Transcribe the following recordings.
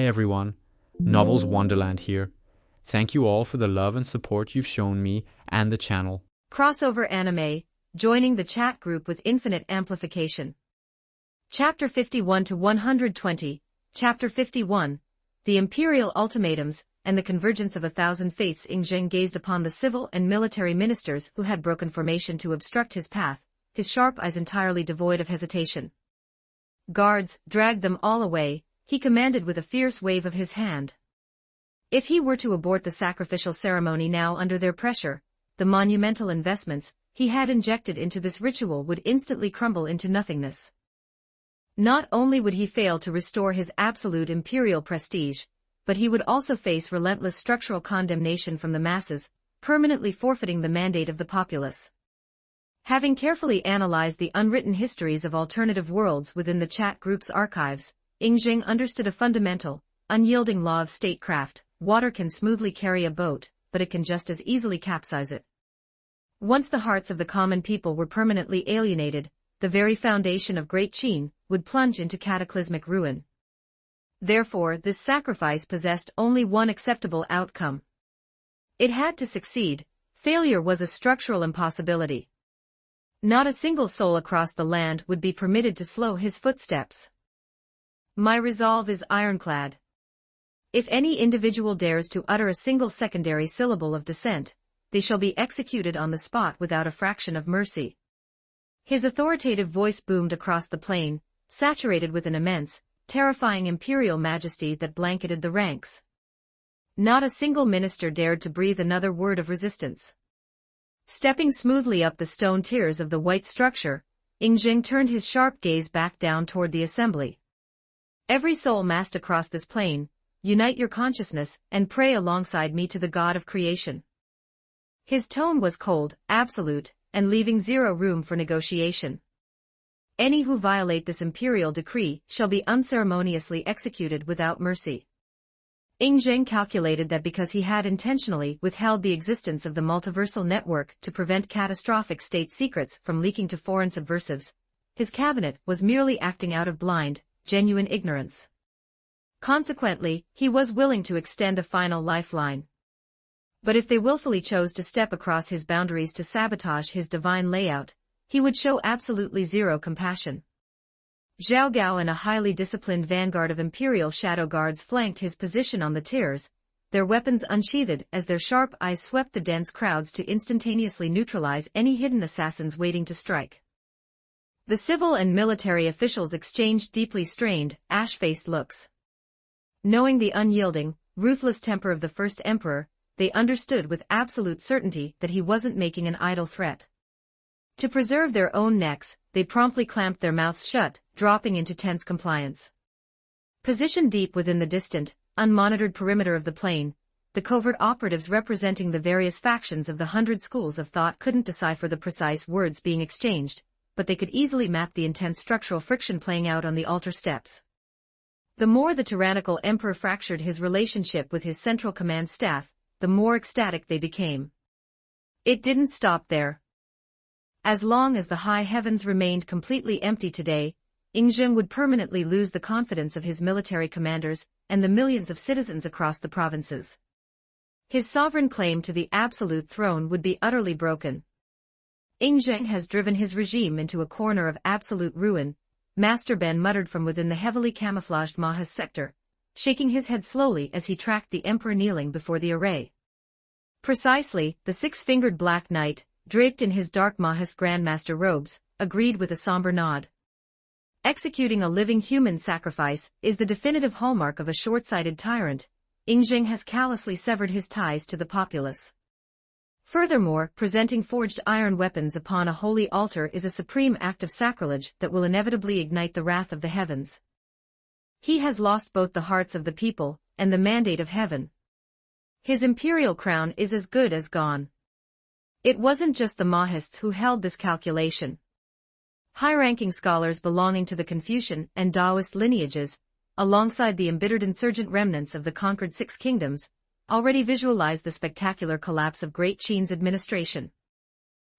everyone, Novels Wonderland here. Thank you all for the love and support you've shown me and the channel. Crossover anime, joining the chat group with infinite amplification. Chapter 51 to 120, Chapter 51, The Imperial Ultimatums, and the Convergence of 1,000 Faiths. Ingzeng gazed upon the civil and military ministers who had broken formation to obstruct his path, his sharp eyes entirely devoid of hesitation. Guards, drag them all away, he commanded with a fierce wave of his hand. If he were to abort the sacrificial ceremony now under their pressure, the monumental investments he had injected into this ritual would instantly crumble into nothingness. Not only would he fail to restore his absolute imperial prestige, but he would also face relentless structural condemnation from the masses, permanently forfeiting the mandate of the populace. Having carefully analyzed the unwritten histories of alternative worlds within the chat group's archives, Ingzeng understood a fundamental, unyielding law of statecraft: water can smoothly carry a boat, but it can just as easily capsize it. Once the hearts of the common people were permanently alienated, the very foundation of Great Qin would plunge into cataclysmic ruin. Therefore, this sacrifice possessed only one acceptable outcome. It had to succeed. Failure was a structural impossibility. Not a single soul across the land would be permitted to slow his footsteps. My resolve is ironclad. If any individual dares to utter a single secondary syllable of dissent, they shall be executed on the spot without a fraction of mercy. His authoritative voice boomed across the plain, saturated with an immense, terrifying imperial majesty that blanketed the ranks. Not a single minister dared to breathe another word of resistance. Stepping smoothly up the stone tiers of the white structure, Ingzeng turned his sharp gaze back down toward the assembly. Every soul massed across this plain, unite your consciousness and pray alongside me to the God of creation. His tone was cold, absolute, and leaving zero room for negotiation. Any who violate this imperial decree shall be unceremoniously executed without mercy. Ingzeng calculated that because he had intentionally withheld the existence of the multiversal network to prevent catastrophic state secrets from leaking to foreign subversives, his cabinet was merely acting out of blind, genuine ignorance. Consequently, he was willing to extend a final lifeline. But if they willfully chose to step across his boundaries to sabotage his divine layout, he would show absolutely zero compassion. Zhao Gao and a highly disciplined vanguard of imperial shadow guards flanked his position on the tiers, their weapons unsheathed as their sharp eyes swept the dense crowds to instantaneously neutralize any hidden assassins waiting to strike. The civil and military officials exchanged deeply strained, ash-faced looks. Knowing the unyielding, ruthless temper of the first emperor, they understood with absolute certainty that he wasn't making an idle threat. To preserve their own necks, they promptly clamped their mouths shut, dropping into tense compliance. Positioned deep within the distant, unmonitored perimeter of the plain, the covert operatives representing the various factions of the 100 schools of thought couldn't decipher the precise words being exchanged, but they could easily map the intense structural friction playing out on the altar steps. The more the tyrannical emperor fractured his relationship with his central command staff, the more ecstatic they became. It didn't stop there. As long as the high heavens remained completely empty today, Ingzeng would permanently lose the confidence of his military commanders and the millions of citizens across the provinces. His sovereign claim to the absolute throne would be utterly broken. Ingzeng has driven his regime into a corner of absolute ruin, Master Ben muttered from within the heavily camouflaged Mahas sector, shaking his head slowly as he tracked the emperor kneeling before the array. Precisely, the six-fingered Black Knight, draped in his dark Mahas Grandmaster robes, agreed with a somber nod. Executing a living human sacrifice is the definitive hallmark of a short-sighted tyrant. Ingzeng has callously severed his ties to the populace. Furthermore, presenting forged iron weapons upon a holy altar is a supreme act of sacrilege that will inevitably ignite the wrath of the heavens. He has lost both the hearts of the people and the mandate of heaven. His imperial crown is as good as gone. It wasn't just the Mahists who held this calculation. High-ranking scholars belonging to the Confucian and Taoist lineages, alongside the embittered insurgent remnants of the conquered Six Kingdoms, already visualized the spectacular collapse of Great Qin's administration.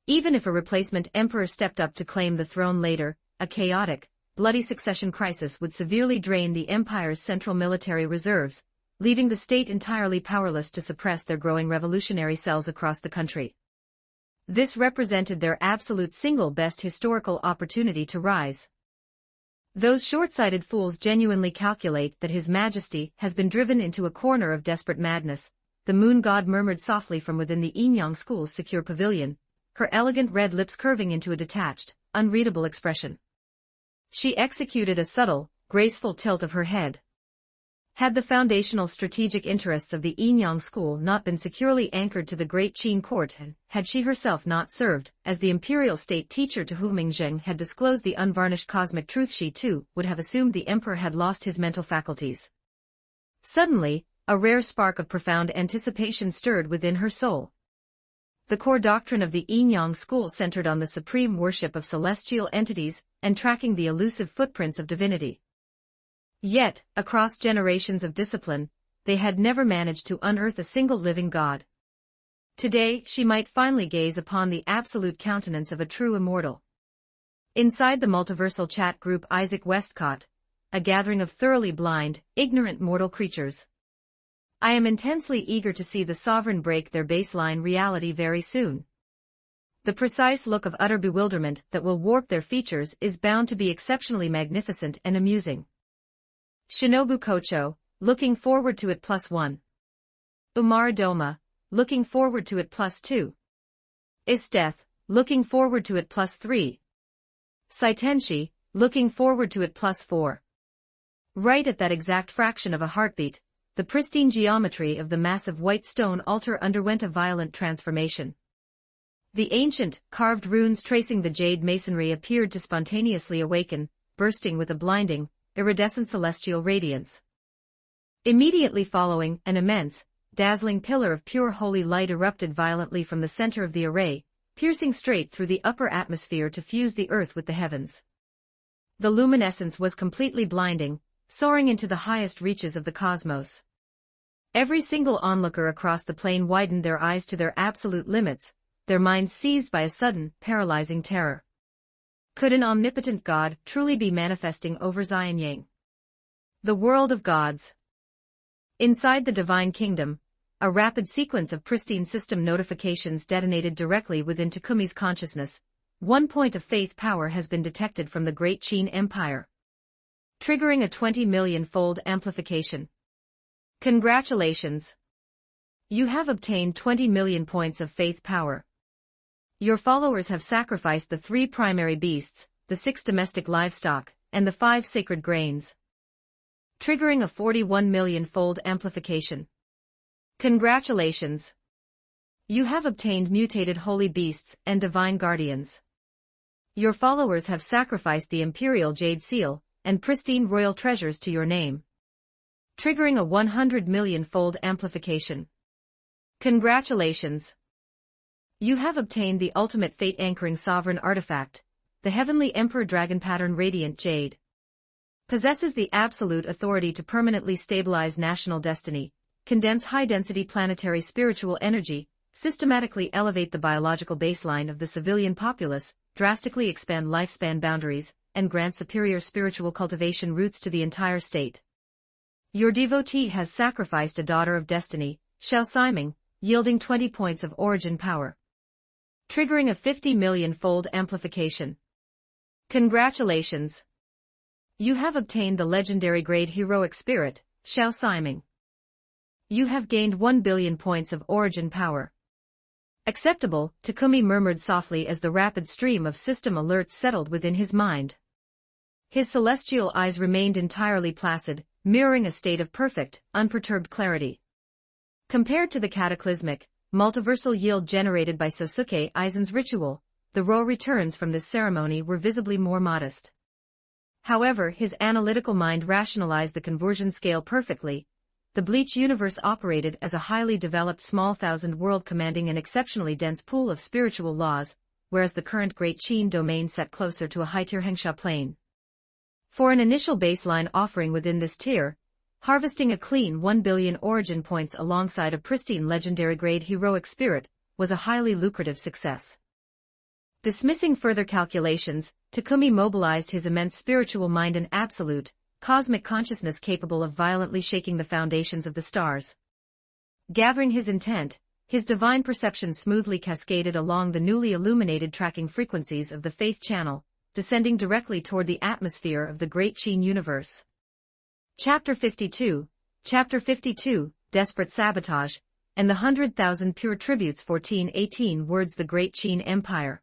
Even if a replacement emperor stepped up to claim the throne later, a chaotic, bloody succession crisis would severely drain the empire's central military reserves, leaving the state entirely powerless to suppress their growing revolutionary cells across the country. This represented their absolute single best historical opportunity to rise. Those short-sighted fools genuinely calculate that His Majesty has been driven into a corner of desperate madness, the moon god murmured softly from within the Inyang school's secure pavilion, her elegant red lips curving into a detached, unreadable expression. She executed a subtle, graceful tilt of her head. Had the foundational strategic interests of the Inyang school not been securely anchored to the great Qin court, and had she herself not served as the imperial state teacher to whom Mingzheng had disclosed the unvarnished cosmic truth, she too would have assumed the emperor had lost his mental faculties. Suddenly, a rare spark of profound anticipation stirred within her soul. The core doctrine of the Inyang school centered on the supreme worship of celestial entities and tracking the elusive footprints of divinity. Yet, across generations of discipline, they had never managed to unearth a single living god. Today, she might finally gaze upon the absolute countenance of a true immortal. Inside the multiversal chat group Isaac Westcott, a gathering of thoroughly blind, ignorant mortal creatures. I am intensely eager to see the sovereign break their baseline reality very soon. The precise look of utter bewilderment that will warp their features is bound to be exceptionally magnificent and amusing. Shinobu Kocho, looking forward to it +1. Umar Doma, looking forward to it +2. Isteth, looking forward to it +3. Saitenshi, looking forward to it +4. Right at that exact fraction of a heartbeat, the pristine geometry of the massive white stone altar underwent a violent transformation. The ancient, carved runes tracing the jade masonry appeared to spontaneously awaken, bursting with a blinding, iridescent celestial radiance. Immediately following, an immense, dazzling pillar of pure holy light erupted violently from the center of the array, piercing straight through the upper atmosphere to fuse the earth with the heavens. The luminescence was completely blinding, soaring into the highest reaches of the cosmos. Every single onlooker across the plain widened their eyes to their absolute limits, their minds seized by a sudden, paralyzing terror. Could an omnipotent God truly be manifesting over Xianyang? The world of gods. Inside the divine kingdom, a rapid sequence of pristine system notifications detonated directly within Takumi's consciousness. One point of faith power has been detected from the Great Qin Empire, triggering a 20 million-fold amplification. Congratulations! You have obtained 20 million points of faith power. Your followers have sacrificed the 3 primary beasts, the 6 domestic livestock, and the 5 sacred grains, triggering a 41 million-fold amplification. Congratulations! You have obtained mutated holy beasts and divine guardians. Your followers have sacrificed the imperial jade seal and pristine royal treasures to your name, triggering a 100 million-fold amplification. Congratulations! You have obtained the ultimate fate-anchoring sovereign artifact, the Heavenly Emperor Dragon Pattern Radiant Jade. Possesses the absolute authority to permanently stabilize national destiny, condense high-density planetary spiritual energy, systematically elevate the biological baseline of the civilian populace, drastically expand lifespan boundaries, and grant superior spiritual cultivation routes to the entire state. Your devotee has sacrificed a daughter of destiny, Xiao Siming, yielding 20 points of origin power, triggering a 50 million-fold amplification. Congratulations! You have obtained the legendary grade heroic spirit, Xiao Siming. You have gained 1 billion points of origin power. Acceptable, Takumi murmured softly as the rapid stream of system alerts settled within his mind. His celestial eyes remained entirely placid, mirroring a state of perfect, unperturbed clarity. Compared to the cataclysmic, multiversal yield generated by Sosuke Aizen's ritual, the raw returns from this ceremony were visibly more modest. However, his analytical mind rationalized the conversion scale perfectly. The Bleach universe operated as a highly developed small thousand world commanding an exceptionally dense pool of spiritual laws, whereas the current Great Qin domain sat closer to a high-tier Hengsha plane. For an initial baseline offering within this tier, harvesting a clean 1 billion origin points alongside a pristine legendary grade heroic spirit was a highly lucrative success. Dismissing further calculations, Takumi mobilized his immense spiritual mind and absolute, cosmic consciousness capable of violently shaking the foundations of the stars. Gathering his intent, his divine perception smoothly cascaded along the newly illuminated tracking frequencies of the Faith Channel, descending directly toward the atmosphere of the Great Qin universe. Chapter 52, Desperate Sabotage, and the 100,000 Pure Tributes 1418 words The Great Qin Empire.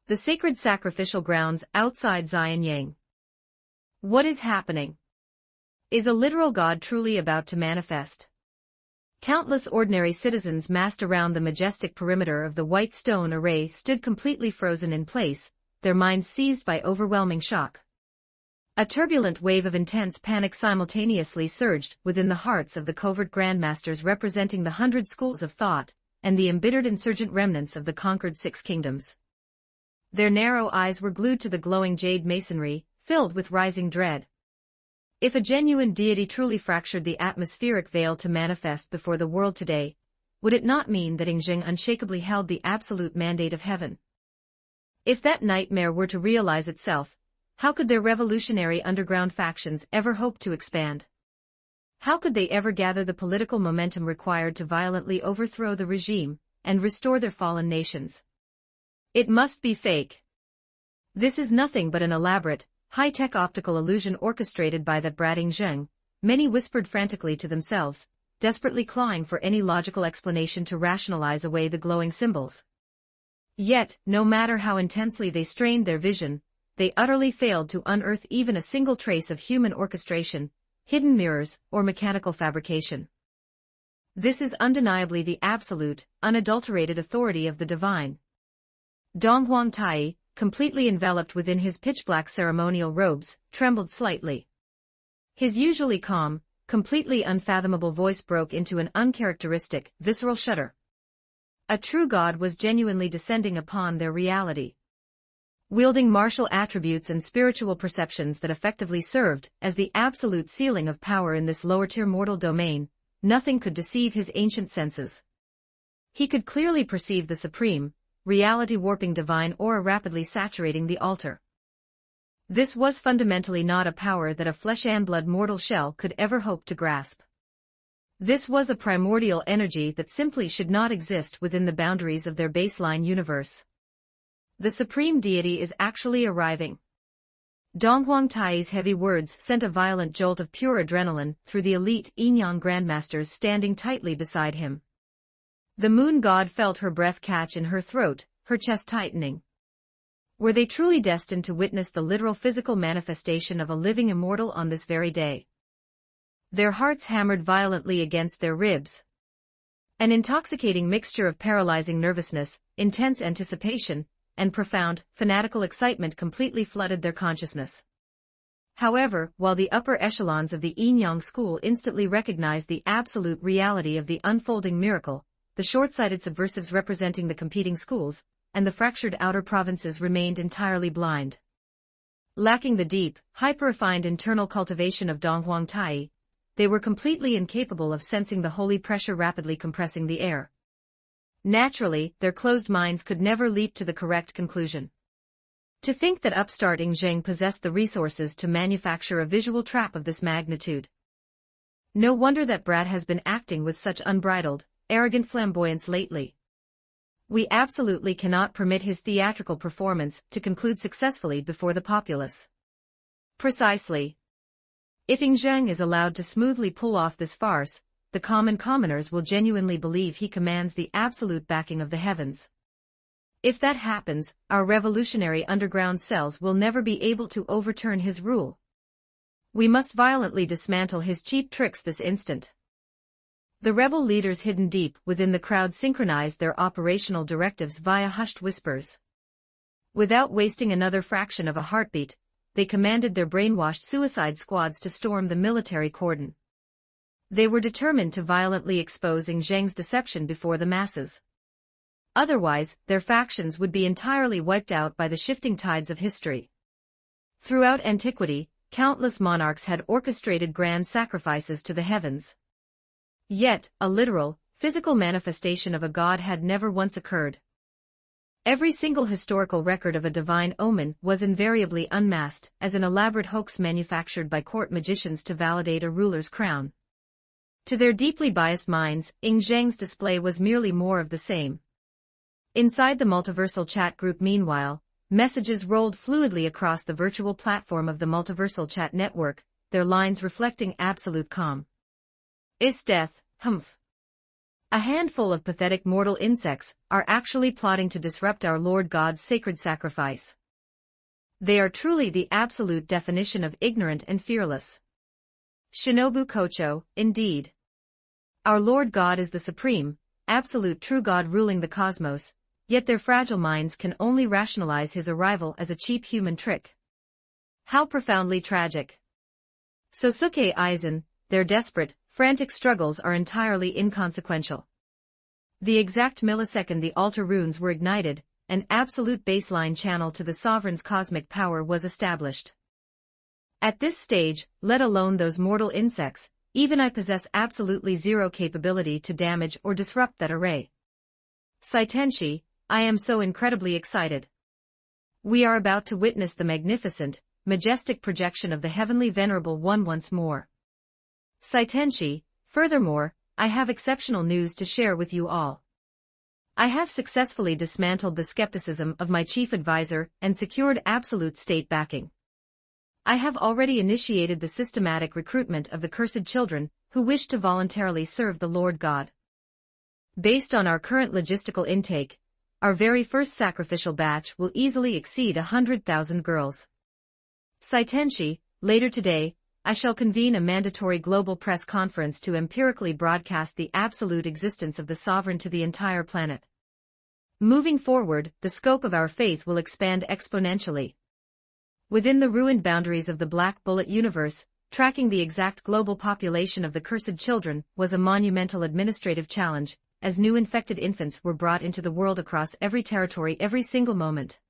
The sacred sacrificial grounds outside Xianyang. What is happening? Is a literal god truly about to manifest? Countless ordinary citizens massed around the majestic perimeter of the white stone array stood completely frozen in place, their minds seized by overwhelming shock. A turbulent wave of intense panic simultaneously surged within the hearts of the covert grandmasters representing the 100 schools of thought, and the embittered insurgent remnants of the conquered 6 kingdoms. Their narrow eyes were glued to the glowing jade masonry, filled with rising dread. If a genuine deity truly fractured the atmospheric veil to manifest before the world today, would it not mean that Yingzheng unshakably held the absolute mandate of heaven? If that nightmare were to realize itself, how could their revolutionary underground factions ever hope to expand? How could they ever gather the political momentum required to violently overthrow the regime and restore their fallen nations? It must be fake. This is nothing but an elaborate, high-tech optical illusion orchestrated by that brat Yingzheng, many whispered frantically to themselves, desperately clawing for any logical explanation to rationalize away the glowing symbols. Yet, no matter how intensely they strained their vision, they utterly failed to unearth even a single trace of human orchestration, hidden mirrors, or mechanical fabrication. This is undeniably the absolute, unadulterated authority of the divine. Donghuang Tai, completely enveloped within his pitch-black ceremonial robes, trembled slightly. His usually calm, completely unfathomable voice broke into an uncharacteristic, visceral shudder. A true god was genuinely descending upon their reality. Wielding martial attributes and spiritual perceptions that effectively served as the absolute ceiling of power in this lower-tier mortal domain, nothing could deceive his ancient senses. He could clearly perceive the supreme, reality-warping divine aura rapidly saturating the altar. This was fundamentally not a power that a flesh-and-blood mortal shell could ever hope to grasp. This was a primordial energy that simply should not exist within the boundaries of their baseline universe. The supreme deity is actually arriving. Donghuang Tai's heavy words sent a violent jolt of pure adrenaline through the elite Yinyang grandmasters standing tightly beside him. The moon god felt her breath catch in her throat, her chest tightening. Were they truly destined to witness the literal physical manifestation of a living immortal on this very day? Their hearts hammered violently against their ribs. An intoxicating mixture of paralyzing nervousness, intense anticipation, and profound, fanatical excitement completely flooded their consciousness. However, while the upper echelons of the Yinyang school instantly recognized the absolute reality of the unfolding miracle, the short-sighted subversives representing the competing schools, and the fractured outer provinces remained entirely blind. Lacking the deep, hyper-refined internal cultivation of Donghuang Tai, they were completely incapable of sensing the holy pressure rapidly compressing the air. Naturally, their closed minds could never leap to the correct conclusion. To think that upstart Yingzheng possessed the resources to manufacture a visual trap of this magnitude. No wonder that brat has been acting with such unbridled, arrogant flamboyance lately. We absolutely cannot permit his theatrical performance to conclude successfully before the populace. Precisely. If Yingzheng is allowed to smoothly pull off this farce, the commoners will genuinely believe he commands the absolute backing of the heavens. If that happens, our revolutionary underground cells will never be able to overturn his rule. We must violently dismantle his cheap tricks this instant. The rebel leaders hidden deep within the crowd synchronized their operational directives via hushed whispers. Without wasting another fraction of a heartbeat, they commanded their brainwashed suicide squads to storm the military cordon. They were determined to violently expose Yingzheng's deception before the masses. Otherwise, their factions would be entirely wiped out by the shifting tides of history. Throughout antiquity, countless monarchs had orchestrated grand sacrifices to the heavens. Yet, a literal, physical manifestation of a god had never once occurred. Every single historical record of a divine omen was invariably unmasked as an elaborate hoax manufactured by court magicians to validate a ruler's crown. To their deeply biased minds, Ing Zheng's display was merely more of the same. Inside the multiversal chat group meanwhile, messages rolled fluidly across the virtual platform of the multiversal chat network, their lines reflecting absolute calm. Is death, humph. A handful of pathetic mortal insects are actually plotting to disrupt our Lord God's sacred sacrifice. They are truly the absolute definition of ignorant and fearless. Shinobu Kocho, indeed. Our Lord God is the supreme, absolute true God ruling the cosmos, yet their fragile minds can only rationalize his arrival as a cheap human trick. How profoundly tragic. Sosuke Aizen, their desperate, frantic struggles are entirely inconsequential. The exact millisecond the altar runes were ignited, an absolute baseline channel to the sovereign's cosmic power was established. At this stage, let alone those mortal insects, even I possess absolutely zero capability to damage or disrupt that array. Saitenshi, I am so incredibly excited. We are about to witness the magnificent, majestic projection of the heavenly venerable one once more. Saitenshi, furthermore, I have exceptional news to share with you all. I have successfully dismantled the skepticism of my chief advisor and secured absolute state backing. I have already initiated the systematic recruitment of the cursed children who wish to voluntarily serve the Lord God. Based on our current logistical intake, our very first sacrificial batch will easily exceed 100,000 girls. Saitenshi, later today, I shall convene a mandatory global press conference to empirically broadcast the absolute existence of the sovereign to the entire planet. Moving forward, the scope of our faith will expand exponentially. Within the ruined boundaries of the Black Bullet universe, tracking the exact global population of the cursed children was a monumental administrative challenge, as new infected infants were brought into the world across every territory every single moment.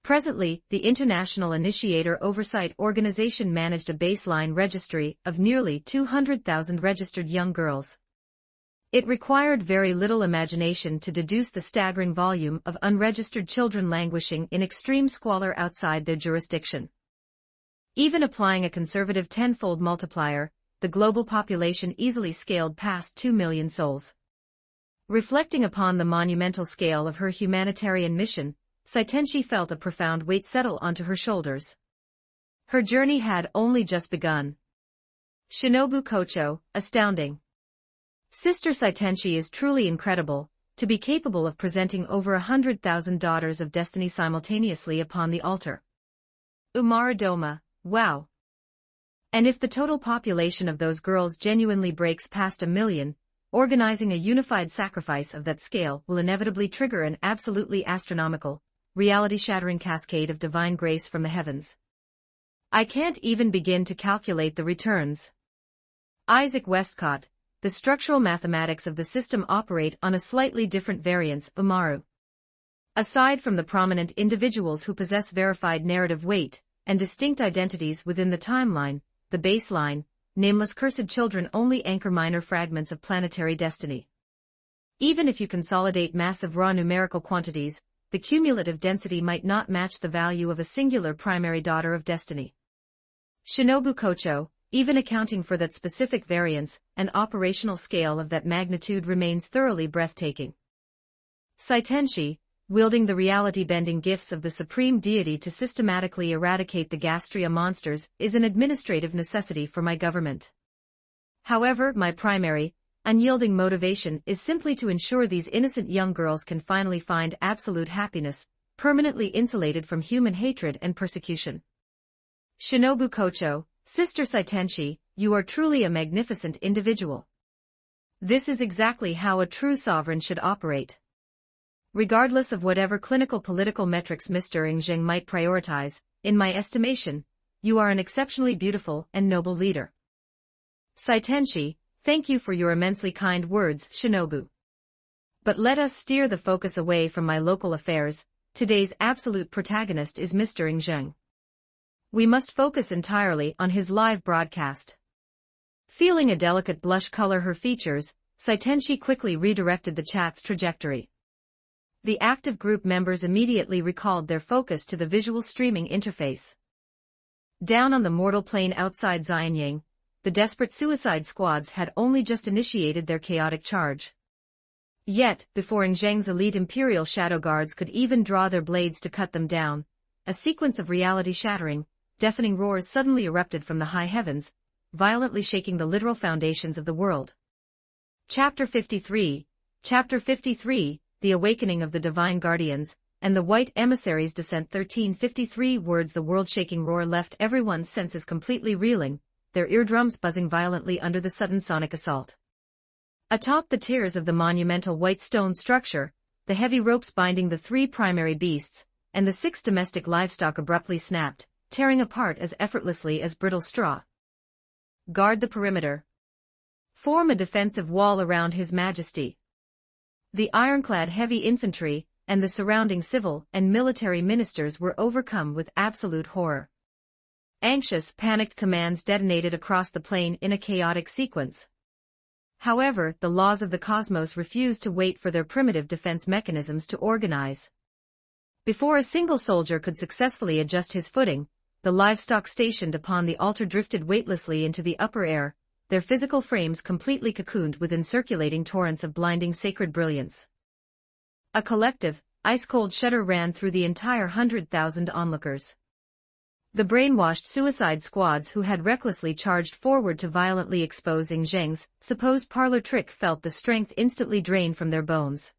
Presently, the International Initiator Oversight Organization managed a baseline registry of nearly 200,000 registered young girls. It required very little imagination to deduce the staggering volume of unregistered children languishing in extreme squalor outside their jurisdiction. Even applying a conservative tenfold multiplier, the global population easily scaled past 2 million souls. Reflecting upon the monumental scale of her humanitarian mission, Saitenshi felt a profound weight settle onto her shoulders. Her journey had only just begun. Shinobu Kocho, astounding. Sister Saitenshi is truly incredible, to be capable of presenting over 100,000 daughters of destiny simultaneously upon the altar. Umaradoma, wow. And if the total population of those girls genuinely breaks past 1 million, organizing a unified sacrifice of that scale will inevitably trigger an absolutely astronomical, reality-shattering cascade of divine grace from the heavens. I can't even begin to calculate the returns. Isaac Westcott, the structural mathematics of the system operate on a slightly different variance, Umaru. Aside from the prominent individuals who possess verified narrative weight and distinct identities within the timeline, the baseline, nameless cursed children only anchor minor fragments of planetary destiny. Even if you consolidate massive raw numerical quantities, the cumulative density might not match the value of a singular primary daughter of destiny. Shinobu Kocho, even accounting for that specific variance, an operational scale of that magnitude remains thoroughly breathtaking. Saitenshi, wielding the reality-bending gifts of the supreme deity to systematically eradicate the Gastria monsters, is an administrative necessity for my government. However, my primary, unyielding motivation is simply to ensure these innocent young girls can finally find absolute happiness, permanently insulated from human hatred and persecution. Shinobu Kocho, Sister Saitenshi, you are truly a magnificent individual. This is exactly how a true sovereign should operate. Regardless of whatever clinical political metrics Mr. Ingzheng might prioritize, in my estimation, you are an exceptionally beautiful and noble leader. Saitenshi, thank you for your immensely kind words, Shinobu. But let us steer the focus away from my local affairs. Today's absolute protagonist is Mr. Ingzheng. We must focus entirely on his live broadcast. Feeling a delicate blush color her features, Saitenshi quickly redirected the chat's trajectory. The active group members immediately recalled their focus to the visual streaming interface. Down on the mortal plane outside Xianyang, the desperate suicide squads had only just initiated their chaotic charge. Yet, before Zheng's elite Imperial Shadow Guards could even draw their blades to cut them down, a sequence of reality-shattering, deafening roars suddenly erupted from the high heavens, violently shaking the literal foundations of the world. Chapter 53, The Awakening of the Divine Guardians, and the White Emissaries' Descent. 1353 words. The world-shaking roar left everyone's senses completely reeling, their eardrums buzzing violently under the sudden sonic assault. Atop the tiers of the monumental white stone structure, the heavy ropes binding the 3 primary beasts, and the 6 domestic livestock abruptly snapped, tearing apart as effortlessly as brittle straw. Guard the perimeter. Form a defensive wall around His Majesty. The ironclad heavy infantry, and the surrounding civil and military ministers were overcome with absolute horror. Anxious, panicked commands detonated across the plain in a chaotic sequence. However, the laws of the cosmos refused to wait for their primitive defense mechanisms to organize. Before a single soldier could successfully adjust his footing, the livestock stationed upon the altar drifted weightlessly into the upper air, their physical frames completely cocooned within circulating torrents of blinding sacred brilliance. A collective, ice-cold shudder ran through the entire 100,000 onlookers. The brainwashed suicide squads who had recklessly charged forward to violently expose Zheng's supposed parlor trick felt the strength instantly drain from their bones.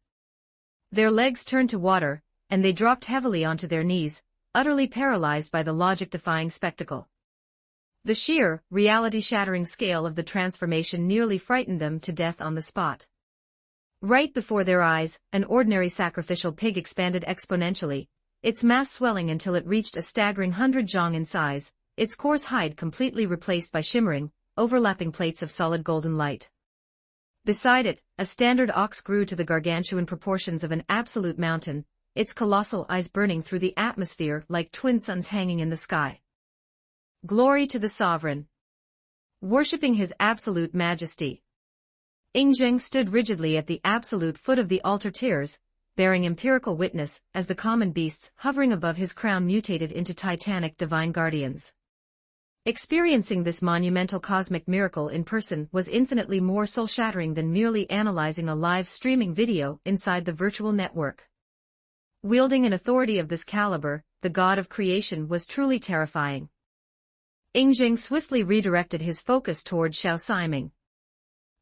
Their legs turned to water, and they dropped heavily onto their knees, utterly paralyzed by the logic-defying spectacle. The sheer, reality-shattering scale of the transformation nearly frightened them to death on the spot. Right before their eyes, an ordinary sacrificial pig expanded exponentially, its mass swelling until it reached a staggering 100 zhang in size, its coarse hide completely replaced by shimmering, overlapping plates of solid golden light. Beside it, a standard ox grew to the gargantuan proportions of an absolute mountain, its colossal eyes burning through the atmosphere like twin suns hanging in the sky. Glory to the sovereign! Worshipping His absolute majesty. Zheng stood rigidly at the absolute foot of the altar tiers, bearing empirical witness as the common beasts hovering above his crown mutated into titanic divine guardians. Experiencing this monumental cosmic miracle in person was infinitely more soul-shattering than merely analyzing a live streaming video inside the virtual network. Wielding an authority of this caliber, the god of creation was truly terrifying. Zheng swiftly redirected his focus toward Xiao Siming.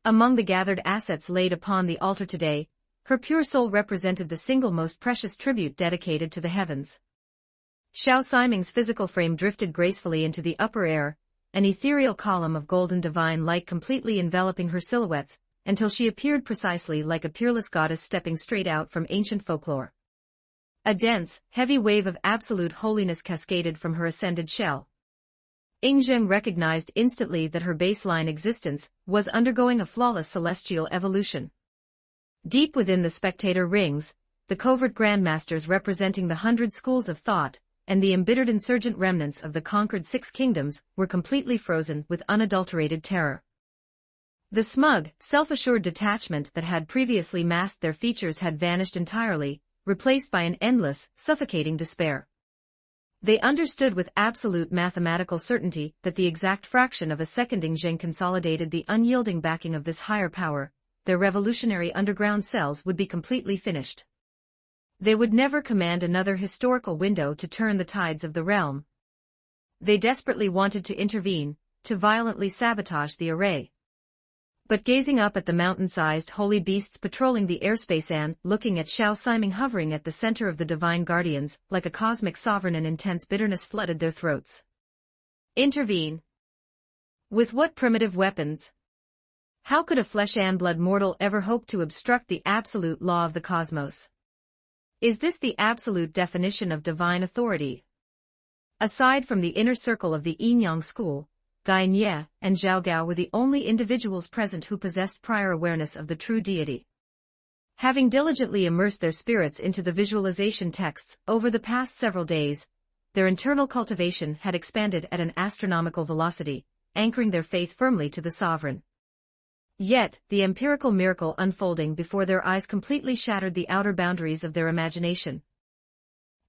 Among the gathered assets laid upon the altar today, her pure soul represented the single most precious tribute dedicated to the heavens. Xiao Siming's physical frame drifted gracefully into the upper air, an ethereal column of golden divine light completely enveloping her silhouettes, until she appeared precisely like a peerless goddess stepping straight out from ancient folklore. A dense, heavy wave of absolute holiness cascaded from her ascended shell. Zheng recognized instantly that her baseline existence was undergoing a flawless celestial evolution. Deep within the spectator rings, the covert grandmasters representing the 100 schools of thought, and the embittered insurgent remnants of the conquered 6 kingdoms, were completely frozen with unadulterated terror. The smug, self-assured detachment that had previously masked their features had vanished entirely, replaced by an endless, suffocating despair. They understood with absolute mathematical certainty that the exact fraction of a second Zheng consolidated the unyielding backing of this higher power, their revolutionary underground cells would be completely finished. They would never command another historical window to turn the tides of the realm. They desperately wanted to intervene, to violently sabotage the array. But gazing up at the mountain-sized holy beasts patrolling the airspace and looking at Xiao Siming hovering at the center of the divine guardians, like a cosmic sovereign, an intense bitterness flooded their throats. Intervene? With what primitive weapons? How could a flesh and blood mortal ever hope to obstruct the absolute law of the cosmos? Is this the absolute definition of divine authority? Aside from the inner circle of the Yinyang school, Gai Nye and Zhao Gao were the only individuals present who possessed prior awareness of the true deity. Having diligently immersed their spirits into the visualization texts over the past several days, their internal cultivation had expanded at an astronomical velocity, anchoring their faith firmly to the sovereign. Yet, the empirical miracle unfolding before their eyes completely shattered the outer boundaries of their imagination.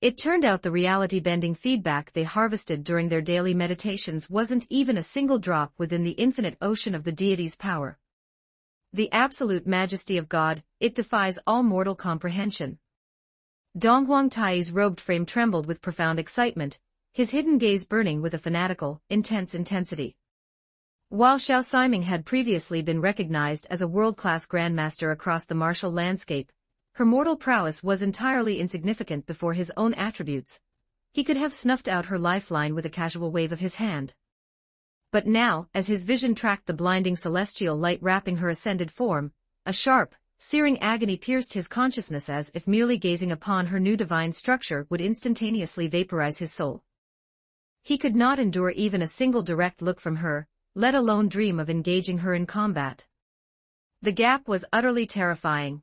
It turned out the reality-bending feedback they harvested during their daily meditations wasn't even a single drop within the infinite ocean of the deity's power. The absolute majesty of God, it defies all mortal comprehension. Dong Huangtai's robed frame trembled with profound excitement, his hidden gaze burning with a fanatical, intense intensity. While Xiao Siming had previously been recognized as a world-class grandmaster across the martial landscape, her mortal prowess was entirely insignificant before his own attributes. He could have snuffed out her lifeline with a casual wave of his hand. But now, as his vision tracked the blinding celestial light wrapping her ascended form, a sharp, searing agony pierced his consciousness as if merely gazing upon her new divine structure would instantaneously vaporize his soul. He could not endure even a single direct look from her, let alone dream of engaging her in combat. The gap was utterly terrifying.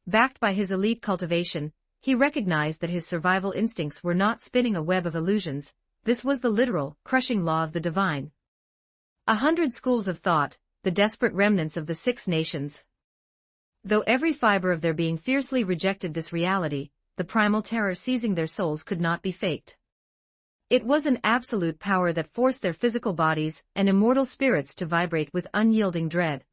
Backed by his elite cultivation, he recognized that his survival instincts were not spinning a web of illusions. This was the literal, crushing law of the divine. 100 schools of thought, the desperate remnants of the 6 nations. Though every fiber of their being fiercely rejected this reality, the primal terror seizing their souls could not be faked. It was an absolute power that forced their physical bodies and immortal spirits to vibrate with unyielding dread.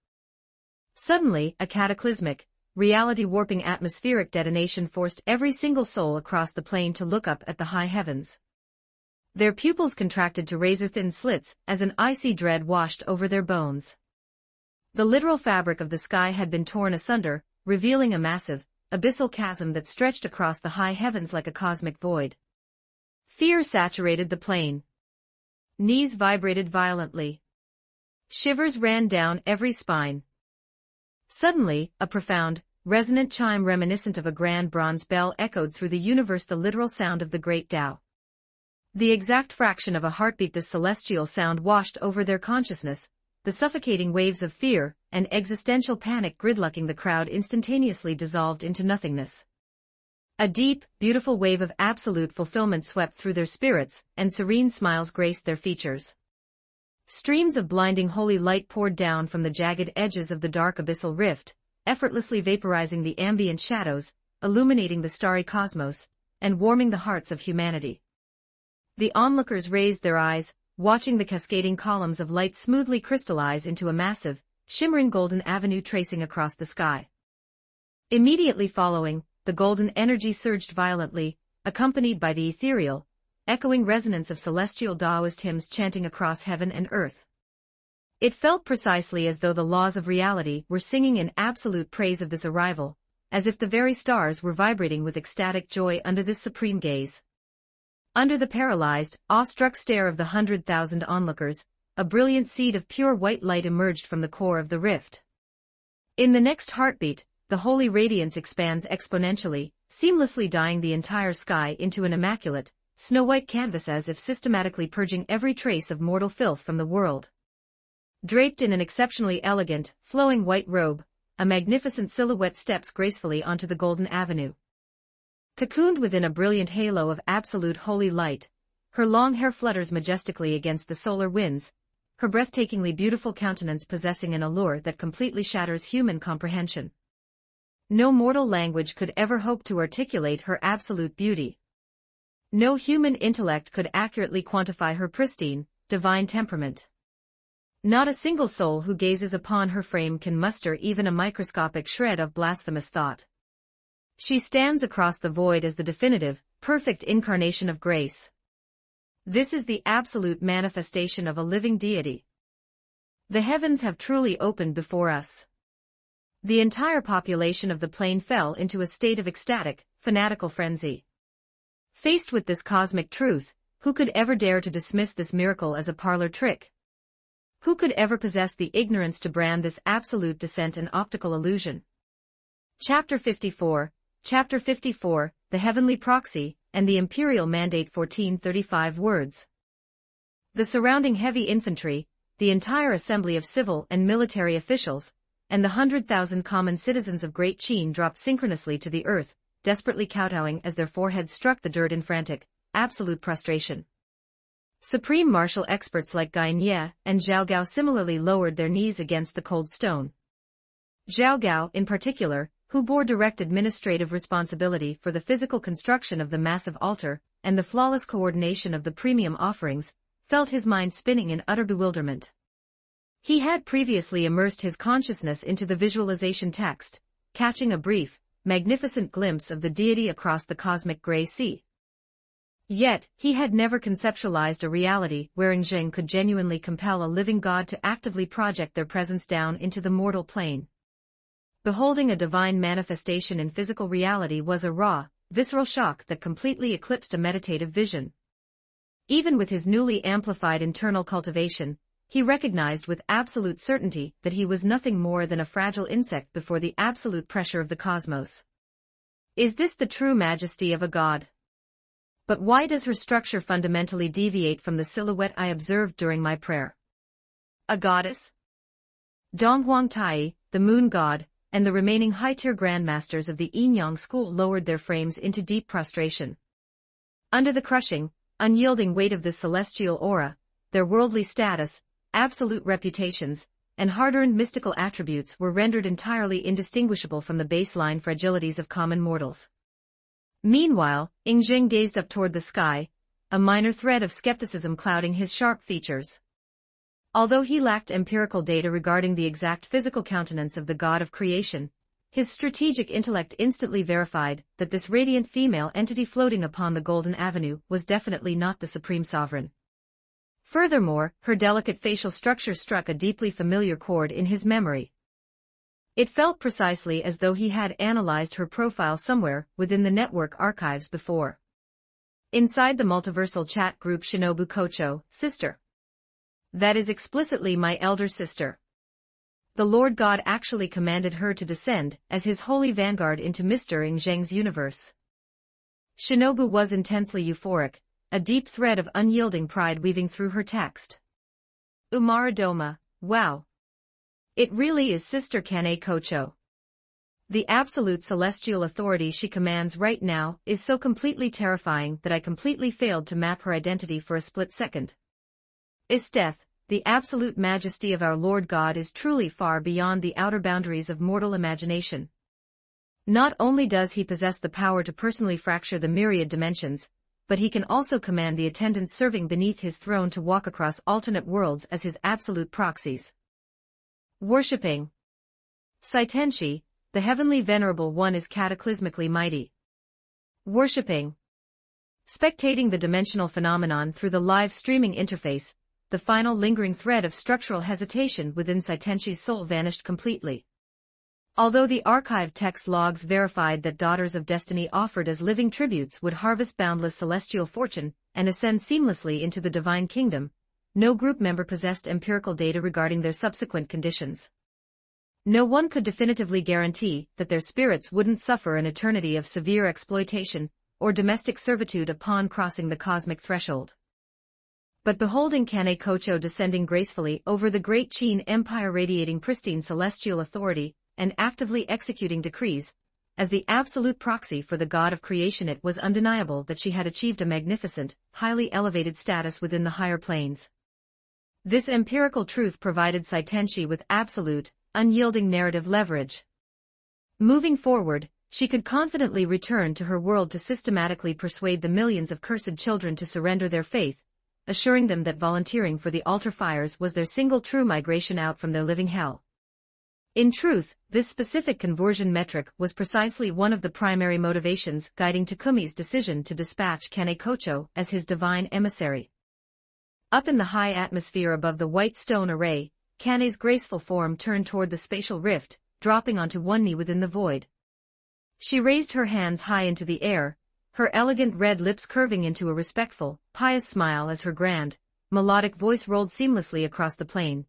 Suddenly, a cataclysmic, reality-warping atmospheric detonation forced every single soul across the plane to look up at the high heavens. Their pupils contracted to razor-thin slits as an icy dread washed over their bones. The literal fabric of the sky had been torn asunder, revealing a massive, abyssal chasm that stretched across the high heavens like a cosmic void. Fear saturated the plane. Knees vibrated violently. Shivers ran down every spine. Suddenly, a profound, resonant chime reminiscent of a grand bronze bell echoed through the universe, the literal sound of the great Tao. The exact fraction of a heartbeat, this celestial sound washed over their consciousness, the suffocating waves of fear and existential panic gridlocking the crowd instantaneously dissolved into nothingness. A deep, beautiful wave of absolute fulfillment swept through their spirits, and serene smiles graced their features. Streams of blinding holy light poured down from the jagged edges of the dark abyssal rift, effortlessly vaporizing the ambient shadows, illuminating the starry cosmos, and warming the hearts of humanity. The onlookers raised their eyes, watching the cascading columns of light smoothly crystallize into a massive, shimmering golden avenue tracing across the sky. Immediately following, the golden energy surged violently, accompanied by the ethereal, echoing resonance of celestial Taoist hymns chanting across heaven and earth. It felt precisely as though the laws of reality were singing in absolute praise of this arrival, as if the very stars were vibrating with ecstatic joy under this supreme gaze. Under the paralyzed, awestruck stare of the 100,000 onlookers, a brilliant seed of pure white light emerged from the core of the rift. In the next heartbeat, the holy radiance expands exponentially, seamlessly dyeing the entire sky into an immaculate, snow-white canvas, as if systematically purging every trace of mortal filth from the world. Draped in an exceptionally elegant, flowing white robe, a magnificent silhouette steps gracefully onto the golden avenue. Cocooned within a brilliant halo of absolute holy light, her long hair flutters majestically against the solar winds, her breathtakingly beautiful countenance possessing an allure that completely shatters human comprehension. No mortal language could ever hope to articulate her absolute beauty. No human intellect could accurately quantify her pristine, divine temperament. Not a single soul who gazes upon her frame can muster even a microscopic shred of blasphemous thought. She stands across the void as the definitive, perfect incarnation of grace. This is the absolute manifestation of a living deity. The heavens have truly opened before us. The entire population of the plane fell into a state of ecstatic, fanatical frenzy. Faced with this cosmic truth, who could ever dare to dismiss this miracle as a parlor trick? Who could ever possess the ignorance to brand this absolute descent an optical illusion? Chapter 54, The Heavenly Proxy, and the Imperial Mandate. 1435 words. The surrounding heavy infantry, the entire assembly of civil and military officials, and the 100,000 common citizens of Great Qin dropped synchronously to the earth, desperately kowtowing as their foreheads struck the dirt in frantic, absolute prostration. Supreme martial experts like Guy Nye and Zhao Gao similarly lowered their knees against the cold stone. Zhao Gao, in particular, who bore direct administrative responsibility for the physical construction of the massive altar and the flawless coordination of the premium offerings, felt his mind spinning in utter bewilderment. He had previously immersed his consciousness into the visualization text, catching a brief, magnificent glimpse of the deity across the cosmic gray sea. Yet, he had never conceptualized a reality wherein Zheng could genuinely compel a living god to actively project their presence down into the mortal plane. Beholding a divine manifestation in physical reality was a raw, visceral shock that completely eclipsed a meditative vision. Even with his newly amplified internal cultivation, he recognized with absolute certainty that he was nothing more than a fragile insect before the absolute pressure of the cosmos. Is this the true majesty of a god? But why does her structure fundamentally deviate from the silhouette I observed during my prayer? A goddess? Donghuang Tai, the moon god, and the remaining high-tier grandmasters of the Yinyang school lowered their frames into deep prostration. Under the crushing, unyielding weight of this celestial aura, their worldly status, absolute reputations, and hard-earned mystical attributes were rendered entirely indistinguishable from the baseline fragilities of common mortals. Meanwhile, Ying gazed up toward the sky, a minor thread of skepticism clouding his sharp features. Although he lacked empirical data regarding the exact physical countenance of the god of creation, his strategic intellect instantly verified that this radiant female entity floating upon the Golden Avenue was definitely not the supreme sovereign. Furthermore, her delicate facial structure struck a deeply familiar chord in his memory. It felt precisely as though he had analyzed her profile somewhere within the network archives before. Inside the multiversal chat group Shinobu Kocho, sister. That is explicitly my elder sister. The Lord God actually commanded her to descend as his holy vanguard into Mr. Ying's universe. Shinobu was intensely euphoric, a deep thread of unyielding pride weaving through her text. Umaradoma, wow. It really is Sister Kane Kocho. The absolute celestial authority she commands right now is so completely terrifying that I completely failed to map her identity for a split second. Isteth, the absolute majesty of our Lord God is truly far beyond the outer boundaries of mortal imagination. Not only does he possess the power to personally fracture the myriad dimensions, but he can also command the attendants serving beneath his throne to walk across alternate worlds as his absolute proxies. Worshipping Saitenshi, the heavenly venerable one is cataclysmically mighty. Worshipping Spectating the dimensional phenomenon through the live streaming interface, the final lingering thread of structural hesitation within Saitenshi's soul vanished completely. Although the archived text logs verified that Daughters of Destiny offered as living tributes would harvest boundless celestial fortune and ascend seamlessly into the divine kingdom, no group member possessed empirical data regarding their subsequent conditions. No one could definitively guarantee that their spirits wouldn't suffer an eternity of severe exploitation or domestic servitude upon crossing the cosmic threshold. But beholding Kane Kocho descending gracefully over the great Qin Empire radiating pristine celestial authority and actively executing decrees, as the absolute proxy for the god of creation, it was undeniable that she had achieved a magnificent, highly elevated status within the higher planes. This empirical truth provided Saitenshi with absolute, unyielding narrative leverage. Moving forward, she could confidently return to her world to systematically persuade the millions of cursed children to surrender their faith, assuring them that volunteering for the altar fires was their single true migration out from their living hell. In truth, this specific conversion metric was precisely one of the primary motivations guiding Takumi's decision to dispatch Kane Kocho as his divine emissary. Up in the high atmosphere above the white stone array, Kane's graceful form turned toward the spatial rift, dropping onto one knee within the void. She raised her hands high into the air, her elegant red lips curving into a respectful, pious smile as her grand, melodic voice rolled seamlessly across the plain.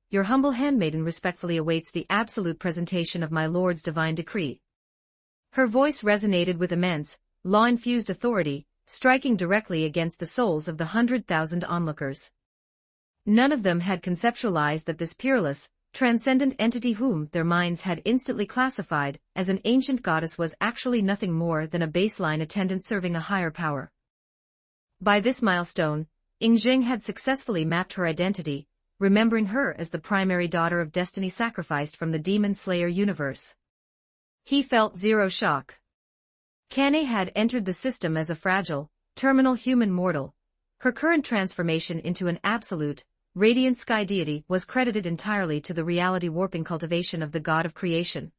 Your humble handmaiden respectfully awaits the absolute presentation of my Lord's divine decree. Her voice resonated with immense, law-infused authority, striking directly against the souls of the 100,000 onlookers. None of them had conceptualized that this peerless, transcendent entity whom their minds had instantly classified as an ancient goddess was actually nothing more than a baseline attendant serving a higher power. By this milestone, Ying had successfully mapped her identity, remembering her as the primary daughter of destiny sacrificed from the Demon Slayer universe. He felt zero shock. Kane had entered the system as a fragile, terminal human mortal. Her current transformation into an absolute, radiant sky deity was credited entirely to the reality warping cultivation of the god of creation.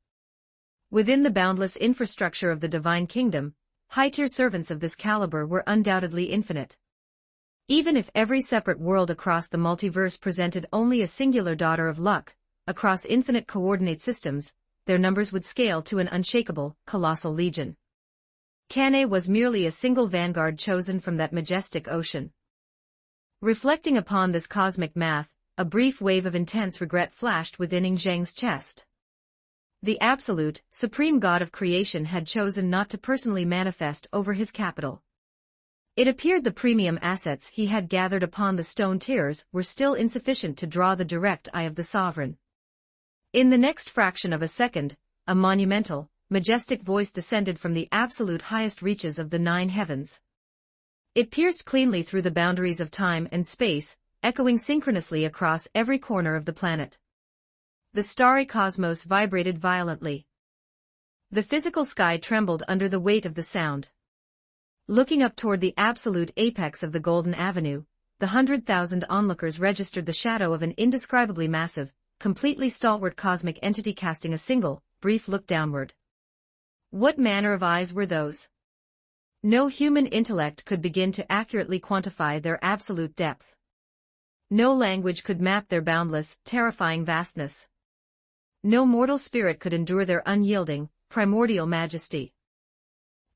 Within the boundless infrastructure of the divine kingdom, high-tier servants of this caliber were undoubtedly infinite. Even if every separate world across the multiverse presented only a singular daughter of luck, across infinite coordinate systems, their numbers would scale to an unshakable, colossal legion. Kane was merely a single vanguard chosen from that majestic ocean. Reflecting upon this cosmic math, a brief wave of intense regret flashed within Ying's chest. The absolute, supreme god of creation had chosen not to personally manifest over his capital. It appeared the premium assets he had gathered upon the stone tiers were still insufficient to draw the direct eye of the sovereign. In the next fraction of a second, a monumental, majestic voice descended from the absolute highest reaches of the 9 heavens. It pierced cleanly through the boundaries of time and space, echoing synchronously across every corner of the planet. The starry cosmos vibrated violently. The physical sky trembled under the weight of the sound. Looking up toward the absolute apex of the Golden Avenue, the 100,000 onlookers registered the shadow of an indescribably massive, completely stalwart cosmic entity casting a single, brief look downward. What manner of eyes were those? No human intellect could begin to accurately quantify their absolute depth. No language could map their boundless, terrifying vastness. No mortal spirit could endure their unyielding, primordial majesty.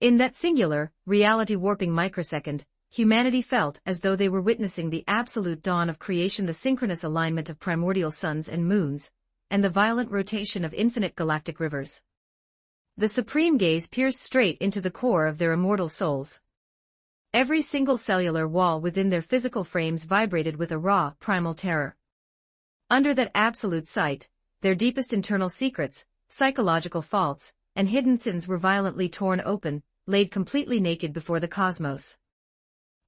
In that singular, reality-warping microsecond, humanity felt as though they were witnessing the absolute dawn of creation, the synchronous alignment of primordial suns and moons, and the violent rotation of infinite galactic rivers. The supreme gaze pierced straight into the core of their immortal souls. Every single cellular wall within their physical frames vibrated with a raw, primal terror. Under that absolute sight, their deepest internal secrets, psychological faults, and hidden sins were violently torn open, laid completely naked before the cosmos.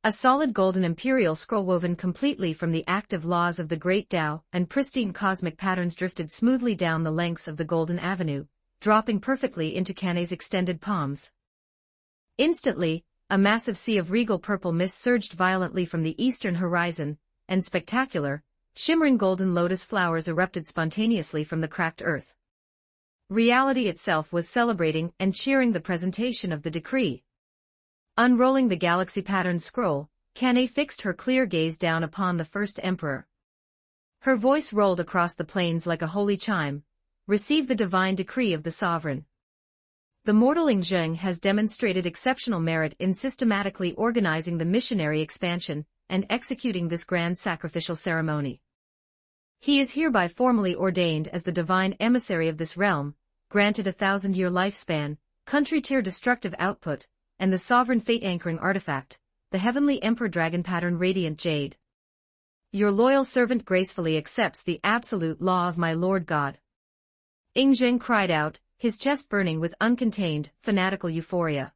A solid golden imperial scroll woven completely from the active laws of the great Tao and pristine cosmic patterns drifted smoothly down the lengths of the Golden Avenue, dropping perfectly into Kane's extended palms. Instantly, a massive sea of regal purple mist surged violently from the eastern horizon, and spectacular, shimmering golden lotus flowers erupted spontaneously from the cracked earth. Reality itself was celebrating and cheering the presentation of the decree. Unrolling the galaxy-patterned scroll, Kane fixed her clear gaze down upon the first emperor. Her voice rolled across the plains like a holy chime. Receive the divine decree of the sovereign. The mortal Ying has demonstrated exceptional merit in systematically organizing the missionary expansion and executing this grand sacrificial ceremony. He is hereby formally ordained as the divine emissary of this realm, granted a 1,000-year lifespan, country-tier destructive output, and the sovereign fate-anchoring artifact, the heavenly emperor dragon pattern radiant jade. Your loyal servant gracefully accepts the absolute law of my Lord God. Ying cried out, his chest burning with uncontained, fanatical euphoria.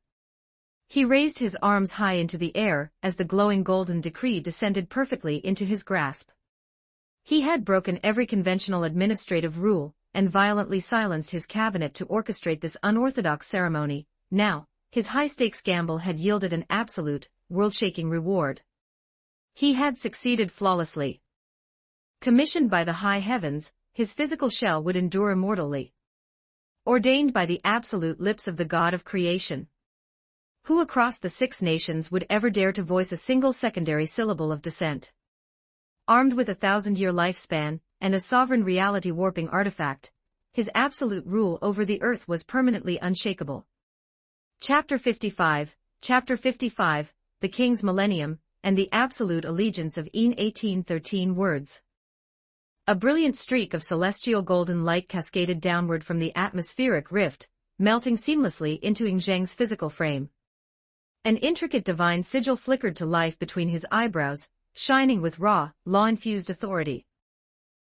He raised his arms high into the air as the glowing golden decree descended perfectly into his grasp. He had broken every conventional administrative rule and violently silenced his cabinet to orchestrate this unorthodox ceremony. Now, his high-stakes gamble had yielded an absolute, world-shaking reward. He had succeeded flawlessly. Commissioned by the high heavens, his physical shell would endure immortally. Ordained by the absolute lips of the God of creation. Who across the 6 nations would ever dare to voice a single secondary syllable of dissent? Armed with a 1,000-year lifespan and a sovereign reality-warping artifact, his absolute rule over the earth was permanently unshakable. Chapter 55, The King's Millennium, and the Absolute Allegiance of Een 1813 words. A brilliant streak of celestial golden light cascaded downward from the atmospheric rift, melting seamlessly into Ying's physical frame. An intricate divine sigil flickered to life between his eyebrows, shining with raw, law-infused authority.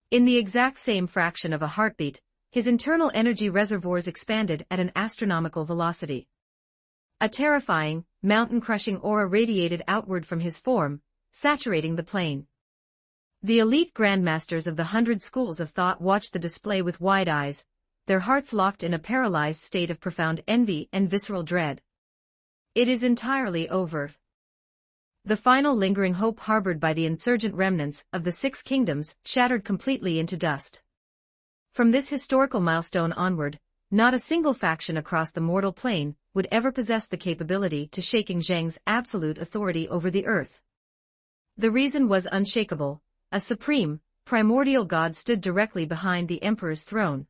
In the exact same fraction of a heartbeat, his internal energy reservoirs expanded at an astronomical velocity. A terrifying, mountain-crushing aura radiated outward from his form, saturating the plain. The elite grandmasters of the 100 schools of thought watched the display with wide eyes, their hearts locked in a paralyzed state of profound envy and visceral dread. It is entirely over. The final lingering hope harbored by the insurgent remnants of the Six Kingdoms shattered completely into dust. From this historical milestone onward, not a single faction across the mortal plane would ever possess the capability to shake Zheng's absolute authority over the earth. The reason was unshakable: a supreme, primordial god stood directly behind the emperor's throne.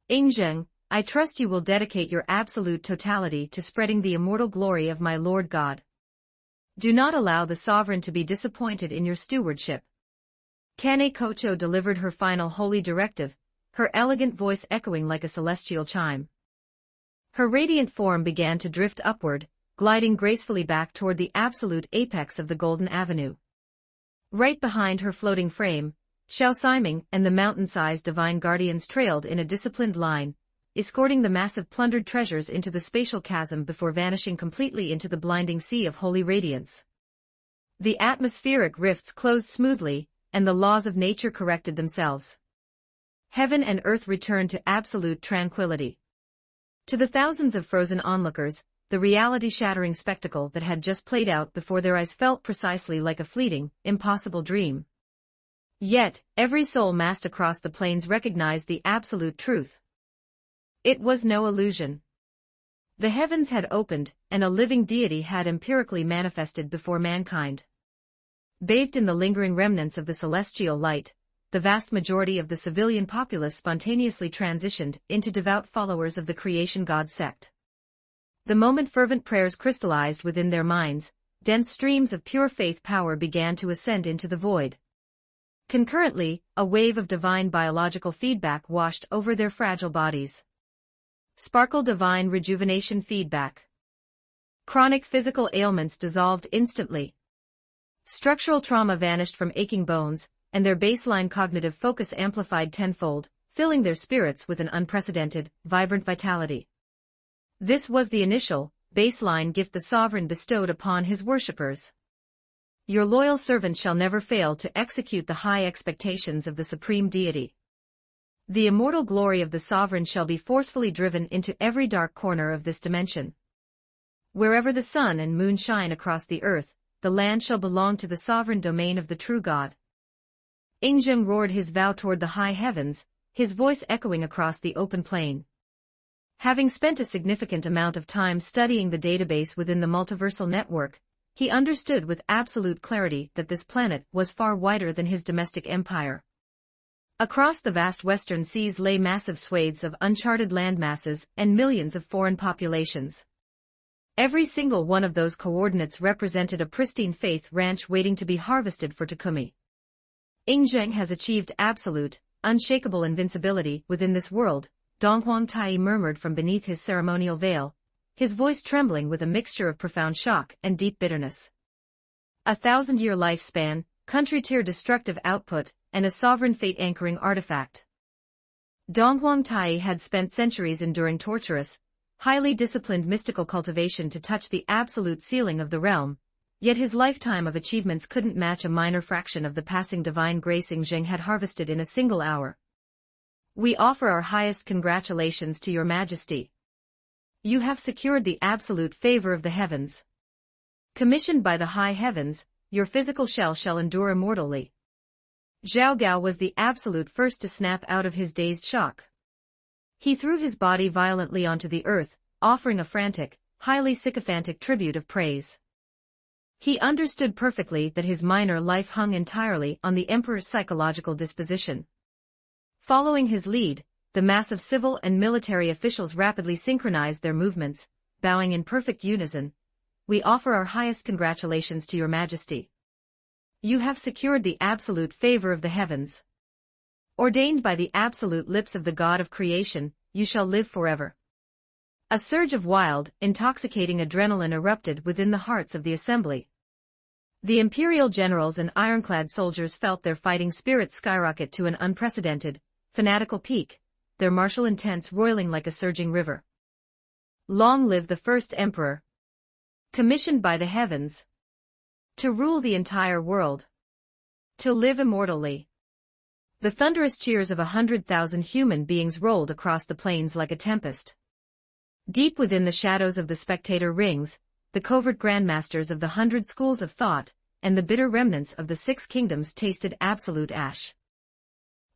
Zheng, I trust you will dedicate your absolute totality to spreading the immortal glory of my Lord God. Do not allow the sovereign to be disappointed in your stewardship. Kane Kocho delivered her final holy directive, her elegant voice echoing like a celestial chime. Her radiant form began to drift upward, gliding gracefully back toward the absolute apex of the Golden Avenue. Right behind her floating frame, Xiao Siming and the mountain-sized divine guardians trailed in a disciplined line, escorting the massive plundered treasures into the spatial chasm before vanishing completely into the blinding sea of holy radiance. The atmospheric rifts closed smoothly, and the laws of nature corrected themselves. Heaven and earth returned to absolute tranquility. To the thousands of frozen onlookers, the reality-shattering spectacle that had just played out before their eyes felt precisely like a fleeting, impossible dream. Yet, every soul massed across the plains recognized the absolute truth. It was no illusion. The heavens had opened, and a living deity had empirically manifested before mankind. Bathed in the lingering remnants of the celestial light, the vast majority of the civilian populace spontaneously transitioned into devout followers of the creation god sect. The moment fervent prayers crystallized within their minds, dense streams of pure faith power began to ascend into the void. Concurrently, a wave of divine biological feedback washed over their fragile bodies. Sparkle divine rejuvenation feedback. Chronic physical ailments dissolved instantly. Structural trauma vanished from aching bones, and their baseline cognitive focus amplified tenfold, filling their spirits with an unprecedented, vibrant vitality. This was the initial, baseline gift the sovereign bestowed upon his worshippers. Your loyal servant shall never fail to execute the high expectations of the supreme deity. The immortal glory of the sovereign shall be forcefully driven into every dark corner of this dimension. Wherever the sun and moon shine across the earth, the land shall belong to the sovereign domain of the true God. Zheng roared his vow toward the high heavens, his voice echoing across the open plain. Having spent a significant amount of time studying the database within the multiversal network, he understood with absolute clarity that this planet was far wider than his domestic empire. Across the vast western seas lay massive swathes of uncharted landmasses and millions of foreign populations. Every single one of those coordinates represented a pristine faith ranch waiting to be harvested for Takumi. Zheng has achieved absolute, unshakable invincibility within this world, Donghuang Tai murmured from beneath his ceremonial veil, his voice trembling with a mixture of profound shock and deep bitterness. 1,000-year lifespan, country-tier destructive output, and a sovereign fate-anchoring artifact. Donghuang Tai had spent centuries enduring torturous, highly disciplined mystical cultivation to touch the absolute ceiling of the realm, yet his lifetime of achievements couldn't match a minor fraction of the passing divine grace Zheng had harvested in a single hour. We offer our highest congratulations to your majesty. You have secured the absolute favor of the heavens. Commissioned by the high heavens, your physical shell shall endure immortally. Zhao Gao was the absolute first to snap out of his dazed shock. He threw his body violently onto the earth, offering a frantic, highly sycophantic tribute of praise. He understood perfectly that his minor life hung entirely on the emperor's psychological disposition. Following his lead, the mass of civil and military officials rapidly synchronized their movements, bowing in perfect unison. We offer our highest congratulations to your majesty. You have secured the absolute favor of the heavens. Ordained by the absolute lips of the God of creation, you shall live forever. A surge of wild, intoxicating adrenaline erupted within the hearts of the assembly. The imperial generals and ironclad soldiers felt their fighting spirits skyrocket to an unprecedented, fanatical peak, their martial intents roiling like a surging river. Long live the first emperor! Commissioned by the heavens. To rule the entire world. To live immortally. The thunderous cheers of 100,000 human beings rolled across the plains like a tempest. Deep within the shadows of the spectator rings, the covert grandmasters of the 100 schools of thought, and the bitter remnants of the 6 kingdoms tasted absolute ash.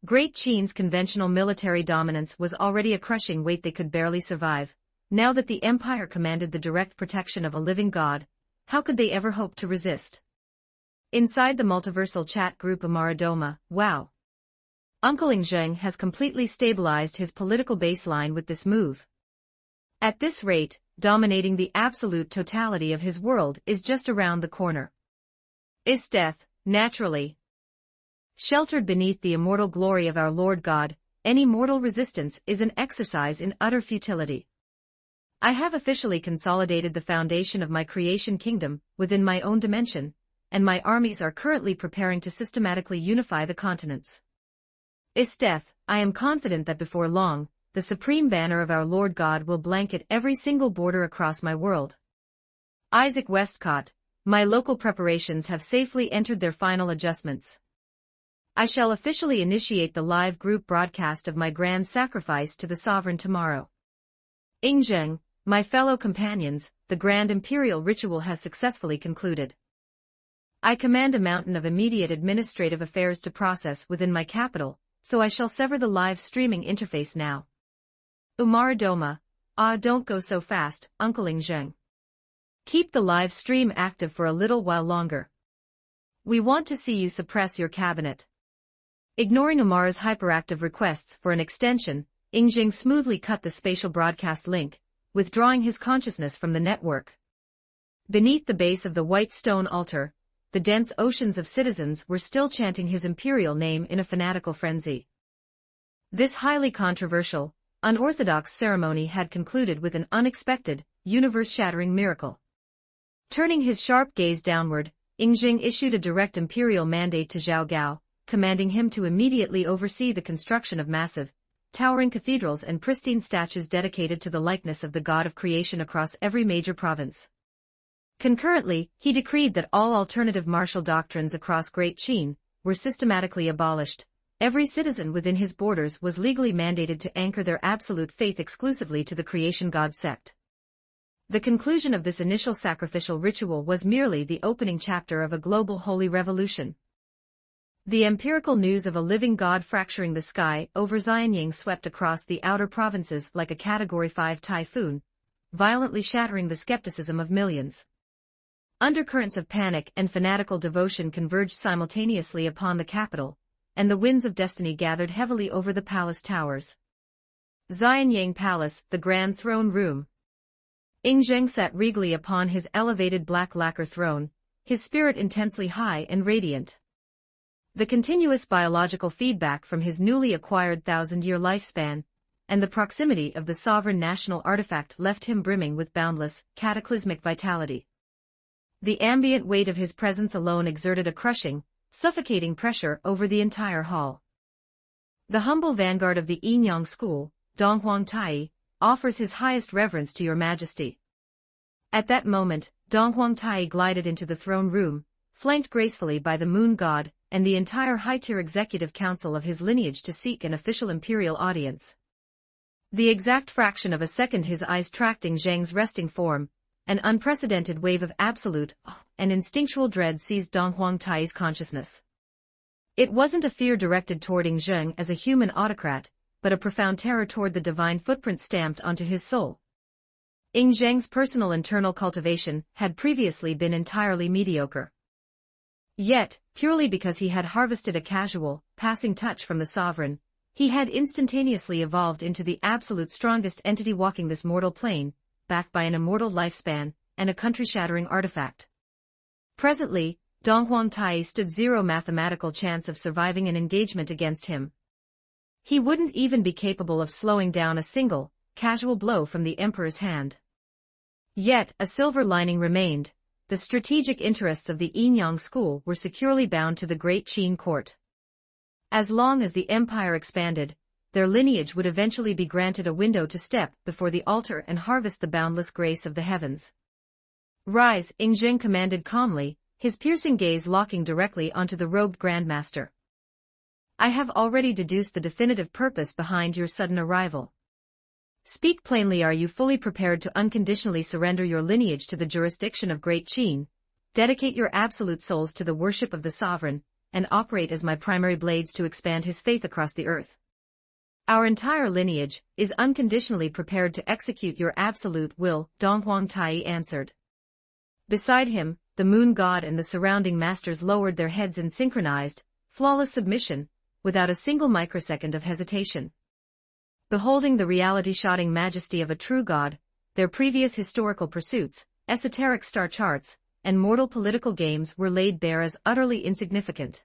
Great Qin's conventional military dominance was already a crushing weight they could barely survive. Now that the empire commanded the direct protection of a living god, how could they ever hope to resist? Inside the multiversal chat group Amaradoma, wow! Uncle Zheng has completely stabilized his political baseline with this move. At this rate, dominating the absolute totality of his world is just around the corner. Is death, naturally. Sheltered beneath the immortal glory of our Lord God, any mortal resistance is an exercise in utter futility. I have officially consolidated the foundation of my creation kingdom within my own dimension, and my armies are currently preparing to systematically unify the continents. Death, I am confident that before long, the supreme banner of our Lord God will blanket every single border across my world. Isaac Westcott, my local preparations have safely entered their final adjustments. I shall officially initiate the live group broadcast of my grand sacrifice to the sovereign tomorrow. Zheng, my fellow companions, the grand imperial ritual has successfully concluded. I command a mountain of immediate administrative affairs to process within my capital, so I shall sever the live streaming interface now. Umaradoma, don't go so fast, Uncle Zheng. Keep the live stream active for a little while longer. We want to see you suppress your cabinet. Ignoring Amara's hyperactive requests for an extension, Zheng smoothly cut the spatial broadcast link, withdrawing his consciousness from the network. Beneath the base of the white stone altar, the dense oceans of citizens were still chanting his imperial name in a fanatical frenzy. This highly controversial, unorthodox ceremony had concluded with an unexpected, universe-shattering miracle. Turning his sharp gaze downward, Zheng issued a direct imperial mandate to Zhao Gao, commanding him to immediately oversee the construction of massive, towering cathedrals and pristine statues dedicated to the likeness of the god of creation across every major province. Concurrently, he decreed that all alternative martial doctrines across Great Qin were systematically abolished. Every citizen within his borders was legally mandated to anchor their absolute faith exclusively to the creation god sect. The conclusion of this initial sacrificial ritual was merely the opening chapter of a global holy revolution. The empirical news of a living god fracturing the sky over Xianying swept across the outer provinces like a Category 5 typhoon, violently shattering the skepticism of millions. Undercurrents of panic and fanatical devotion converged simultaneously upon the capital, and the winds of destiny gathered heavily over the palace towers. Xianying Palace, the Grand Throne Room. Zheng sat regally upon his elevated black lacquer throne, his spirit intensely high and radiant. The continuous biological feedback from his newly acquired 1,000-year lifespan, and the proximity of the sovereign national artifact left him brimming with boundless, cataclysmic vitality. The ambient weight of his presence alone exerted a crushing, suffocating pressure over the entire hall. The humble vanguard of the Yinyang school, Donghuang Tai, offers his highest reverence to your majesty. At that moment, Donghuang Tai glided into the throne room, flanked gracefully by the moon god, and the entire high-tier executive council of his lineage to seek an official imperial audience. The exact fraction of a second his eyes tracked Zheng's resting form, an unprecedented wave of absolute and instinctual dread seized Donghuang Tai's consciousness. It wasn't a fear directed toward Zheng as a human autocrat, but a profound terror toward the divine footprint stamped onto his soul. Zheng's personal internal cultivation had previously been entirely mediocre. Yet, purely because he had harvested a casual, passing touch from the sovereign, he had instantaneously evolved into the absolute strongest entity walking this mortal plane, backed by an immortal lifespan, and a country-shattering artifact. Presently, Donghuang Tai stood zero mathematical chance of surviving an engagement against him. He wouldn't even be capable of slowing down a single, casual blow from the emperor's hand. Yet, a silver lining remained. The strategic interests of the Yinyang school were securely bound to the Great Qin court. As long as the empire expanded, their lineage would eventually be granted a window to step before the altar and harvest the boundless grace of the heavens. Rise, Zheng commanded calmly, his piercing gaze locking directly onto the robed Grandmaster. I have already deduced the definitive purpose behind your sudden arrival. Speak plainly, are you fully prepared to unconditionally surrender your lineage to the jurisdiction of Great Qin, dedicate your absolute souls to the worship of the sovereign, and operate as my primary blades to expand his faith across the earth? Our entire lineage is unconditionally prepared to execute your absolute will, Dong Huangtai answered. Beside him, the moon god and the surrounding masters lowered their heads in synchronized, flawless submission, without a single microsecond of hesitation. Beholding the reality-shotting majesty of a true god, their previous historical pursuits, esoteric star charts, and mortal political games were laid bare as utterly insignificant.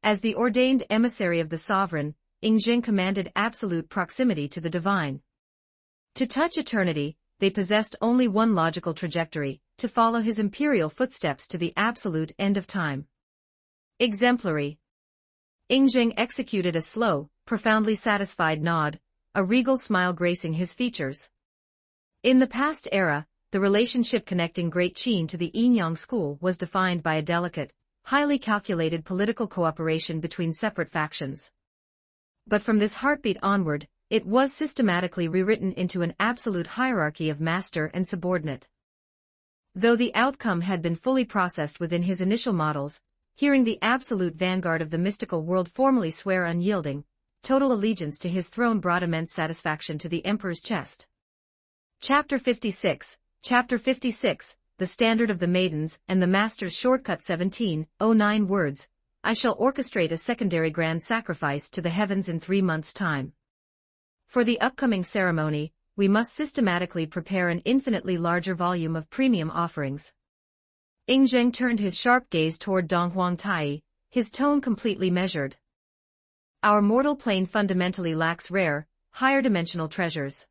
As the ordained emissary of the sovereign, Ying commanded absolute proximity to the divine. To touch eternity, they possessed only one logical trajectory, to follow his imperial footsteps to the absolute end of time. Exemplary. Ying executed a slow, profoundly satisfied nod, a regal smile gracing his features. In the past era, the relationship connecting Great Qin to the Yin-Yang school was defined by a delicate, highly calculated political cooperation between separate factions. But from this heartbeat onward, it was systematically rewritten into an absolute hierarchy of master and subordinate. Though the outcome had been fully processed within his initial models, hearing the absolute vanguard of the mystical world formally swear unyielding, total allegiance to his throne brought immense satisfaction to the emperor's chest. Chapter 56, The Standard of the Maidens and the Master's Shortcut 1709 words, I shall orchestrate a secondary grand sacrifice to the heavens in 3 months' time. For the upcoming ceremony, we must systematically prepare an infinitely larger volume of premium offerings. Ying turned his sharp gaze toward Dong Huangtai, his tone completely measured. Our mortal plane fundamentally lacks rare, higher-dimensional treasures.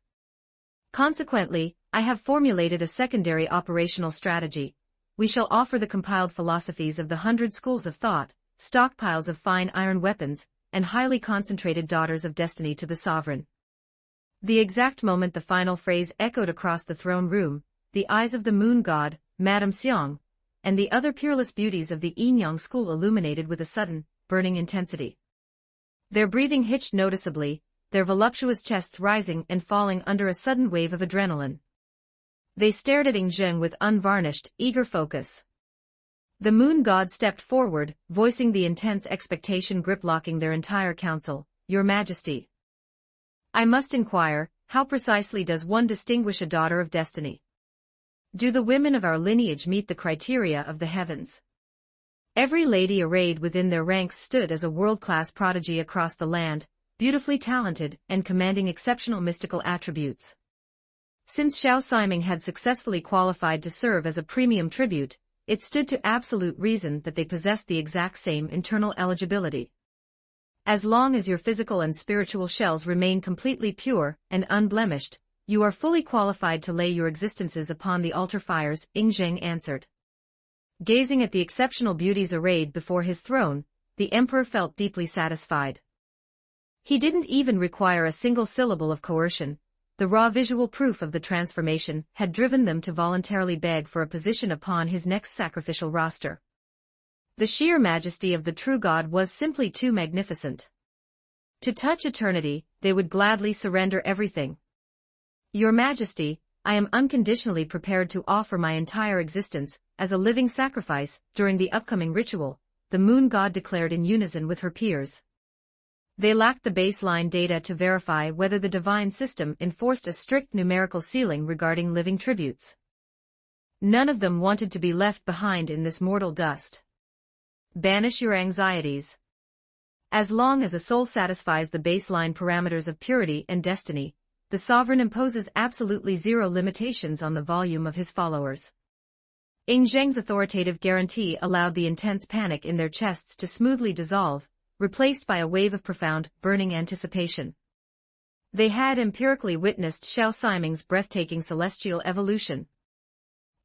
Consequently, I have formulated a secondary operational strategy. We shall offer the compiled philosophies of the 100 schools of thought, stockpiles of fine iron weapons, and highly concentrated daughters of destiny to the sovereign. The exact moment the final phrase echoed across the throne room, the eyes of the moon god, Madame Xiang, and the other peerless beauties of the Yin-Yang school illuminated with a sudden, burning intensity. Their breathing hitched noticeably, their voluptuous chests rising and falling under a sudden wave of adrenaline. They stared at Ying with unvarnished, eager focus. The moon god stepped forward, voicing the intense expectation grip-locking their entire council. Your Majesty. I must inquire, how precisely does one distinguish a daughter of destiny? Do the women of our lineage meet the criteria of the heavens? Every lady arrayed within their ranks stood as a world-class prodigy across the land, beautifully talented and commanding exceptional mystical attributes. Since Xiao Siming had successfully qualified to serve as a premium tribute, it stood to absolute reason that they possessed the exact same internal eligibility. As long as your physical and spiritual shells remain completely pure and unblemished, you are fully qualified to lay your existences upon the altar fires, Ying answered. Gazing at the exceptional beauties arrayed before his throne, the emperor felt deeply satisfied. He didn't even require a single syllable of coercion. The raw visual proof of the transformation had driven them to voluntarily beg for a position upon his next sacrificial roster. The sheer majesty of the true god was simply too magnificent. To touch eternity, they would gladly surrender everything. Your Majesty, I am unconditionally prepared to offer my entire existence as a living sacrifice during the upcoming ritual, the moon god declared in unison with her peers. They lacked the baseline data to verify whether the divine system enforced a strict numerical ceiling regarding living tributes. None of them wanted to be left behind in this mortal dust. Banish your anxieties. As long as a soul satisfies the baseline parameters of purity and destiny, the sovereign imposes absolutely zero limitations on the volume of his followers. Ying's authoritative guarantee allowed the intense panic in their chests to smoothly dissolve, replaced by a wave of profound, burning anticipation. They had empirically witnessed Xiao Siming's breathtaking celestial evolution.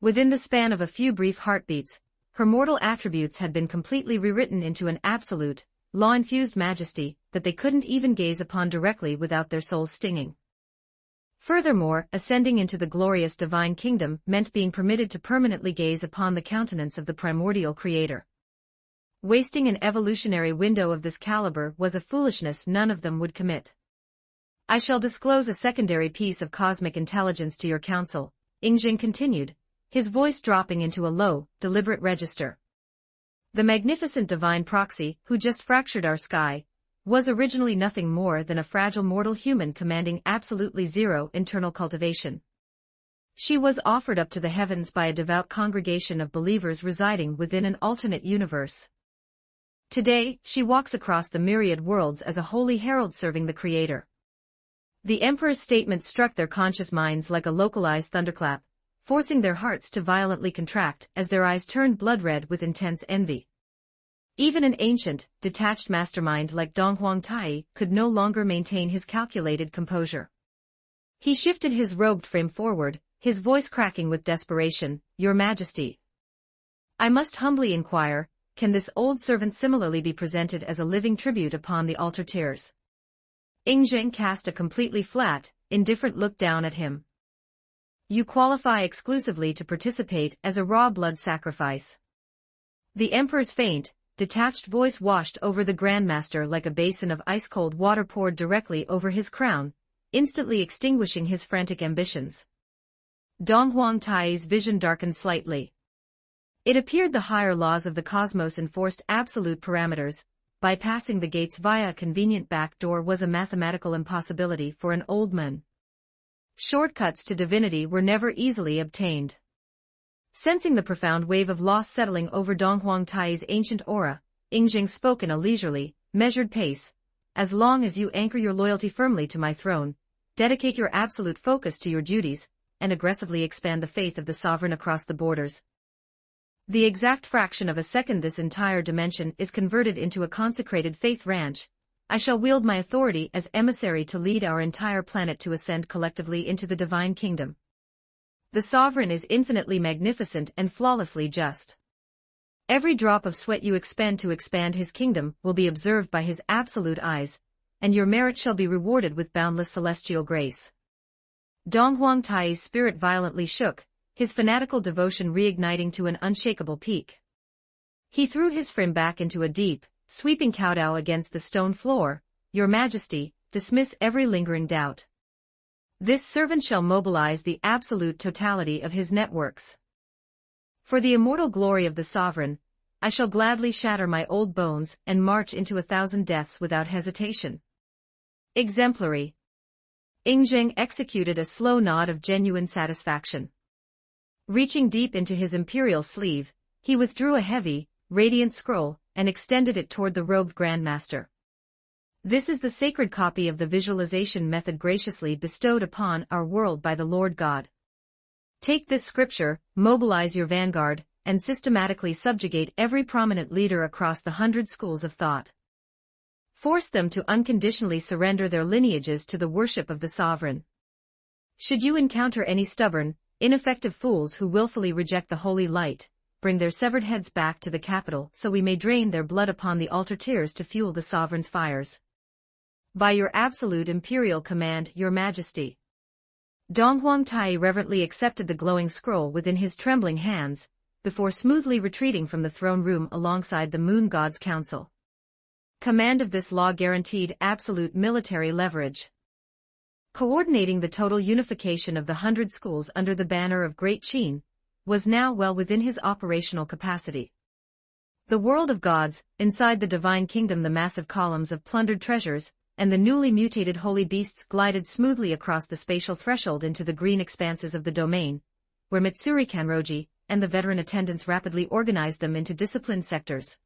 Within the span of a few brief heartbeats, her mortal attributes had been completely rewritten into an absolute, law-infused majesty that they couldn't even gaze upon directly without their souls stinging. Furthermore, ascending into the glorious divine kingdom meant being permitted to permanently gaze upon the countenance of the primordial creator. Wasting an evolutionary window of this caliber was a foolishness none of them would commit. I shall disclose a secondary piece of cosmic intelligence to your council, Ingjing continued, his voice dropping into a low, deliberate register. The magnificent divine proxy, who just fractured our sky, was originally nothing more than a fragile mortal human commanding absolutely zero internal cultivation. She was offered up to the heavens by a devout congregation of believers residing within an alternate universe. Today, she walks across the myriad worlds as a holy herald serving the Creator. The Emperor's statement struck their conscious minds like a localized thunderclap, forcing their hearts to violently contract as their eyes turned blood-red with intense envy. Even an ancient, detached mastermind like Dong Huangtai could no longer maintain his calculated composure. He shifted his robed frame forward, his voice cracking with desperation, "Your Majesty. I must humbly inquire, can this old servant similarly be presented as a living tribute upon the altar tiers?" Ingjing cast a completely flat, indifferent look down at him. "You qualify exclusively to participate as a raw blood sacrifice." The Emperor's faint, detached voice washed over the Grandmaster like a basin of ice-cold water poured directly over his crown, instantly extinguishing his frantic ambitions. Dong Huangtai's vision darkened slightly. It appeared the higher laws of the cosmos enforced absolute parameters. Bypassing the gates via a convenient back door was a mathematical impossibility for an old man. Shortcuts to divinity were never easily obtained. Sensing the profound wave of loss settling over Dong Huangtai's ancient aura, Ingjing spoke in a leisurely, measured pace. "As long as you anchor your loyalty firmly to my throne, dedicate your absolute focus to your duties, and aggressively expand the faith of the sovereign across the borders. The exact fraction of a second this entire dimension is converted into a consecrated faith ranch, I shall wield my authority as emissary to lead our entire planet to ascend collectively into the divine kingdom. The sovereign is infinitely magnificent and flawlessly just. Every drop of sweat you expend to expand his kingdom will be observed by his absolute eyes, and your merit shall be rewarded with boundless celestial grace." Dong Huangtai's spirit violently shook, his fanatical devotion reigniting to an unshakable peak. He threw his frame back into a deep, sweeping kowtow against the stone floor. "Your Majesty, dismiss every lingering doubt. This servant shall mobilize the absolute totality of his networks. For the immortal glory of the sovereign, I shall gladly shatter my old bones and march into 1,000 deaths without hesitation." Exemplary. Ingjing executed a slow nod of genuine satisfaction. Reaching deep into his imperial sleeve, he withdrew a heavy, radiant scroll and extended it toward the robed Grandmaster. "This is the sacred copy of the visualization method graciously bestowed upon our world by the Lord God. Take this scripture, mobilize your vanguard, and systematically subjugate every prominent leader across the 100 schools of thought. Force them to unconditionally surrender their lineages to the worship of the sovereign. Should you encounter any stubborn, ineffective fools who willfully reject the holy light, bring their severed heads back to the capital so we may drain their blood upon the altar tiers to fuel the sovereign's fires. By your absolute imperial command, Your Majesty." Dong Huangtai reverently accepted the glowing scroll within his trembling hands, before smoothly retreating from the throne room alongside the Moon God's council. Command of this law guaranteed absolute military leverage. Coordinating the total unification of the 100 schools under the banner of Great Qin was now well within his operational capacity. The world of gods, inside the divine kingdom, the massive columns of plundered treasures, and the newly mutated holy beasts glided smoothly across the spatial threshold into the green expanses of the domain, where Mitsuri Kanroji and the veteran attendants rapidly organized them into disciplined sectors.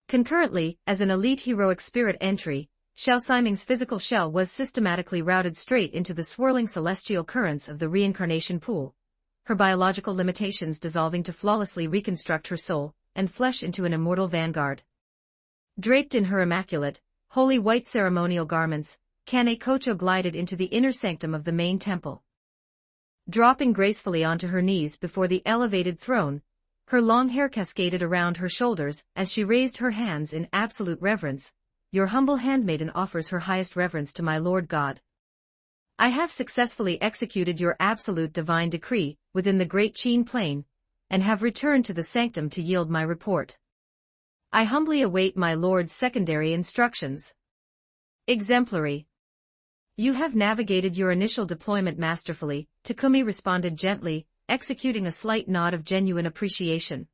Concurrently, as an elite heroic spirit entry, Xiao Siming's physical shell was systematically routed straight into the swirling celestial currents of the reincarnation pool, her biological limitations dissolving to flawlessly reconstruct her soul and flesh into an immortal vanguard. Draped in her immaculate, holy white ceremonial garments, Kane Kocho glided into the inner sanctum of the main temple. Dropping gracefully onto her knees before the elevated throne, her long hair cascaded around her shoulders as she raised her hands in absolute reverence. "Your humble handmaiden offers her highest reverence to my Lord God." I have successfully executed your absolute divine decree within the Great Qin Plain, and have returned to the sanctum to yield my report. I humbly await my lord's secondary instructions. Exemplary. You have navigated your initial deployment masterfully, Takumi responded gently, executing a slight nod of genuine appreciation.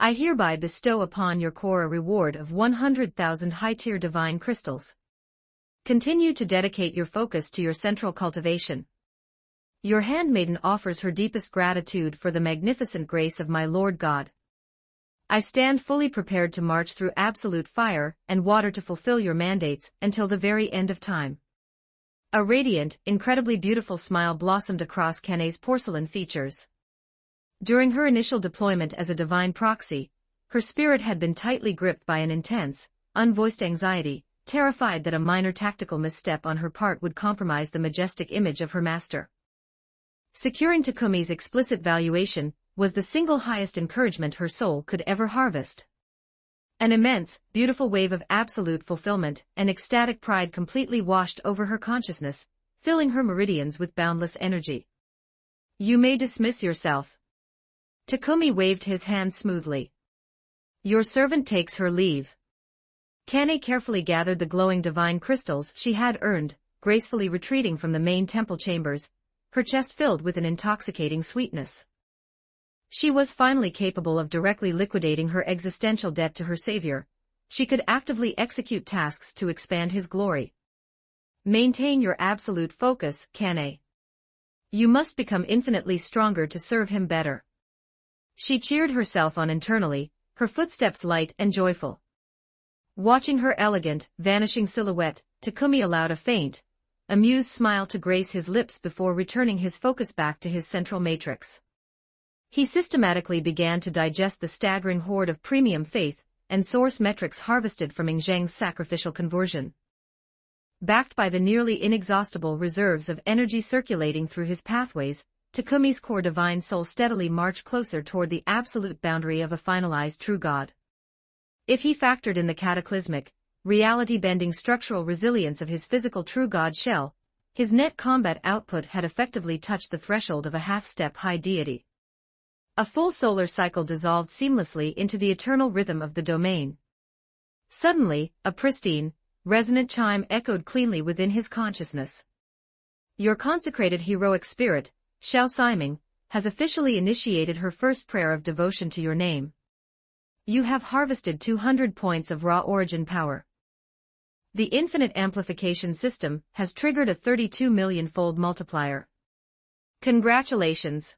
I hereby bestow upon your core a reward of 100,000 high-tier divine crystals. Continue to dedicate your focus to your central cultivation. Your handmaiden offers her deepest gratitude for the magnificent grace of my Lord God. I stand fully prepared to march through absolute fire and water to fulfill your mandates until the very end of time. A radiant, incredibly beautiful smile blossomed across Kane's porcelain features. During her initial deployment as a divine proxy, her spirit had been tightly gripped by an intense, unvoiced anxiety, terrified that a minor tactical misstep on her part would compromise the majestic image of her master. Securing Takumi's explicit valuation was the single highest encouragement her soul could ever harvest. An immense, beautiful wave of absolute fulfillment and ecstatic pride completely washed over her consciousness, filling her meridians with boundless energy. You may dismiss yourself. Takumi waved his hand smoothly. Your servant takes her leave. Kane carefully gathered the glowing divine crystals she had earned, gracefully retreating from the main temple chambers, her chest filled with an intoxicating sweetness. She was finally capable of directly liquidating her existential debt to her savior. She could actively execute tasks to expand his glory. Maintain your absolute focus, Kane. You must become infinitely stronger to serve him better. She cheered herself on internally, her footsteps light and joyful. Watching her elegant, vanishing silhouette, Takumi allowed a faint, amused smile to grace his lips before returning his focus back to his central matrix. He systematically began to digest the staggering hoard of premium faith and source metrics harvested from Ingzheng's sacrificial conversion. Backed by the nearly inexhaustible reserves of energy circulating through his pathways, Takumi's core divine soul steadily marched closer toward the absolute boundary of a finalized true God. If he factored in the cataclysmic, reality-bending structural resilience of his physical true God shell, his net combat output had effectively touched the threshold of a half-step high deity. A full solar cycle dissolved seamlessly into the eternal rhythm of the domain. Suddenly, a pristine, resonant chime echoed cleanly within his consciousness. Your consecrated heroic spirit, Xiao Siming, has officially initiated her first prayer of devotion to your name. You have harvested 200 points of raw origin power. The infinite amplification system has triggered a 32 million-fold multiplier. Congratulations!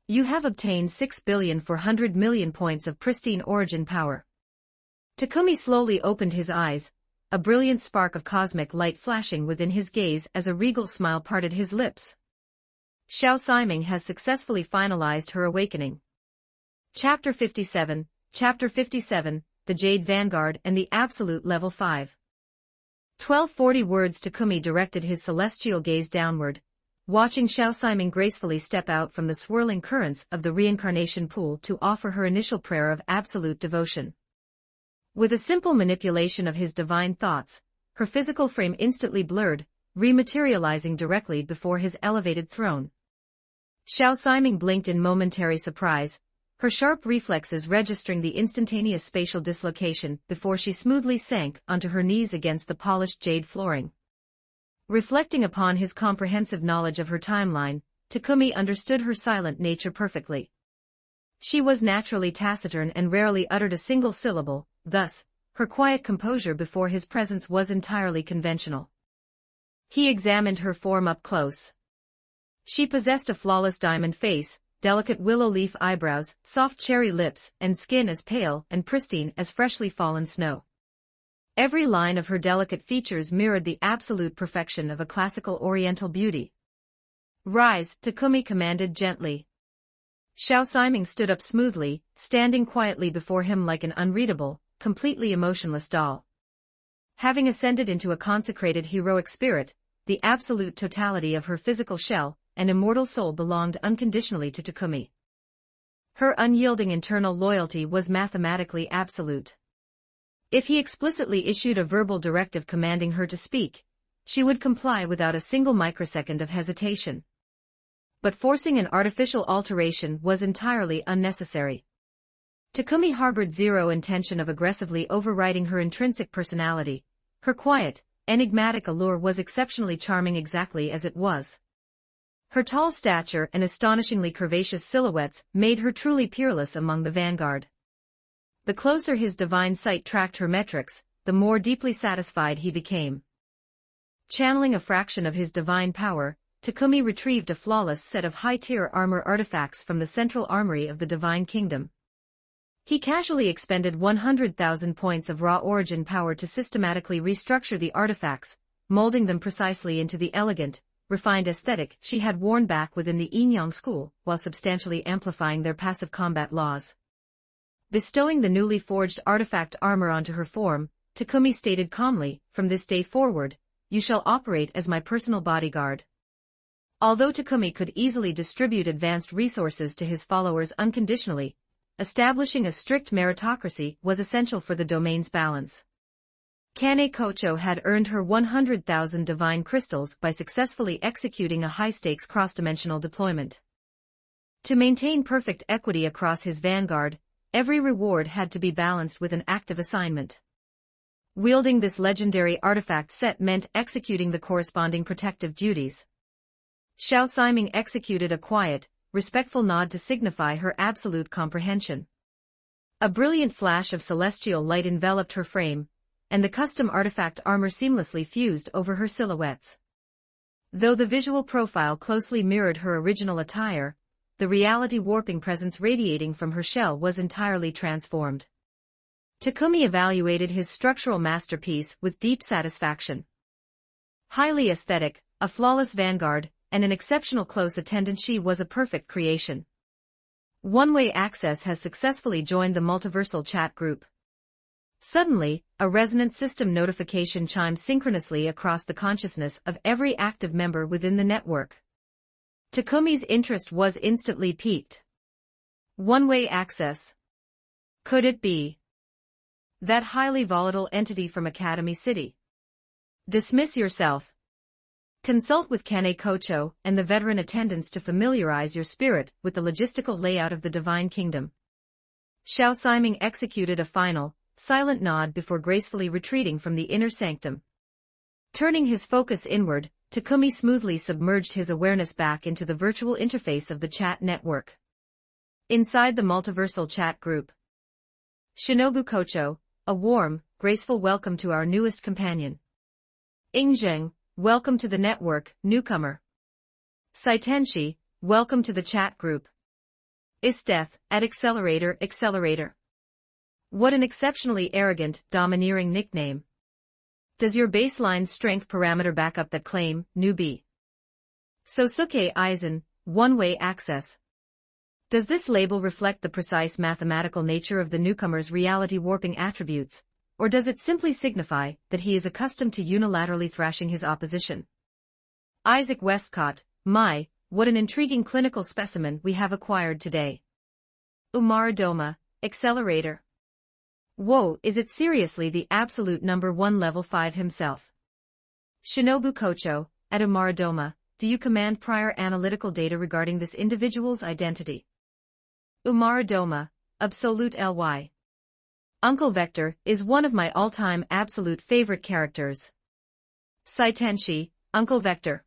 You have obtained 6,400 million points of pristine origin power. Takumi slowly opened his eyes, a brilliant spark of cosmic light flashing within his gaze as a regal smile parted his lips. Xiao Siming has successfully finalized her awakening. Chapter 57, The Jade Vanguard and the Absolute Level 5. 1240 words. Takumi directed his celestial gaze downward, watching Xiao Siming gracefully step out from the swirling currents of the reincarnation pool to offer her initial prayer of absolute devotion. With a simple manipulation of his divine thoughts, her physical frame instantly blurred, rematerializing directly before his elevated throne. Xiao Siming blinked in momentary surprise, her sharp reflexes registering the instantaneous spatial dislocation before she smoothly sank onto her knees against the polished jade flooring. Reflecting upon his comprehensive knowledge of her timeline, Takumi understood her silent nature perfectly. She was naturally taciturn and rarely uttered a single syllable, thus, her quiet composure before his presence was entirely conventional. He examined her form up close. She possessed a flawless diamond face, delicate willow leaf eyebrows, soft cherry lips, and skin as pale and pristine as freshly fallen snow. Every line of her delicate features mirrored the absolute perfection of a classical oriental beauty. Rise, Takumi commanded gently. Xiao Siming stood up smoothly, standing quietly before him like an unreadable, completely emotionless doll. Having ascended into a consecrated heroic spirit, the absolute totality of her physical shell and immortal soul belonged unconditionally to Takumi. Her unyielding internal loyalty was mathematically absolute. If he explicitly issued a verbal directive commanding her to speak, she would comply without a single microsecond of hesitation. But forcing an artificial alteration was entirely unnecessary. Takumi harbored zero intention of aggressively overriding her intrinsic personality. Her quiet, enigmatic allure was exceptionally charming exactly as it was. Her tall stature and astonishingly curvaceous silhouettes made her truly peerless among the vanguard. The closer his divine sight tracked her metrics, the more deeply satisfied he became. Channeling a fraction of his divine power, Takumi retrieved a flawless set of high-tier armor artifacts from the central armory of the Divine Kingdom. He casually expended 100,000 points of raw origin power to systematically restructure the artifacts, molding them precisely into the elegant, refined aesthetic she had worn back within the Yin-Yang school, while substantially amplifying their passive combat laws. Bestowing the newly forged artifact armor onto her form, Takumi stated calmly, "From this day forward, you shall operate as my personal bodyguard." Although Takumi could easily distribute advanced resources to his followers unconditionally, establishing a strict meritocracy was essential for the domain's balance. Kane Kocho had earned her 100,000 divine crystals by successfully executing a high-stakes cross-dimensional deployment. To maintain perfect equity across his vanguard, every reward had to be balanced with an active assignment. Wielding this legendary artifact set meant executing the corresponding protective duties. Xiao Siming executed a quiet, respectful nod to signify her absolute comprehension. A brilliant flash of celestial light enveloped her frame, and the custom artifact armor seamlessly fused over her silhouettes. Though the visual profile closely mirrored her original attire, the reality warping presence radiating from her shell was entirely transformed. Takumi evaluated his structural masterpiece with deep satisfaction. Highly aesthetic, a flawless vanguard, and an exceptional close attendant, she was a perfect creation. One-Way Access has successfully joined the multiversal chat group. Suddenly, a resonant system notification chimed synchronously across the consciousness of every active member within the network. Takumi's interest was instantly piqued. One-Way Access. Could it be that highly volatile entity from Academy City? Dismiss yourself. Consult with Kane Kocho and the veteran attendants to familiarize your spirit with the logistical layout of the Divine Kingdom. Xiao Siming executed a final, silent nod before gracefully retreating from the inner sanctum. Turning his focus inward, Takumi smoothly submerged his awareness back into the virtual interface of the chat network. Inside the multiversal chat group. Shinobu Kocho, a warm, graceful welcome to our newest companion. Ingzheng, welcome to the network, newcomer. Saitenshi, welcome to the chat group. Isteth, at Accelerator. What an exceptionally arrogant, domineering nickname. Does your baseline strength parameter back up that claim, newbie? Sosuke Aizen, One-Way Access. Does this label reflect the precise mathematical nature of the newcomer's reality warping attributes, or does it simply signify that he is accustomed to unilaterally thrashing his opposition? Isaac Westcott, my, what an intriguing clinical specimen we have acquired today. Umaradoma, Accelerator. Whoa, is it seriously the absolute number 1 level 5 himself? Shinobu Kocho, at Umaradoma, do you command prior analytical data regarding this individual's identity? Umaradoma, Absolute Ly. Uncle Vector is one of my all-time absolute favorite characters. Saitenshi, Uncle Vector.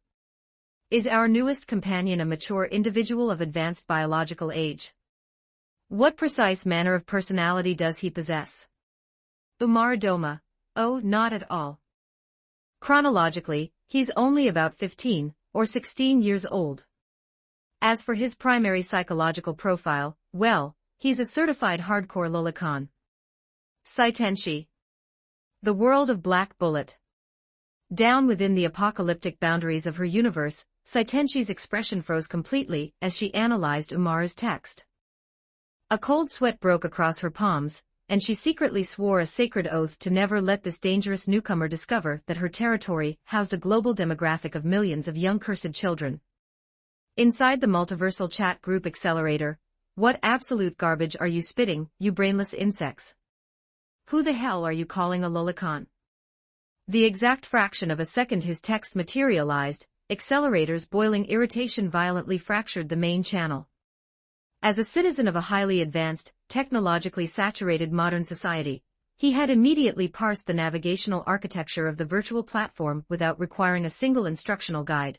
Is our newest companion a mature individual of advanced biological age? What precise manner of personality does he possess? Umaradoma, oh, not at all. Chronologically, he's only about 15 or 16 years old. As for his primary psychological profile, well, he's a certified hardcore lolicon. Saitenshi. The world of Black Bullet. Down within the apocalyptic boundaries of her universe, Saitenshi's expression froze completely as she analyzed Umara's text. A cold sweat broke across her palms, and she secretly swore a sacred oath to never let this dangerous newcomer discover that her territory housed a global demographic of millions of young cursed children. Inside the multiversal chat group Accelerator, what absolute garbage are you spitting, you brainless insects? Who the hell are you calling a lolicon? The exact fraction of a second his text materialized, Accelerator's boiling irritation violently fractured the main channel. As a citizen of a highly advanced, technologically saturated modern society, he had immediately parsed the navigational architecture of the virtual platform without requiring a single instructional guide.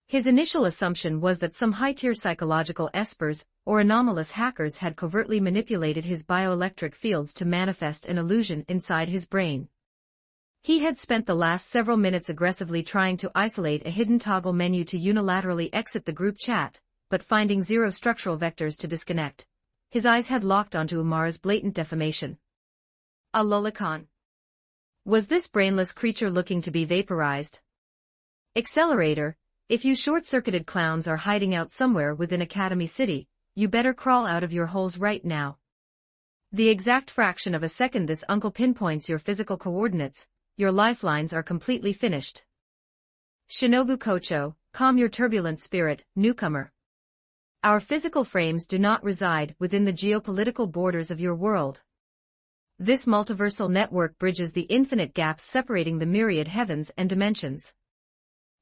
His initial assumption was that some high-tier psychological espers or anomalous hackers had covertly manipulated his bioelectric fields to manifest an illusion inside his brain. He had spent the last several minutes aggressively trying to isolate a hidden toggle menu to unilaterally exit the group chat, but finding zero structural vectors to disconnect. His eyes had locked onto Umara's blatant defamation. A lolicon. Was this brainless creature looking to be vaporized? Accelerator, if you short-circuited clowns are hiding out somewhere within Academy City, you better crawl out of your holes right now. The exact fraction of a second this uncle pinpoints your physical coordinates, your lifelines are completely finished. Shinobu Kocho, calm your turbulent spirit, newcomer. Our physical frames do not reside within the geopolitical borders of your world. This multiversal network bridges the infinite gaps separating the myriad heavens and dimensions.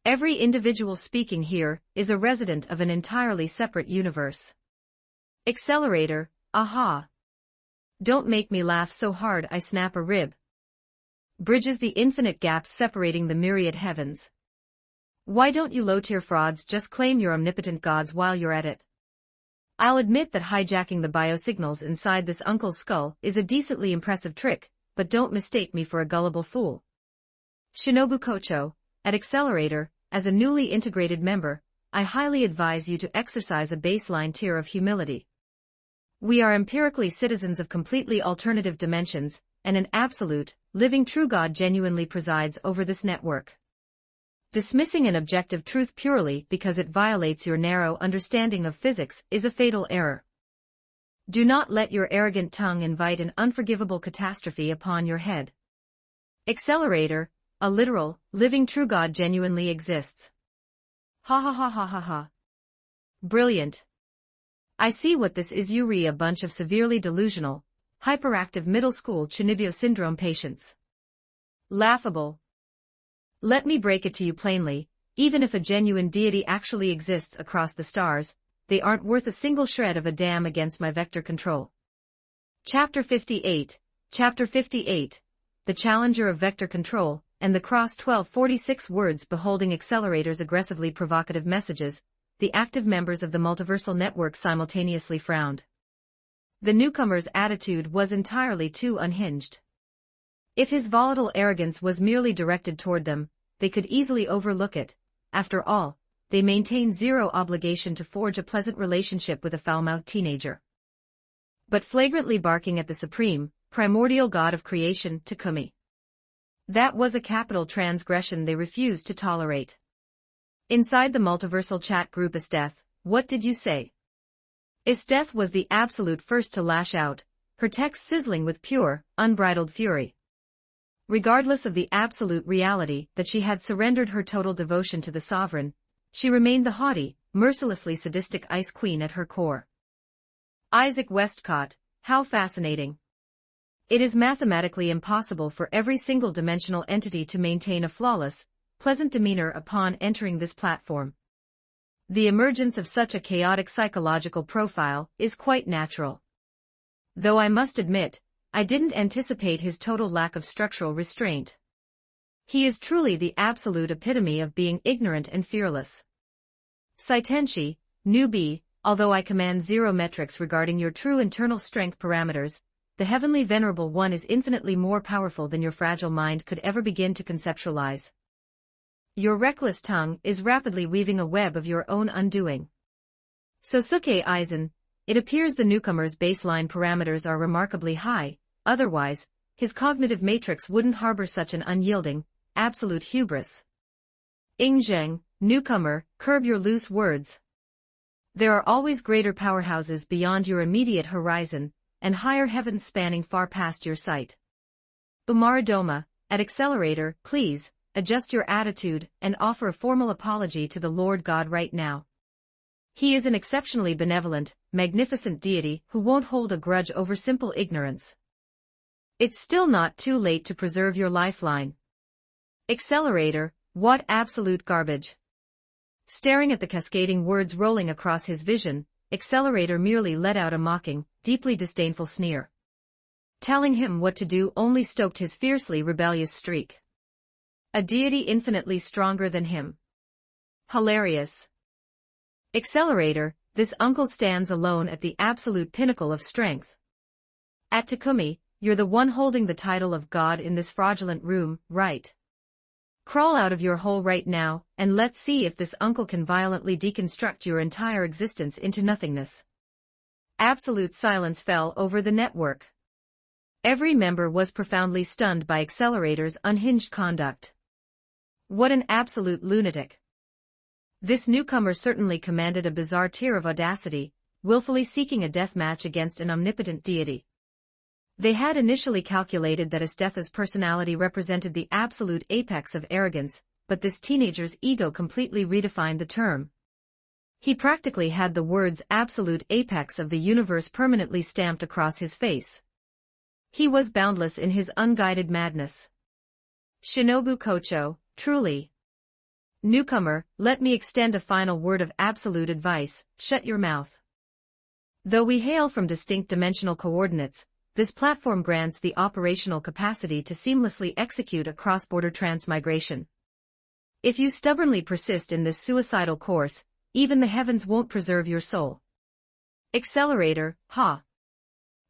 Every individual speaking here is a resident of an entirely separate universe. Accelerator, aha. Don't make me laugh so hard I snap a rib. Bridges the infinite gaps separating the myriad heavens. Why don't you low-tier frauds just claim your omnipotent gods while you're at it? I'll admit that hijacking the biosignals inside this uncle's skull is a decently impressive trick, but don't mistake me for a gullible fool. Shinobu Kocho, at Accelerator, as a newly integrated member, I highly advise you to exercise a baseline tier of humility. We are empirically citizens of completely alternative dimensions, and an absolute, living true God genuinely presides over this network. Dismissing an objective truth purely because it violates your narrow understanding of physics is a fatal error. Do not let your arrogant tongue invite an unforgivable catastrophe upon your head. Accelerator, a literal, living true God genuinely exists. Ha ha ha ha ha ha. Brilliant. I see what this is, you re a bunch of severely delusional, hyperactive middle school Chunibyo syndrome patients. Laughable. Let me break it to you plainly, even if a genuine deity actually exists across the stars, they aren't worth a single shred of a damn against my vector control. Chapter 58, Chapter 58, The Challenger of Vector Control, and the Cross 1246 words beholding Accelerator's aggressively provocative messages, the active members of the multiversal network simultaneously frowned. The newcomer's attitude was entirely too unhinged. If his volatile arrogance was merely directed toward them, they could easily overlook it. After all, they maintain zero obligation to forge a pleasant relationship with a foul-mouthed teenager. But flagrantly barking at the supreme, primordial god of creation, Takumi. That was a capital transgression they refused to tolerate. Inside the multiversal chat group Esteth, what did you say? Esteth was the absolute first to lash out, her text sizzling with pure, unbridled fury. Regardless of the absolute reality that she had surrendered her total devotion to the sovereign, she remained the haughty, mercilessly sadistic ice queen at her core. Isaac Westcott, how fascinating. It is mathematically impossible for every single-dimensional entity to maintain a flawless, pleasant demeanor upon entering this platform. The emergence of such a chaotic psychological profile is quite natural. Though I must admit, I didn't anticipate his total lack of structural restraint. He is truly the absolute epitome of being ignorant and fearless. Saitenshi, newbie, although I command zero metrics regarding your true internal strength parameters, the heavenly venerable one is infinitely more powerful than your fragile mind could ever begin to conceptualize. Your reckless tongue is rapidly weaving a web of your own undoing. Sosuke Aizen, it appears the newcomer's baseline parameters are remarkably high, otherwise, his cognitive matrix wouldn't harbor such an unyielding, absolute hubris. Ingzheng, newcomer, curb your loose words. There are always greater powerhouses beyond your immediate horizon, and higher heavens spanning far past your sight. Umaradoma, at Accelerator, please, adjust your attitude and offer a formal apology to the Lord God right now. He is an exceptionally benevolent, magnificent deity who won't hold a grudge over simple ignorance. It's still not too late to preserve your lifeline. Accelerator, what absolute garbage. Staring at the cascading words rolling across his vision, Accelerator merely let out a mocking, deeply disdainful sneer. Telling him what to do only stoked his fiercely rebellious streak. A deity infinitely stronger than him. Hilarious. Accelerator, this uncle stands alone at the absolute pinnacle of strength. At Takumi, you're the one holding the title of God in this fraudulent room, right? Crawl out of your hole right now, and let's see if this uncle can violently deconstruct your entire existence into nothingness. Absolute silence fell over the network. Every member was profoundly stunned by Accelerator's unhinged conduct. What an absolute lunatic. This newcomer certainly commanded a bizarre tier of audacity, willfully seeking a death match against an omnipotent deity. They had initially calculated that Estetha's personality represented the absolute apex of arrogance, but this teenager's ego completely redefined the term. He practically had the words absolute apex of the universe permanently stamped across his face. He was boundless in his unguided madness. Shinobu Kocho, truly. Newcomer, let me extend a final word of absolute advice, shut your mouth. Though we hail from distinct dimensional coordinates, this platform grants the operational capacity to seamlessly execute a cross-border transmigration. If you stubbornly persist in this suicidal course, even the heavens won't preserve your soul. Accelerator, ha!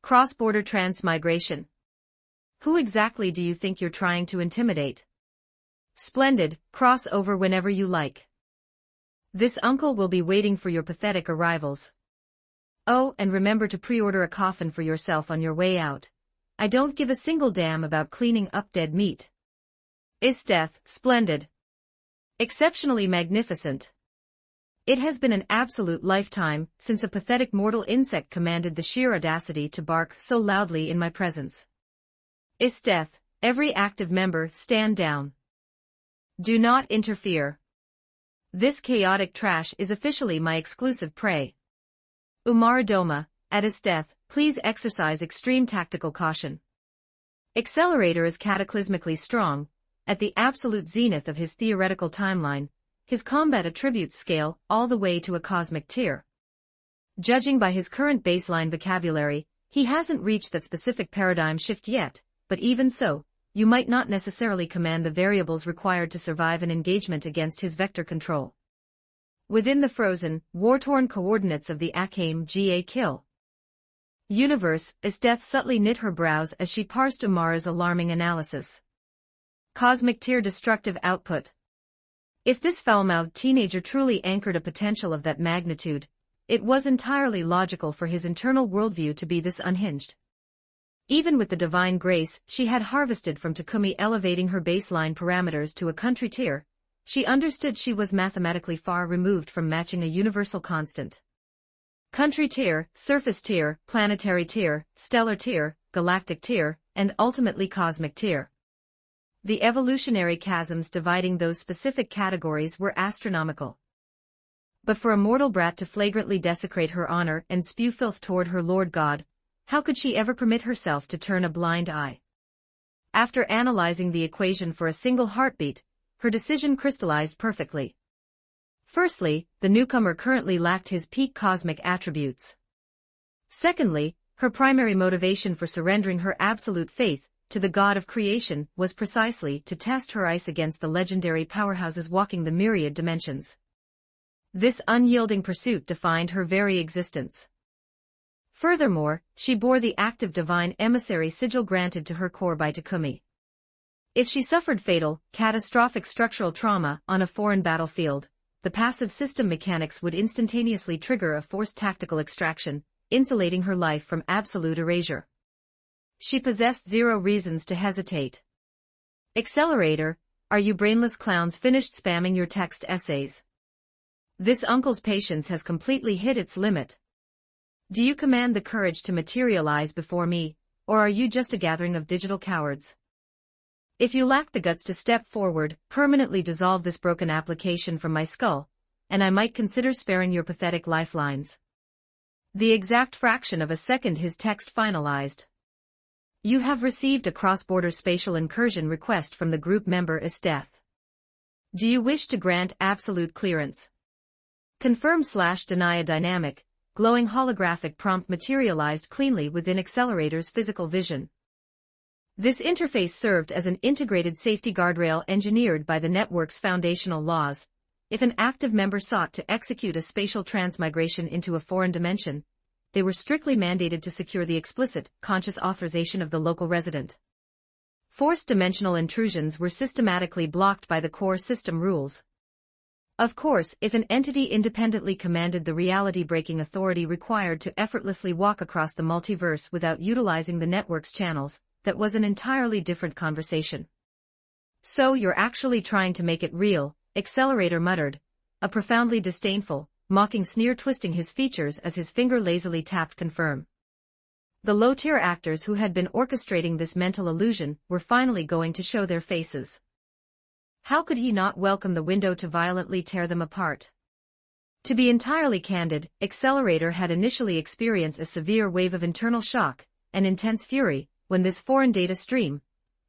Cross-border transmigration. Who exactly do you think you're trying to intimidate? Splendid, cross over whenever you like. This uncle will be waiting for your pathetic arrivals. Oh, and remember to pre-order a coffin for yourself on your way out. I don't give a single damn about cleaning up dead meat. Death, splendid. Exceptionally magnificent. It has been an absolute lifetime since a pathetic mortal insect commanded the sheer audacity to bark so loudly in my presence. Death, every active member stand down. Do not interfere. This chaotic trash is officially my exclusive prey. Umaradoma, at his death, please exercise extreme tactical caution. Accelerator is cataclysmically strong. At the absolute zenith of his theoretical timeline, his combat attributes scale all the way to a cosmic tier. Judging by his current baseline vocabulary, he hasn't reached that specific paradigm shift yet, but even so, you might not necessarily command the variables required to survive an engagement against his vector control. Within the frozen, war-torn coordinates of the Akame Ga Kill universe, Estetha subtly knit her brows as she parsed Umara's alarming analysis. Cosmic tier destructive output. If this foul-mouthed teenager truly anchored a potential of that magnitude, it was entirely logical for his internal worldview to be this unhinged. Even with the divine grace she had harvested from Takumi elevating her baseline parameters to a country tier, she understood she was mathematically far removed from matching a universal constant. Country tier, surface tier, planetary tier, stellar tier, galactic tier, and ultimately cosmic tier. The evolutionary chasms dividing those specific categories were astronomical. But for a mortal brat to flagrantly desecrate her honor and spew filth toward her Lord God, how could she ever permit herself to turn a blind eye? After analyzing the equation for a single heartbeat, her decision crystallized perfectly. Firstly, the newcomer currently lacked his peak cosmic attributes. Secondly, her primary motivation for surrendering her absolute faith to the God of creation was precisely to test her ice against the legendary powerhouses walking the myriad dimensions. This unyielding pursuit defined her very existence. Furthermore, she bore the active divine emissary sigil granted to her core by Takumi. If she suffered fatal, catastrophic structural trauma on a foreign battlefield, the passive system mechanics would instantaneously trigger a forced tactical extraction, insulating her life from absolute erasure. She possessed zero reasons to hesitate. Accelerator, are you brainless clowns finished spamming your text essays? This uncle's patience has completely hit its limit. Do you command the courage to materialize before me, or are you just a gathering of digital cowards? If you lack the guts to step forward, permanently dissolve this broken application from my skull, and I might consider sparing your pathetic lifelines. The exact fraction of a second his text finalized. You have received a cross-border spatial incursion request from the group member Estetha. Do you wish to grant absolute clearance? Confirm/deny. A dynamic, glowing holographic prompt materialized cleanly within Accelerator's physical vision. This interface served as an integrated safety guardrail engineered by the network's foundational laws. If an active member sought to execute a spatial transmigration into a foreign dimension, they were strictly mandated to secure the explicit, conscious authorization of the local resident. Forced dimensional intrusions were systematically blocked by the core system rules. Of course, if an entity independently commanded the reality-breaking authority required to effortlessly walk across the multiverse without utilizing the network's channels, that was an entirely different conversation. So you're actually trying to make it real, Accelerator muttered, a profoundly disdainful, mocking sneer twisting his features as his finger lazily tapped confirm. The low-tier actors who had been orchestrating this mental illusion were finally going to show their faces. How could he not welcome the window to violently tear them apart? To be entirely candid, Accelerator had initially experienced a severe wave of internal shock, and intense fury, when this foreign data stream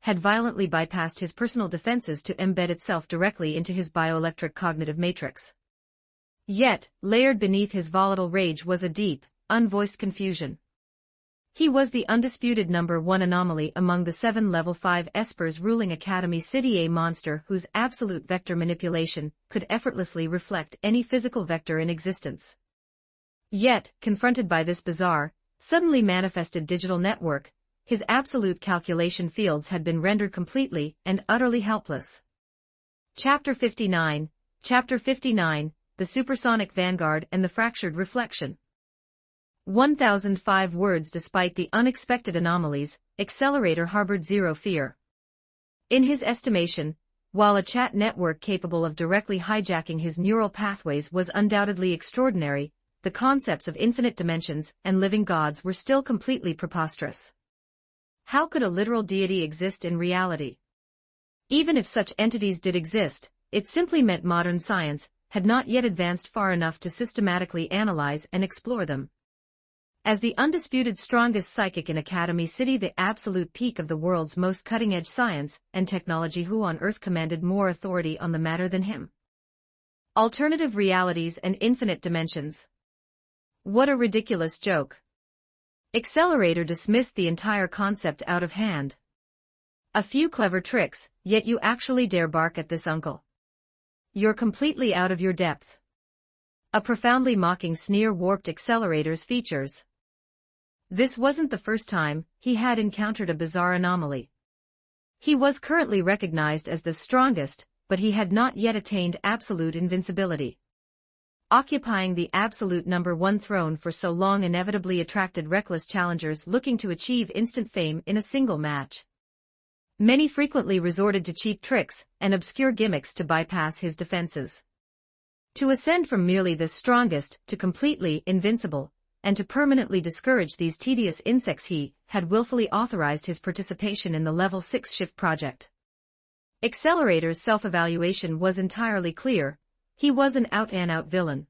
had violently bypassed his personal defenses to embed itself directly into his bioelectric cognitive matrix. Yet, layered beneath his volatile rage was a deep, unvoiced confusion. He was the undisputed number one anomaly among the 7 Level 5 Espers ruling Academy City, a monster whose absolute vector manipulation could effortlessly reflect any physical vector in existence. Yet, confronted by this bizarre, suddenly manifested digital network, his absolute calculation fields had been rendered completely and utterly helpless. Chapter 59, The Supersonic Vanguard and the Fractured Reflection. 1005 words. Despite the unexpected anomalies, Accelerator harbored zero fear. In his estimation, while a chat network capable of directly hijacking his neural pathways was undoubtedly extraordinary, the concepts of infinite dimensions and living gods were still completely preposterous. How could a literal deity exist in reality? Even if such entities did exist, it simply meant modern science had not yet advanced far enough to systematically analyze and explore them. As the undisputed strongest psychic in Academy City, the absolute peak of the world's most cutting-edge science and technology, who on Earth commanded more authority on the matter than him? Alternative realities and infinite dimensions. What a ridiculous joke. Accelerator dismissed the entire concept out of hand. A few clever tricks, yet you actually dare bark at this, uncle. You're completely out of your depth. A profoundly mocking sneer warped Accelerator's features. This wasn't the first time he had encountered a bizarre anomaly. He was currently recognized as the strongest, but he had not yet attained absolute invincibility. Occupying the absolute number one throne for so long inevitably attracted reckless challengers looking to achieve instant fame in a single match. Many frequently resorted to cheap tricks and obscure gimmicks to bypass his defenses. To ascend from merely the strongest to completely invincible, and to permanently discourage these tedious insects, he had willfully authorized his participation in the Level 6 Shift project. Accelerator's self-evaluation was entirely clear. He was an out-and-out villain.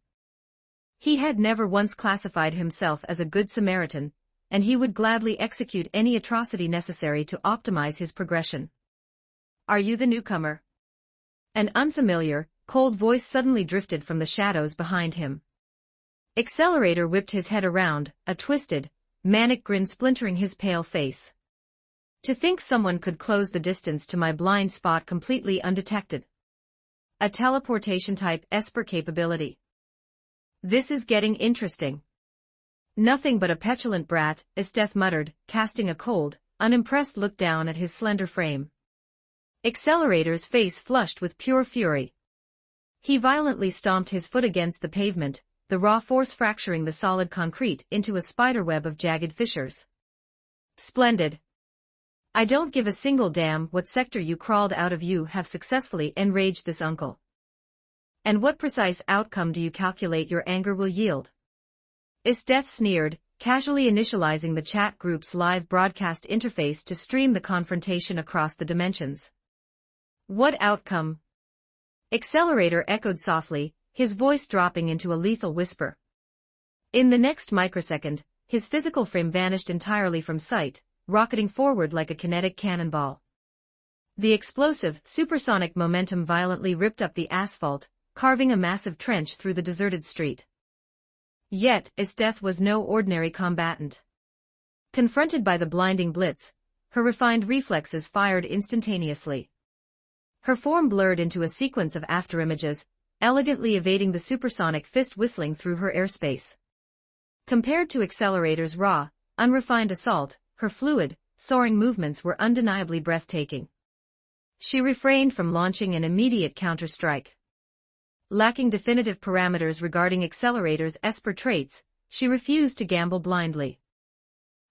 He had never once classified himself as a good Samaritan, and he would gladly execute any atrocity necessary to optimize his progression. Are you the newcomer? An unfamiliar, cold voice suddenly drifted from the shadows behind him. Accelerator whipped his head around, a twisted, manic grin splintering his pale face. To think someone could close the distance to my blind spot completely undetected. A teleportation-type Esper capability. This is getting interesting. Nothing but a petulant brat, Esteth muttered, casting a cold, unimpressed look down at his slender frame. Accelerator's face flushed with pure fury. He violently stomped his foot against the pavement, the raw force fracturing the solid concrete into a spiderweb of jagged fissures. Splendid. I don't give a single damn what sector you crawled out of. You have successfully enraged this uncle. And what precise outcome do you calculate your anger will yield? Esteth sneered, casually initializing the chat group's live broadcast interface to stream the confrontation across the dimensions. What outcome? Accelerator echoed softly, his voice dropping into a lethal whisper. In the next microsecond, his physical frame vanished entirely from sight, rocketing forward like a kinetic cannonball. The explosive, supersonic momentum violently ripped up the asphalt, carving a massive trench through the deserted street. Yet, Esteth was no ordinary combatant. Confronted by the blinding blitz, her refined reflexes fired instantaneously. Her form blurred into a sequence of afterimages, elegantly evading the supersonic fist whistling through her airspace. Compared to Accelerator's raw, unrefined assault, her fluid, soaring movements were undeniably breathtaking. She refrained from launching an immediate counter-strike. Lacking definitive parameters regarding Accelerator's Esper traits, she refused to gamble blindly.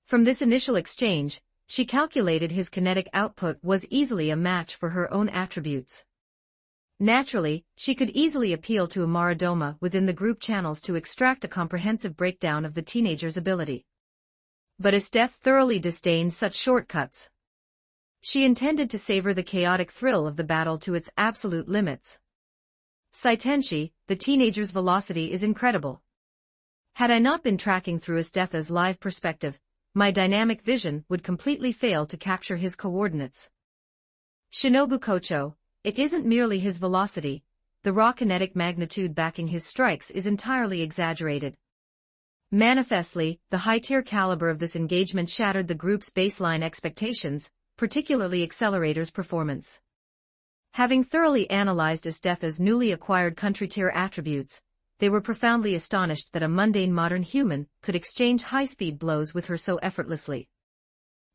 From this initial exchange, she calculated his kinetic output was easily a match for her own attributes. Naturally, she could easily appeal to Amaradoma within the group channels to extract a comprehensive breakdown of the teenager's ability. But Esteth thoroughly disdained such shortcuts. She intended to savor the chaotic thrill of the battle to its absolute limits. Saitenshi, the teenager's velocity is incredible. Had I not been tracking through Estetha's live perspective, my dynamic vision would completely fail to capture his coordinates. Shinobu Kocho, it isn't merely his velocity, the raw kinetic magnitude backing his strikes is entirely exaggerated. Manifestly, the high-tier caliber of this engagement shattered the group's baseline expectations, particularly Accelerator's performance. Having thoroughly analyzed Estetha's newly acquired country-tier attributes, they were profoundly astonished that a mundane modern human could exchange high-speed blows with her so effortlessly.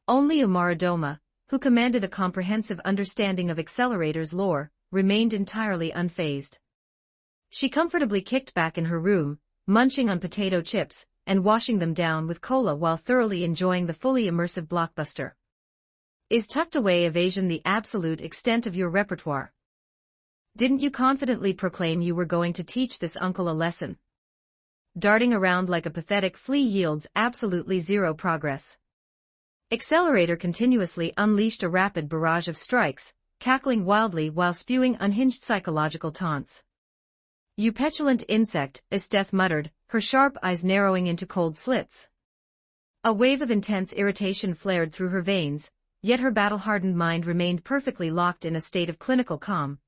Only Amaradoma, who commanded a comprehensive understanding of Accelerator's lore, remained entirely unfazed. She comfortably kicked back in her room, munching on potato chips, and washing them down with cola while thoroughly enjoying the fully immersive blockbuster. Is tucked away evasion the absolute extent of your repertoire? Didn't you confidently proclaim you were going to teach this uncle a lesson? Darting around like a pathetic flea yields absolutely zero progress. Accelerator continuously unleashed a rapid barrage of strikes, cackling wildly while spewing unhinged psychological taunts. You petulant insect, Esteth muttered, her sharp eyes narrowing into cold slits. A wave of intense irritation flared through her veins, yet her battle-hardened mind remained perfectly locked in a state of clinical calm.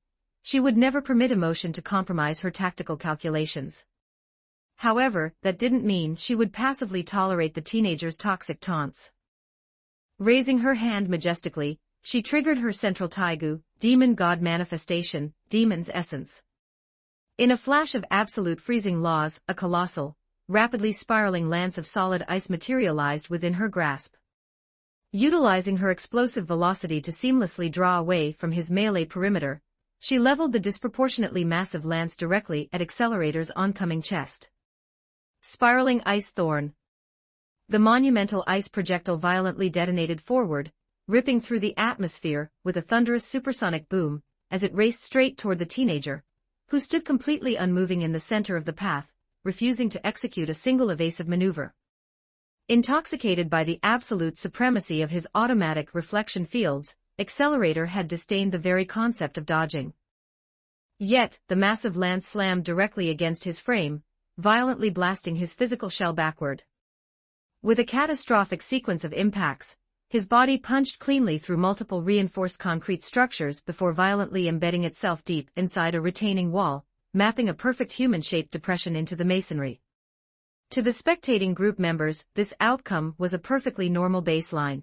She would never permit emotion to compromise her tactical calculations. However, that didn't mean she would passively tolerate the teenager's toxic taunts. Raising her hand majestically, she triggered her central Taigu, demon god manifestation, demon's essence. In a flash of absolute freezing laws, a colossal, rapidly spiraling lance of solid ice materialized within her grasp. Utilizing her explosive velocity to seamlessly draw away from his melee perimeter, she leveled the disproportionately massive lance directly at Accelerator's oncoming chest. Spiraling Ice Thorn. The monumental ice projectile violently detonated forward, ripping through the atmosphere with a thunderous supersonic boom, as it raced straight toward the teenager, who stood completely unmoving in the center of the path, refusing to execute a single evasive maneuver. Intoxicated by the absolute supremacy of his automatic reflection fields, Accelerator had disdained the very concept of dodging. Yet, the massive lance slammed directly against his frame, violently blasting his physical shell backward. With a catastrophic sequence of impacts, his body punched cleanly through multiple reinforced concrete structures before violently embedding itself deep inside a retaining wall, mapping a perfect human-shaped depression into the masonry. To the spectating group members, this outcome was a perfectly normal baseline.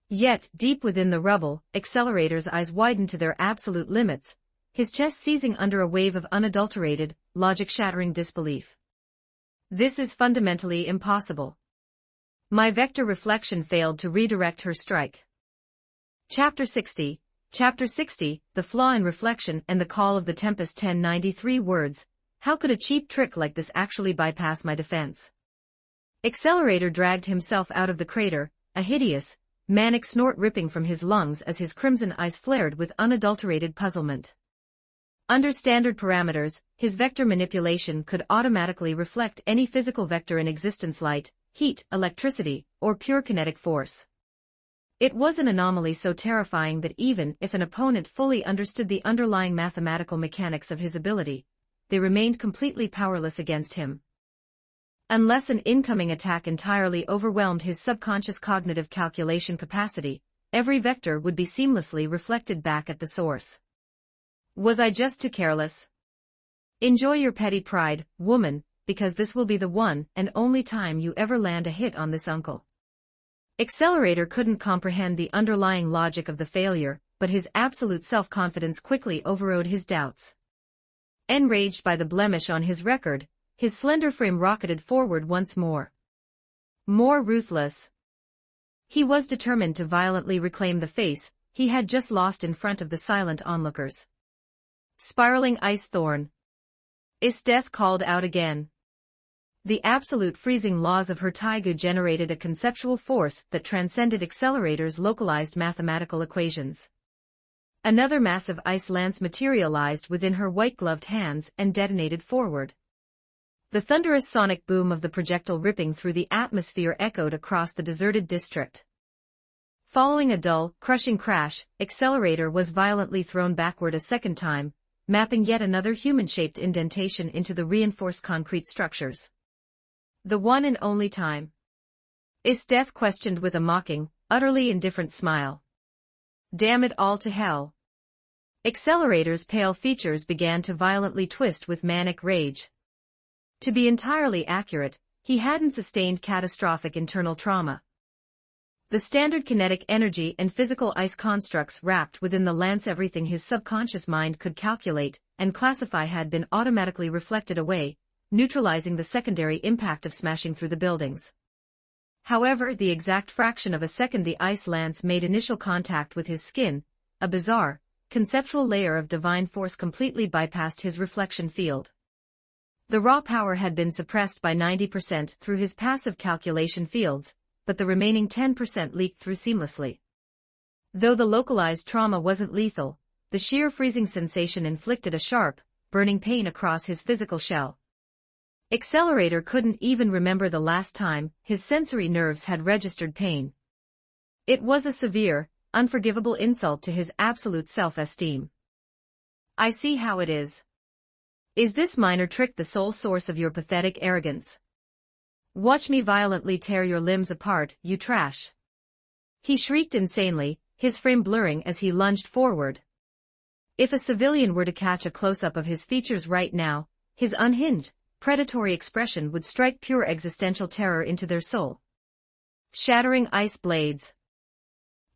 Yet, deep within the rubble, Accelerator's eyes widened to their absolute limits, his chest seizing under a wave of unadulterated, logic-shattering disbelief. This is fundamentally impossible. My vector reflection failed to redirect her strike. Chapter 60, The Flaw in Reflection and the Call of the Tempest. 1093 words. How could a cheap trick like this actually bypass my defense? Accelerator dragged himself out of the crater, a hideous, manic snort ripping from his lungs as his crimson eyes flared with unadulterated puzzlement. Under standard parameters, his vector manipulation could automatically reflect any physical vector in existence: light, heat, electricity, or pure kinetic force. It was an anomaly so terrifying that even if an opponent fully understood the underlying mathematical mechanics of his ability, they remained completely powerless against him. Unless an incoming attack entirely overwhelmed his subconscious cognitive calculation capacity, every vector would be seamlessly reflected back at the source. Was I just too careless? Enjoy your petty pride, woman, because this will be the one and only time you ever land a hit on this uncle. Accelerator couldn't comprehend the underlying logic of the failure, but his absolute self-confidence quickly overrode his doubts. Enraged by the blemish on his record, his slender frame rocketed forward once more. More ruthless. He was determined to violently reclaim the face he had just lost in front of the silent onlookers. Spiraling ice thorn. Isteth called out again. The absolute freezing laws of her taigu generated a conceptual force that transcended Accelerator's localized mathematical equations. Another massive ice lance materialized within her white-gloved hands and detonated forward. The thunderous sonic boom of the projectile ripping through the atmosphere echoed across the deserted district. Following a dull, crushing crash, Accelerator was violently thrown backward a second time, mapping yet another human-shaped indentation into the reinforced concrete structures. The one and only time. Isteth questioned with a mocking, utterly indifferent smile. Damn it all to hell. Accelerator's pale features began to violently twist with manic rage. To be entirely accurate, he hadn't sustained catastrophic internal trauma. The standard kinetic energy and physical ice constructs wrapped within the lance, everything his subconscious mind could calculate and classify, had been automatically reflected away, neutralizing the secondary impact of smashing through the buildings. However, the exact fraction of a second the ice lance made initial contact with his skin, a bizarre, conceptual layer of divine force completely bypassed his reflection field. The raw power had been suppressed by 90% through his passive calculation fields, but the remaining 10% leaked through seamlessly. Though the localized trauma wasn't lethal, the sheer freezing sensation inflicted a sharp, burning pain across his physical shell. Accelerator couldn't even remember the last time his sensory nerves had registered pain. It was a severe, unforgivable insult to his absolute self-esteem. I see how it is. Is this minor trick the sole source of your pathetic arrogance? Watch me violently tear your limbs apart, you trash. He shrieked insanely, his frame blurring as he lunged forward. If a civilian were to catch a close-up of his features right now, his unhinged, predatory expression would strike pure existential terror into their soul. Shattering ice blades.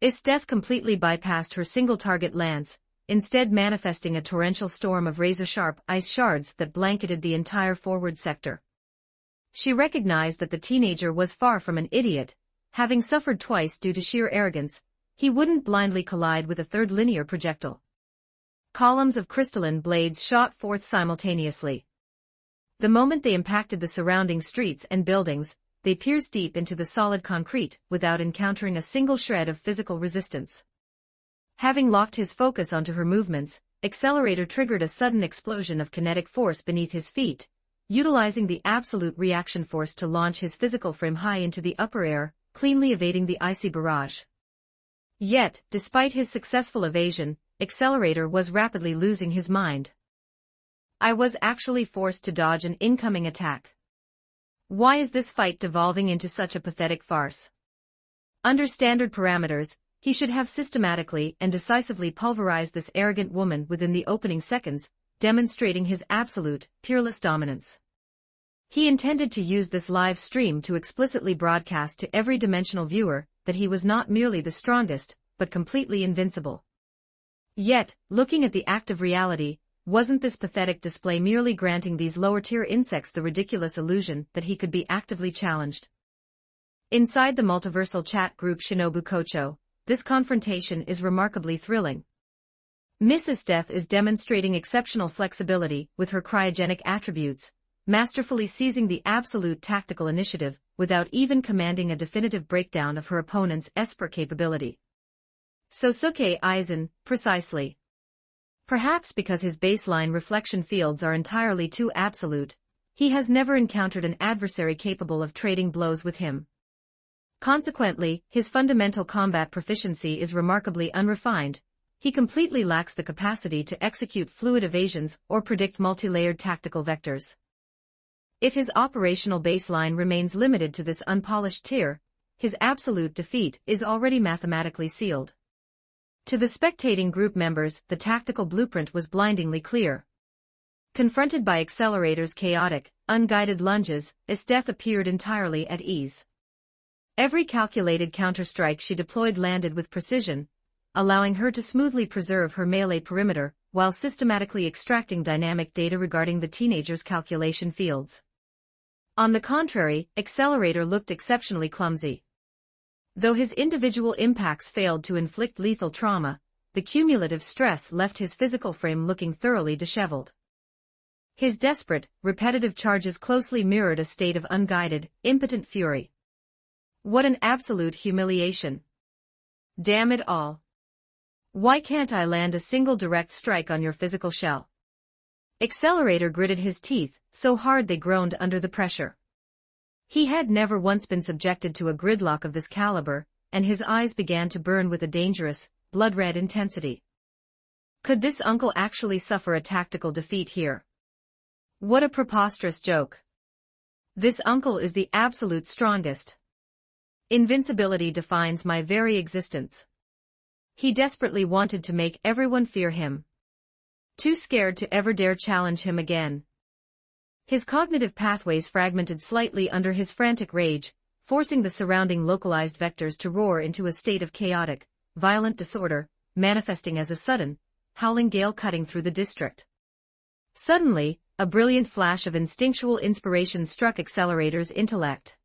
Isteth completely bypassed her single-target lance, instead manifesting a torrential storm of razor-sharp ice shards that blanketed the entire forward sector. She recognized that the teenager was far from an idiot. Having suffered twice due to sheer arrogance, he wouldn't blindly collide with a third linear projectile. Columns of crystalline blades shot forth simultaneously. The moment they impacted the surrounding streets and buildings, they pierced deep into the solid concrete without encountering a single shred of physical resistance. Having locked his focus onto her movements, Accelerator triggered a sudden explosion of kinetic force beneath his feet, utilizing the absolute reaction force to launch his physical frame high into the upper air, cleanly evading the icy barrage. Yet, despite his successful evasion, Accelerator was rapidly losing his mind. I was actually forced to dodge an incoming attack. Why is this fight devolving into such a pathetic farce? Under standard parameters, he should have systematically and decisively pulverized this arrogant woman within the opening seconds, demonstrating his absolute, peerless dominance. He intended to use this live stream to explicitly broadcast to every dimensional viewer that he was not merely the strongest, but completely invincible. Yet, looking at the active reality, wasn't this pathetic display merely granting these lower-tier insects the ridiculous illusion that he could be actively challenged? Inside the multiversal chat group Shinobu Kocho, this confrontation is remarkably thrilling. Mrs. Death is demonstrating exceptional flexibility with her cryogenic attributes, masterfully seizing the absolute tactical initiative without even commanding a definitive breakdown of her opponent's esper capability. Sosuke Aizen, precisely. Perhaps because his baseline reflection fields are entirely too absolute, he has never encountered an adversary capable of trading blows with him. Consequently, his fundamental combat proficiency is remarkably unrefined. He completely lacks the capacity to execute fluid evasions or predict multi-layered tactical vectors. If his operational baseline remains limited to this unpolished tier, his absolute defeat is already mathematically sealed. To the spectating group members, the tactical blueprint was blindingly clear. Confronted by Accelerator's chaotic, unguided lunges, Esteth appeared entirely at ease. Every calculated counterstrike she deployed landed with precision, allowing her to smoothly preserve her melee perimeter, while systematically extracting dynamic data regarding the teenager's calculation fields. On the contrary, Accelerator looked exceptionally clumsy. Though his individual impacts failed to inflict lethal trauma, the cumulative stress left his physical frame looking thoroughly disheveled. His desperate, repetitive charges closely mirrored a state of unguided, impotent fury. What an absolute humiliation! Damn it all! Why can't I land a single direct strike on your physical shell? Accelerator gritted his teeth, so hard they groaned under the pressure. He had never once been subjected to a gridlock of this caliber, and his eyes began to burn with a dangerous, blood-red intensity. Could this uncle actually suffer a tactical defeat here? What a preposterous joke. This uncle is the absolute strongest. Invincibility defines my very existence. He desperately wanted to make everyone fear him. Too scared to ever dare challenge him again. His cognitive pathways fragmented slightly under his frantic rage, forcing the surrounding localized vectors to roar into a state of chaotic, violent disorder, manifesting as a sudden, howling gale cutting through the district. Suddenly, a brilliant flash of instinctual inspiration struck Accelerator's intellect.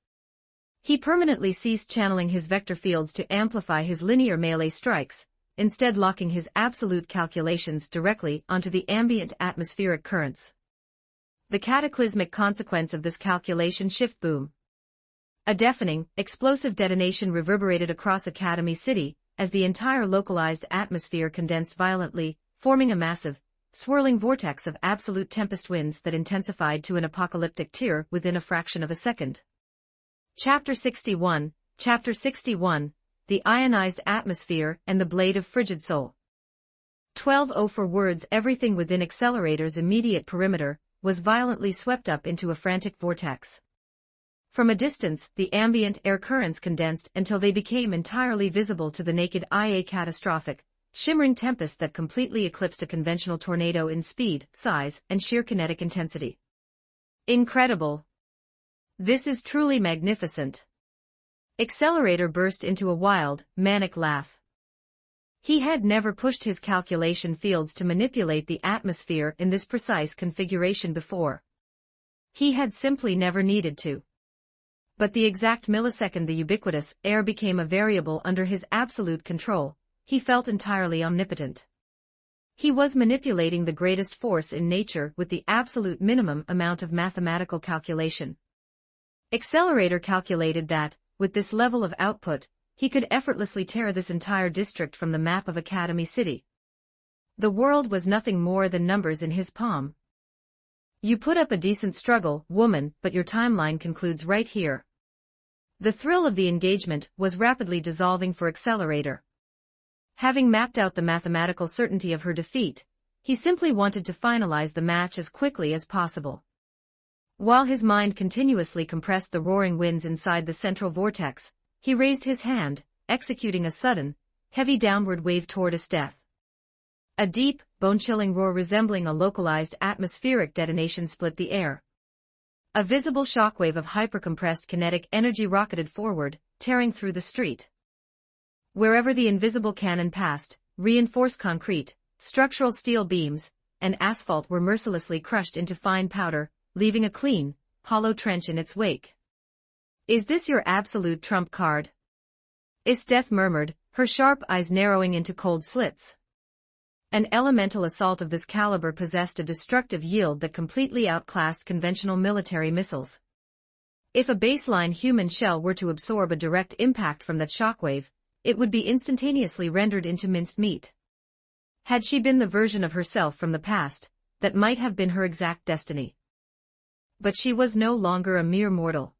He permanently ceased channeling his vector fields to amplify his linear melee strikes, instead locking his absolute calculations directly onto the ambient atmospheric currents. The cataclysmic consequence of this calculation shift boom. A deafening, explosive detonation reverberated across Academy City, as the entire localized atmosphere condensed violently, forming a massive, swirling vortex of absolute tempest winds that intensified to an apocalyptic tier within a fraction of a second. Chapter 61, The Ionized Atmosphere and the Blade of Frigid Soul. 12:0 For words. Everything within Accelerator's immediate perimeter was violently swept up into a frantic vortex. From a distance, the ambient air currents condensed until they became entirely visible to the naked eye, a catastrophic, shimmering tempest that completely eclipsed a conventional tornado in speed, size, and sheer kinetic intensity. Incredible! This is truly magnificent. Accelerator burst into a wild, manic laugh. He had never pushed his calculation fields to manipulate the atmosphere in this precise configuration before. He had simply never needed to. But the exact millisecond the ubiquitous air became a variable under his absolute control, he felt entirely omnipotent. He was manipulating the greatest force in nature with the absolute minimum amount of mathematical calculation. Accelerator calculated that, with this level of output, he could effortlessly tear this entire district from the map of Academy City. The world was nothing more than numbers in his palm. You put up a decent struggle, woman, but your timeline concludes right here. The thrill of the engagement was rapidly dissolving for Accelerator. Having mapped out the mathematical certainty of her defeat, he simply wanted to finalize the match as quickly as possible. While his mind continuously compressed the roaring winds inside the central vortex, he raised his hand, executing a sudden, heavy downward wave toward Esteth. A deep, bone-chilling roar resembling a localized atmospheric detonation split the air. A visible shockwave of hypercompressed kinetic energy rocketed forward, tearing through the street. Wherever the invisible cannon passed, reinforced concrete, structural steel beams, and asphalt were mercilessly crushed into fine powder, leaving a clean, hollow trench in its wake. Is this your absolute trump card? Esteth murmured, her sharp eyes narrowing into cold slits. An elemental assault of this caliber possessed a destructive yield that completely outclassed conventional military missiles. If a baseline human shell were to absorb a direct impact from that shockwave, it would be instantaneously rendered into minced meat. Had she been the version of herself from the past, that might have been her exact destiny. But she was no longer a mere mortal.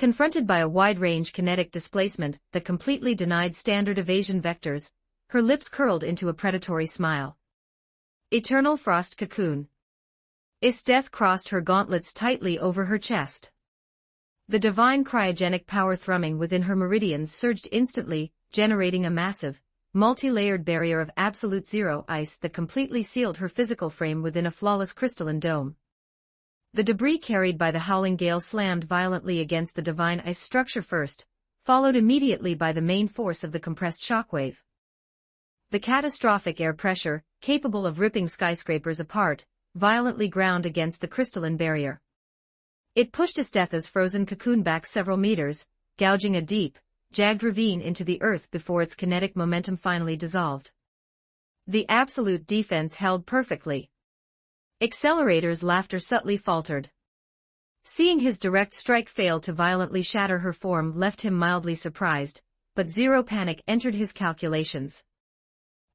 Confronted by a wide-range kinetic displacement that completely denied standard evasion vectors, her lips curled into a predatory smile. Eternal frost cocoon. Esteth crossed her gauntlets tightly over her chest. The divine cryogenic power thrumming within her meridians surged instantly, generating a massive, multi-layered barrier of absolute zero ice that completely sealed her physical frame within a flawless crystalline dome. The debris carried by the howling gale slammed violently against the divine ice structure first, followed immediately by the main force of the compressed shockwave. The catastrophic air pressure, capable of ripping skyscrapers apart, violently ground against the crystalline barrier. It pushed Esthetha's frozen cocoon back several meters, gouging a deep, jagged ravine into the earth before its kinetic momentum finally dissolved. The absolute defense held perfectly. Accelerator's laughter subtly faltered. Seeing his direct strike fail to violently shatter her form left him mildly surprised, but zero panic entered his calculations.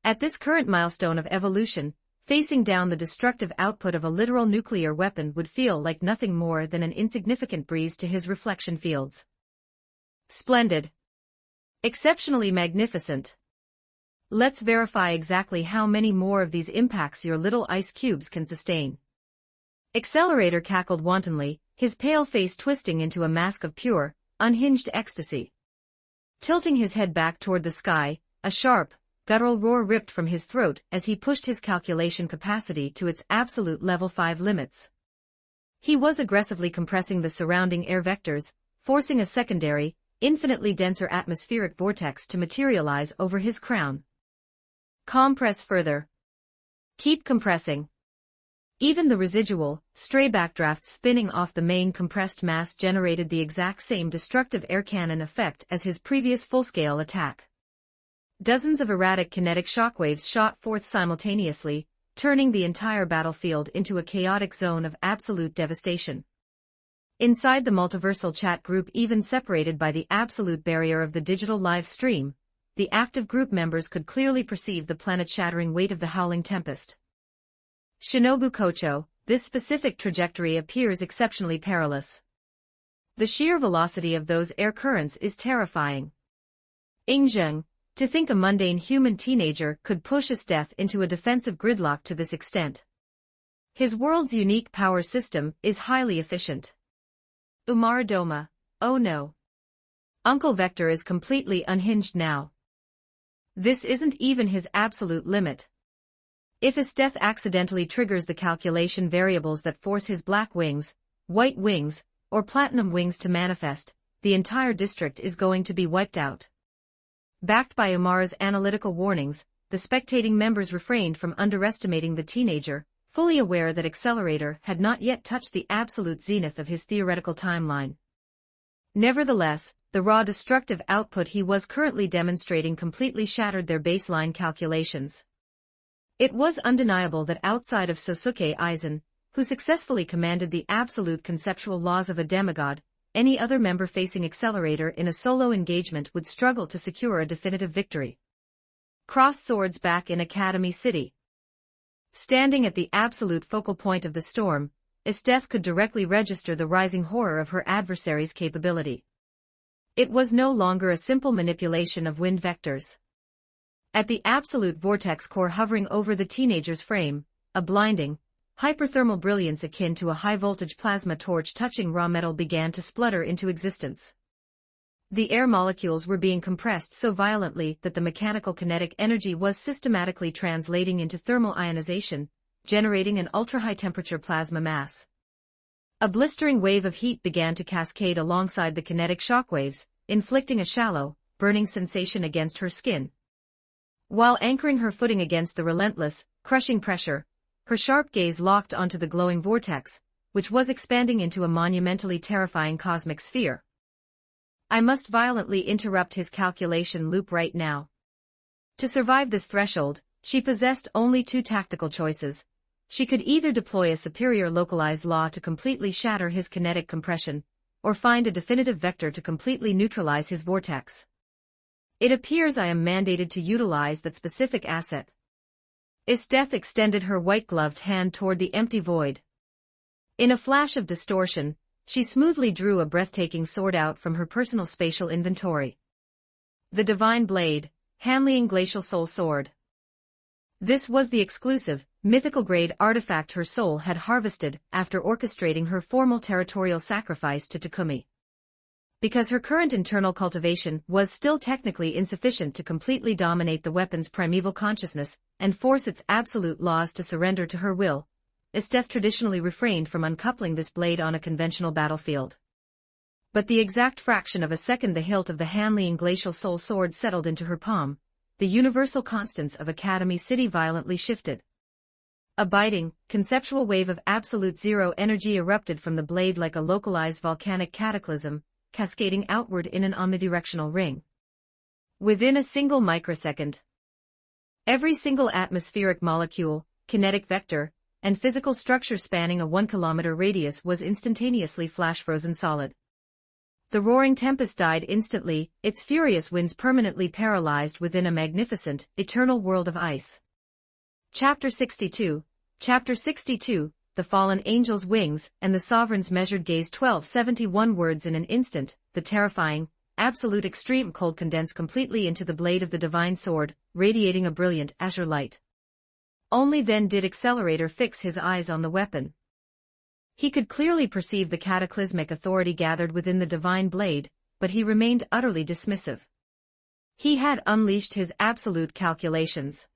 At this current milestone of evolution, facing down the destructive output of a literal nuclear weapon would feel like nothing more than an insignificant breeze to his reflection fields. Splendid. Exceptionally magnificent. Let's verify exactly how many more of these impacts your little ice cubes can sustain. Accelerator cackled wantonly, his pale face twisting into a mask of pure, unhinged ecstasy. Tilting his head back toward the sky, a sharp, guttural roar ripped from his throat as he pushed his calculation capacity to its absolute level 5 limits. He was aggressively compressing the surrounding air vectors, forcing a secondary, infinitely denser atmospheric vortex to materialize over his crown. Compress further. Keep compressing. Even the residual, stray backdrafts spinning off the main compressed mass generated the exact same destructive air cannon effect as his previous full-scale attack. Dozens of erratic kinetic shockwaves shot forth simultaneously, turning the entire battlefield into a chaotic zone of absolute devastation. Inside the multiversal chat group, even separated by the absolute barrier of the digital live stream, the active group members could clearly perceive the planet-shattering weight of the howling tempest. Shinobu Kocho, this specific trajectory appears exceptionally perilous. The sheer velocity of those air currents is terrifying. Ingzheng, to think a mundane human teenager could push his death into a defensive gridlock to this extent. His world's unique power system is highly efficient. Umar Doma, oh no. Uncle Vector is completely unhinged now. This isn't even his absolute limit. If his death accidentally triggers the calculation variables that force his black wings, white wings, or platinum wings to manifest, the entire district is going to be wiped out. Backed by Umar's analytical warnings, the spectating members refrained from underestimating the teenager, fully aware that Accelerator had not yet touched the absolute zenith of his theoretical timeline. Nevertheless, the raw destructive output he was currently demonstrating completely shattered their baseline calculations. It was undeniable that outside of Sosuke Aizen, who successfully commanded the absolute conceptual laws of a demigod, any other member facing Accelerator in a solo engagement would struggle to secure a definitive victory. Crossed swords back in Academy City. Standing at the absolute focal point of the storm, Esteth could directly register the rising horror of her adversary's capability. It was no longer a simple manipulation of wind vectors. At the absolute vortex core hovering over the teenager's frame, a blinding, hyperthermal brilliance akin to a high-voltage plasma torch touching raw metal began to splutter into existence. The air molecules were being compressed so violently that the mechanical kinetic energy was systematically translating into thermal ionization, generating an ultra-high temperature plasma mass. A blistering wave of heat began to cascade alongside the kinetic shockwaves, inflicting a shallow, burning sensation against her skin. While anchoring her footing against the relentless, crushing pressure, her sharp gaze locked onto the glowing vortex, which was expanding into a monumentally terrifying cosmic sphere. I must violently interrupt his calculation loop right now. To survive this threshold, she possessed only two tactical choices. She could either deploy a superior localized law to completely shatter his kinetic compression, or find a definitive vector to completely neutralize his vortex. It appears I am mandated to utilize that specific asset. Esteth extended her white-gloved hand toward the empty void. In a flash of distortion, she smoothly drew a breathtaking sword out from her personal spatial inventory. The Divine Blade, Hanliang Glacial Soul Sword. This was the exclusive, mythical-grade artifact her soul had harvested after orchestrating her formal territorial sacrifice to Takumi. because her current internal cultivation was still technically insufficient to completely dominate the weapon's primeval consciousness and force its absolute laws to surrender to her will, Esteth traditionally refrained from uncoupling this blade on a conventional battlefield. But the exact fraction of a second the hilt of the Hanlian glacial soul sword settled into her palm, the universal constants of Academy City violently shifted. A biting, conceptual wave of absolute zero energy erupted from the blade like a localized volcanic cataclysm, cascading outward in an omnidirectional ring. Within a single microsecond, every single atmospheric molecule, kinetic vector, and physical structure spanning a 1-kilometer radius was instantaneously flash-frozen solid. The roaring tempest died instantly, its furious winds permanently paralyzed within a magnificent, eternal world of ice. Chapter 62, The Fallen Angel's Wings and the Sovereign's Measured Gaze. 1271 words in an instant, the terrifying, absolute extreme cold condensed completely into the blade of the divine sword, radiating a brilliant azure light. Only then did Accelerator fix his eyes on the weapon. He could clearly perceive the cataclysmic authority gathered within the divine blade, but he remained utterly dismissive. He had unleashed his absolute calculations.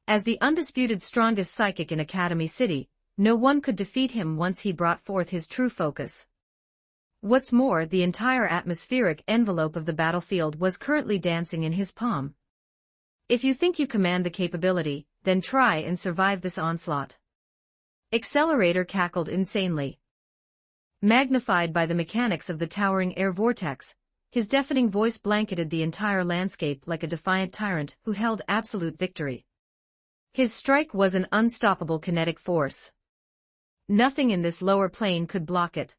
As the undisputed strongest psychic in Academy City, no one could defeat him once he brought forth his true focus. What's more, the entire atmospheric envelope of the battlefield was currently dancing in his palm. If you think you command the capability, then try and survive this onslaught. Accelerator cackled insanely. Magnified by the mechanics of the towering air vortex, his deafening voice blanketed the entire landscape like a defiant tyrant who held absolute victory. His strike was an unstoppable kinetic force. Nothing in this lower plane could block it.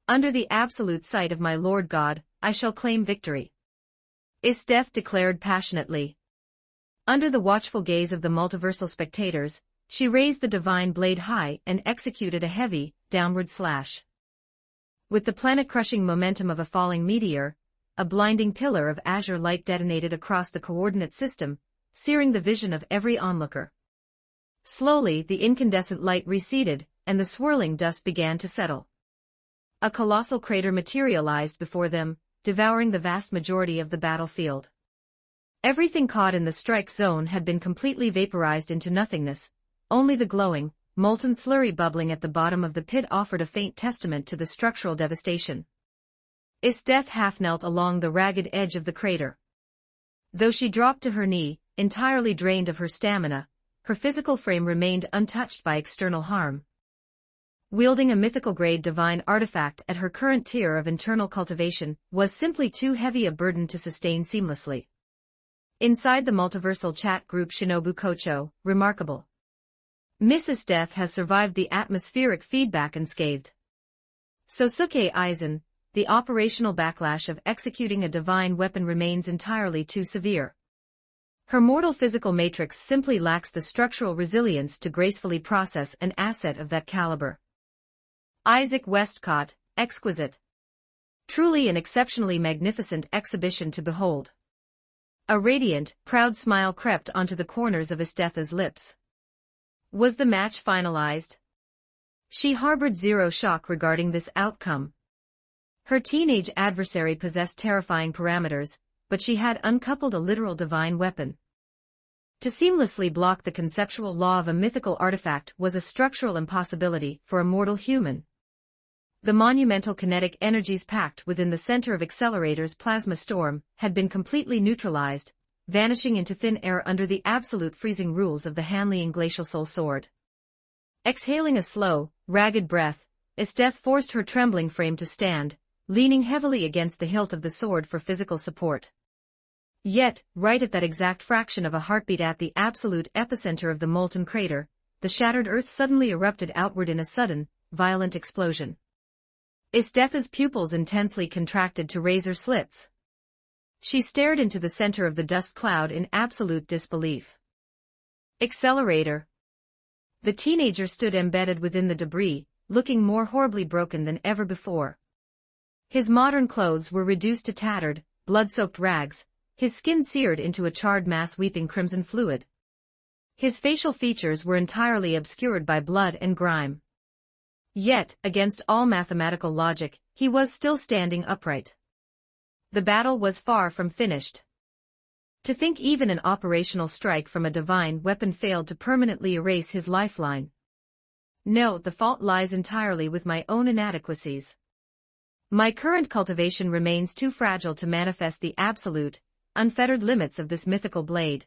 Under the absolute sight of my Lord God, I shall claim victory. Esteth declared passionately. Under the watchful gaze of the multiversal spectators, she raised the divine blade high and executed a heavy, downward slash. With the planet-crushing momentum of a falling meteor, a blinding pillar of azure light detonated across the coordinate system, searing the vision of every onlooker. Slowly the incandescent light receded, and the swirling dust began to settle. A colossal crater materialized before them, devouring the vast majority of the battlefield. Everything caught in the strike zone had been completely vaporized into nothingness. Only the glowing, molten slurry bubbling at the bottom of the pit offered a faint testament to the structural devastation. Esteth half knelt along the ragged edge of the crater. Though she dropped to her knee, entirely drained of her stamina, her physical frame remained untouched by external harm. Wielding a mythical-grade divine artifact at her current tier of internal cultivation was simply too heavy a burden to sustain seamlessly. Inside the multiversal chat group Shinobu Kocho, remarkable. Mrs. Death has survived the atmospheric feedback unscathed. Sosuke Aizen, the operational backlash of executing a divine weapon remains entirely too severe. Her mortal physical matrix simply lacks the structural resilience to gracefully process an asset of that caliber. Isaac Westcott, exquisite. Truly an exceptionally magnificent exhibition to behold. A radiant, proud smile crept onto the corners of Esteth's lips. Was the match finalized? She harbored zero shock regarding this outcome. Her teenage adversary possessed terrifying parameters, but she had uncoupled a literal divine weapon. To seamlessly block the conceptual law of a mythical artifact was a structural impossibility for a mortal human. The monumental kinetic energies packed within the center of Accelerator's plasma storm had been completely neutralized, vanishing into thin air under the absolute freezing rules of the Hanlian glacial soul sword. Exhaling a slow, ragged breath, Esteth forced her trembling frame to stand, leaning heavily against the hilt of the sword for physical support. Yet, right at that exact fraction of a heartbeat at the absolute epicenter of the molten crater, the shattered earth suddenly erupted outward in a sudden, violent explosion. Esteth's pupils intensely contracted to razor slits. She stared into the center of the dust cloud in absolute disbelief. Accelerator. The teenager stood embedded within the debris, looking more horribly broken than ever before. His modern clothes were reduced to tattered, blood-soaked rags, his skin seared into a charred mass weeping crimson fluid. His facial features were entirely obscured by blood and grime. Yet, against all mathematical logic, he was still standing upright. The battle was far from finished. To think even an operational strike from a divine weapon failed to permanently erase his lifeline. No, the fault lies entirely with my own inadequacies. My current cultivation remains too fragile to manifest the absolute, unfettered limits of this mythical blade.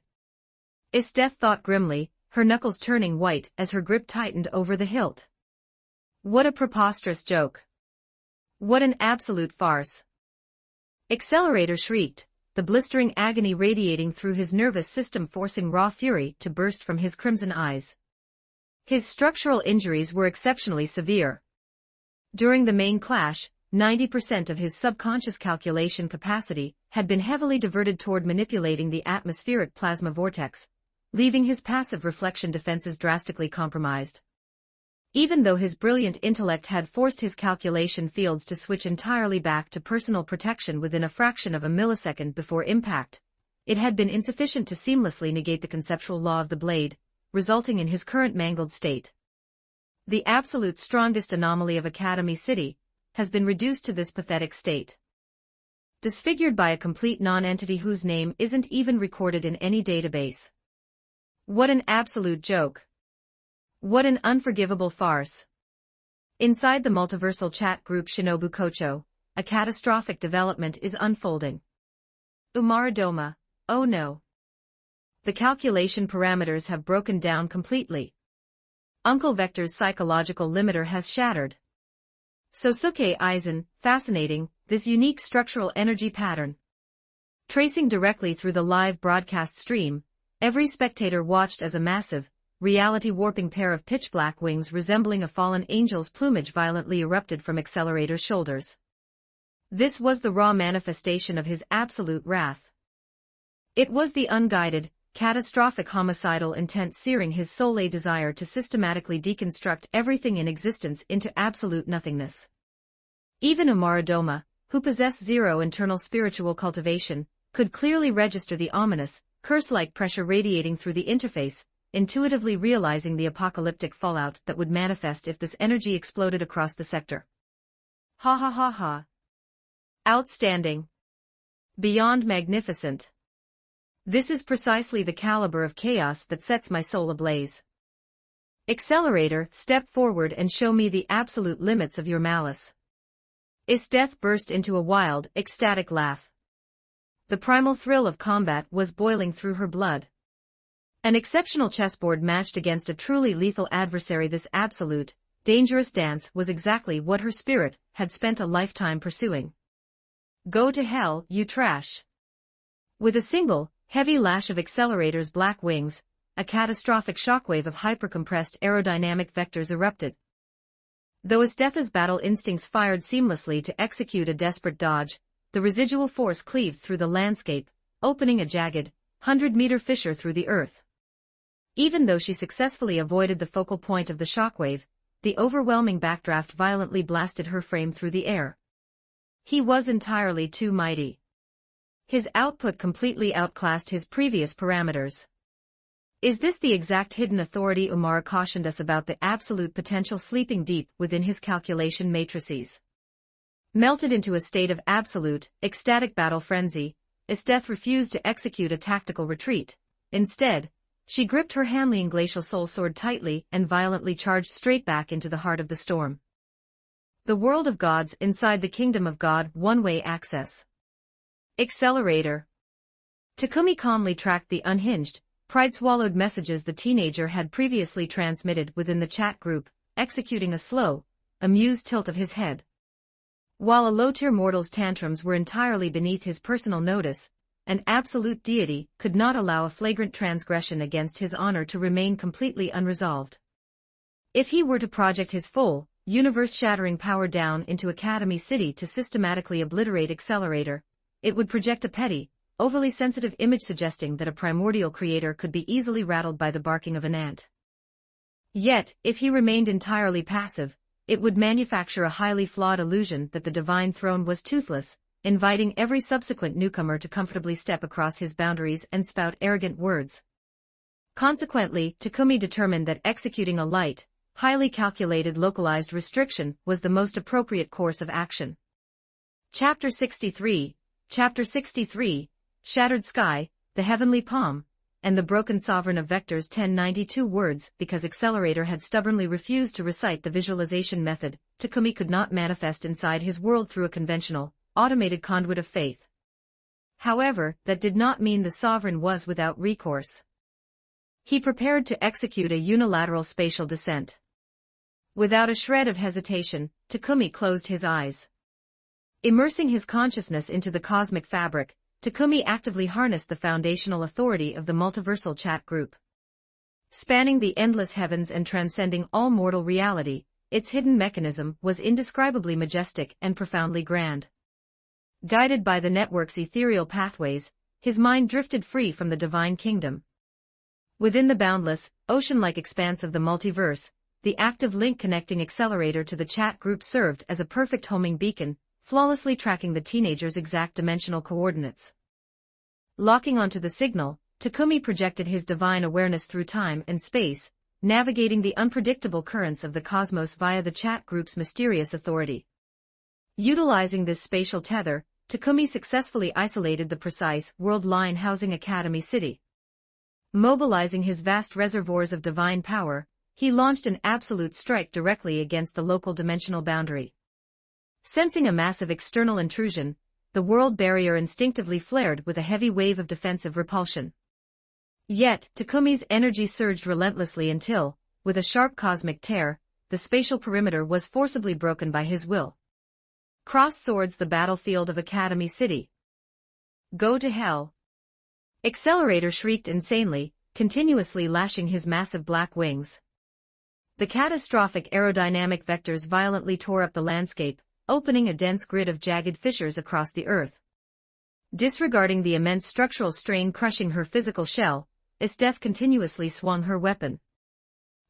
Isteth thought grimly, her knuckles turning white as her grip tightened over the hilt. What a preposterous joke. What an absolute farce. Accelerator shrieked, the blistering agony radiating through his nervous system, forcing raw fury to burst from his crimson eyes. His structural injuries were exceptionally severe. During the main clash, 90% of his subconscious calculation capacity had been heavily diverted toward manipulating the atmospheric plasma vortex, leaving his passive reflection defenses drastically compromised. Even though his brilliant intellect had forced his calculation fields to switch entirely back to personal protection within a fraction of a millisecond before impact, it had been insufficient to seamlessly negate the conceptual law of the blade, resulting in his current mangled state. The absolute strongest anomaly of Academy City has been reduced to this pathetic state. Disfigured by a complete non-entity whose name isn't even recorded in any database. What an absolute joke. What an unforgivable farce. Inside the multiversal chat group Shinobu Kocho, a catastrophic development is unfolding. Umaradoma, oh no. The calculation parameters have broken down completely. Uncle Vector's psychological limiter has shattered. Sosuke Aizen, fascinating, this unique structural energy pattern. Tracing directly through the live broadcast stream, every spectator watched as a massive, reality-warping pair of pitch-black wings resembling a fallen angel's plumage violently erupted from Accelerator's shoulders. This was the raw manifestation of his absolute wrath. It was the unguided, catastrophic homicidal intent searing his soul, a desire to systematically deconstruct everything in existence into absolute nothingness. Even Umaradoma, who possessed zero internal spiritual cultivation, could clearly register the ominous, curse-like pressure radiating through the interface, intuitively realizing the apocalyptic fallout that would manifest if this energy exploded across the sector. Ha ha ha ha. Outstanding. Beyond magnificent. This is precisely the caliber of chaos that sets my soul ablaze. Accelerator, step forward and show me the absolute limits of your malice. Isteth burst into a wild, ecstatic laugh. The primal thrill of combat was boiling through her blood. An exceptional chessboard matched against a truly lethal adversary, this absolute, dangerous dance was exactly what her spirit had spent a lifetime pursuing. Go to hell, you trash. With a single, heavy lash of Accelerator's black wings, a catastrophic shockwave of hypercompressed aerodynamic vectors erupted. Though Isteth's battle instincts fired seamlessly to execute a desperate dodge, the residual force cleaved through the landscape, opening a jagged, 100-meter fissure through the earth. Even though she successfully avoided the focal point of the shockwave, the overwhelming backdraft violently blasted her frame through the air. He was entirely too mighty. His output completely outclassed his previous parameters. Is this the exact hidden authority Umara cautioned us about, the absolute potential sleeping deep within his calculation matrices? Melted into a state of absolute, ecstatic battle frenzy, Isteth refused to execute a tactical retreat. Instead, she gripped her Hanlian glacial soul sword tightly and violently charged straight back into the heart of the storm. The world of gods inside the kingdom of God, one-way access. Accelerator. Takumi calmly tracked the unhinged, pride-swallowed messages the teenager had previously transmitted within the chat group, executing a slow, amused tilt of his head. While a low-tier mortal's tantrums were entirely beneath his personal notice, an absolute deity could not allow a flagrant transgression against his honor to remain completely unresolved. If he were to project his full, universe-shattering power down into Academy City to systematically obliterate Accelerator, it would project a petty, overly sensitive image suggesting that a primordial creator could be easily rattled by the barking of an ant. Yet, if he remained entirely passive, it would manufacture a highly flawed illusion that the divine throne was toothless, inviting every subsequent newcomer to comfortably step across his boundaries and spout arrogant words. Consequently, Takumi determined that executing a light, highly calculated localized restriction was the most appropriate course of action. Chapter 63, Shattered Sky, the Heavenly Palm, and the Broken Sovereign of Vectors. 1092 words. Because Accelerator had stubbornly refused to recite the visualization method, Takumi could not manifest inside his world through a conventional, automated conduit of faith. However, that did not mean the Sovereign was without recourse. He prepared to execute a unilateral spatial descent. Without a shred of hesitation, Takumi closed his eyes. Immersing his consciousness into the cosmic fabric, Takumi actively harnessed the foundational authority of the multiversal chat group. Spanning the endless heavens and transcending all mortal reality, its hidden mechanism was indescribably majestic and profoundly grand. Guided by the network's ethereal pathways, his mind drifted free from the divine kingdom. Within the boundless, ocean-like expanse of the multiverse, the active link connecting Accelerator to the chat group served as a perfect homing beacon, flawlessly tracking the teenager's exact dimensional coordinates. Locking onto the signal, Takumi projected his divine awareness through time and space, navigating the unpredictable currents of the cosmos via the chat group's mysterious authority. Utilizing this spatial tether, Takumi successfully isolated the precise world line housing Academy City. Mobilizing his vast reservoirs of divine power, he launched an absolute strike directly against the local dimensional boundary. Sensing a massive external intrusion, the world barrier instinctively flared with a heavy wave of defensive repulsion. Yet, Takumi's energy surged relentlessly until, with a sharp cosmic tear, the spatial perimeter was forcibly broken by his will. Cross swords the battlefield of Academy City. Go to hell. Accelerator shrieked insanely, continuously lashing his massive black wings. The catastrophic aerodynamic vectors violently tore up the landscape, opening a dense grid of jagged fissures across the earth. Disregarding the immense structural strain crushing her physical shell, Esteth continuously swung her weapon.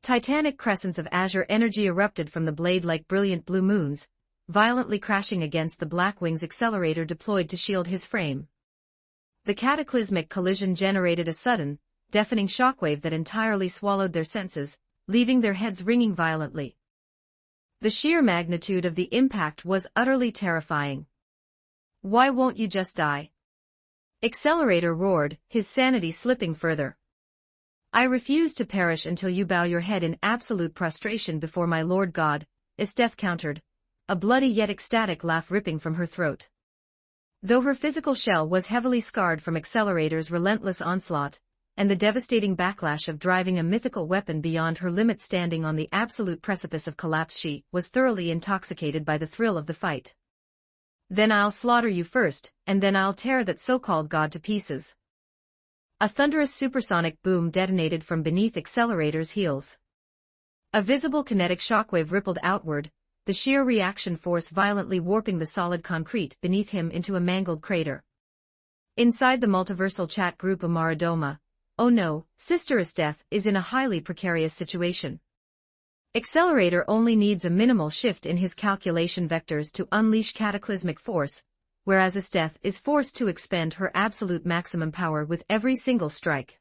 Titanic crescents of azure energy erupted from the blade like brilliant blue moons, violently crashing against the black wings Accelerator deployed to shield his frame. The cataclysmic collision generated a sudden, deafening shockwave that entirely swallowed their senses, leaving their heads ringing violently. The sheer magnitude of the impact was utterly terrifying. Why won't you just die? Accelerator roared, his sanity slipping further. I refuse to perish until you bow your head in absolute prostration before my Lord God, Esteth countered, a bloody yet ecstatic laugh ripping from her throat. Though her physical shell was heavily scarred from Accelerator's relentless onslaught, and the devastating backlash of driving a mythical weapon beyond her limits standing on the absolute precipice of collapse, she was thoroughly intoxicated by the thrill of the fight. Then I'll slaughter you first, and then I'll tear that so-called god to pieces. A thunderous supersonic boom detonated from beneath Accelerator's heels. A visible kinetic shockwave rippled outward, the sheer reaction force violently warping the solid concrete beneath him into a mangled crater. Inside the multiversal chat group Amaradoma, oh no, Sister Esteth is in a highly precarious situation. Accelerator only needs a minimal shift in his calculation vectors to unleash cataclysmic force, whereas Esteth is forced to expend her absolute maximum power with every single strike.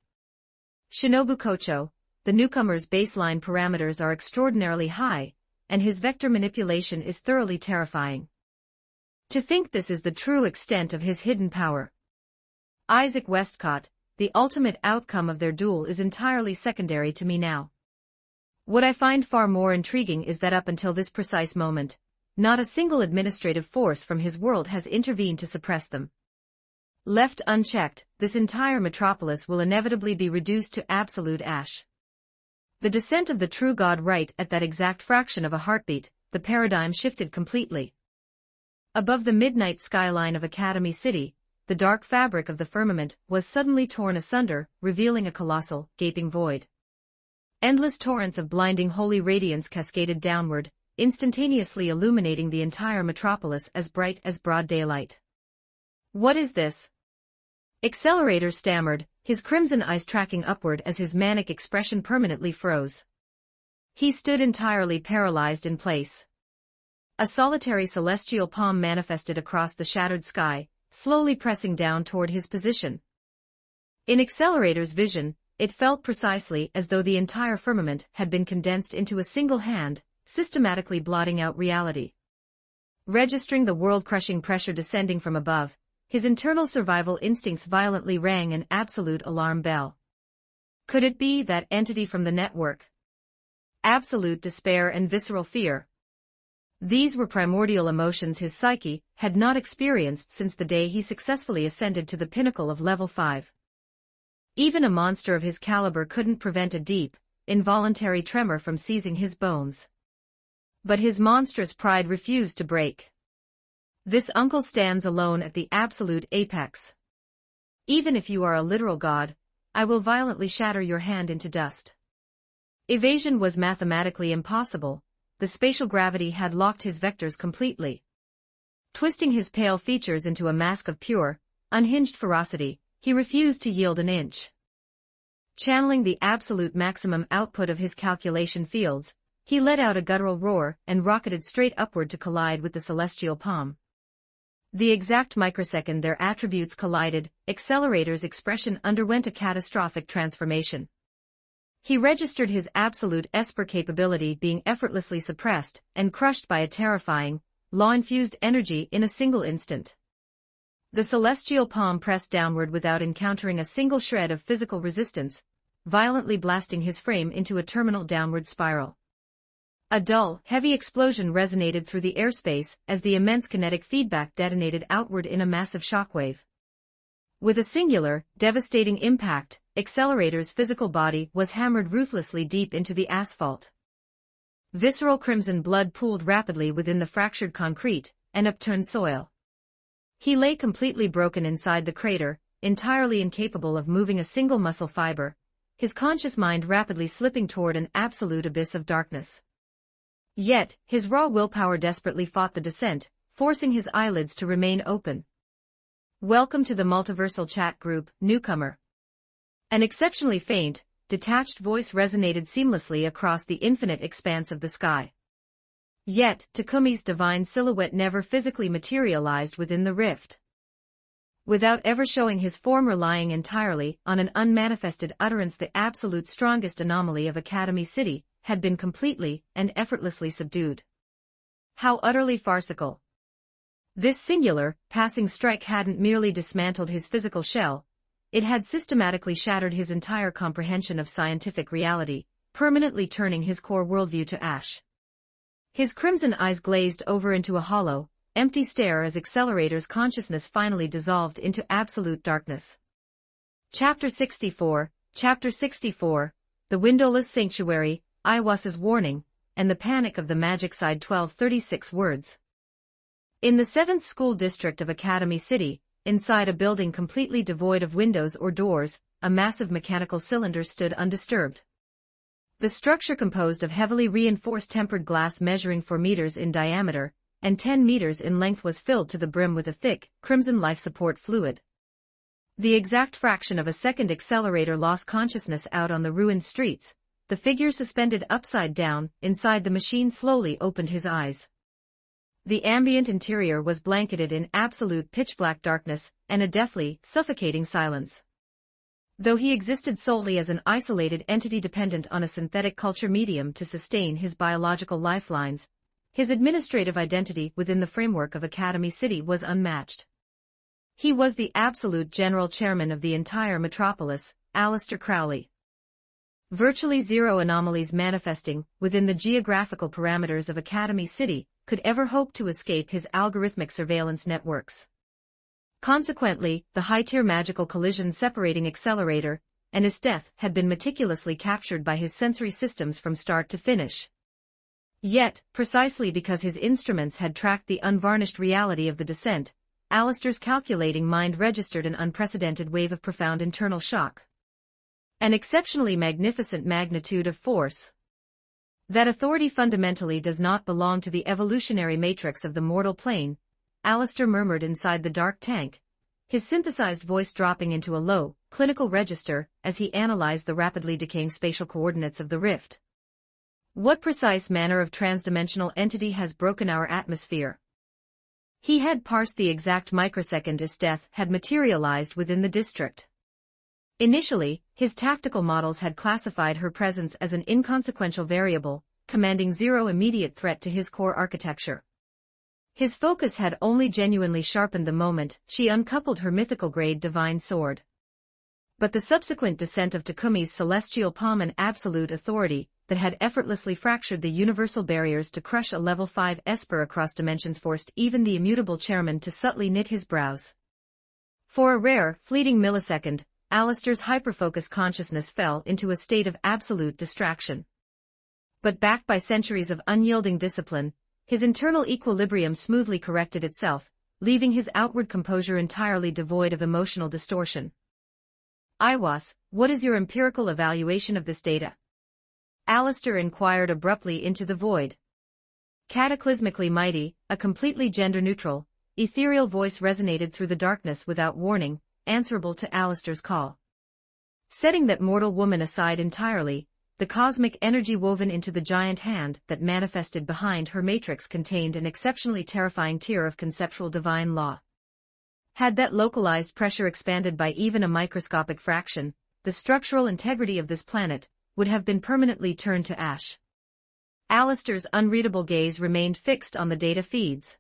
Shinobu Kocho, the newcomer's baseline parameters are extraordinarily high, and his vector manipulation is thoroughly terrifying. To think this is the true extent of his hidden power. Isaac Westcott, the ultimate outcome of their duel is entirely secondary to me now. What I find far more intriguing is that up until this precise moment, not a single administrative force from his world has intervened to suppress them. Left unchecked, this entire metropolis will inevitably be reduced to absolute ash. The descent of the true God right at that exact fraction of a heartbeat, the paradigm shifted completely. Above the midnight skyline of Academy City, the dark fabric of the firmament was suddenly torn asunder, revealing a colossal, gaping void. Endless torrents of blinding holy radiance cascaded downward, instantaneously illuminating the entire metropolis as bright as broad daylight. What is this? Accelerator stammered, his crimson eyes tracking upward as his manic expression permanently froze. He stood entirely paralyzed in place. A solitary celestial palm manifested across the shattered sky, slowly pressing down toward his position. In Accelerator's vision, it felt precisely as though the entire firmament had been condensed into a single hand, systematically blotting out reality. Registering the world-crushing pressure descending from above, his internal survival instincts violently rang an absolute alarm bell. Could it be that entity from the network? Absolute despair and visceral fear. These were primordial emotions his psyche had not experienced since the day he successfully ascended to the pinnacle of level 5. Even a monster of his caliber couldn't prevent a deep, involuntary tremor from seizing his bones. But his monstrous pride refused to break. This uncle stands alone at the absolute apex. Even if you are a literal god, I will violently shatter your hand into dust. Evasion was mathematically impossible. The spatial gravity had locked his vectors completely. Twisting his pale features into a mask of pure, unhinged ferocity, he refused to yield an inch. Channeling the absolute maximum output of his calculation fields, he let out a guttural roar and rocketed straight upward to collide with the celestial palm. The exact microsecond their attributes collided, Accelerator's expression underwent a catastrophic transformation. He registered his absolute esper capability being effortlessly suppressed and crushed by a terrifying, law-infused energy in a single instant. The celestial palm pressed downward without encountering a single shred of physical resistance, violently blasting his frame into a terminal downward spiral. A dull, heavy explosion resonated through the airspace as the immense kinetic feedback detonated outward in a massive shockwave. With a singular, devastating impact, Accelerator's physical body was hammered ruthlessly deep into the asphalt. Visceral crimson blood pooled rapidly within the fractured concrete and upturned soil. He lay completely broken inside the crater, entirely incapable of moving a single muscle fiber, his conscious mind rapidly slipping toward an absolute abyss of darkness. Yet, his raw willpower desperately fought the descent, forcing his eyelids to remain open. Welcome to the multiversal chat group, newcomer. An exceptionally faint, detached voice resonated seamlessly across the infinite expanse of the sky. Yet, Takumi's divine silhouette never physically materialized within the rift. Without ever showing his form, relying entirely on an unmanifested utterance, the absolute strongest anomaly of Academy City had been completely and effortlessly subdued. How utterly farcical. This singular, passing strike hadn't merely dismantled his physical shell, it had systematically shattered his entire comprehension of scientific reality, permanently turning his core worldview to ash. His crimson eyes glazed over into a hollow, empty stare as Accelerator's consciousness finally dissolved into absolute darkness. Chapter 64, The Windowless Sanctuary, Iwasa's Warning, and the Panic of the Magic Side. 1236 words. In the 7th School District of Academy City, inside a building completely devoid of windows or doors, a massive mechanical cylinder stood undisturbed. The structure, composed of heavily reinforced tempered glass measuring 4 meters in diameter and 10 meters in length, was filled to the brim with a thick, crimson life support fluid. The exact fraction of a second Accelerator lost consciousness out on the ruined streets. The figure suspended upside down inside the machine slowly opened his eyes. The ambient interior was blanketed in absolute pitch-black darkness and a deathly, suffocating silence. Though he existed solely as an isolated entity dependent on a synthetic culture medium to sustain his biological lifelines, his administrative identity within the framework of Academy City was unmatched. He was the absolute general chairman of the entire metropolis, Aleister Crowley. Virtually zero anomalies manifesting within the geographical parameters of Academy City could ever hope to escape his algorithmic surveillance networks. Consequently, the high-tier magical collision separating Accelerator and his death had been meticulously captured by his sensory systems from start to finish. Yet, precisely because his instruments had tracked the unvarnished reality of the descent, Aleister's calculating mind registered an unprecedented wave of profound internal shock. An exceptionally magnificent magnitude of force. That authority fundamentally does not belong to the evolutionary matrix of the mortal plane, Aleister murmured inside the dark tank, his synthesized voice dropping into a low, clinical register as he analyzed the rapidly decaying spatial coordinates of the rift. What precise manner of transdimensional entity has broken our atmosphere? He had parsed the exact microsecond his death had materialized within the district. Initially, his tactical models had classified her presence as an inconsequential variable, commanding zero immediate threat to his core architecture. His focus had only genuinely sharpened the moment she uncoupled her mythical-grade divine sword. But the subsequent descent of Takumi's celestial palm and absolute authority that had effortlessly fractured the universal barriers to crush a level 5 esper across dimensions forced even the immutable chairman to subtly knit his brows. For a rare, fleeting millisecond, Alistair's hyperfocus consciousness fell into a state of absolute distraction. But backed by centuries of unyielding discipline, his internal equilibrium smoothly corrected itself, leaving his outward composure entirely devoid of emotional distortion. Iwas, what is your empirical evaluation of this data? Alistair inquired abruptly into the void. Cataclysmically mighty, a completely gender-neutral, ethereal voice resonated through the darkness without warning, answerable to Alistair's call. Setting that mortal woman aside entirely, the cosmic energy woven into the giant hand that manifested behind her matrix contained an exceptionally terrifying tier of conceptual divine law. Had that localized pressure expanded by even a microscopic fraction, the structural integrity of this planet would have been permanently turned to ash. Alistair's unreadable gaze remained fixed on the data feeds.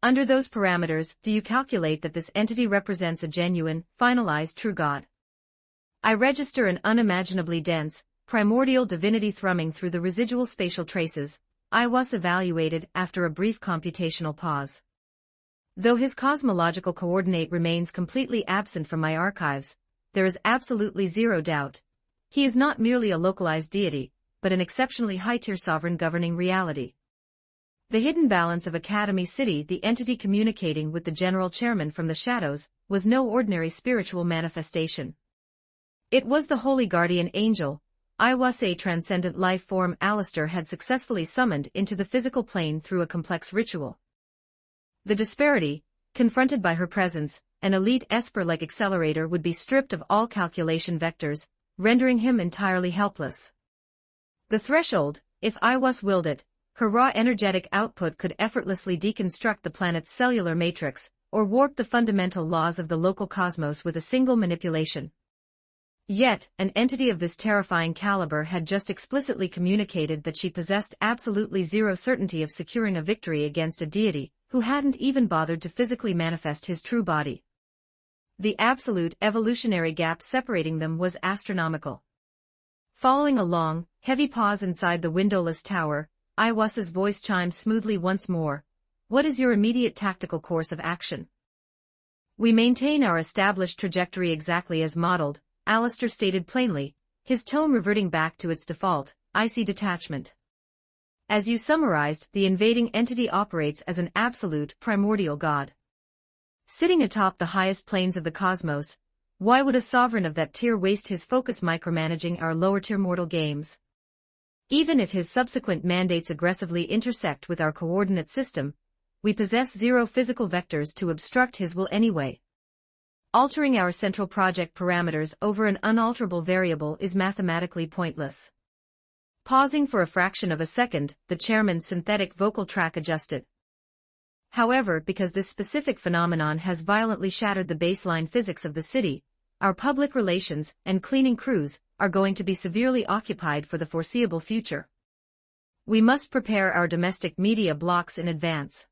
Under those parameters, do you calculate that this entity represents a genuine, finalized true God? I register an unimaginably dense, primordial divinity thrumming through the residual spatial traces, Iwas evaluated after a brief computational pause. Though his cosmological coordinate remains completely absent from my archives, there is absolutely zero doubt. He is not merely a localized deity, but an exceptionally high-tier sovereign governing reality. The hidden balance of Academy City, the entity communicating with the general chairman from the shadows, was no ordinary spiritual manifestation. It was the holy guardian angel, Iwas, a transcendent life form Alistair had successfully summoned into the physical plane through a complex ritual. The disparity, confronted by her presence, an elite esper-like accelerator would be stripped of all calculation vectors, rendering him entirely helpless. The threshold, if Iwas willed it, her raw energetic output could effortlessly deconstruct the planet's cellular matrix, or warp the fundamental laws of the local cosmos with a single manipulation. Yet, an entity of this terrifying caliber had just explicitly communicated that she possessed absolutely zero certainty of securing a victory against a deity who hadn't even bothered to physically manifest his true body. The absolute evolutionary gap separating them was astronomical. Following a long, heavy pause inside the windowless tower, Iwas's voice chimed smoothly once more. What is your immediate tactical course of action? We maintain our established trajectory exactly as modeled, Alistair stated plainly, his tone reverting back to its default, icy detachment. As you summarized, the invading entity operates as an absolute, primordial god. Sitting atop the highest planes of the cosmos, why would a sovereign of that tier waste his focus micromanaging our lower-tier mortal games? Even if his subsequent mandates aggressively intersect with our coordinate system, we possess zero physical vectors to obstruct his will anyway. Altering our central project parameters over an unalterable variable is mathematically pointless. Pausing for a fraction of a second, the chairman's synthetic vocal track adjusted. However, because this specific phenomenon has violently shattered the baseline physics of the city, our public relations and cleaning crews are going to be severely occupied for the foreseeable future. We must prepare our domestic media blocks in advance.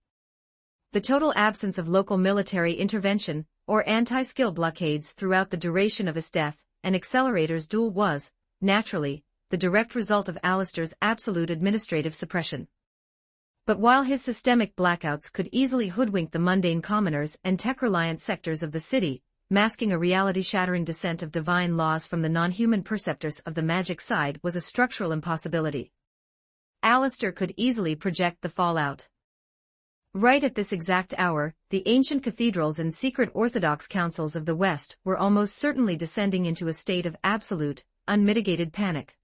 The total absence of local military intervention or anti-skill blockades throughout the duration of his death and Accelerator's duel was, naturally, the direct result of Alistair's absolute administrative suppression. But while his systemic blackouts could easily hoodwink the mundane commoners and tech-reliant sectors of the city, masking a reality-shattering descent of divine laws from the non-human perceptors of the magic side was a structural impossibility. Alistair could easily project the fallout. Right at this exact hour, the ancient cathedrals and secret Orthodox councils of the West were almost certainly descending into a state of absolute, unmitigated panic.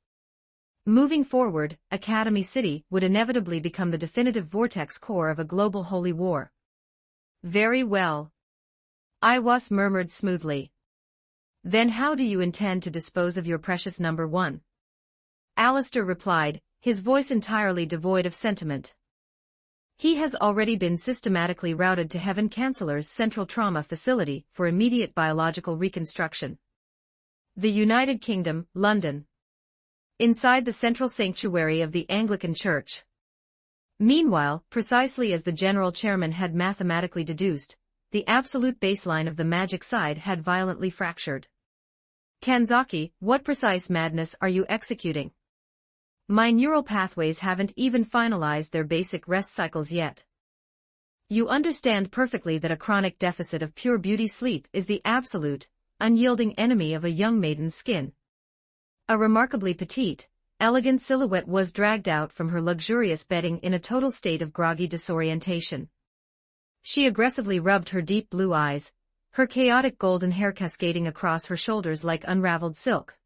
Moving forward, Academy City would inevitably become the definitive vortex core of a global holy war. Very well. Iwas murmured smoothly. Then how do you intend to dispose of your precious number one? Alistair replied, his voice entirely devoid of sentiment. He has already been systematically routed to Heaven Chancellor's Central Trauma Facility for immediate biological reconstruction. The United Kingdom, London. Inside the central sanctuary of the Anglican Church. Meanwhile, precisely as the general chairman had mathematically deduced, the absolute baseline of the magic side had violently fractured. Kanzaki, what precise madness are you executing? My neural pathways haven't even finalized their basic rest cycles yet. You understand perfectly that a chronic deficit of pure beauty sleep is the absolute, unyielding enemy of a young maiden's skin. A remarkably petite, elegant silhouette was dragged out from her luxurious bedding in a total state of groggy disorientation. She aggressively rubbed her deep blue eyes, her chaotic golden hair cascading across her shoulders like unraveled silk.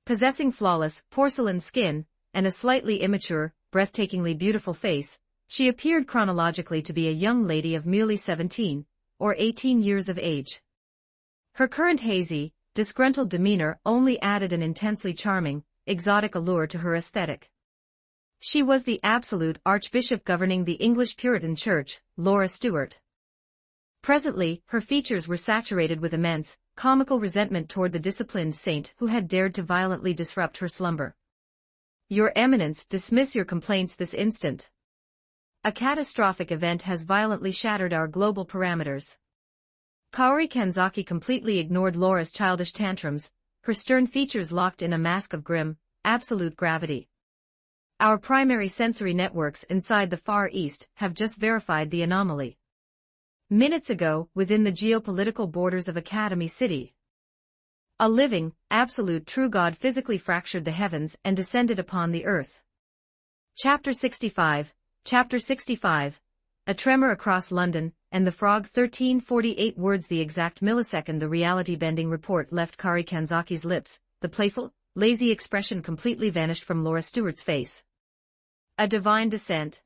Possessing flawless, porcelain skin, and a slightly immature, breathtakingly beautiful face, she appeared chronologically to be a young lady of merely 17, or 18 years of age. Her current hazy, disgruntled demeanor only added an intensely charming, exotic allure to her aesthetic. She was the absolute archbishop governing the English Puritan Church, Laura Stuart. Presently, her features were saturated with immense, comical resentment toward the disciplined saint who had dared to violently disrupt her slumber. Your Eminence, dismiss your complaints this instant. A catastrophic event has violently shattered our global parameters. Kaori Kanzaki completely ignored Laura's childish tantrums, her stern features locked in a mask of grim, absolute gravity. Our primary sensory networks inside the Far East have just verified the anomaly. Minutes ago, within the geopolitical borders of Academy City, a living, absolute true God physically fractured the heavens and descended upon the earth. Chapter 65, A Tremor Across London, and the Frog 1348 words. The exact millisecond the reality-bending report left Kaori Kanzaki's lips, the playful, lazy expression completely vanished from Laura Stuart's face. A divine descent.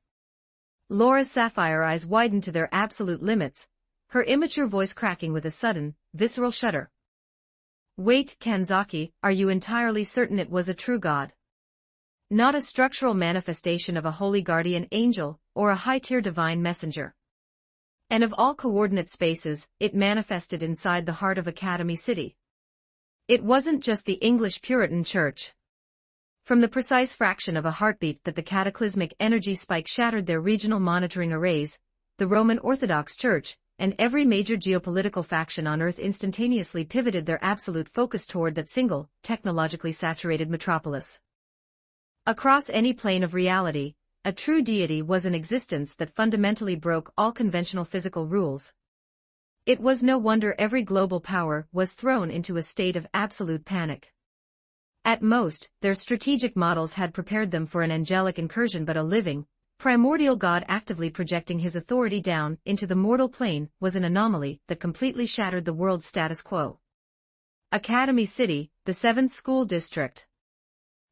Laura's sapphire eyes widened to their absolute limits, her immature voice cracking with a sudden, visceral shudder. Wait, Kanzaki, are you entirely certain it was a true God? Not a structural manifestation of a holy guardian angel, or a high-tier divine messenger. And of all coordinate spaces, it manifested inside the heart of Academy City. It wasn't just the English Puritan Church. From the precise fraction of a heartbeat that the cataclysmic energy spike shattered their regional monitoring arrays, the Roman Orthodox Church, and every major geopolitical faction on Earth instantaneously pivoted their absolute focus toward that single, technologically saturated metropolis. Across any plane of reality, a true deity was in existence that fundamentally broke all conventional physical rules. It was no wonder every global power was thrown into a state of absolute panic. At most, their strategic models had prepared them for an angelic incursion, but a living, primordial God actively projecting his authority down into the mortal plane was an anomaly that completely shattered the world's status quo. Academy City, the 7th School District.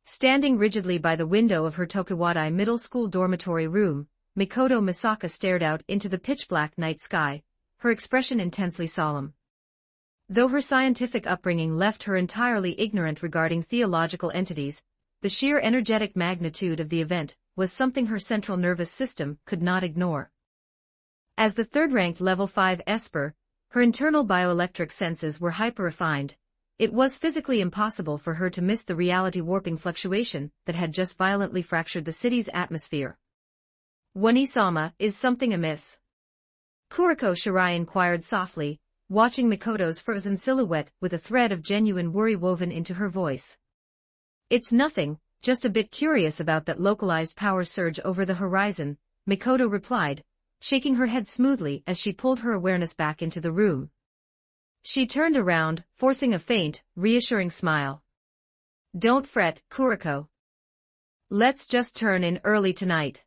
Standing rigidly by the window of her Tokuwadai middle school dormitory room, Mikoto Misaka stared out into the pitch-black night sky, her expression intensely solemn. Though her scientific upbringing left her entirely ignorant regarding theological entities, the sheer energetic magnitude of the event was something her central nervous system could not ignore. As the third-ranked Level 5 Esper, her internal bioelectric senses were hyper-refined. It was physically impossible for her to miss the reality-warping fluctuation that had just violently fractured the city's atmosphere. Wani-sama, is something amiss? Kuriko Shirai inquired softly, watching Mikoto's frozen silhouette with a thread of genuine worry woven into her voice. It's nothing, just a bit curious about that localized power surge over the horizon, Mikoto replied, shaking her head smoothly as she pulled her awareness back into the room. She turned around, forcing a faint, reassuring smile. Don't fret, Kuriko. Let's just turn in early tonight.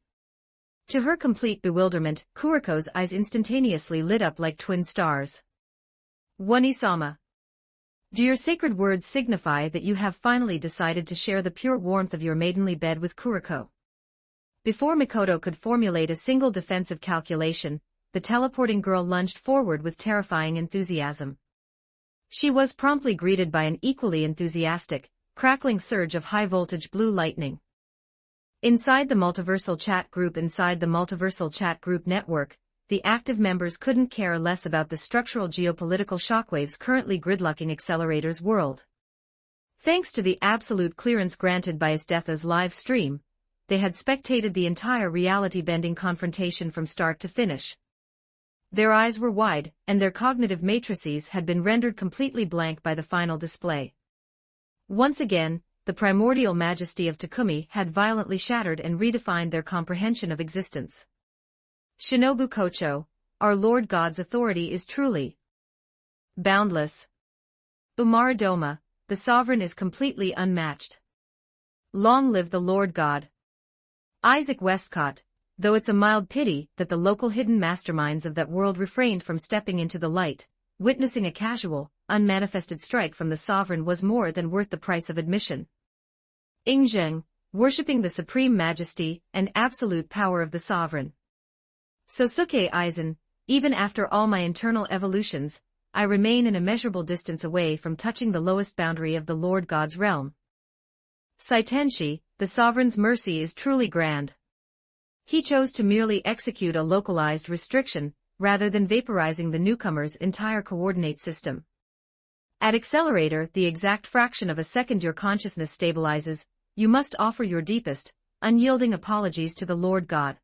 To her complete bewilderment, Kuriko's eyes instantaneously lit up like twin stars. Wani-sama. Do your sacred words signify that you have finally decided to share the pure warmth of your maidenly bed with Kuriko? Before Mikoto could formulate a single defensive calculation, the teleporting girl lunged forward with terrifying enthusiasm. She was promptly greeted by an equally enthusiastic, crackling surge of high-voltage blue lightning. Inside the multiversal chat group network, the active members couldn't care less about the structural geopolitical shockwaves currently gridlocking Accelerator's world. Thanks to the absolute clearance granted by Isteth's live stream, they had spectated the entire reality-bending confrontation from start to finish. Their eyes were wide, and their cognitive matrices had been rendered completely blank by the final display. Once again, the primordial majesty of Takumi had violently shattered and redefined their comprehension of existence. Shinobu Kocho, our Lord God's authority is truly boundless. Umaradoma, the sovereign is completely unmatched. Long live the Lord God. Isaac Westcott, though it's a mild pity that the local hidden masterminds of that world refrained from stepping into the light, witnessing a casual, unmanifested strike from the sovereign was more than worth the price of admission. Ingzheng, worshipping the supreme majesty and absolute power of the sovereign. Sosuke Aizen, even after all my internal evolutions, I remain an immeasurable distance away from touching the lowest boundary of the Lord God's realm. Saitenshi, the sovereign's mercy is truly grand. He chose to merely execute a localized restriction, rather than vaporizing the newcomer's entire coordinate system. At Accelerator, the exact fraction of a second your consciousness stabilizes, you must offer your deepest, unyielding apologies to the Lord God.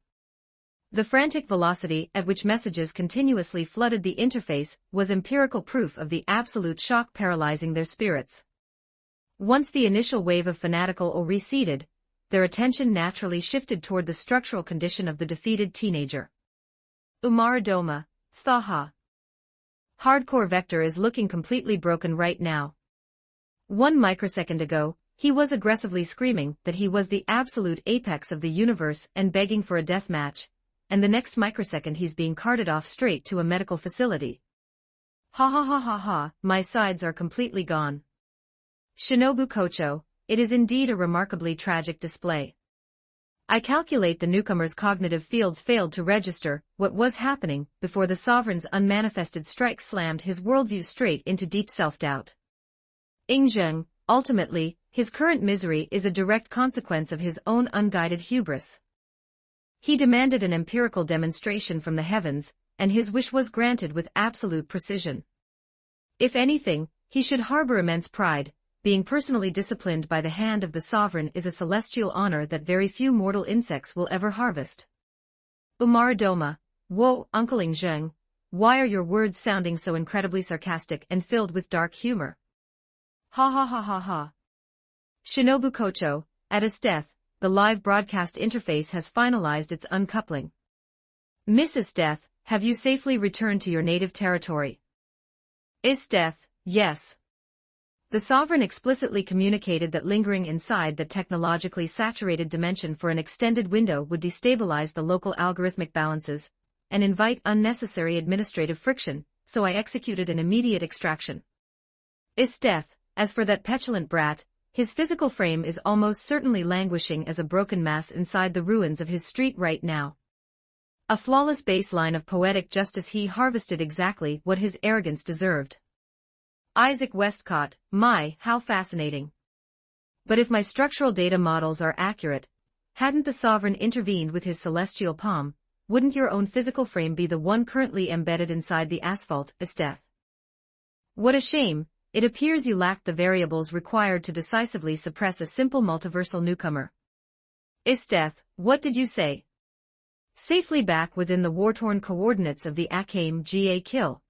The frantic velocity at which messages continuously flooded the interface was empirical proof of the absolute shock paralyzing their spirits. Once the initial wave of fanatical awe receded, their attention naturally shifted toward the structural condition of the defeated teenager. Umaradoma, Thaha. Hardcore Vector is looking completely broken right now. 1 microsecond ago, he was aggressively screaming that he was the absolute apex of the universe and begging for a death match, and the next microsecond he's being carted off straight to a medical facility. Ha ha ha ha ha, my sides are completely gone. Shinobu Kocho, it is indeed a remarkably tragic display. I calculate the newcomer's cognitive fields failed to register what was happening before the sovereign's unmanifested strike slammed his worldview straight into deep self-doubt. Ingzheng, ultimately, his current misery is a direct consequence of his own unguided hubris. He demanded an empirical demonstration from the heavens, and his wish was granted with absolute precision. If anything, he should harbor immense pride. Being personally disciplined by the hand of the sovereign is a celestial honor that very few mortal insects will ever harvest. Umaradoma, whoa, Uncle Ingzheng, why are your words sounding so incredibly sarcastic and filled with dark humor? Ha ha ha ha ha. Shinobu Kocho, at his death, the live broadcast interface has finalized its uncoupling. Mrs. Death, have you safely returned to your native territory? Is Death, yes. The sovereign explicitly communicated that lingering inside the technologically saturated dimension for an extended window would destabilize the local algorithmic balances and invite unnecessary administrative friction, so I executed an immediate extraction. Isteth, as for that petulant brat, his physical frame is almost certainly languishing as a broken mass inside the ruins of his street right now. A flawless baseline of poetic justice, he harvested exactly what his arrogance deserved. Isaac Westcott, my, how fascinating. But if my structural data models are accurate, hadn't the sovereign intervened with his celestial palm, wouldn't your own physical frame be the one currently embedded inside the asphalt, Isteth? What a shame, it appears you lacked the variables required to decisively suppress a simple multiversal newcomer. Isteth, what did you say? Safely back within the war-torn coordinates of the Akame Ga kill.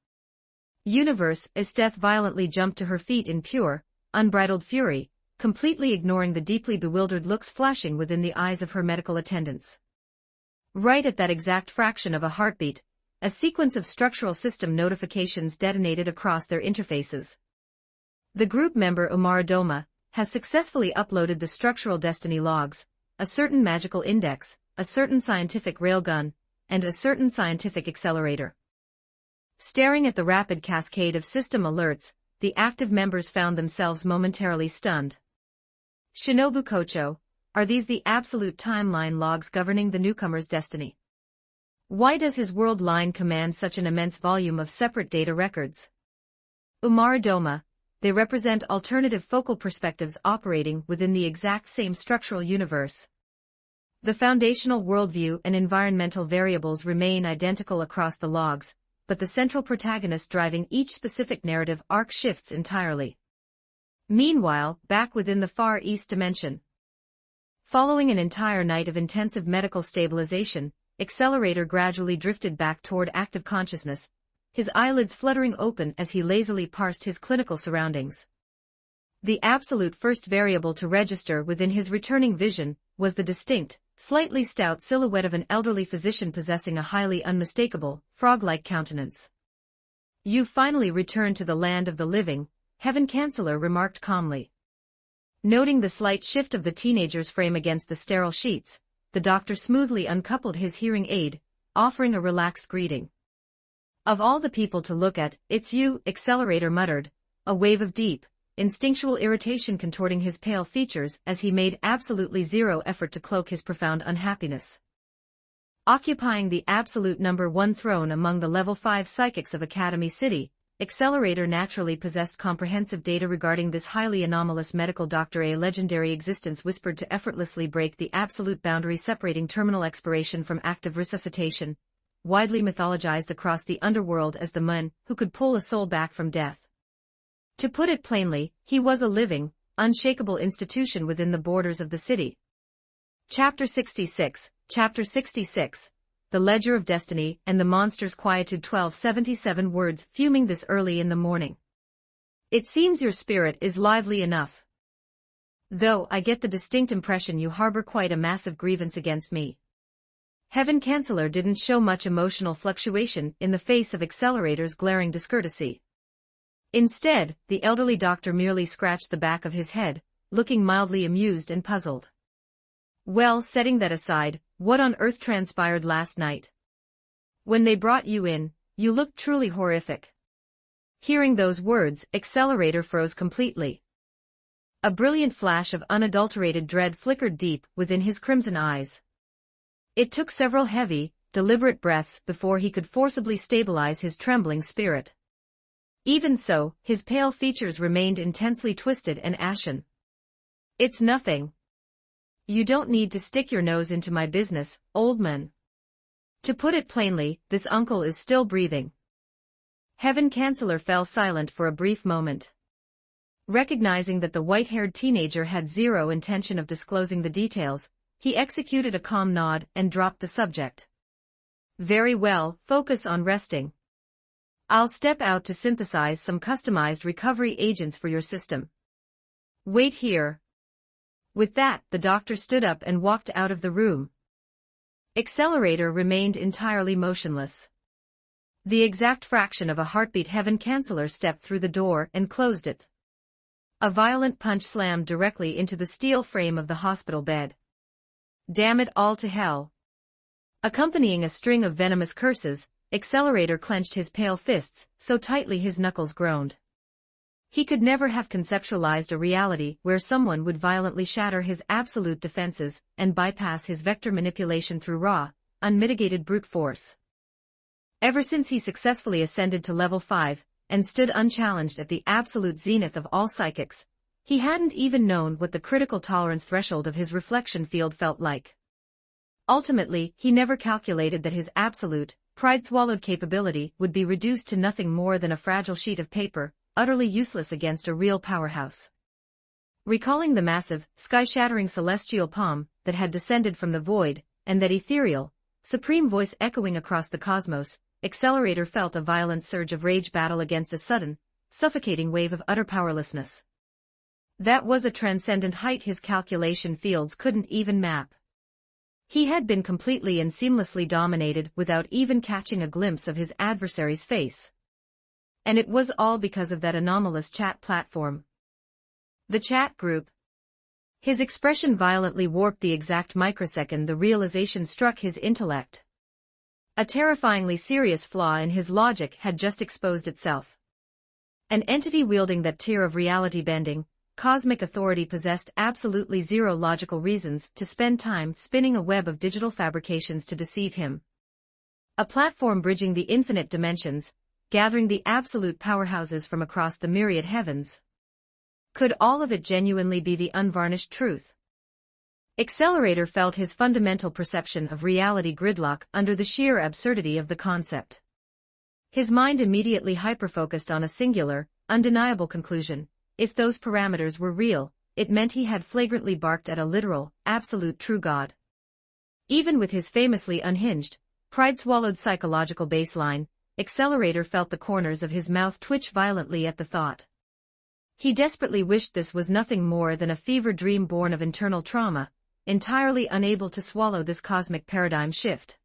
Universe, Isteth violently jumped to her feet in pure, unbridled fury, completely ignoring the deeply bewildered looks flashing within the eyes of her medical attendants. Right at that exact fraction of a heartbeat, a sequence of structural system notifications detonated across their interfaces. The group member Umaradoma has successfully uploaded the structural destiny logs, a certain magical index, a certain scientific railgun, and a certain scientific accelerator. Staring at the rapid cascade of system alerts, the active members found themselves momentarily stunned. Shinobu Kocho, are these the absolute timeline logs governing the newcomer's destiny? Why does his world line command such an immense volume of separate data records? Umaradoma, they represent alternative focal perspectives operating within the exact same structural universe. The foundational worldview and environmental variables remain identical across the logs, but the central protagonist driving each specific narrative arc shifts entirely. Meanwhile, back within the Far East dimension. Following an entire night of intensive medical stabilization, Accelerator gradually drifted back toward active consciousness, his eyelids fluttering open as he lazily parsed his clinical surroundings. The absolute first variable to register within his returning vision was the distinct, slightly stout silhouette of an elderly physician possessing a highly unmistakable, frog-like countenance. "You've finally returned to the land of the living," Heaven Chancellor remarked calmly. Noting the slight shift of the teenager's frame against the sterile sheets, the doctor smoothly uncoupled his hearing aid, offering a relaxed greeting. "Of all the people to look at, it's you," Accelerator muttered, a wave of deep, instinctual irritation contorting his pale features as he made absolutely zero effort to cloak his profound unhappiness. Occupying the absolute number 1 throne among the level 5 psychics of Academy City, Accelerator naturally possessed comprehensive data regarding this highly anomalous medical doctor. A legendary existence whispered to effortlessly break the absolute boundary separating terminal expiration from active resuscitation, widely mythologized across the underworld as the man who could pull a soul back from death. To put it plainly, he was a living, unshakable institution within the borders of the city. Chapter 66, The Ledger of Destiny and the Monster's Quietude. 1277 words fuming this early in the morning. "It seems your spirit is lively enough. Though I get the distinct impression you harbor quite a massive grievance against me." Heaven Chancellor didn't show much emotional fluctuation in the face of Accelerator's glaring discourtesy. Instead, the elderly doctor merely scratched the back of his head, looking mildly amused and puzzled. "Well, setting that aside, what on earth transpired last night? When they brought you in, you looked truly horrific." Hearing those words, Accelerator froze completely. A brilliant flash of unadulterated dread flickered deep within his crimson eyes. It took several heavy, deliberate breaths before he could forcibly stabilize his trembling spirit. Even so, his pale features remained intensely twisted and ashen. "It's nothing. You don't need to stick your nose into my business, old man. To put it plainly, this uncle is still breathing." Heaven Chancellor fell silent for a brief moment. Recognizing that the white-haired teenager had zero intention of disclosing the details, he executed a calm nod and dropped the subject. "Very well, focus on resting. I'll step out to synthesize some customized recovery agents for your system. Wait here." With that, the doctor stood up and walked out of the room. Accelerator remained entirely motionless. The exact fraction of a heartbeat. Heaven Chancellor stepped through the door and closed it. A violent punch slammed directly into the steel frame of the hospital bed. "Damn it all to hell." Accompanying a string of venomous curses, Accelerator clenched his pale fists so tightly his knuckles groaned. He could never have conceptualized a reality where someone would violently shatter his absolute defenses and bypass his vector manipulation through raw, unmitigated brute force. Ever since he successfully ascended to level 5 and stood unchallenged at the absolute zenith of all psychics, he hadn't even known what the critical tolerance threshold of his reflection field felt like. Ultimately, he never calculated that his absolute, pride-swallowed capability would be reduced to nothing more than a fragile sheet of paper, utterly useless against a real powerhouse. Recalling the massive, sky-shattering celestial palm that had descended from the void, and that ethereal, supreme voice echoing across the cosmos, Accelerator felt a violent surge of rage battle against a sudden, suffocating wave of utter powerlessness. That was a transcendent height his calculation fields couldn't even map. He had been completely and seamlessly dominated without even catching a glimpse of his adversary's face. And it was all because of that anomalous chat platform. The chat group. His expression violently warped the exact microsecond the realization struck his intellect. A terrifyingly serious flaw in his logic had just exposed itself. An entity wielding that tier of reality-bending, cosmic authority possessed absolutely zero logical reasons to spend time spinning a web of digital fabrications to deceive him. A platform bridging the infinite dimensions, gathering the absolute powerhouses from across the myriad heavens. Could all of it genuinely be the unvarnished truth? Accelerator felt his fundamental perception of reality gridlock under the sheer absurdity of the concept. His mind immediately hyperfocused on a singular, undeniable conclusion. if those parameters were real, it meant he had flagrantly barked at a literal, absolute true God. Even with his famously unhinged, pride-swallowed psychological baseline, Accelerator felt the corners of his mouth twitch violently at the thought. He desperately wished this was nothing more than a fever dream born of internal trauma, entirely unable to swallow this cosmic paradigm shift.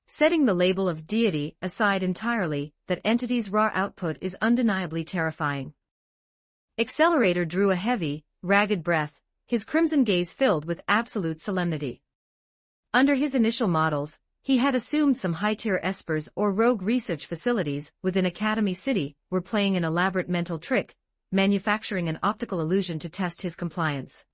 Setting the label of deity aside entirely, that entity's raw output is undeniably terrifying. Accelerator drew a heavy, ragged breath, his crimson gaze filled with absolute solemnity. Under his initial models, he had assumed some high-tier espers or rogue research facilities within Academy City were playing an elaborate mental trick, manufacturing an optical illusion to test his compliance.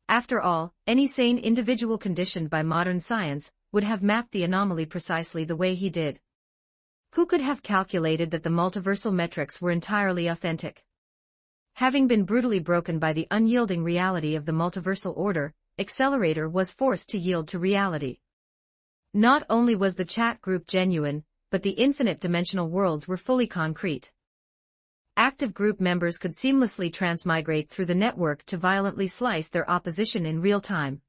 After all, any sane individual conditioned by modern science would have mapped the anomaly precisely the way he did. Who could have calculated that the multiversal metrics were entirely authentic? Having been brutally broken by the unyielding reality of the multiversal order, Accelerator was forced to yield to reality. Not only was the chat group genuine, but the infinite dimensional worlds were fully concrete. Active group members could seamlessly transmigrate through the network to violently slice their opposition in real time.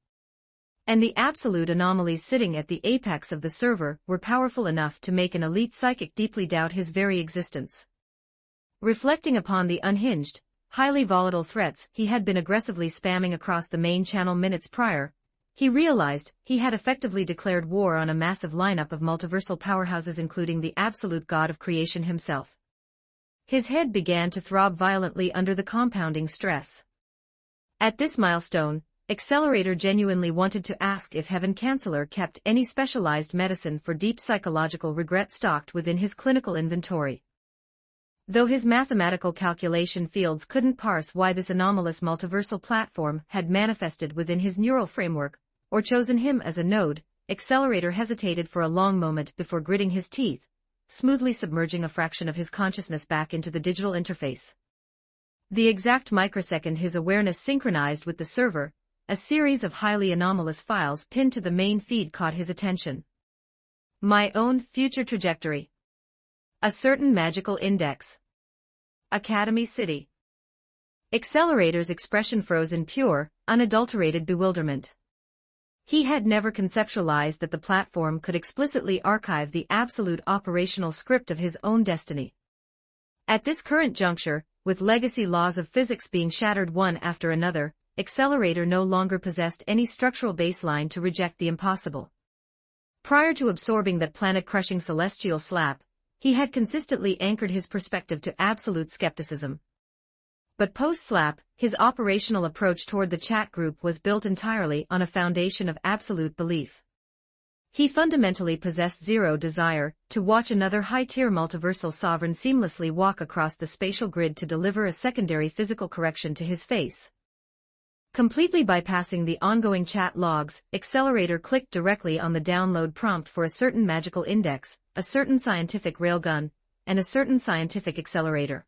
And the absolute anomalies sitting at the apex of the server were powerful enough to make an elite psychic deeply doubt his very existence. Reflecting upon the unhinged, highly volatile threats he had been aggressively spamming across the main channel minutes prior, he realized he had effectively declared war on a massive lineup of multiversal powerhouses including the absolute god of creation himself. His head began to throb violently under the compounding stress. At this milestone, Accelerator genuinely wanted to ask if Heaven Canceller kept any specialized medicine for deep psychological regret stocked within his clinical inventory. Though his mathematical calculation fields couldn't parse why this anomalous multiversal platform had manifested within his neural framework, or chosen him as a node, Accelerator hesitated for a long moment before gritting his teeth, smoothly submerging a fraction of his consciousness back into the digital interface. The exact microsecond his awareness synchronized with the server, a series of highly anomalous files pinned to the main feed caught his attention. My own future trajectory. A certain magical index. Academy City. Accelerator's expression froze in pure, unadulterated bewilderment. He had never conceptualized that the platform could explicitly archive the absolute operational script of his own destiny. At this current juncture, with legacy laws of physics being shattered one after another, Accelerator no longer possessed any structural baseline to reject the impossible. Prior to absorbing that planet-crushing celestial slap, he had consistently anchored his perspective to absolute skepticism. But post-slap, his operational approach toward the chat group was built entirely on a foundation of absolute belief. He fundamentally possessed zero desire to watch another high-tier multiversal sovereign seamlessly walk across the spatial grid to deliver a secondary physical correction to his face. Completely bypassing the ongoing chat logs, Accelerator clicked directly on the download prompt for a certain magical index, a certain scientific railgun, and a certain scientific accelerator.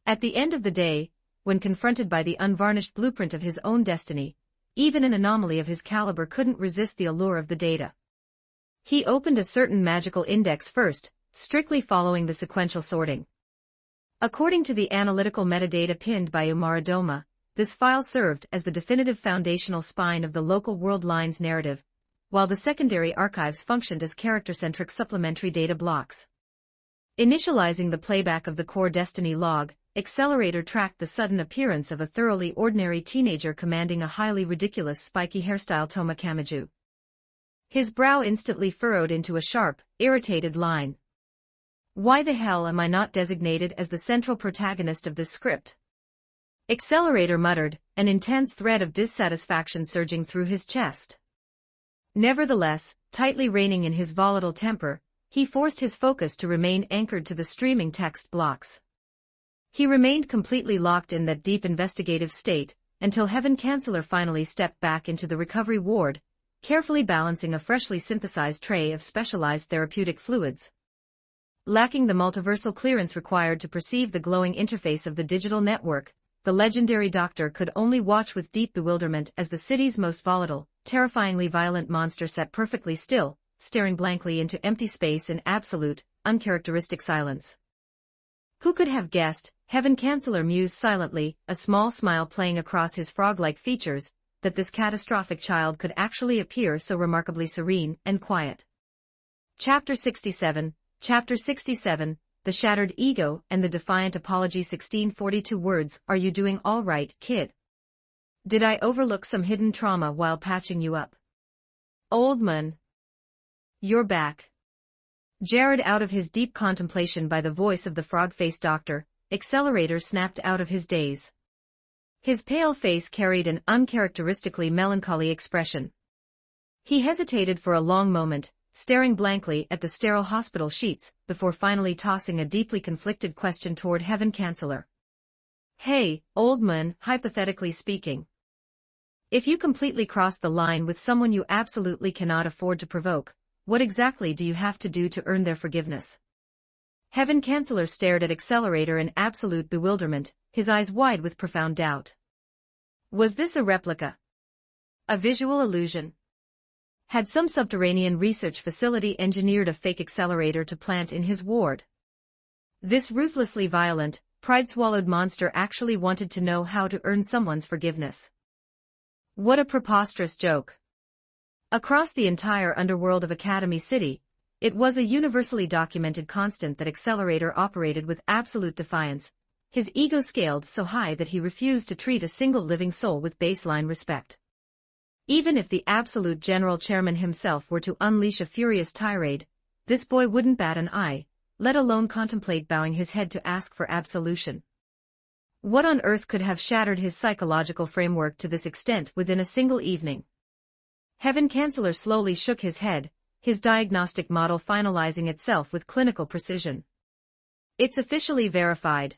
At the end of the day, when confronted by the unvarnished blueprint of his own destiny, even an anomaly of his caliber couldn't resist the allure of the data. He opened a certain magical index first, strictly following the sequential sorting. According to the analytical metadata pinned by Umaradoma, this file served as the definitive foundational spine of the local world lines narrative, while the secondary archives functioned as character-centric supplementary data blocks. Initializing the playback of the core destiny log, Accelerator tracked the sudden appearance of a thoroughly ordinary teenager commanding a highly ridiculous spiky hairstyle Toma Kamiju. His brow instantly furrowed into a sharp, irritated line. Why the hell am I not designated as the central protagonist of this script? Accelerator muttered, an intense thread of dissatisfaction surging through his chest. Nevertheless, tightly reining in his volatile temper, he forced his focus to remain anchored to the streaming text blocks. He remained completely locked in that deep investigative state, until Heaven Canceller finally stepped back into the recovery ward, carefully balancing a freshly synthesized tray of specialized therapeutic fluids. Lacking the multiversal clearance required to perceive the glowing interface of the digital network, the legendary doctor could only watch with deep bewilderment as the city's most volatile, terrifyingly violent monster sat perfectly still, staring blankly into empty space in absolute, uncharacteristic silence. Who could have guessed, Heaven Chancellor mused silently, a small smile playing across his frog-like features, that this catastrophic child could actually appear so remarkably serene and quiet. Chapter 67, The Shattered Ego and the Defiant Apology. 1642 words. Are you doing all right, kid? Did I overlook some hidden trauma while patching you up? Old man. You're back. Jarred out of his deep contemplation by the voice of the frog-faced doctor, Accelerator snapped out of his daze. His pale face carried an uncharacteristically melancholy expression. He hesitated for a long moment, staring blankly at the sterile hospital sheets, before finally tossing a deeply conflicted question toward Heaven Chancellor. Hey, old man, hypothetically speaking. If you completely cross the line with someone you absolutely cannot afford to provoke, what exactly do you have to do to earn their forgiveness? Heaven Chancellor stared at Accelerator in absolute bewilderment, his eyes wide with profound doubt. Was this a replica? A visual illusion? Had some subterranean research facility engineered a fake accelerator to plant in his ward? This ruthlessly violent, pride-swallowed monster actually wanted to know how to earn someone's forgiveness. What a preposterous joke. Across the entire underworld of Academy City, it was a universally documented constant that Accelerator operated with absolute defiance, his ego scaled so high that he refused to treat a single living soul with baseline respect. Even if the absolute general chairman himself were to unleash a furious tirade, this boy wouldn't bat an eye, let alone contemplate bowing his head to ask for absolution. What on earth could have shattered his psychological framework to this extent within a single evening? Heaven Chancellor slowly shook his head, his diagnostic model finalizing itself with clinical precision. It's officially verified.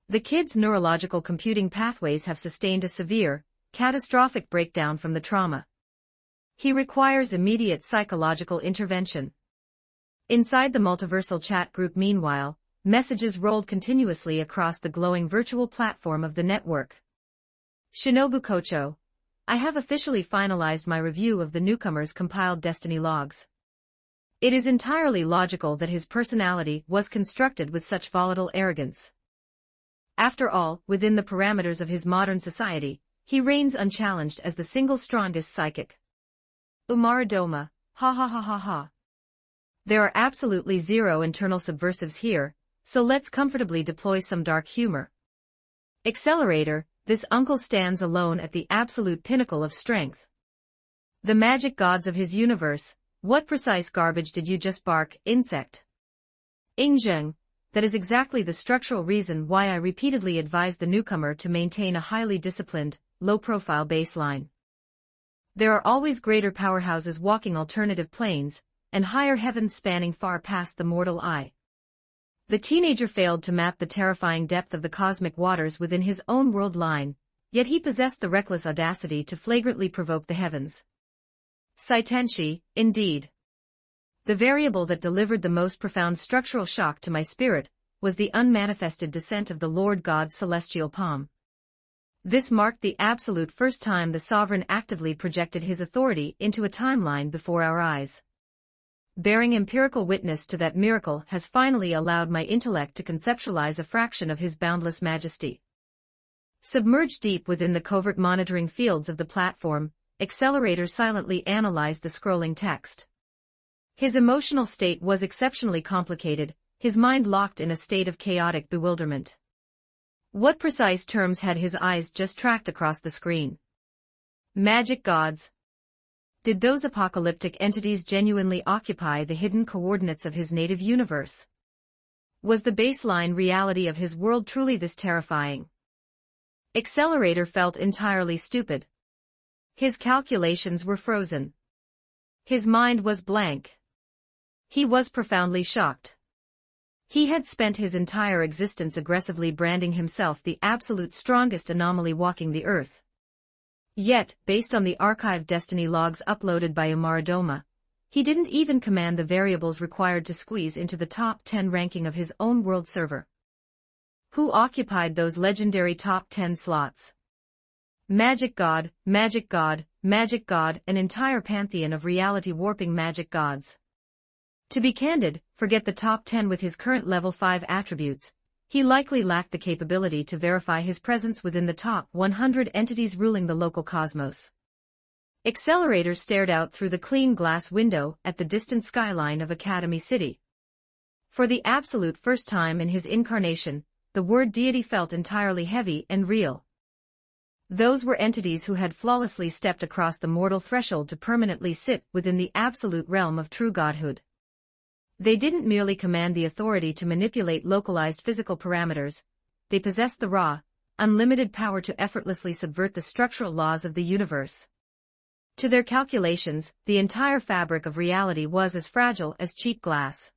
The kid's neurological computing pathways have sustained a severe, catastrophic breakdown from the trauma. He requires immediate psychological intervention. Inside the multiversal chat group meanwhile, messages rolled continuously across the glowing virtual platform of the network. Shinobu Kocho, I have officially finalized my review of the newcomer's compiled destiny logs. It is entirely logical that his personality was constructed with such volatile arrogance. After all, within the parameters of his modern society, he reigns unchallenged as the single strongest psychic. Umaradoma, ha ha ha ha ha. There are absolutely zero internal subversives here, so let's comfortably deploy some dark humor. Accelerator, this uncle stands alone at the absolute pinnacle of strength. The magic gods of his universe, what precise garbage did you just bark, insect? Ingzheng, that is exactly the structural reason why I repeatedly advise the newcomer to maintain a highly disciplined, low-profile baseline. There are always greater powerhouses walking alternative planes, and higher heavens spanning far past the mortal eye. The teenager failed to map the terrifying depth of the cosmic waters within his own world line, yet he possessed the reckless audacity to flagrantly provoke the heavens. Saitenshi, indeed. The variable that delivered the most profound structural shock to my spirit was the unmanifested descent of the Lord God's celestial palm. This marked the absolute first time the sovereign actively projected his authority into a timeline before our eyes. Bearing empirical witness to that miracle has finally allowed my intellect to conceptualize a fraction of his boundless majesty. Submerged deep within the covert monitoring fields of the platform, Accelerator silently analyzed the scrolling text. His emotional state was exceptionally complicated, his mind locked in a state of chaotic bewilderment. What precise terms had his eyes just tracked across the screen? Magic gods. Did those apocalyptic entities genuinely occupy the hidden coordinates of his native universe? Was the baseline reality of his world truly this terrifying? Accelerator felt entirely stupid. His calculations were frozen. His mind was blank. He was profoundly shocked. He had spent his entire existence aggressively branding himself the absolute strongest anomaly walking the earth. Yet, based on the archived destiny logs uploaded by Umaradoma, he didn't even command the variables required to squeeze into the top 10 ranking of his own world server. Who occupied those legendary top 10 slots? Magic god, magic god, magic god, an entire pantheon of reality-warping magic gods. To be candid, forget the top 10 with his current level 5 attributes. He likely lacked the capability to verify his presence within the top 100 entities ruling the local cosmos. Accelerator stared out through the clean glass window at the distant skyline of Academy City. For the absolute first time in his incarnation, the word deity felt entirely heavy and real. Those were entities who had flawlessly stepped across the mortal threshold to permanently sit within the absolute realm of true godhood. They didn't merely command the authority to manipulate localized physical parameters, they possessed the raw, unlimited power to effortlessly subvert the structural laws of the universe. To their calculations, the entire fabric of reality was as fragile as cheap glass.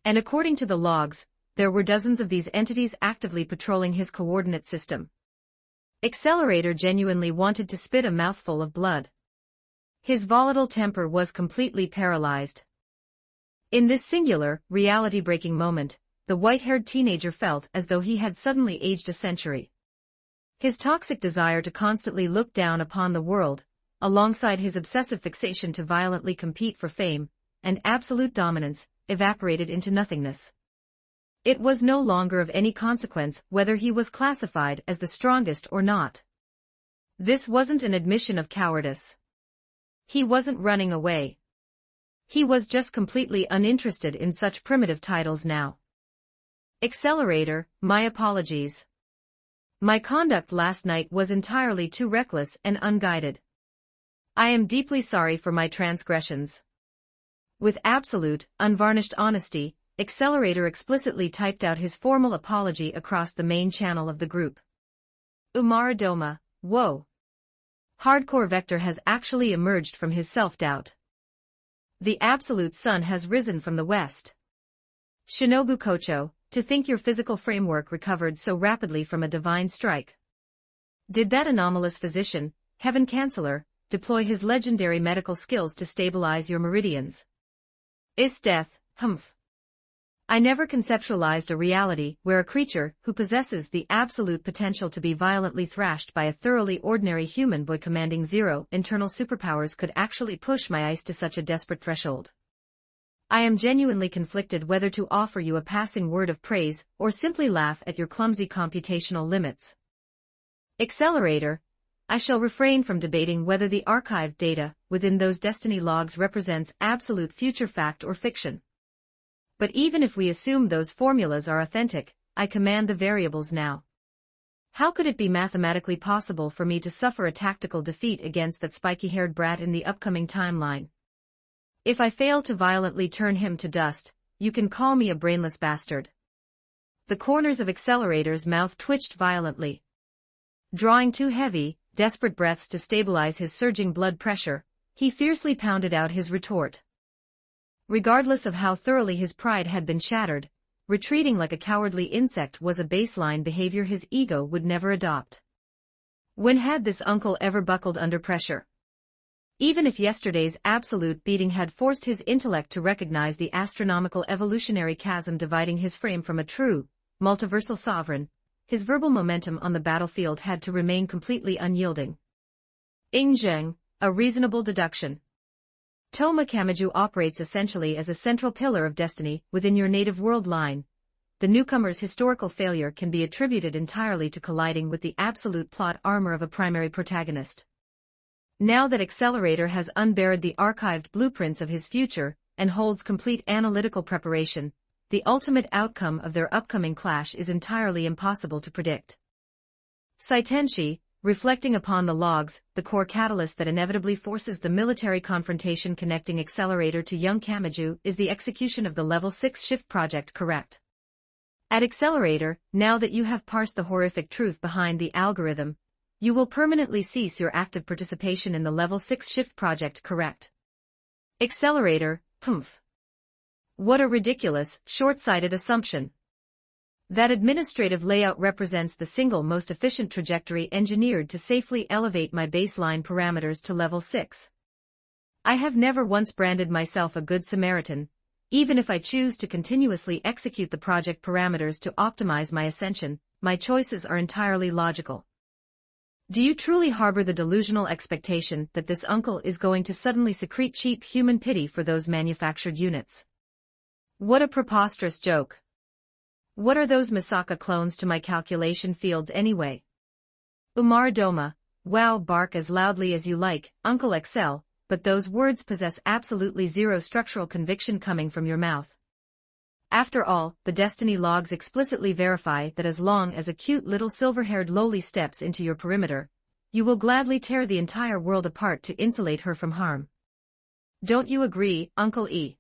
And according to the logs, there were dozens of these entities actively patrolling his coordinate system. Accelerator genuinely wanted to spit a mouthful of blood. His volatile temper was completely paralyzed. In this singular, reality-breaking moment, the white-haired teenager felt as though he had suddenly aged a century. His toxic desire to constantly look down upon the world, alongside his obsessive fixation to violently compete for fame and absolute dominance, evaporated into nothingness. It was no longer of any consequence whether he was classified as the strongest or not. This wasn't an admission of cowardice. He wasn't running away. He was just completely uninterested in such primitive titles now. Accelerator, my apologies. My conduct last night was entirely too reckless and unguided. I am deeply sorry for my transgressions. With absolute, unvarnished honesty, Accelerator explicitly typed out his formal apology across the main channel of the group. Umaradoma, whoa. Hardcore Vector has actually emerged from his self-doubt. The absolute sun has risen from the west. Shinobu Kocho, to think your physical framework recovered so rapidly from a divine strike. Did that anomalous physician, Heaven Canceller, deploy his legendary medical skills to stabilize your meridians? Is death, humph. I never conceptualized a reality where a creature who possesses the absolute potential to be violently thrashed by a thoroughly ordinary human boy commanding zero internal superpowers could actually push my ice to such a desperate threshold. I am genuinely conflicted whether to offer you a passing word of praise or simply laugh at your clumsy computational limits. Accelerator, I shall refrain from debating whether the archived data within those destiny logs represents absolute future fact or fiction. But even if we assume those formulas are authentic, I command the variables now. How could it be mathematically possible for me to suffer a tactical defeat against that spiky-haired brat in the upcoming timeline? If I fail to violently turn him to dust, you can call me a brainless bastard. The corners of Accelerator's mouth twitched violently. Drawing two heavy, desperate breaths to stabilize his surging blood pressure, he fiercely pounded out his retort. Regardless of how thoroughly his pride had been shattered, retreating like a cowardly insect was a baseline behavior his ego would never adopt. When had this uncle ever buckled under pressure? Even if yesterday's absolute beating had forced his intellect to recognize the astronomical evolutionary chasm dividing his frame from a true, multiversal sovereign, his verbal momentum on the battlefield had to remain completely unyielding. Ingzheng, a reasonable deduction. Toma Kamiju operates essentially as a central pillar of destiny within your native world line. The newcomer's historical failure can be attributed entirely to colliding with the absolute plot armor of a primary protagonist. Now that Accelerator has unburied the archived blueprints of his future and holds complete analytical preparation, the ultimate outcome of their upcoming clash is entirely impossible to predict. Saitenshi, reflecting upon the logs, the core catalyst that inevitably forces the military confrontation connecting Accelerator to young Kamiju is the execution of the Level 6 shift project, correct? At Accelerator, now that you have parsed the horrific truth behind the algorithm, you will permanently cease your active participation in the Level 6 shift project, correct? Accelerator, poof. What a ridiculous, short-sighted assumption. That administrative layout represents the single most efficient trajectory engineered to safely elevate my baseline parameters to level 6. I have never once branded myself a good Samaritan, even if I choose to continuously execute the project parameters to optimize my ascension, my choices are entirely logical. Do you truly harbor the delusional expectation that this uncle is going to suddenly secrete cheap human pity for those manufactured units? What a preposterous joke. What are those Misaka clones to my calculation fields anyway? Umar Doma, wow, bark as loudly as you like, Uncle Excel, but those words possess absolutely zero structural conviction coming from your mouth. After all, the destiny logs explicitly verify that as long as a cute little silver-haired lowly steps into your perimeter, you will gladly tear the entire world apart to insulate her from harm. Don't you agree, Uncle E?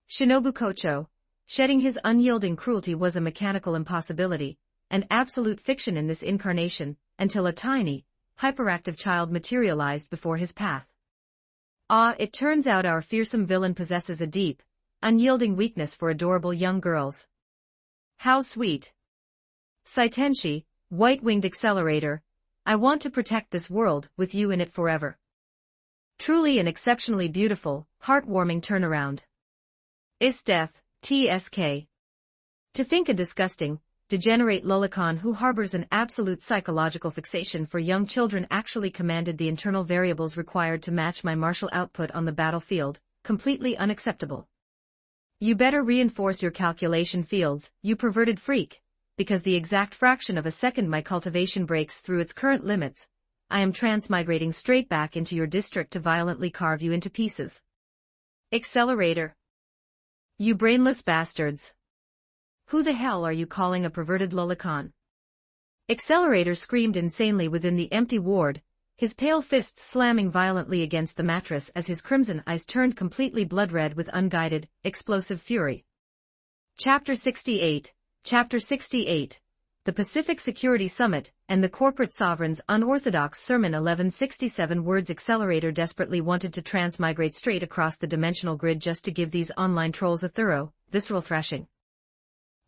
Shinobu Kocho, shedding his unyielding cruelty was a mechanical impossibility, an absolute fiction in this incarnation, until a tiny, hyperactive child materialized before his path. Ah, it turns out our fearsome villain possesses a deep, unyielding weakness for adorable young girls. How sweet. Saitenshi, white-winged accelerator, I want to protect this world with you in it forever. Truly an exceptionally beautiful, heartwarming turnaround. Isdeath, TSK. To think a disgusting, degenerate lolicon who harbors an absolute psychological fixation for young children actually commanded the internal variables required to match my martial output on the battlefield, completely unacceptable. You better reinforce your calculation fields, you perverted freak, because the exact fraction of a second my cultivation breaks through its current limits, I am transmigrating straight back into your district to violently carve you into pieces. Accelerator. You brainless bastards. Who the hell are you calling a perverted lolicon? Accelerator screamed insanely within the empty ward, his pale fists slamming violently against the mattress as his crimson eyes turned completely blood-red with unguided, explosive fury. Chapter 68, Chapter 68, The Pacific Security Summit, and the Corporate Sovereign's Unorthodox Sermon 1167 words. Accelerator desperately wanted to transmigrate straight across the dimensional grid just to give these online trolls a thorough, visceral thrashing.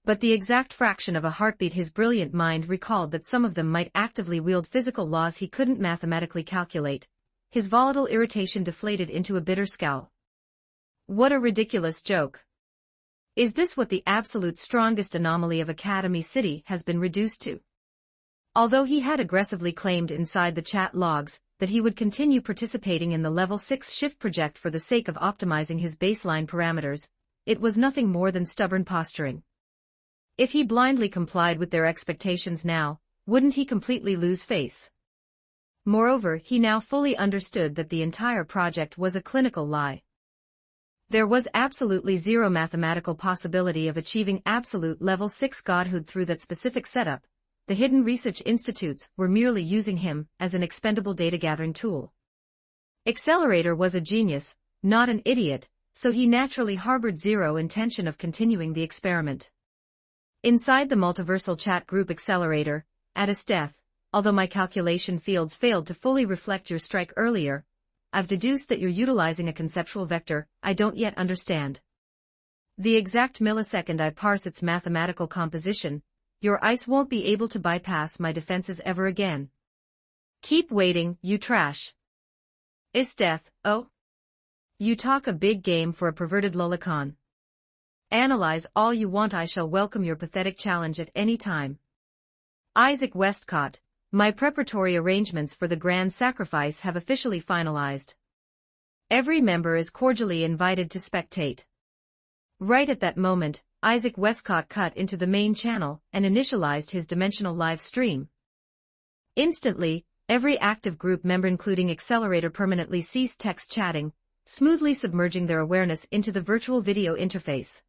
But the exact fraction of a heartbeat his brilliant mind recalled that some of them might actively wield physical laws he couldn't mathematically calculate. His volatile irritation deflated into a bitter scowl. What a ridiculous joke. Is this what the absolute strongest anomaly of Academy City has been reduced to? Although he had aggressively claimed inside the chat logs that he would continue participating in the Level 6 shift project for the sake of optimizing his baseline parameters, it was nothing more than stubborn posturing. If he blindly complied with their expectations now, wouldn't he completely lose face? Moreover, he now fully understood that the entire project was a clinical lie. There was absolutely zero mathematical possibility of achieving absolute level 6 godhood through that specific setup. The hidden research institutes were merely using him as an expendable data-gathering tool. Accelerator was a genius, not an idiot, so he naturally harbored zero intention of continuing the experiment. Inside the multiversal chat group Accelerator, at his death, although my calculation fields failed to fully reflect your strike earlier, I've deduced that you're utilizing a conceptual vector I don't yet understand. The exact millisecond I parse its mathematical composition, your ice won't be able to bypass my defenses ever again. Keep waiting, you trash. Isdeath, oh? You talk a big game for a perverted lolicon. Analyze all you want, I shall welcome your pathetic challenge at any time. Isaac Westcott, my preparatory arrangements for the grand sacrifice have officially finalized. Every member is cordially invited to spectate. Right at that moment, Isaac Westcott cut into the main channel and initialized his dimensional live stream. Instantly, every active group member including Accelerator permanently ceased text chatting, smoothly submerging their awareness into the virtual video interface.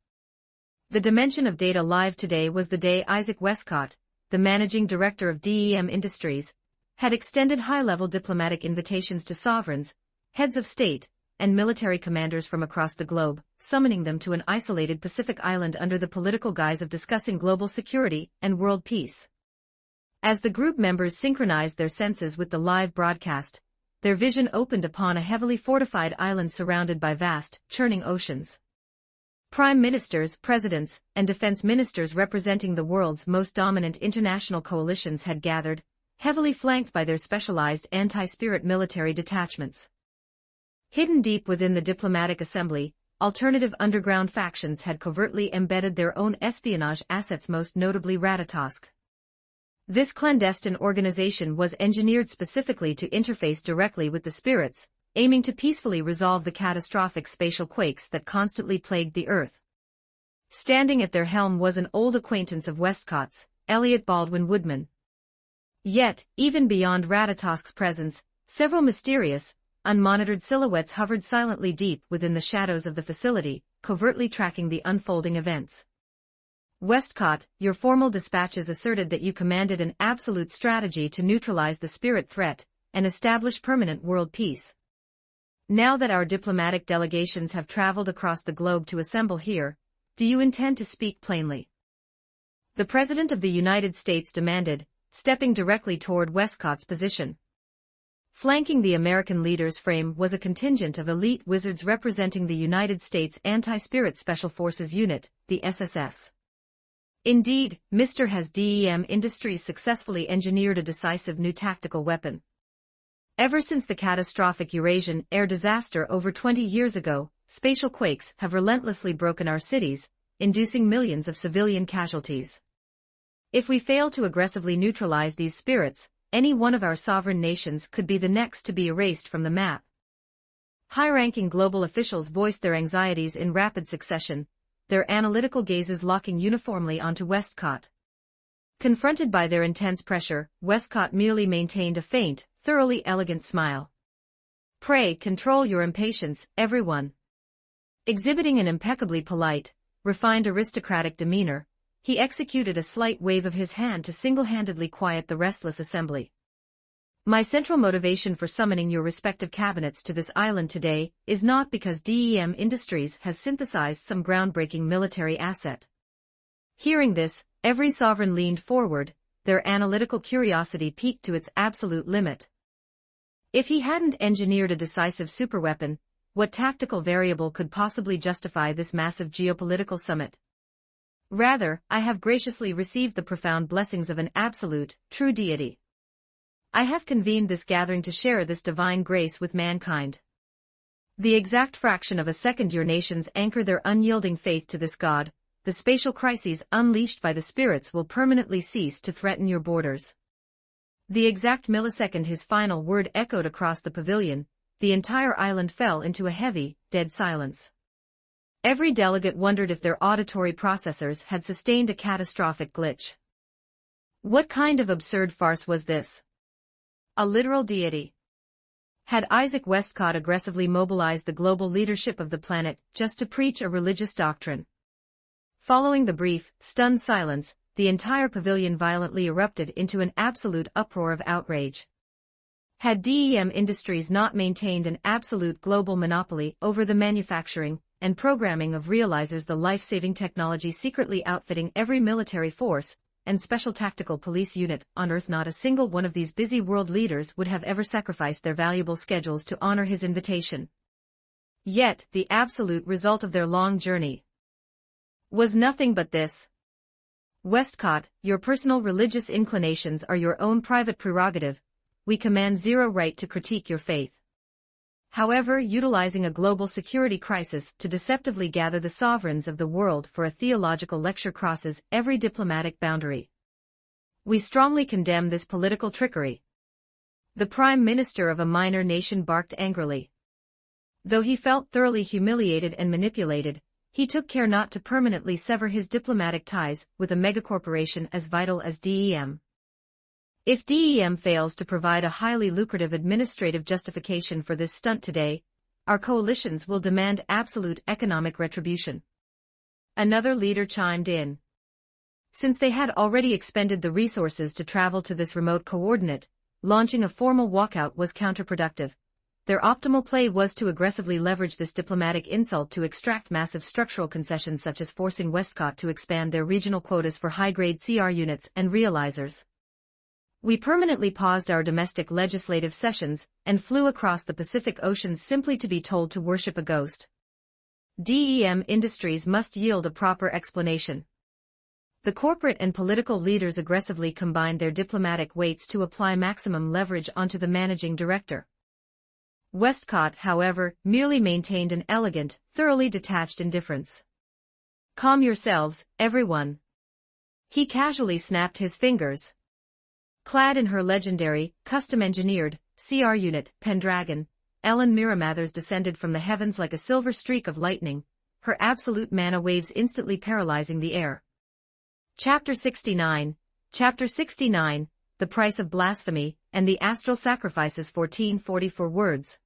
The dimension of data live today was the day Isaac Westcott, the managing director of DEM Industries, had extended high-level diplomatic invitations to sovereigns, heads of state, and military commanders from across the globe, summoning them to an isolated Pacific island under the political guise of discussing global security and world peace. As the group members synchronized their senses with the live broadcast, their vision opened upon a heavily fortified island surrounded by vast, churning oceans. Prime ministers, presidents, and defense ministers representing the world's most dominant international coalitions had gathered, heavily flanked by their specialized anti-spirit military detachments. Hidden deep within the diplomatic assembly, alternative underground factions had covertly embedded their own espionage assets, most notably Ratatosk. This clandestine organization was engineered specifically to interface directly with the spirits, aiming to peacefully resolve the catastrophic spatial quakes that constantly plagued the Earth. Standing at their helm was an old acquaintance of Westcott's, Elliot Baldwin Woodman. Yet, even beyond Ratatosk's presence, several mysterious, unmonitored silhouettes hovered silently deep within the shadows of the facility, covertly tracking the unfolding events. Westcott, your formal dispatches asserted that you commanded an absolute strategy to neutralize the spirit threat and establish permanent world peace. Now that our diplomatic delegations have traveled across the globe to assemble here, do you intend to speak plainly? The President of the United States demanded, stepping directly toward Westcott's position. Flanking the American leader's frame was a contingent of elite wizards representing the United States Anti-Spirit Special Forces Unit, the SSS. Indeed, Mr. Has DEM Industries successfully engineered a decisive new tactical weapon. Ever since the catastrophic Eurasian air disaster over 20 years ago, spatial quakes have relentlessly broken our cities, inducing millions of civilian casualties. If we fail to aggressively neutralize these spirits, any one of our sovereign nations could be the next to be erased from the map. High-ranking global officials voiced their anxieties in rapid succession, their analytical gazes locking uniformly onto Westcott. Confronted by their intense pressure, Westcott merely maintained a faint, thoroughly elegant smile. Pray control your impatience, everyone. Exhibiting an impeccably polite, refined aristocratic demeanor, he executed a slight wave of his hand to single-handedly quiet the restless assembly. My central motivation for summoning your respective cabinets to this island today is not because DEM Industries has synthesized some groundbreaking military asset. Hearing this, every sovereign leaned forward, their analytical curiosity piqued to its absolute limit. If he hadn't engineered a decisive superweapon, what tactical variable could possibly justify this massive geopolitical summit? Rather, I have graciously received the profound blessings of an absolute, true deity. I have convened this gathering to share this divine grace with mankind. The exact fraction of a second your nations anchor their unyielding faith to this God, the spatial crises unleashed by the spirits will permanently cease to threaten your borders. The exact millisecond his final word echoed across the pavilion, the entire island fell into a heavy, dead silence. Every delegate wondered if their auditory processors had sustained a catastrophic glitch. What kind of absurd farce was this? A literal deity? Had Isaac Westcott aggressively mobilized the global leadership of the planet just to preach a religious doctrine? Following the brief, stunned silence, the entire pavilion violently erupted into an absolute uproar of outrage. Had DEM Industries not maintained an absolute global monopoly over the manufacturing and programming of realizers, the life-saving technology secretly outfitting every military force and special tactical police unit on Earth, not a single one of these busy world leaders would have ever sacrificed their valuable schedules to honor his invitation. Yet, the absolute result of their long journey was nothing but this. Westcott, your personal religious inclinations are your own private prerogative. We command zero right to critique your faith. However, utilizing a global security crisis to deceptively gather the sovereigns of the world for a theological lecture crosses every diplomatic boundary. We strongly condemn this political trickery. The Prime Minister of a minor nation barked angrily. Though he felt thoroughly humiliated and manipulated, he took care not to permanently sever his diplomatic ties with a megacorporation as vital as DEM. If DEM fails to provide a highly lucrative administrative justification for this stunt today, our coalitions will demand absolute economic retribution. Another leader chimed in. Since they had already expended the resources to travel to this remote coordinate, launching a formal walkout was counterproductive. Their optimal play was to aggressively leverage this diplomatic insult to extract massive structural concessions, such as forcing Westcott to expand their regional quotas for high-grade CR units and realizers. We permanently paused our domestic legislative sessions and flew across the Pacific Ocean simply to be told to worship a ghost. DEM Industries must yield a proper explanation. The corporate and political leaders aggressively combined their diplomatic weights to apply maximum leverage onto the managing director. Westcott, however, merely maintained an elegant, thoroughly detached indifference. Calm yourselves, everyone. He casually snapped his fingers. Clad in her legendary, custom-engineered, CR unit, Pendragon, Ellen Miramathers descended from the heavens like a silver streak of lightning, her absolute mana waves instantly paralyzing the air. Chapter 69, The Price of Blasphemy, and the Astral Sacrifices 1444 words.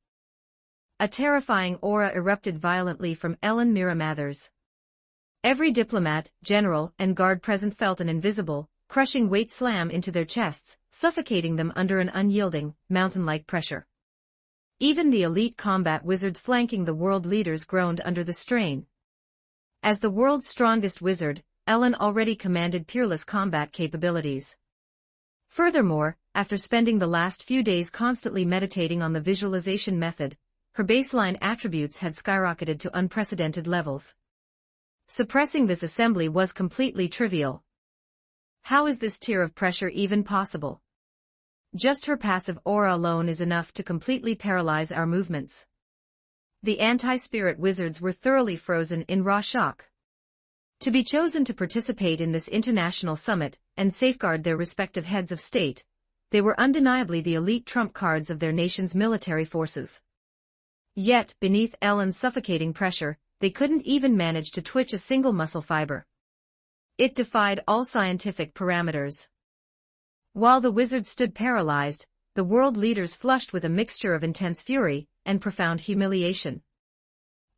A terrifying aura erupted violently from Ellen Mira Mathers. Every diplomat, general, and guard present felt an invisible, crushing weight slam into their chests, suffocating them under an unyielding, mountain-like pressure. Even the elite combat wizards flanking the world leaders groaned under the strain. As the world's strongest wizard, Ellen already commanded peerless combat capabilities. Furthermore, after spending the last few days constantly meditating on the visualization method, her baseline attributes had skyrocketed to unprecedented levels. Suppressing this assembly was completely trivial. How is this tier of pressure even possible? Just her passive aura alone is enough to completely paralyze our movements. The anti-spirit wizards were thoroughly frozen in raw shock. To be chosen to participate in this international summit and safeguard their respective heads of state, they were undeniably the elite trump cards of their nation's military forces. Yet, beneath Ellen's suffocating pressure, they couldn't even manage to twitch a single muscle fiber. It defied all scientific parameters. While the wizards stood paralyzed, the world leaders flushed with a mixture of intense fury and profound humiliation.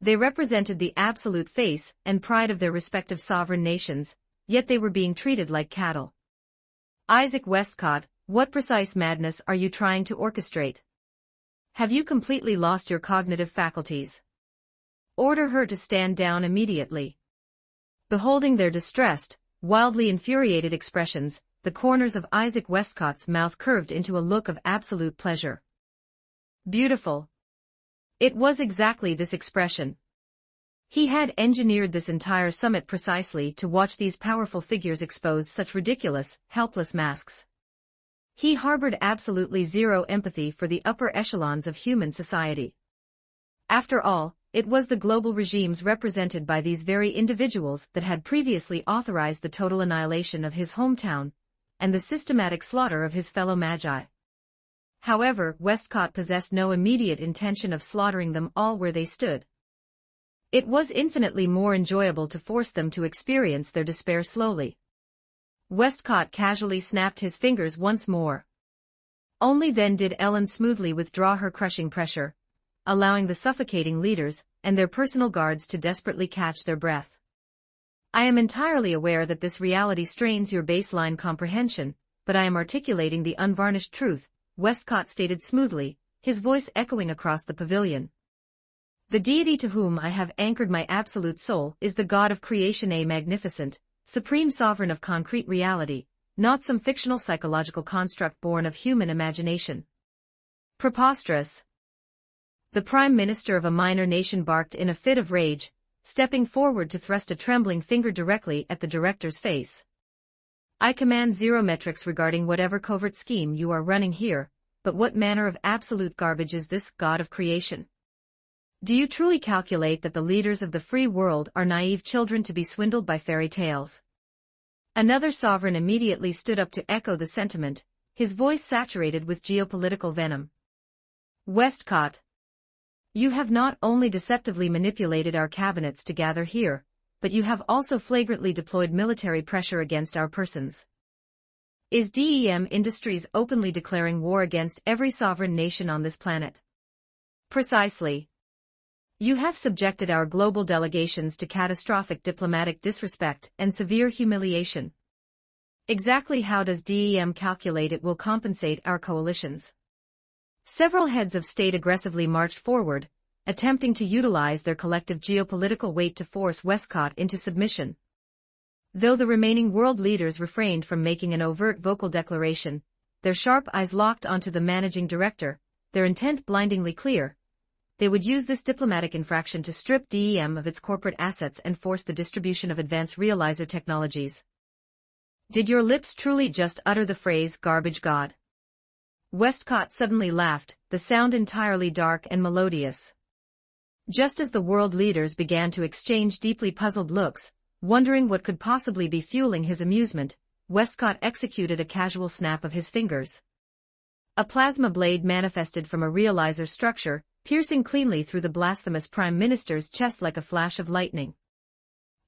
They represented the absolute face and pride of their respective sovereign nations, yet they were being treated like cattle. Isaac Westcott, what precise madness are you trying to orchestrate? Have you completely lost your cognitive faculties? Order her to stand down immediately. Beholding their distressed, wildly infuriated expressions, the corners of Isaac Westcott's mouth curved into a look of absolute pleasure. Beautiful. It was exactly this expression. He had engineered this entire summit precisely to watch these powerful figures expose such ridiculous, helpless masks. He harbored absolutely zero empathy for the upper echelons of human society. After all, it was the global regimes represented by these very individuals that had previously authorized the total annihilation of his hometown, and the systematic slaughter of his fellow magi. However, Westcott possessed no immediate intention of slaughtering them all where they stood. It was infinitely more enjoyable to force them to experience their despair slowly. Westcott casually snapped his fingers once more. Only then did Ellen smoothly withdraw her crushing pressure, allowing the suffocating leaders and their personal guards to desperately catch their breath. I am entirely aware that this reality strains your baseline comprehension, but I am articulating the unvarnished truth, Westcott stated smoothly, his voice echoing across the pavilion. The deity to whom I have anchored my absolute soul is the God of creation, a magnificent, supreme sovereign of concrete reality, not some fictional psychological construct born of human imagination. Preposterous. The Prime Minister of a minor nation barked in a fit of rage, stepping forward to thrust a trembling finger directly at the director's face. I command zero metrics regarding whatever covert scheme you are running here, but what manner of absolute garbage is this, God of creation? Do you truly calculate that the leaders of the free world are naive children to be swindled by fairy tales? Another sovereign immediately stood up to echo the sentiment, his voice saturated with geopolitical venom. Westcott. You have not only deceptively manipulated our cabinets to gather here, but you have also flagrantly deployed military pressure against our persons. Is DEM Industries openly declaring war against every sovereign nation on this planet? Precisely. You have subjected our global delegations to catastrophic diplomatic disrespect and severe humiliation. Exactly how does DEM calculate it will compensate our coalitions? Several heads of state aggressively marched forward, attempting to utilize their collective geopolitical weight to force Westcott into submission. Though the remaining world leaders refrained from making an overt vocal declaration, their sharp eyes locked onto the managing director, their intent blindingly clear. They would use this diplomatic infraction to strip DEM of its corporate assets and force the distribution of advanced realizer technologies. Did your lips truly just utter the phrase, garbage god? Westcott suddenly laughed, the sound entirely dark and melodious. Just as the world leaders began to exchange deeply puzzled looks, wondering what could possibly be fueling his amusement, Westcott executed a casual snap of his fingers. A plasma blade manifested from a realizer structure, piercing cleanly through the blasphemous prime minister's chest like a flash of lightning.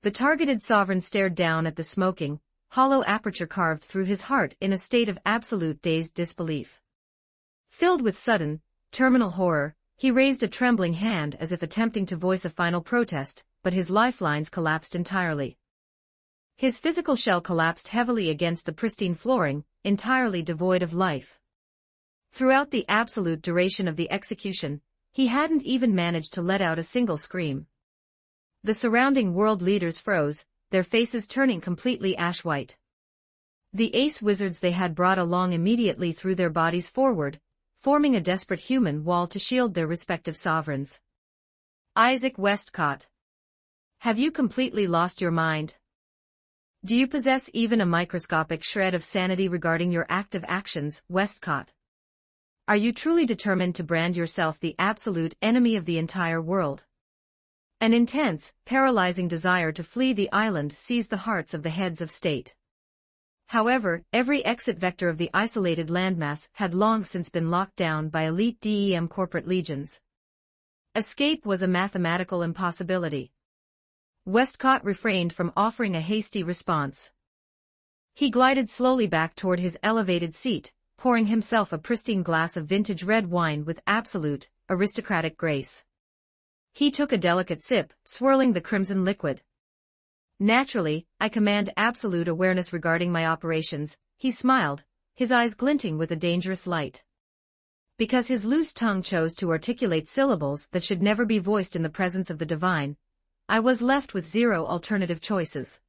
The targeted sovereign stared down at the smoking, hollow aperture carved through his heart in a state of absolute dazed disbelief. Filled with sudden, terminal horror, he raised a trembling hand as if attempting to voice a final protest, but his lifelines collapsed entirely. His physical shell collapsed heavily against the pristine flooring, entirely devoid of life. Throughout the absolute duration of the execution, he hadn't even managed to let out a single scream. The surrounding world leaders froze, their faces turning completely ash-white. The ace wizards they had brought along immediately threw their bodies forward, forming a desperate human wall to shield their respective sovereigns. Isaac Westcott. Have you completely lost your mind? Do you possess even a microscopic shred of sanity regarding your active actions, Westcott? Are you truly determined to brand yourself the absolute enemy of the entire world? An intense, paralyzing desire to flee the island seized the hearts of the heads of state. However, every exit vector of the isolated landmass had long since been locked down by elite DEM corporate legions. Escape was a mathematical impossibility. Westcott refrained from offering a hasty response. He glided slowly back toward his elevated seat, pouring himself a pristine glass of vintage red wine with absolute, aristocratic grace. He took a delicate sip, swirling the crimson liquid. Naturally, I command absolute awareness regarding my operations, he smiled, his eyes glinting with a dangerous light. Because his loose tongue chose to articulate syllables that should never be voiced in the presence of the divine, I was left with zero alternative choices.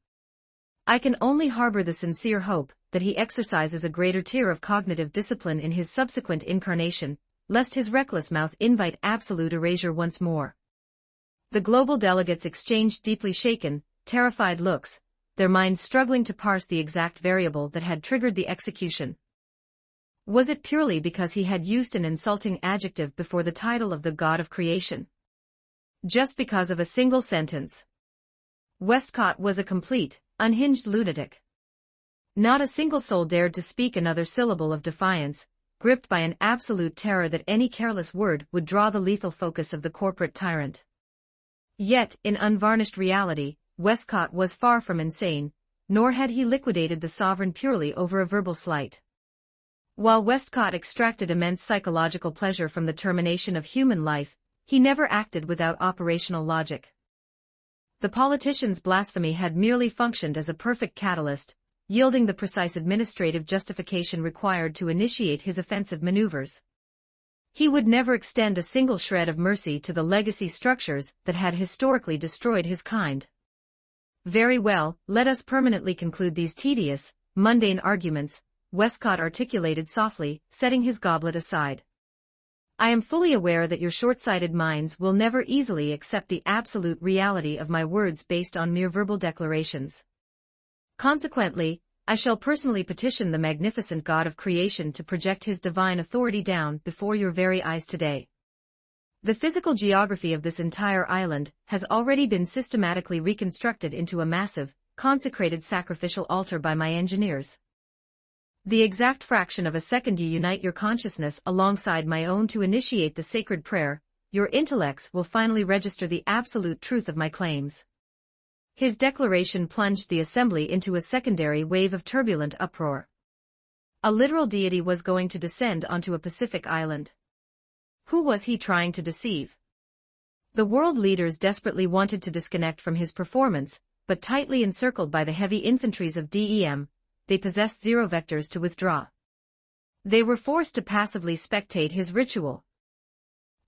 I can only harbor the sincere hope that he exercises a greater tier of cognitive discipline in his subsequent incarnation, lest his reckless mouth invite absolute erasure once more. The global delegates exchanged deeply shaken, terrified looks, their minds struggling to parse the exact variable that had triggered the execution. Was it purely because he had used an insulting adjective before the title of the god of creation? Just because of a single sentence? Westcott was a complete, unhinged lunatic. Not a single soul dared to speak another syllable of defiance, gripped by an absolute terror that any careless word would draw the lethal focus of the corporate tyrant. Yet, in unvarnished reality, Westcott was far from insane, nor had he liquidated the sovereign purely over a verbal slight. While Westcott extracted immense psychological pleasure from the termination of human life, he never acted without operational logic. The politician's blasphemy had merely functioned as a perfect catalyst, yielding the precise administrative justification required to initiate his offensive maneuvers. He would never extend a single shred of mercy to the legacy structures that had historically destroyed his kind. Very well, let us permanently conclude these tedious, mundane arguments, Westcott articulated softly, setting his goblet aside. I am fully aware that your short-sighted minds will never easily accept the absolute reality of my words based on mere verbal declarations. Consequently, I shall personally petition the magnificent God of creation to project his divine authority down before your very eyes today. The physical geography of this entire island has already been systematically reconstructed into a massive, consecrated sacrificial altar by my engineers. The exact fraction of a second you unite your consciousness alongside my own to initiate the sacred prayer, your intellects will finally register the absolute truth of my claims. His declaration plunged the assembly into a secondary wave of turbulent uproar. A literal deity was going to descend onto a Pacific island. Who was he trying to deceive? The world leaders desperately wanted to disconnect from his performance, but tightly encircled by the heavy infantries of DEM, they possessed zero vectors to withdraw. They were forced to passively spectate his ritual.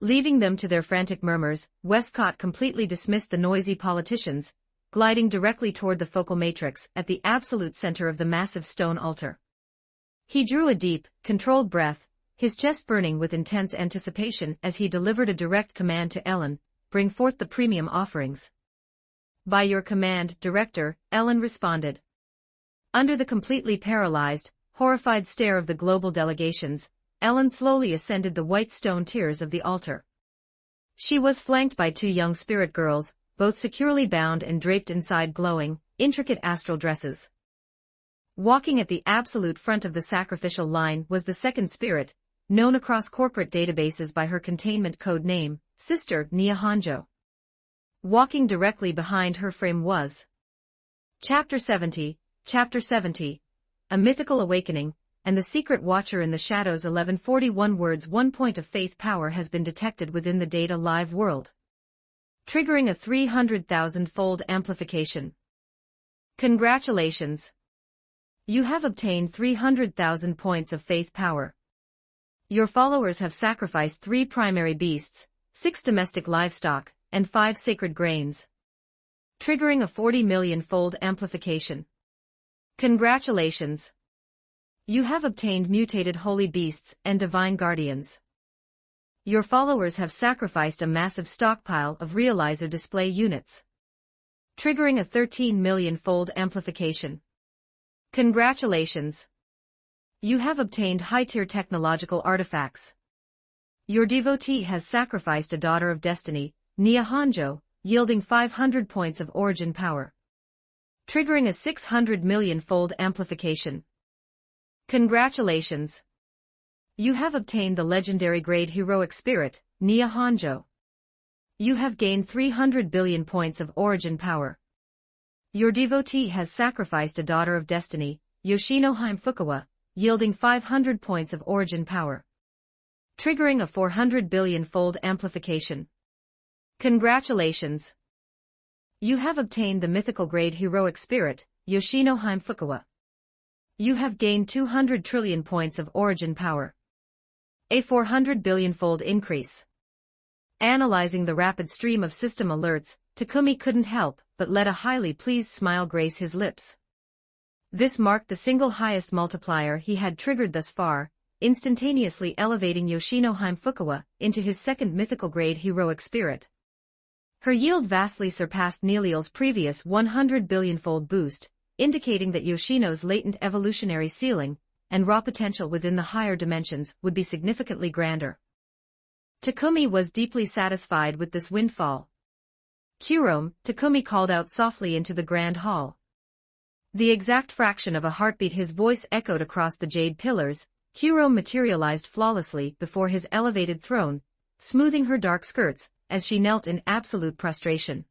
Leaving them to their frantic murmurs, Westcott completely dismissed the noisy politicians, gliding directly toward the focal matrix at the absolute center of the massive stone altar. He drew a deep, controlled breath, his chest burning with intense anticipation as he delivered a direct command to Ellen, "Bring forth the premium offerings." "By your command, Director," Ellen responded. Under the completely paralyzed, horrified stare of the global delegations, Ellen slowly ascended the white stone tiers of the altar. She was flanked by two young spirit girls, both securely bound and draped inside glowing, intricate astral dresses. Walking at the absolute front of the sacrificial line was the second spirit, known across corporate databases by her containment code name, Sister Nia Hanjo. Walking directly behind her frame was Chapter 70, A Mythical Awakening, and the Secret Watcher in the Shadows. 1141 words. 1 point of faith power has been detected within the data live world, triggering a 300,000-fold amplification. Congratulations! You have obtained 300,000 points of faith power. Your followers have sacrificed 3 primary beasts, 6 domestic livestock, and 5 sacred grains, triggering a 40 million-fold amplification. Congratulations! You have obtained mutated holy beasts and divine guardians. Your followers have sacrificed a massive stockpile of realizer display units, triggering a 13 million-fold amplification. Congratulations! You have obtained high-tier technological artifacts. Your devotee has sacrificed a daughter of destiny, Nia Hanjo, yielding 500 points of origin power, triggering a 600 million-fold amplification. Congratulations! You have obtained the legendary grade heroic spirit, Nia Hanjo. You have gained 300 billion points of origin power. Your devotee has sacrificed a daughter of destiny, Yoshino Fukawa, yielding 500 points of origin power, triggering a 400 billion-fold amplification. Congratulations! You have obtained the mythical grade heroic spirit, Yoshino Fukawa. You have gained 200 trillion points of origin power, a 400 billion-fold increase. Analyzing the rapid stream of system alerts, Takumi couldn't help but let a highly pleased smile grace his lips. This marked the single highest multiplier he had triggered thus far, instantaneously elevating Yoshino Fukawa into his second mythical grade heroic spirit. Her yield vastly surpassed Neliel's previous 100 billion-fold boost, indicating that Yoshino's latent evolutionary ceiling and raw potential within the higher dimensions would be significantly grander. Takumi was deeply satisfied with this windfall. Kurome, Takumi called out softly into the grand hall. The exact fraction of a heartbeat his voice echoed across the jade pillars, Kurome materialized flawlessly before his elevated throne, smoothing her dark skirts as she knelt in absolute prostration.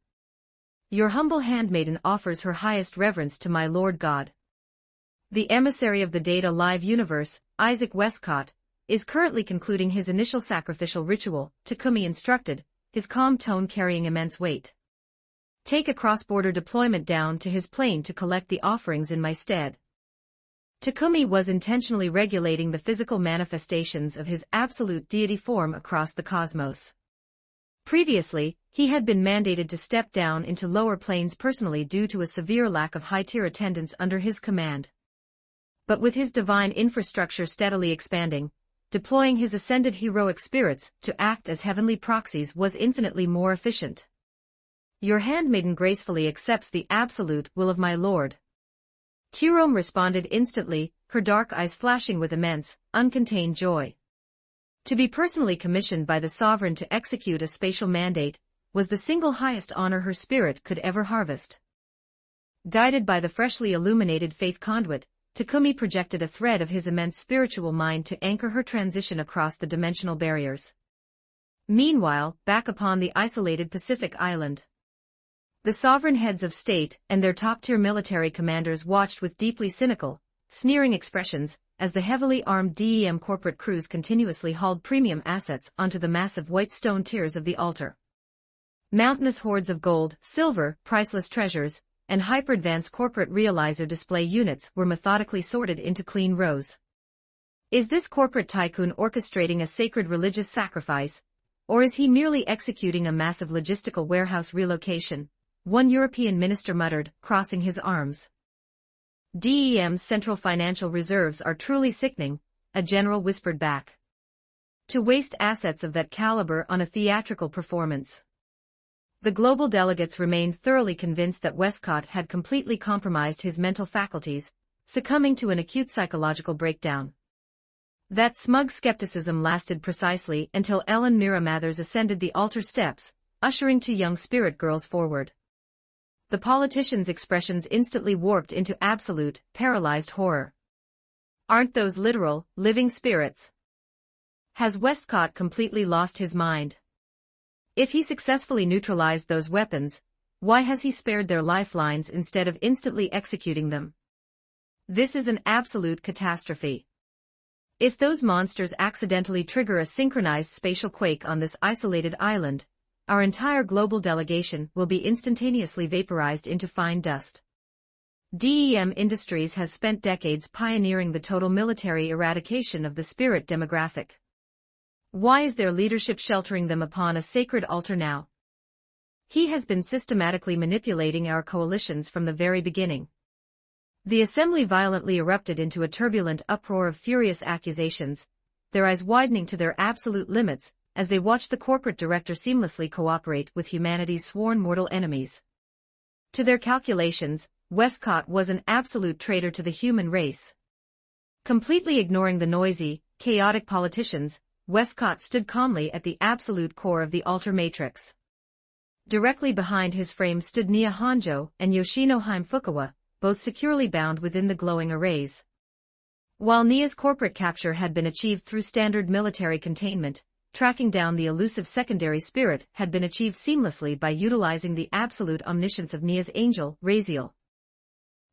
Your humble handmaiden offers her highest reverence to my Lord God. The emissary of the Data Live universe, Isaac Westcott, is currently concluding his initial sacrificial ritual, Takumi instructed, his calm tone carrying immense weight. Take a cross-border deployment down to his plane to collect the offerings in my stead. Takumi was intentionally regulating the physical manifestations of his absolute deity form across the cosmos. Previously, he had been mandated to step down into lower planes personally due to a severe lack of high-tier attendants under his command. But with his divine infrastructure steadily expanding, deploying his ascended heroic spirits to act as heavenly proxies was infinitely more efficient. Your handmaiden gracefully accepts the absolute will of my lord. Kurome responded instantly, her dark eyes flashing with immense, uncontained joy. To be personally commissioned by the sovereign to execute a spatial mandate was the single highest honor her spirit could ever harvest. Guided by the freshly illuminated faith conduit, Takumi projected a thread of his immense spiritual mind to anchor her transition across the dimensional barriers. Meanwhile, back upon the isolated Pacific island, the sovereign heads of state and their top-tier military commanders watched with deeply cynical, sneering expressions as the heavily armed DEM corporate crews continuously hauled premium assets onto the massive white stone tiers of the altar. Mountainous hordes of gold, silver, priceless treasures, and hyper-advanced corporate realizer display units were methodically sorted into clean rows. Is this corporate tycoon orchestrating a sacred religious sacrifice, or is he merely executing a massive logistical warehouse relocation? One European minister muttered, crossing his arms. DEM's central financial reserves are truly sickening, a general whispered back. To waste assets of that caliber on a theatrical performance. The global delegates remained thoroughly convinced that Westcott had completely compromised his mental faculties, succumbing to an acute psychological breakdown. That smug skepticism lasted precisely until Ellen Mira Mathers ascended the altar steps, ushering 2 young spirit girls forward. The politician's expressions instantly warped into absolute, paralyzed horror. Aren't those literal, living spirits? Has Westcott completely lost his mind? If he successfully neutralized those weapons, why has he spared their lifelines instead of instantly executing them? This is an absolute catastrophe. If those monsters accidentally trigger a synchronized spatial quake on this isolated island, our entire global delegation will be instantaneously vaporized into fine dust. DEM Industries has spent decades pioneering the total military eradication of the spirit demographic. Why is their leadership sheltering them upon a sacred altar now? He has been systematically manipulating our coalitions from the very beginning. The assembly violently erupted into a turbulent uproar of furious accusations, their eyes widening to their absolute limits as they watched the corporate director seamlessly cooperate with humanity's sworn mortal enemies. To their calculations, Westcott was an absolute traitor to the human race. Completely ignoring the noisy, chaotic politicians, Westcott stood calmly at the absolute core of the altar matrix. Directly behind his frame stood Nia Honjo and Yoshino Fukawa, both securely bound within the glowing arrays. While Nia's corporate capture had been achieved through standard military containment, tracking down the elusive secondary spirit had been achieved seamlessly by utilizing the absolute omniscience of Nia's angel, Raziel.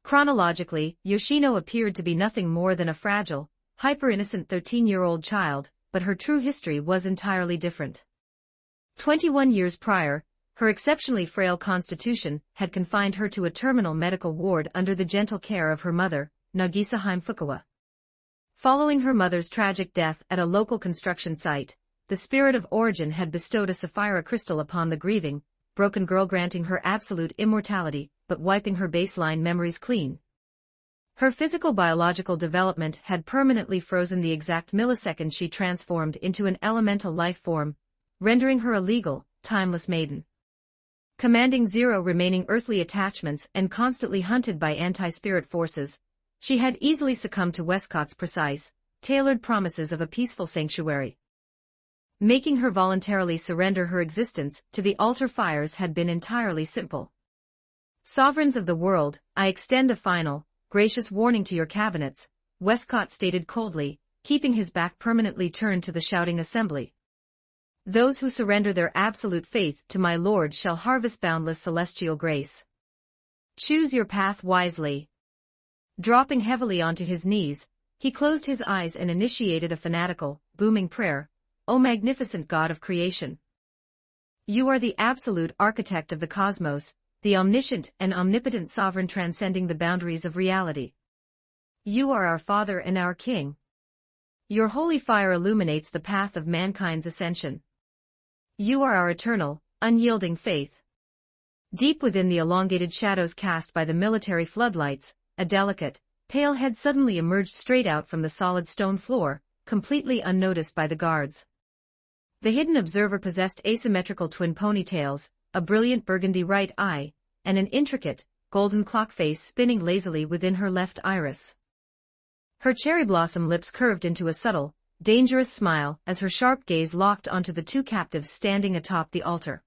Chronologically, Yoshino appeared to be nothing more than a fragile, hyper-innocent 13-year-old child, but her true history was entirely different. 21 years prior, her exceptionally frail constitution had confined her to a terminal medical ward under the gentle care of her mother, Nagisa Fukawa. Following her mother's tragic death at a local construction site, the spirit of origin had bestowed a sapphire crystal upon the grieving, broken girl, granting her absolute immortality, but wiping her baseline memories clean. Her physical biological development had permanently frozen the exact millisecond she transformed into an elemental life form, rendering her a legal, timeless maiden. Commanding zero remaining earthly attachments and constantly hunted by anti-spirit forces, she had easily succumbed to Westcott's precise, tailored promises of a peaceful sanctuary. Making her voluntarily surrender her existence to the altar fires had been entirely simple. Sovereigns of the world, I extend a final, gracious warning to your cabinets, Westcott stated coldly, keeping his back permanently turned to the shouting assembly. Those who surrender their absolute faith to my Lord shall harvest boundless celestial grace. Choose your path wisely. Dropping heavily onto his knees, he closed his eyes and initiated a fanatical, booming prayer, O magnificent God of creation. You are the absolute architect of the cosmos, the omniscient and omnipotent sovereign transcending the boundaries of reality. You are our Father and our King. Your holy fire illuminates the path of mankind's ascension. You are our eternal, unyielding faith. Deep within the elongated shadows cast by the military floodlights, a delicate, pale head suddenly emerged straight out from the solid stone floor, completely unnoticed by the guards. The hidden observer possessed asymmetrical twin ponytails, a brilliant burgundy right eye, and an intricate, golden clock face spinning lazily within her left iris. Her cherry blossom lips curved into a subtle, dangerous smile as her sharp gaze locked onto the two captives standing atop the altar.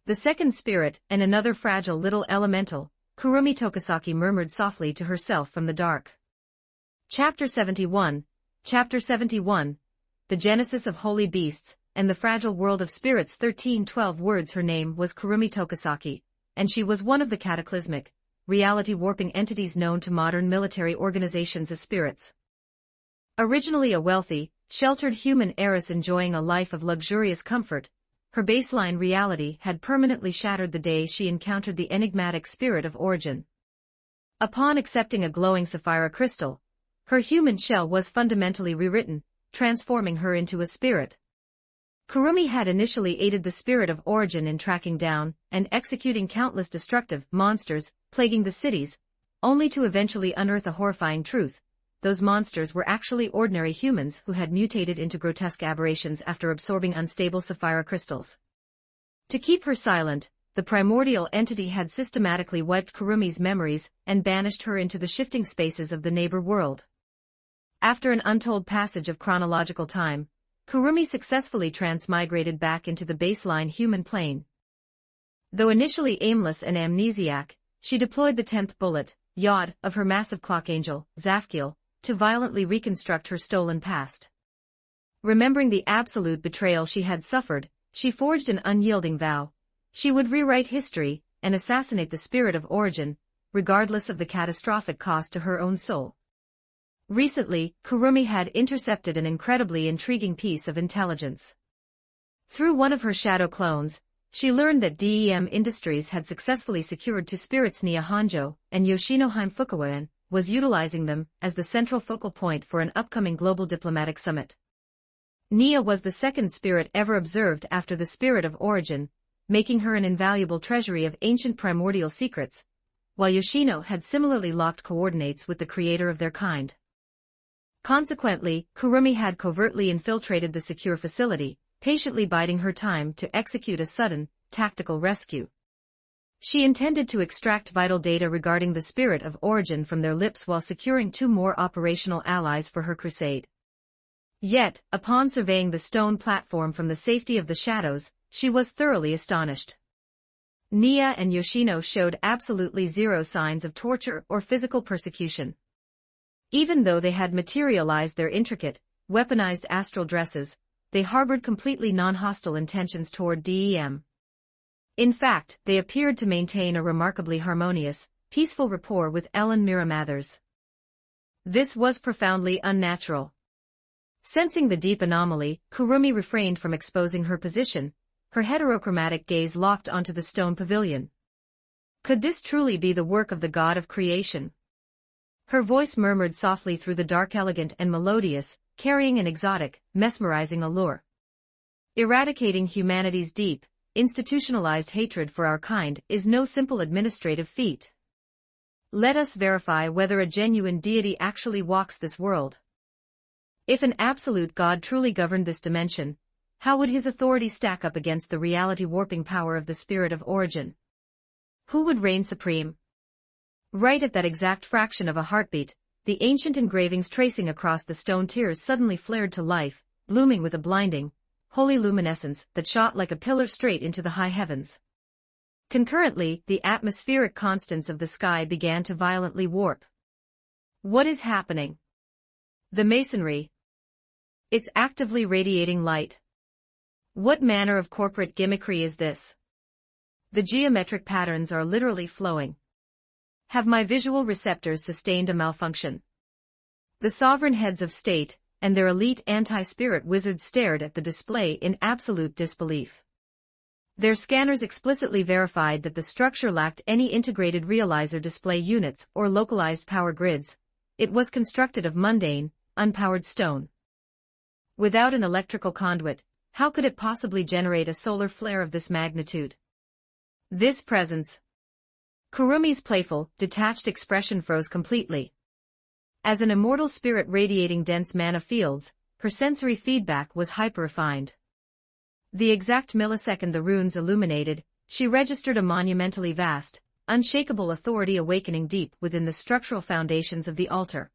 The second spirit and another fragile little elemental, Kurumi Tokisaki murmured softly to herself from the dark. Chapter 71, Chapter 71, The Genesis of Holy Beasts, and the Fragile World of Spirits. 1312 words. Her name was Kurumi Tokisaki, and she was one of the cataclysmic, reality-warping entities known to modern military organizations as spirits. Originally a wealthy, sheltered human heiress enjoying a life of luxurious comfort, her baseline reality had permanently shattered the day she encountered the enigmatic spirit of origin. Upon accepting a glowing sapphire crystal, her human shell was fundamentally rewritten, transforming her into a spirit. Kurumi had initially aided the spirit of origin in tracking down and executing countless destructive monsters plaguing the cities, only to eventually unearth a horrifying truth. Those monsters were actually ordinary humans who had mutated into grotesque aberrations after absorbing unstable sapphire crystals. To keep her silent, the primordial entity had systematically wiped Kurumi's memories and banished her into the shifting spaces of the neighbor world. After an untold passage of chronological time, Kurumi successfully transmigrated back into the baseline human plane. Though initially aimless and amnesiac, she deployed the 10th bullet, Yod, of her massive clock angel, Zafkiel, to violently reconstruct her stolen past. Remembering the absolute betrayal she had suffered, she forged an unyielding vow. She would rewrite history and assassinate the spirit of origin, regardless of the catastrophic cost to her own soul. Recently, Kurumi had intercepted an incredibly intriguing piece of intelligence. Through one of her shadow clones, she learned that DEM Industries had successfully secured two spirits. Nia Hanjo and Yoshinohime Fukuoan was utilizing them as the central focal point for an upcoming global diplomatic summit. Nia was the second spirit ever observed after the spirit of origin, making her an invaluable treasury of ancient primordial secrets, while Yoshino had similarly locked coordinates with the creator of their kind. Consequently, Kurumi had covertly infiltrated the secure facility, patiently biding her time to execute a sudden, tactical rescue. She intended to extract vital data regarding the spirit of origin from their lips while securing two more operational allies for her crusade. Yet, upon surveying the stone platform from the safety of the shadows, she was thoroughly astonished. Nia and Yoshino showed absolutely zero signs of torture or physical persecution. Even though they had materialized their intricate, weaponized astral dresses, they harbored completely non-hostile intentions toward DEM. In fact, they appeared to maintain a remarkably harmonious, peaceful rapport with Ellen Mira Mathers. This was profoundly unnatural. Sensing the deep anomaly, Kurumi refrained from exposing her position, her heterochromatic gaze locked onto the stone pavilion. Could this truly be the work of the god of creation? Her voice murmured softly through the dark, elegant and melodious, carrying an exotic, mesmerizing allure. Eradicating humanity's deep, institutionalized hatred for our kind is no simple administrative feat. Let us verify whether a genuine deity actually walks this world. If an absolute god truly governed this dimension, how would his authority stack up against the reality-warping power of the spirit of origin? Who would reign supreme? Right at that exact fraction of a heartbeat, the ancient engravings tracing across the stone tiers suddenly flared to life, blooming with a blinding, holy luminescence that shot like a pillar straight into the high heavens. Concurrently, the atmospheric constants of the sky began to violently warp. What is happening? The masonry. It's actively radiating light. What manner of corporate gimmickry is this? The geometric patterns are literally flowing. Have my visual receptors sustained a malfunction? The sovereign heads of state and their elite anti-spirit wizards stared at the display in absolute disbelief. Their scanners explicitly verified that the structure lacked any integrated realizer display units or localized power grids. It was constructed of mundane, unpowered stone. Without an electrical conduit, how could it possibly generate a solar flare of this magnitude? This presence. Kurumi's playful, detached expression froze completely. As an immortal spirit radiating dense mana fields, her sensory feedback was hyper-refined. The exact millisecond the runes illuminated, she registered a monumentally vast, unshakable authority awakening deep within the structural foundations of the altar.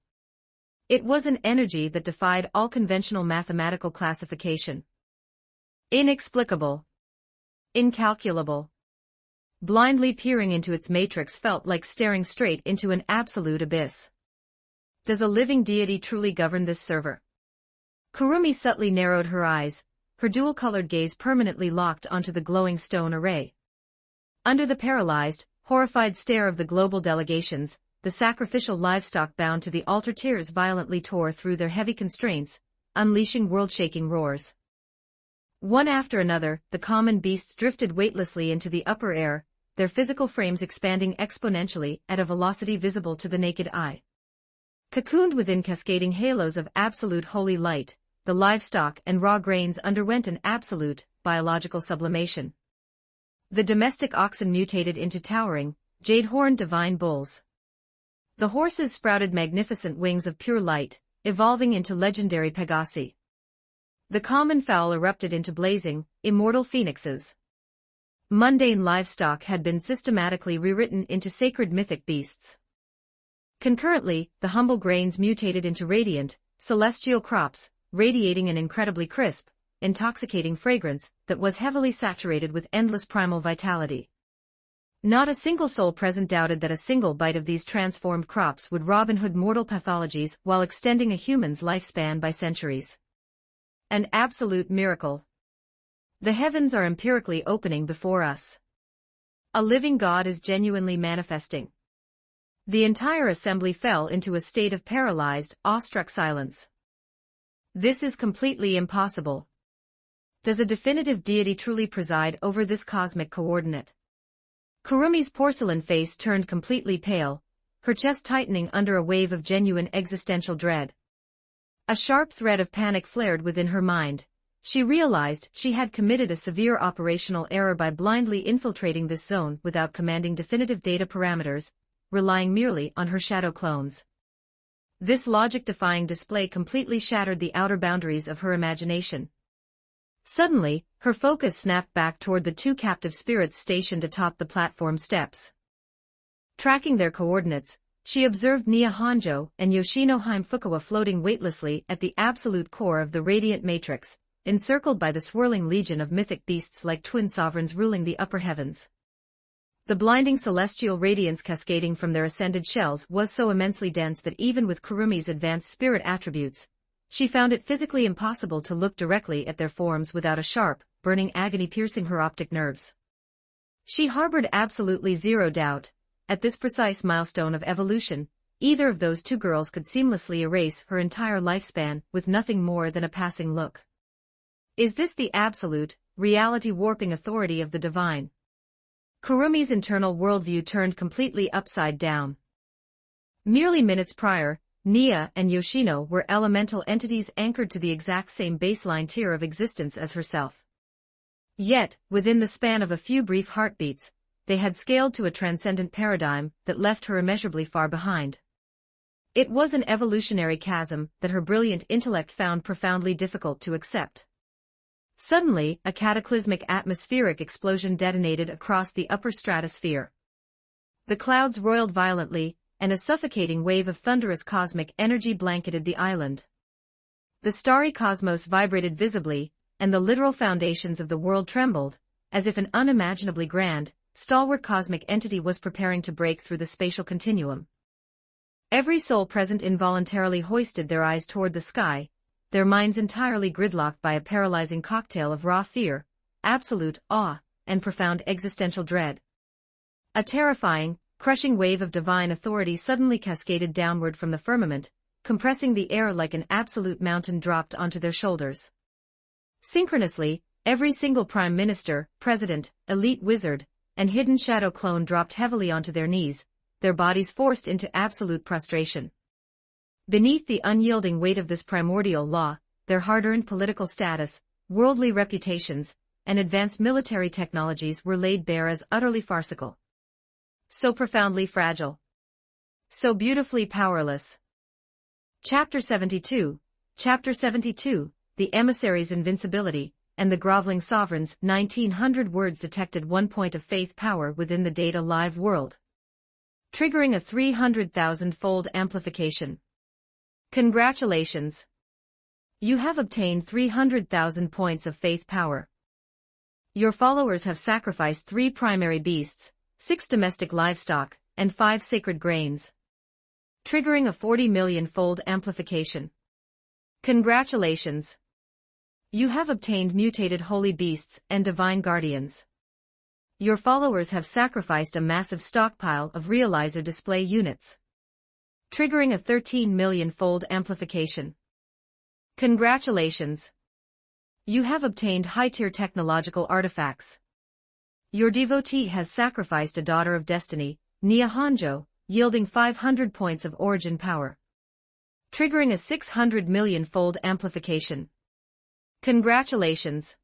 It was an energy that defied all conventional mathematical classification. Inexplicable. Incalculable. Blindly peering into its matrix felt like staring straight into an absolute abyss. Does a living deity truly govern this server? Kurumi subtly narrowed her eyes, her dual-colored gaze permanently locked onto the glowing stone array. Under the paralyzed, horrified stare of the global delegations, the sacrificial livestock bound to the altar tiers violently tore through their heavy constraints, unleashing world-shaking roars. One after another, the common beasts drifted weightlessly into the upper air, their physical frames expanding exponentially at a velocity visible to the naked eye. Cocooned within cascading halos of absolute holy light, the livestock and raw grains underwent an absolute, biological sublimation. The domestic oxen mutated into towering, jade-horned divine bulls. The horses sprouted magnificent wings of pure light, evolving into legendary Pegasi. The common fowl erupted into blazing, immortal phoenixes. Mundane livestock had been systematically rewritten into sacred mythic beasts. Concurrently, the humble grains mutated into radiant, celestial crops, radiating an incredibly crisp, intoxicating fragrance that was heavily saturated with endless primal vitality. Not a single soul present doubted that a single bite of these transformed crops would Robin Hood mortal pathologies while extending a human's lifespan by centuries. An absolute miracle. The heavens are empirically opening before us. A living God is genuinely manifesting. The entire assembly fell into a state of paralyzed, awestruck silence. This is completely impossible. Does a definitive deity truly preside over this cosmic coordinate? Kurumi's porcelain face turned completely pale, her chest tightening under a wave of genuine existential dread. A sharp thread of panic flared within her mind. She realized she had committed a severe operational error by blindly infiltrating this zone without commanding definitive data parameters, relying merely on her shadow clones. This logic-defying display completely shattered the outer boundaries of her imagination. Suddenly, her focus snapped back toward the two captive spirits stationed atop the platform steps. Tracking their coordinates, she observed Nia Honjo and Yoshino Fukawa floating weightlessly at the absolute core of the radiant matrix, encircled by the swirling legion of mythic beasts like twin sovereigns ruling the upper heavens. The blinding celestial radiance cascading from their ascended shells was so immensely dense that even with Kurumi's advanced spirit attributes, she found it physically impossible to look directly at their forms without a sharp, burning agony piercing her optic nerves. She harbored absolutely zero doubt. At this precise milestone of evolution, either of those two girls could seamlessly erase her entire lifespan with nothing more than a passing look. Is this the absolute, reality-warping authority of the divine? Kurumi's internal worldview turned completely upside down. Merely minutes prior, Nia and Yoshino were elemental entities anchored to the exact same baseline tier of existence as herself. Yet, within the span of a few brief heartbeats, they had scaled to a transcendent paradigm that left her immeasurably far behind. It was an evolutionary chasm that her brilliant intellect found profoundly difficult to accept. Suddenly, a cataclysmic atmospheric explosion detonated across the upper stratosphere. The clouds roiled violently, and a suffocating wave of thunderous cosmic energy blanketed the island. The starry cosmos vibrated visibly, and the literal foundations of the world trembled, as if an unimaginably grand, stalwart cosmic entity was preparing to break through the spatial continuum. Every soul present involuntarily hoisted their eyes toward the sky, their minds entirely gridlocked by a paralyzing cocktail of raw fear, absolute awe, and profound existential dread. A terrifying, crushing wave of divine authority suddenly cascaded downward from the firmament, compressing the air like an absolute mountain dropped onto their shoulders. Synchronously, every single prime minister, president, elite wizard, and hidden shadow clone dropped heavily onto their knees, their bodies forced into absolute prostration. Beneath the unyielding weight of this primordial law, their hard-earned political status, worldly reputations, and advanced military technologies were laid bare as utterly farcical. So profoundly fragile. So beautifully powerless. Chapter 72, The Emissary's Invincibility, and the Groveling Sovereign's 1900 words detected 1 point of faith power within the data live world, triggering a 300,000-fold amplification. Congratulations! You have obtained 300,000 points of faith power. Your followers have sacrificed 3 primary beasts, 6 domestic livestock, and 5 sacred grains, triggering a 40 million-fold amplification. Congratulations! You have obtained mutated holy beasts and divine guardians. Your followers have sacrificed a massive stockpile of realizer display units, triggering a 13 million-fold amplification. Congratulations! You have obtained high-tier technological artifacts. Your devotee has sacrificed a daughter of destiny, Nia Honjo, yielding 500 points of origin power, triggering a 600 million-fold amplification. Congratulations!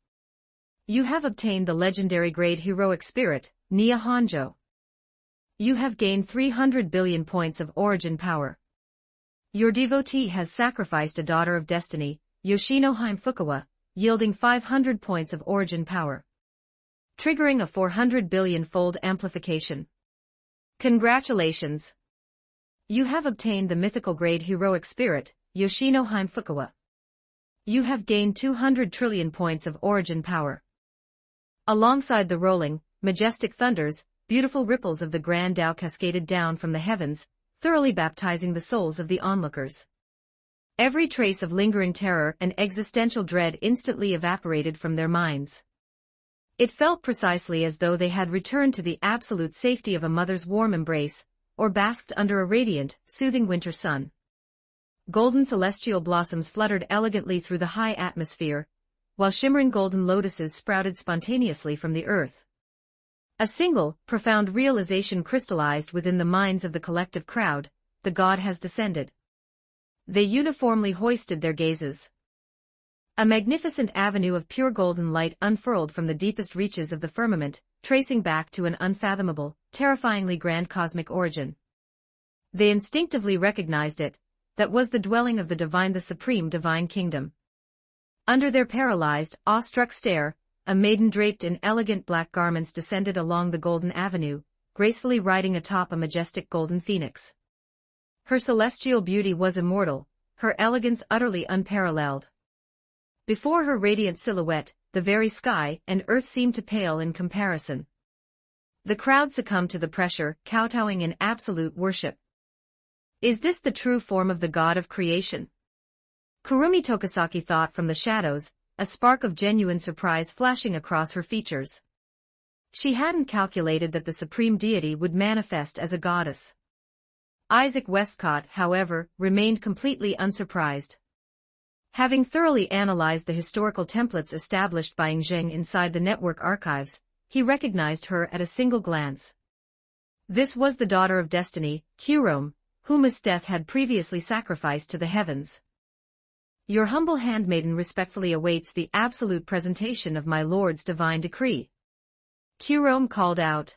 You have obtained the legendary grade heroic spirit, Nia Honjo. You have gained 300 billion points of origin power. Your devotee has sacrificed a daughter of destiny, Yoshino Fukawa, yielding 500 points of origin power, triggering a 400 billion-fold amplification. Congratulations! You have obtained the mythical grade heroic spirit, Yoshino Fukawa. You have gained 200 trillion points of origin power. Alongside the rolling, majestic thunders, beautiful ripples of the Grand Tao cascaded down from the heavens, thoroughly baptizing the souls of the onlookers. Every trace of lingering terror and existential dread instantly evaporated from their minds. It felt precisely as though they had returned to the absolute safety of a mother's warm embrace, or basked under a radiant, soothing winter sun. Golden celestial blossoms fluttered elegantly through the high atmosphere, while shimmering golden lotuses sprouted spontaneously from the earth. A single, profound realization crystallized within the minds of the collective crowd: the god has descended. They uniformly hoisted their gazes. A magnificent avenue of pure golden light unfurled from the deepest reaches of the firmament, tracing back to an unfathomable, terrifyingly grand cosmic origin. They instinctively recognized it. That was the dwelling of the divine, the supreme divine kingdom. Under their paralyzed, awestruck stare, a maiden draped in elegant black garments descended along the golden avenue, gracefully riding atop a majestic golden phoenix. Her celestial beauty was immortal, her elegance utterly unparalleled. Before her radiant silhouette, the very sky and earth seemed to pale in comparison. The crowd succumbed to the pressure, kowtowing in absolute worship. Is this the true form of the god of creation? Kurumi Tokisaki thought from the shadows, a spark of genuine surprise flashing across her features. She hadn't calculated that the supreme deity would manifest as a goddess. Isaac Westcott, however, remained completely unsurprised. Having thoroughly analyzed the historical templates established by Zheng inside the network archives, he recognized her at a single glance. This was the daughter of destiny, Kurome, whom Isteth had previously sacrificed to the heavens. Your humble handmaiden respectfully awaits the absolute presentation of my lord's divine decree. Kurome called out.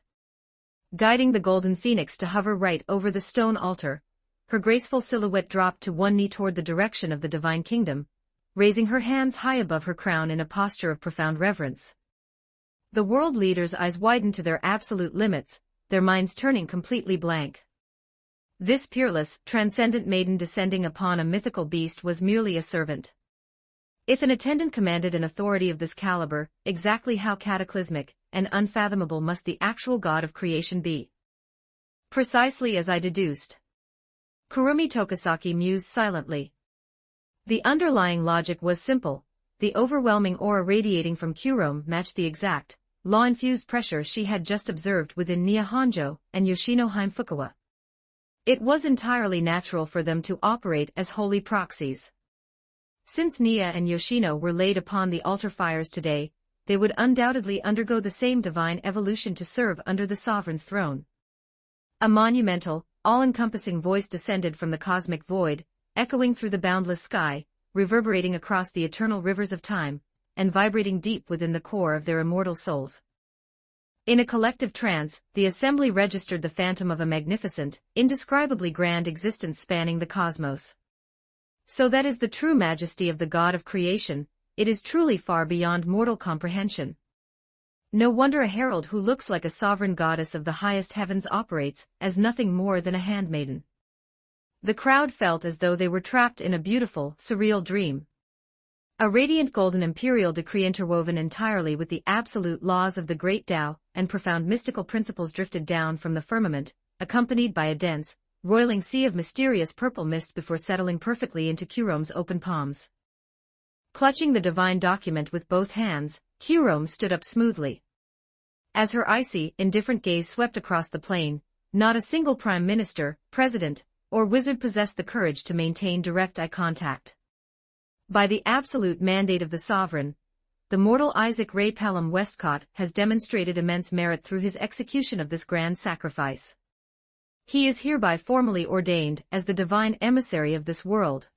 Guiding the golden phoenix to hover right over the stone altar, her graceful silhouette dropped to one knee toward the direction of the divine kingdom, raising her hands high above her crown in a posture of profound reverence. The world leaders' eyes widened to their absolute limits, their minds turning completely blank. This peerless, transcendent maiden descending upon a mythical beast was merely a servant. If an attendant commanded an authority of this caliber, exactly how cataclysmic and unfathomable must the actual god of creation be? Precisely as I deduced. Kurumi Tokisaki mused silently. The underlying logic was simple. The overwhelming aura radiating from Kurome matched the exact, law-infused pressure she had just observed within Nia Honjo and Yoshino Fukawa. It was entirely natural for them to operate as holy proxies. Since Nia and Yoshino were laid upon the altar fires today, they would undoubtedly undergo the same divine evolution to serve under the sovereign's throne. A monumental, all-encompassing voice descended from the cosmic void, echoing through the boundless sky, reverberating across the eternal rivers of time, and vibrating deep within the core of their immortal souls. In a collective trance, the assembly registered the phantom of a magnificent, indescribably grand existence spanning the cosmos. So that is the true majesty of the god of creation. It is truly far beyond mortal comprehension. No wonder a herald who looks like a sovereign goddess of the highest heavens operates as nothing more than a handmaiden. The crowd felt as though they were trapped in a beautiful, surreal dream. A radiant golden imperial decree interwoven entirely with the absolute laws of the great Tao and profound mystical principles drifted down from the firmament, accompanied by a dense, roiling sea of mysterious purple mist before settling perfectly into Kurome's open palms. Clutching the divine document with both hands, Kurome stood up smoothly. As her icy, indifferent gaze swept across the plain, not a single prime minister, president, or wizard possessed the courage to maintain direct eye contact. By the absolute mandate of the sovereign, the mortal Isaac Ray Pelham Westcott has demonstrated immense merit through his execution of this grand sacrifice. He is hereby formally ordained as the divine emissary of this world.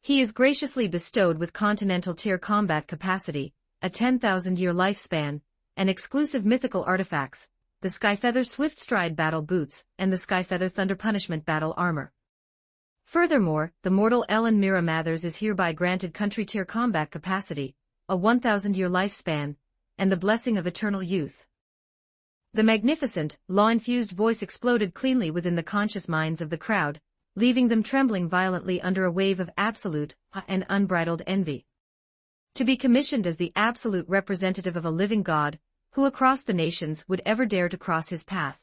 He is graciously bestowed with continental tier combat capacity, a 10,000-year lifespan, and exclusive mythical artifacts, the Skyfeather Swift Stride battle boots and the Skyfeather Thunder Punishment battle armor. Furthermore, the mortal Ellen Mira Mathers is hereby granted country tier combat capacity, a 1,000-year lifespan, and the blessing of eternal youth. The magnificent, law-infused voice exploded cleanly within the conscious minds of the crowd, leaving them trembling violently under a wave of absolute and unbridled envy. To be commissioned as the absolute representative of a living God, who across the nations would ever dare to cross his path.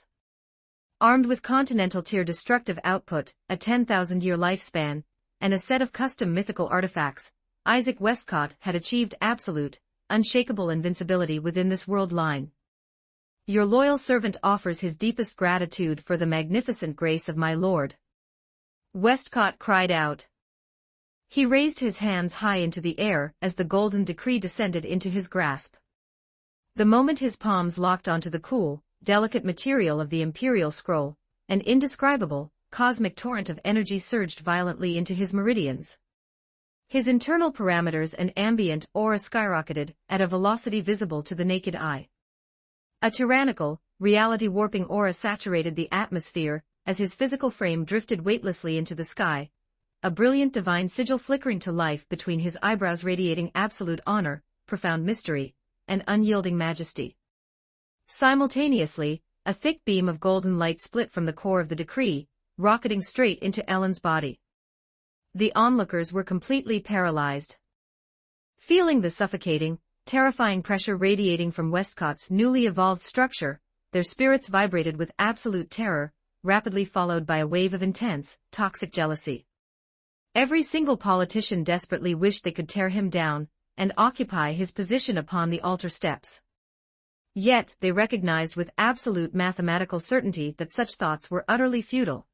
Armed with continental tier destructive output, a 10,000-year lifespan, and a set of custom mythical artifacts, Isaac Westcott had achieved absolute, unshakable invincibility within this world line. Your loyal servant offers his deepest gratitude for the magnificent grace of my lord. Westcott cried out. He raised his hands high into the air as the golden decree descended into his grasp. The moment his palms locked onto the cool, delicate material of the imperial scroll, an indescribable, cosmic torrent of energy surged violently into his meridians. His internal parameters and ambient aura skyrocketed at a velocity visible to the naked eye. A tyrannical, reality-warping aura saturated the atmosphere as his physical frame drifted weightlessly into the sky, a brilliant divine sigil flickering to life between his eyebrows radiating absolute honor, profound mystery, and unyielding majesty. Simultaneously, a thick beam of golden light split from the core of the decree, rocketing straight into Elend's body. The onlookers were completely paralyzed. Feeling the suffocating, terrifying pressure radiating from Westcott's newly evolved structure, their spirits vibrated with absolute terror, rapidly followed by a wave of intense, toxic jealousy. Every single politician desperately wished they could tear him down and occupy his position upon the altar steps. Yet they recognized with absolute mathematical certainty that such thoughts were utterly futile.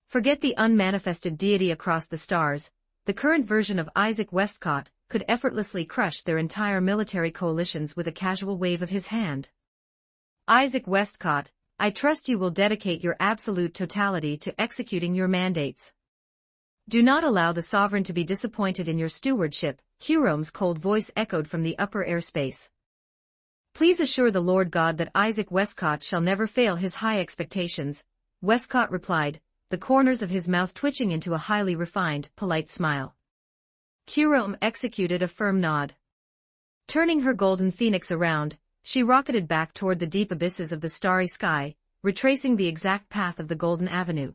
Forget the unmanifested deity across the stars, the current version of Isaac Westcott could effortlessly crush their entire military coalitions with a casual wave of his hand. Isaac Westcott, I trust you will dedicate your absolute totality to executing your mandates. Do not allow the sovereign to be disappointed in your stewardship, Hurome's cold voice echoed from the upper airspace. Please assure the Lord God that Isaac Westcott shall never fail his high expectations, Westcott replied, the corners of his mouth twitching into a highly refined, polite smile. Hurome executed a firm nod. Turning her golden phoenix around, she rocketed back toward the deep abysses of the starry sky, retracing the exact path of the Golden Avenue.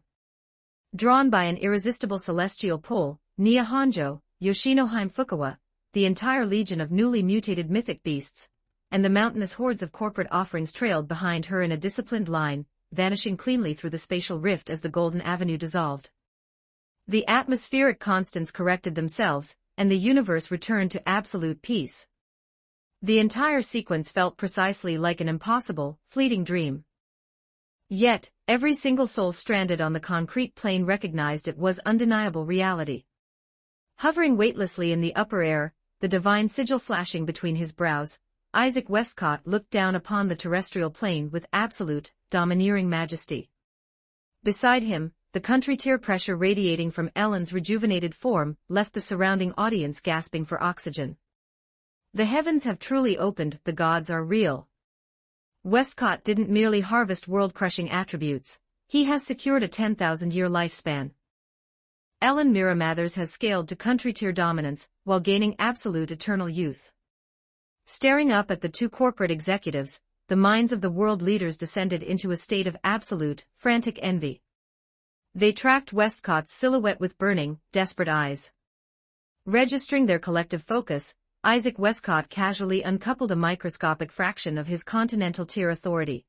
Drawn by an irresistible celestial pull, Nia Honjo, Yoshinohime Fukawa, the entire legion of newly mutated mythic beasts, and the mountainous hordes of corporate offerings trailed behind her in a disciplined line, vanishing cleanly through the spatial rift as the Golden Avenue dissolved. The atmospheric constants corrected themselves, and the universe returned to absolute peace. The entire sequence felt precisely like an impossible, fleeting dream. Yet, every single soul stranded on the concrete plane recognized it was undeniable reality. Hovering weightlessly in the upper air, the divine sigil flashing between his brows, Isaac Westcott looked down upon the terrestrial plane with absolute, domineering majesty. Beside him, the country tier pressure radiating from Elend's rejuvenated form left the surrounding audience gasping for oxygen. The heavens have truly opened, the gods are real. Westcott didn't merely harvest world-crushing attributes, he has secured a 10,000-year lifespan. Elend Miramathers has scaled to country tier dominance, while gaining absolute eternal youth. Staring up at the two corporate executives, the minds of the world leaders descended into a state of absolute, frantic envy. They tracked Westcott's silhouette with burning, desperate eyes. Registering their collective focus, Isaac Westcott casually uncoupled a microscopic fraction of his continental tier authority.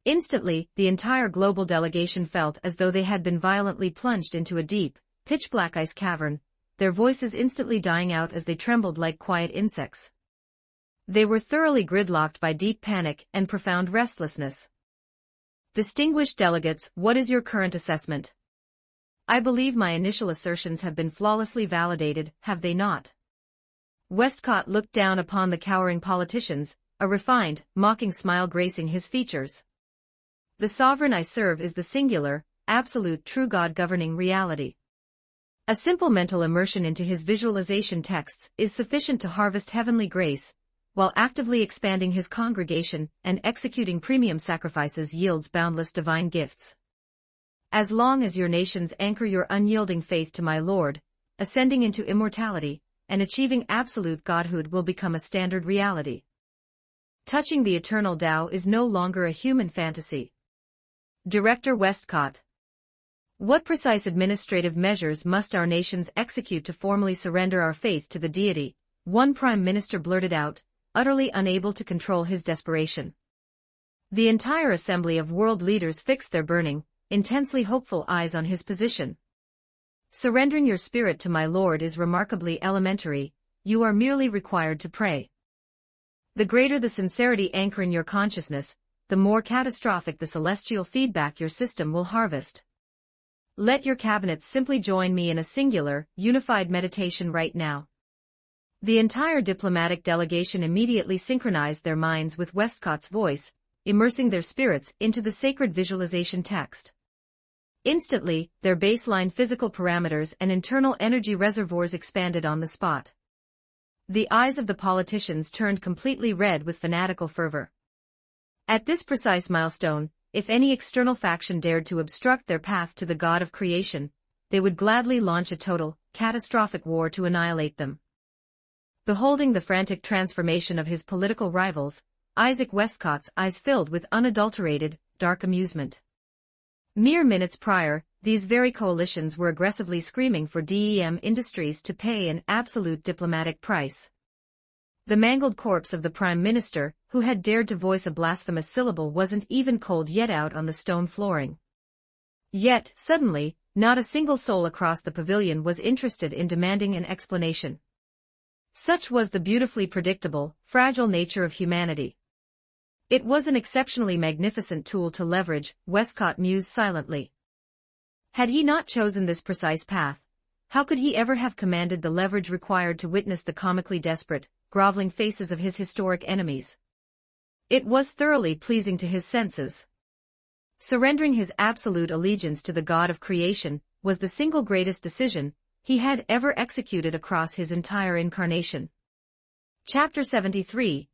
Instantly, the entire global delegation felt as though they had been violently plunged into a deep, pitch-black ice cavern, their voices instantly dying out as they trembled like quiet insects. They were thoroughly gridlocked by deep panic and profound restlessness. Distinguished delegates, what is your current assessment? I believe my initial assertions have been flawlessly validated, have they not? Westcott looked down upon the cowering politicians, a refined, mocking smile gracing his features. The sovereign I serve is the singular, absolute true God governing reality. A simple mental immersion into his visualization texts is sufficient to harvest heavenly grace, while actively expanding his congregation and executing premium sacrifices yields boundless divine gifts. As long as your nations anchor your unyielding faith to my Lord, ascending into immortality, and achieving absolute godhood will become a standard reality. Touching the eternal Tao is no longer a human fantasy. Director Westcott. What precise administrative measures must our nations execute to formally surrender our faith to the deity? One prime minister blurted out, utterly unable to control his desperation. The entire assembly of world leaders fixed their burning, intensely hopeful eyes on his position. Surrendering your spirit to my Lord is remarkably elementary, you are merely required to pray. The greater the sincerity anchoring your consciousness, the more catastrophic the celestial feedback your system will harvest. Let your cabinets simply join me in a singular, unified meditation right now. The entire diplomatic delegation immediately synchronized their minds with Westcott's voice, immersing their spirits into the sacred visualization text. Instantly, their baseline physical parameters and internal energy reservoirs expanded on the spot. The eyes of the politicians turned completely red with fanatical fervor. At this precise milestone, if any external faction dared to obstruct their path to the God of creation, they would gladly launch a total, catastrophic war to annihilate them. Beholding the frantic transformation of his political rivals, Isaac Westcott's eyes filled with unadulterated, dark amusement. Mere minutes prior, these very coalitions were aggressively screaming for DEM Industries to pay an absolute diplomatic price. The mangled corpse of the Prime Minister, who had dared to voice a blasphemous syllable, wasn't even cold yet out on the stone flooring. Yet, suddenly, not a single soul across the pavilion was interested in demanding an explanation. Such was the beautifully predictable, fragile nature of humanity. It was an exceptionally magnificent tool to leverage, Westcott mused silently. Had he not chosen this precise path, how could he ever have commanded the leverage required to witness the comically desperate, groveling faces of his historic enemies? It was thoroughly pleasing to his senses. Surrendering his absolute allegiance to the God of creation was the single greatest decision he had ever executed across his entire incarnation. Chapter 73,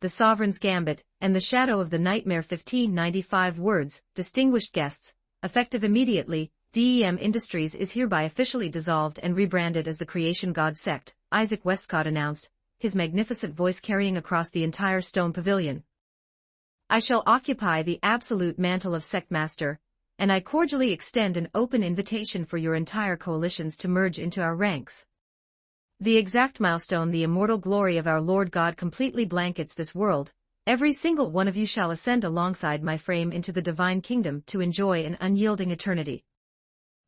The Sovereign's Gambit, and the Shadow of the Nightmare. 1595 words, distinguished guests, effective immediately, DEM Industries is hereby officially dissolved and rebranded as the Creation God Sect, Isaac Westcott announced, his magnificent voice carrying across the entire stone pavilion. I shall occupy the absolute mantle of Sectmaster, and I cordially extend an open invitation for your entire coalitions to merge into our ranks. The exact milestone, the immortal glory of our Lord God completely blankets this world. Every single one of you shall ascend alongside my frame into the divine kingdom to enjoy an unyielding eternity.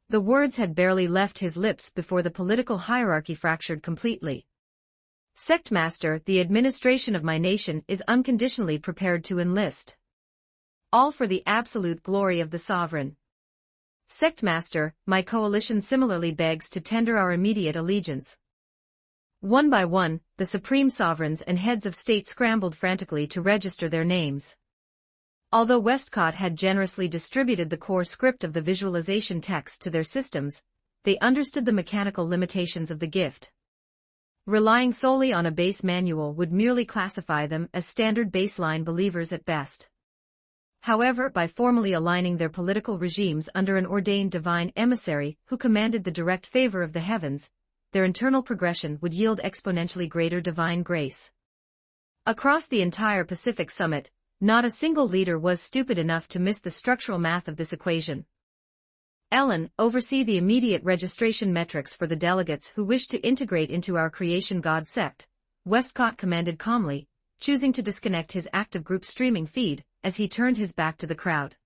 The words had barely left his lips before the political hierarchy fractured completely. Sectmaster, the administration of my nation is unconditionally prepared to enlist. All for the absolute glory of the sovereign. Sectmaster, my coalition similarly begs to tender our immediate allegiance. One by one, the supreme sovereigns and heads of state scrambled frantically to register their names. Although Westcott had generously distributed the core script of the visualization text to their systems, they understood the mechanical limitations of the gift. Relying solely on a base manual would merely classify them as standard baseline believers at best. However, by formally aligning their political regimes under an ordained divine emissary who commanded the direct favor of the heavens, their internal progression would yield exponentially greater divine grace. Across the entire Pacific Summit, not a single leader was stupid enough to miss the structural math of this equation. Ellen, oversee the immediate registration metrics for the delegates who wish to integrate into our Creation God Sect, Westcott commanded calmly, choosing to disconnect his active group streaming feed as he turned his back to the crowd.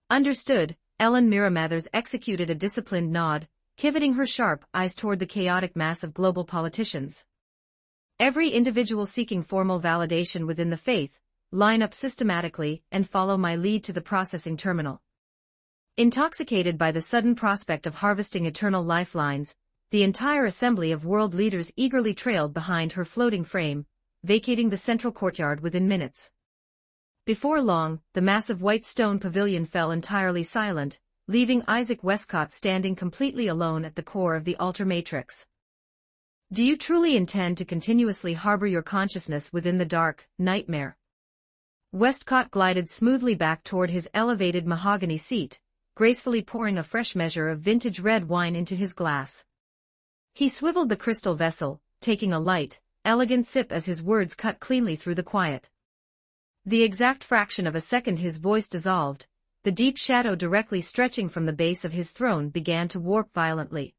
Understood, Ellen Miramathers executed a disciplined nod, pivoting her sharp eyes toward the chaotic mass of global politicians. Every individual seeking formal validation within the faith, line up systematically and follow my lead to the processing terminal. Intoxicated by the sudden prospect of harvesting eternal lifelines, the entire assembly of world leaders eagerly trailed behind her floating frame, vacating the central courtyard within minutes. Before long, the massive white stone pavilion fell entirely silent, leaving Isaac Westcott standing completely alone at the core of the altar matrix. Do you truly intend to continuously harbor your consciousness within the dark nightmare? Westcott glided smoothly back toward his elevated mahogany seat, gracefully pouring a fresh measure of vintage red wine into his glass. He swiveled the crystal vessel, taking a light, elegant sip as his words cut cleanly through the quiet. The exact fraction of a second his voice dissolved, the deep shadow directly stretching from the base of his throne began to warp violently.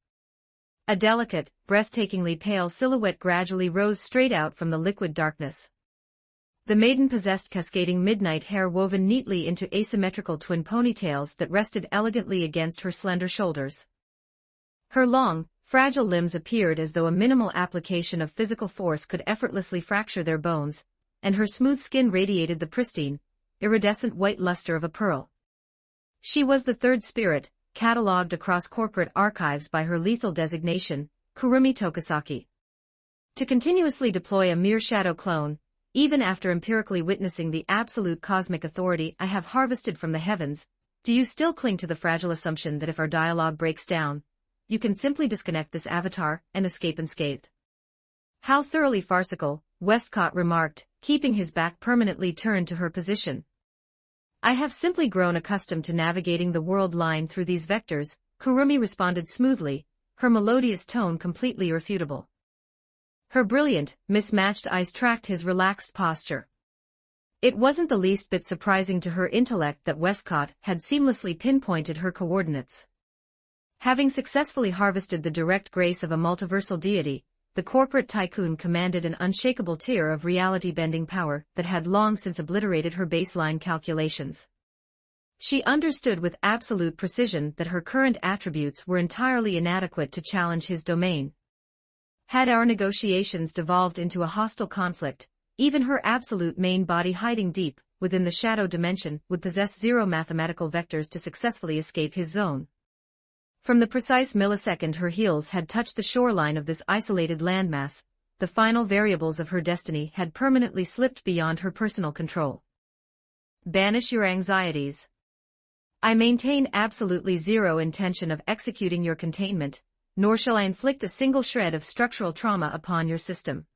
A delicate, breathtakingly pale silhouette gradually rose straight out from the liquid darkness. The maiden possessed cascading midnight hair woven neatly into asymmetrical twin ponytails that rested elegantly against her slender shoulders. Her long, fragile limbs appeared as though a minimal application of physical force could effortlessly fracture their bones, and her smooth skin radiated the pristine, iridescent white luster of a pearl. She was the third spirit, catalogued across corporate archives by her lethal designation, Kurumi Tokisaki. To continuously deploy a mere shadow clone, even after empirically witnessing the absolute cosmic authority I have harvested from the heavens, do you still cling to the fragile assumption that if our dialogue breaks down, you can simply disconnect this avatar and escape unscathed? How thoroughly farcical, Westcott remarked, keeping his back permanently turned to her position. I have simply grown accustomed to navigating the world line through these vectors, Kurumi responded smoothly, her melodious tone completely irrefutable. Her brilliant, mismatched eyes tracked his relaxed posture. It wasn't the least bit surprising to her intellect that Westcott had seamlessly pinpointed her coordinates. Having successfully harvested the direct grace of a multiversal deity, the corporate tycoon commanded an unshakable tier of reality-bending power that had long since obliterated her baseline calculations. She understood with absolute precision that her current attributes were entirely inadequate to challenge his domain. Had our negotiations devolved into a hostile conflict, even her absolute main body hiding deep within the shadow dimension would possess zero mathematical vectors to successfully escape his zone. From the precise millisecond her heels had touched the shoreline of this isolated landmass, the final variables of her destiny had permanently slipped beyond her personal control. Banish your anxieties. I maintain absolutely zero intention of executing your containment, nor shall I inflict a single shred of structural trauma upon your system.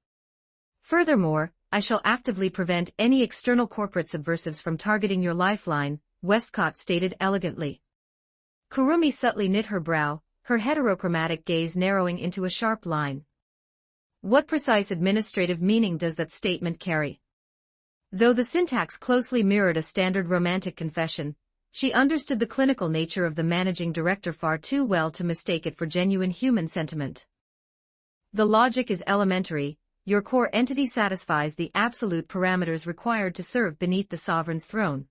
Furthermore, I shall actively prevent any external corporate subversives from targeting your lifeline, Westcott stated elegantly. Kurumi subtly knit her brow, her heterochromatic gaze narrowing into a sharp line. What precise administrative meaning does that statement carry? Though the syntax closely mirrored a standard romantic confession, she understood the clinical nature of the managing director far too well to mistake it for genuine human sentiment. The logic is elementary. Your core entity satisfies the absolute parameters required to serve beneath the sovereign's throne.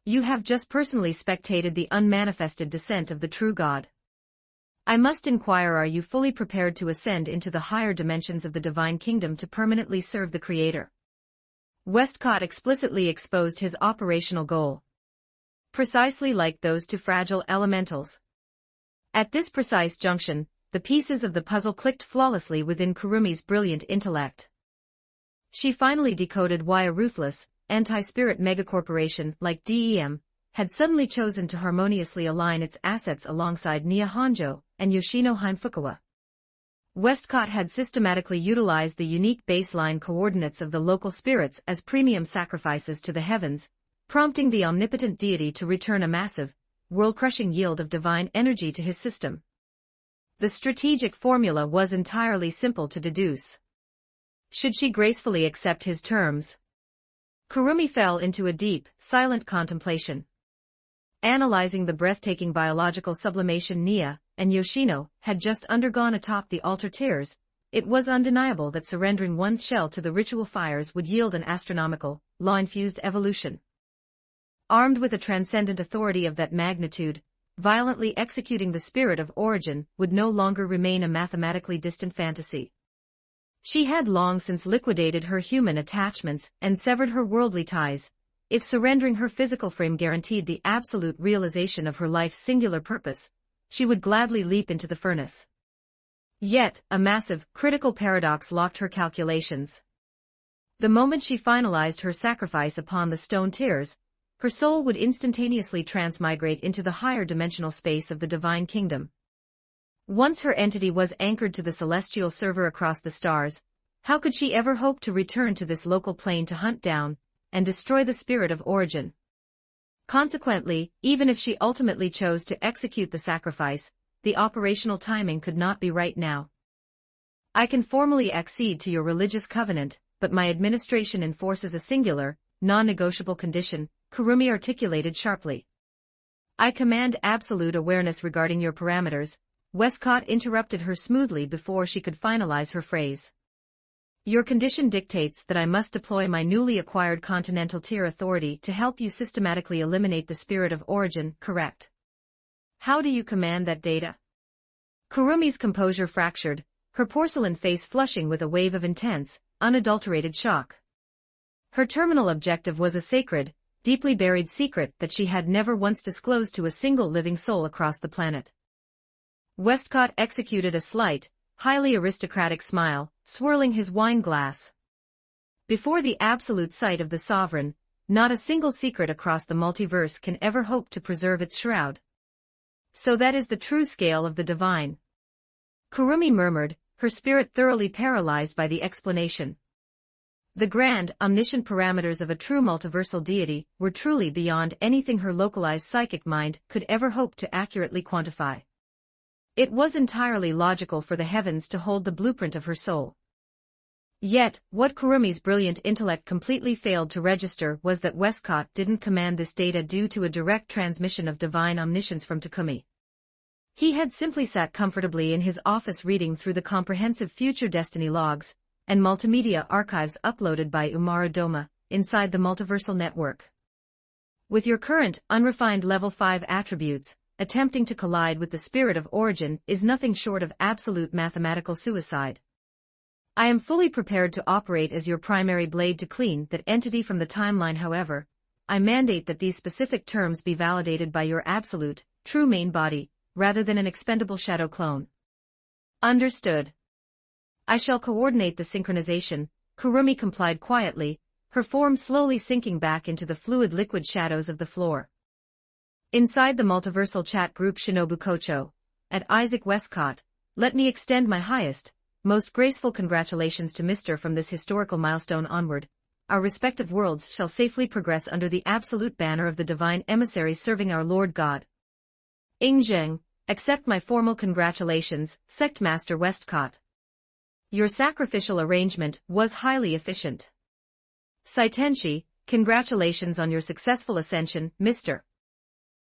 You have just personally spectated the unmanifested descent of the true God. I must inquire, are you fully prepared to ascend into the higher dimensions of the divine kingdom to permanently serve the Creator? Westcott explicitly exposed his operational goal. Precisely like those two fragile elementals. At this precise junction, the pieces of the puzzle clicked flawlessly within Kurumi's brilliant intellect. She finally decoded why a ruthless, anti-spirit megacorporation like DEM had suddenly chosen to harmoniously align its assets alongside Nia Honjo and Yoshino Fukawa. Westcott had systematically utilized the unique baseline coordinates of the local spirits as premium sacrifices to the heavens, prompting the omnipotent deity to return a massive, world-crushing yield of divine energy to his system. The strategic formula was entirely simple to deduce. Should she gracefully accept his terms? Kurumi fell into a deep, silent contemplation. Analyzing the breathtaking biological sublimation Nia and Yoshino had just undergone atop the altar tiers, it was undeniable that surrendering one's shell to the ritual fires would yield an astronomical, law-infused evolution. Armed with a transcendent authority of that magnitude, violently executing the spirit of origin would no longer remain a mathematically distant fantasy. She had long since liquidated her human attachments and severed her worldly ties. If surrendering her physical frame guaranteed the absolute realization of her life's singular purpose, she would gladly leap into the furnace. Yet, a massive, critical paradox locked her calculations. The moment she finalized her sacrifice upon the stone tiers, her soul would instantaneously transmigrate into the higher dimensional space of the divine kingdom. Once her entity was anchored to the celestial server across the stars, how could she ever hope to return to this local plane to hunt down and destroy the spirit of origin? Consequently, even if she ultimately chose to execute the sacrifice, the operational timing could not be right now. I can formally accede to your religious covenant, but my administration enforces a singular, non-negotiable condition, Kurumi articulated sharply. I command absolute awareness regarding your parameters. Westcott interrupted her smoothly before she could finalize her phrase. Your condition dictates that I must deploy my newly acquired continental tier authority to help you systematically eliminate the spirit of origin, correct? How do you command that data? Kurumi's composure fractured, her porcelain face flushing with a wave of intense, unadulterated shock. Her terminal objective was a sacred, deeply buried secret that she had never once disclosed to a single living soul across the planet. Westcott executed a slight, highly aristocratic smile, swirling his wine glass. Before the absolute sight of the sovereign, not a single secret across the multiverse can ever hope to preserve its shroud. So that is the true scale of the divine. Kurumi murmured, her spirit thoroughly paralyzed by the explanation. The grand, omniscient parameters of a true multiversal deity were truly beyond anything her localized psychic mind could ever hope to accurately quantify. It was entirely logical for the heavens to hold the blueprint of her soul. Yet, what Kurumi's brilliant intellect completely failed to register was that Westcott didn't command this data due to a direct transmission of divine omniscience from Takumi. He had simply sat comfortably in his office reading through the comprehensive future destiny logs and multimedia archives uploaded by Umaru inside the multiversal network. With your current, unrefined level 5 attributes, attempting to collide with the spirit of origin is nothing short of absolute mathematical suicide. I am fully prepared to operate as your primary blade to clean that entity from the timeline. However, I mandate that these specific terms be validated by your absolute, true main body, rather than an expendable shadow clone. Understood. I shall coordinate the synchronization. Kurumi complied quietly, her form slowly sinking back into the fluid liquid shadows of the floor. Inside the multiversal chat group Shinobu Kocho, at Isaac Westcott, let me extend my highest, most graceful congratulations to Mr. From this historical milestone onward, our respective worlds shall safely progress under the absolute banner of the divine emissaries serving our Lord God. Ingzheng, accept my formal congratulations, Sect Master Westcott. Your sacrificial arrangement was highly efficient. Saitenshi, congratulations on your successful ascension, Mr.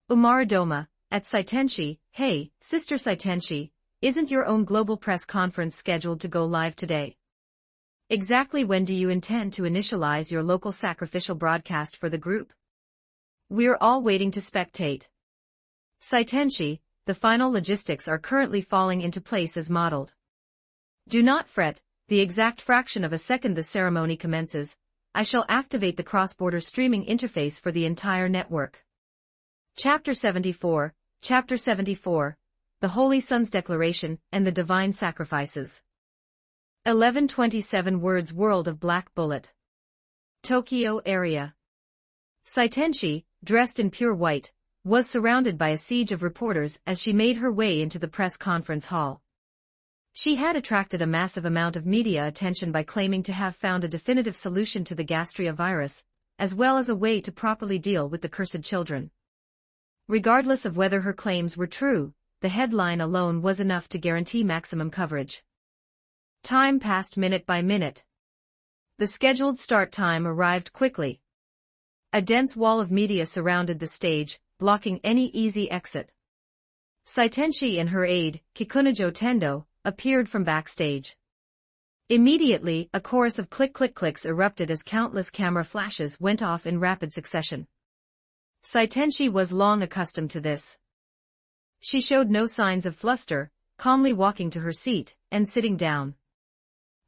Umaru at Saitenshi. Hey, Sister Saitenshi, isn't your own global press conference scheduled to go live today? Exactly when do you intend to initialize your local sacrificial broadcast for the group? We're all waiting to spectate. Saitenshi, the final logistics are currently falling into place as modeled. Do not fret, the exact fraction of a second the ceremony commences, I shall activate the cross-border streaming interface for the entire network. Chapter 74, Chapter 74, The Holy Son's Declaration and the Divine Sacrifices. 1127 Words World of Black Bullet. Tokyo area. Saitenshi, dressed in pure white, was surrounded by a siege of reporters as she made her way into the press conference hall. She had attracted a massive amount of media attention by claiming to have found a definitive solution to the Gastria virus, as well as a way to properly deal with the cursed children. Regardless of whether her claims were true, the headline alone was enough to guarantee maximum coverage. Time passed minute by minute. The scheduled start time arrived quickly. A dense wall of media surrounded the stage, blocking any easy exit. Saitenshi and her aide, Kikunajo Tendo, appeared from backstage. Immediately, a chorus of click-click-clicks erupted as countless camera flashes went off in rapid succession. Saitenshi was long accustomed to this. She showed no signs of fluster, calmly walking to her seat and sitting down.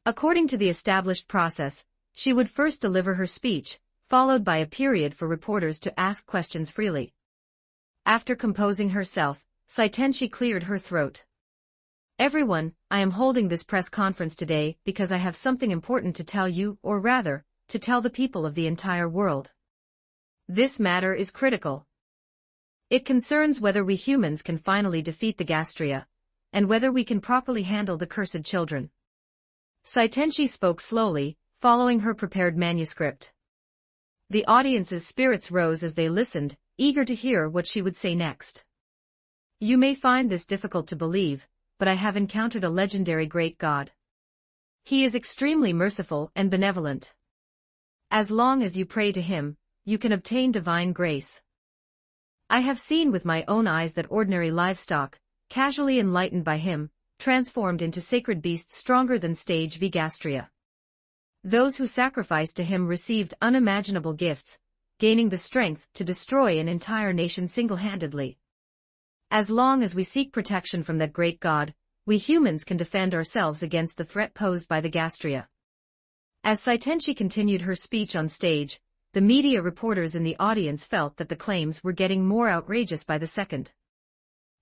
According to the established process, she would first deliver her speech, followed by a period for reporters to ask questions freely. After composing herself, Saitenshi cleared her throat. Everyone, I am holding this press conference today because I have something important to tell you, or rather, to tell the people of the entire world. This matter is critical. It concerns whether we humans can finally defeat the Gastria, and whether we can properly handle the cursed children. Saitenshi spoke slowly, following her prepared manuscript. The audience's spirits rose as they listened, eager to hear what she would say next. You may find this difficult to believe, but I have encountered a legendary great god. He is extremely merciful and benevolent. As long as you pray to him, you can obtain divine grace. I have seen with my own eyes that ordinary livestock, casually enlightened by him, transformed into sacred beasts stronger than stage V Gastria. Those who sacrificed to him received unimaginable gifts, gaining the strength to destroy an entire nation single-handedly. As long as we seek protection from that great god, we humans can defend ourselves against the threat posed by the Gastria. As Saitenchi continued her speech on stage, the media reporters in the audience felt that the claims were getting more outrageous by the second.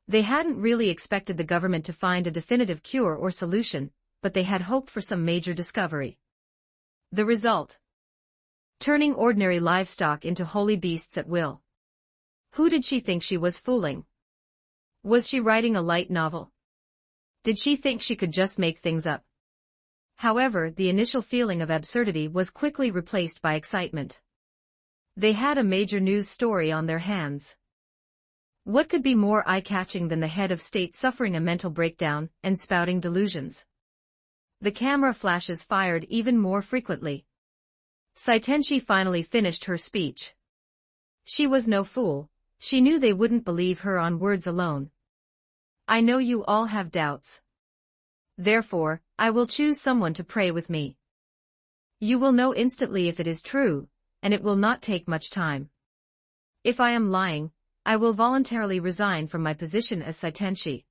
They hadn't really expected the government to find a definitive cure or solution, but they had hoped for some major discovery. The result: turning ordinary livestock into holy beasts at will. Who did she think she was fooling? Was she writing a light novel? Did she think she could just make things up? However, the initial feeling of absurdity was quickly replaced by excitement. They had a major news story on their hands. What could be more eye-catching than the head of state suffering a mental breakdown and spouting delusions? The camera flashes fired even more frequently. Saitenchi finally finished her speech. She was no fool. She knew they wouldn't believe her on words alone. I know you all have doubts. Therefore, I will choose someone to pray with me. You will know instantly if it is true, and it will not take much time. If I am lying, I will voluntarily resign from my position as Saitenchi.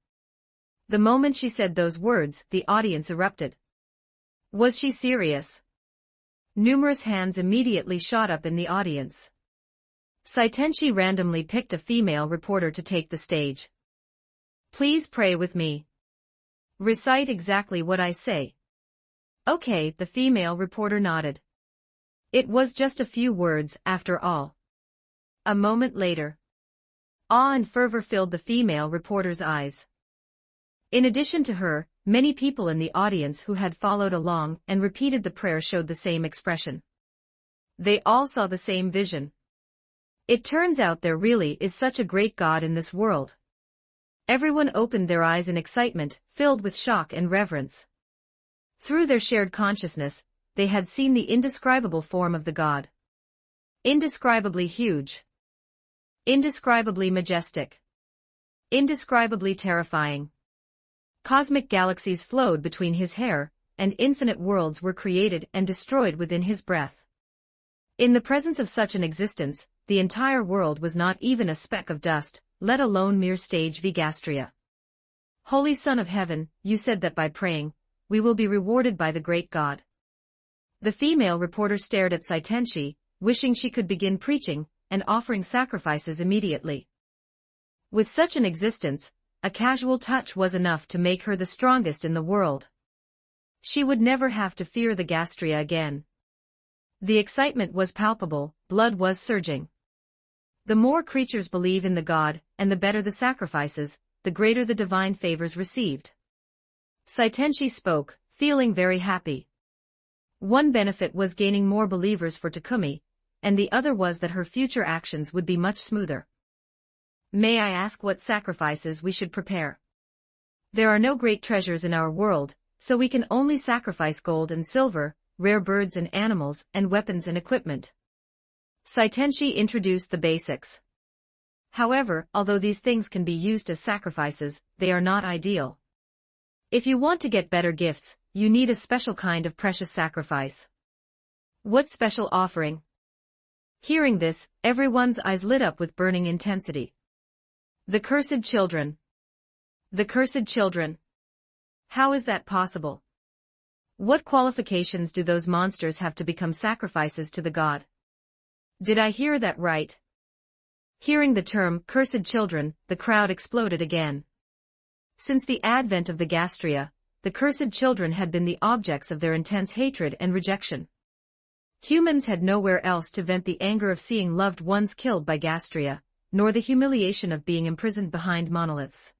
The moment she said those words, the audience erupted. Was she serious? Numerous hands immediately shot up in the audience. Saitenchi randomly picked a female reporter to take the stage. Please pray with me. Recite exactly what I say. Okay, the female reporter nodded. It was just a few words, after all. A moment later, awe and fervor filled the female reporter's eyes. In addition to her, many people in the audience who had followed along and repeated the prayer showed the same expression. They all saw the same vision. It turns out there really is such a great God in this world. Everyone opened their eyes in excitement, filled with shock and reverence. Through their shared consciousness, they had seen the indescribable form of the God. Indescribably huge. Indescribably majestic. Indescribably terrifying. Cosmic galaxies flowed between his hair, and infinite worlds were created and destroyed within his breath. In the presence of such an existence, the entire world was not even a speck of dust, let alone mere stage Vigastria. Holy Son of Heaven, you said that by praying, we will be rewarded by the great God. The female reporter stared at Saitenchi, wishing she could begin preaching and offering sacrifices immediately. With such an existence, a casual touch was enough to make her the strongest in the world. She would never have to fear the Gastria again. The excitement was palpable, blood was surging. The more creatures believe in the God, and the better the sacrifices, the greater the divine favors received. Saitenchi spoke, feeling very happy. One benefit was gaining more believers for Takumi, and the other was that her future actions would be much smoother. May I ask what sacrifices we should prepare? There are no great treasures in our world, so we can only sacrifice gold and silver, rare birds and animals, and weapons and equipment. Saitenchi introduced the basics. However, although these things can be used as sacrifices, they are not ideal. If you want to get better gifts, you need a special kind of precious sacrifice. What special offering? Hearing this, everyone's eyes lit up with burning intensity. The cursed children. The cursed children. How is that possible? What qualifications do those monsters have to become sacrifices to the god? Did I hear that right? Hearing the term, cursed children, the crowd exploded again. Since the advent of the Gastria, the cursed children had been the objects of their intense hatred and rejection. Humans had nowhere else to vent the anger of seeing loved ones killed by Gastria, nor the humiliation of being imprisoned behind monoliths.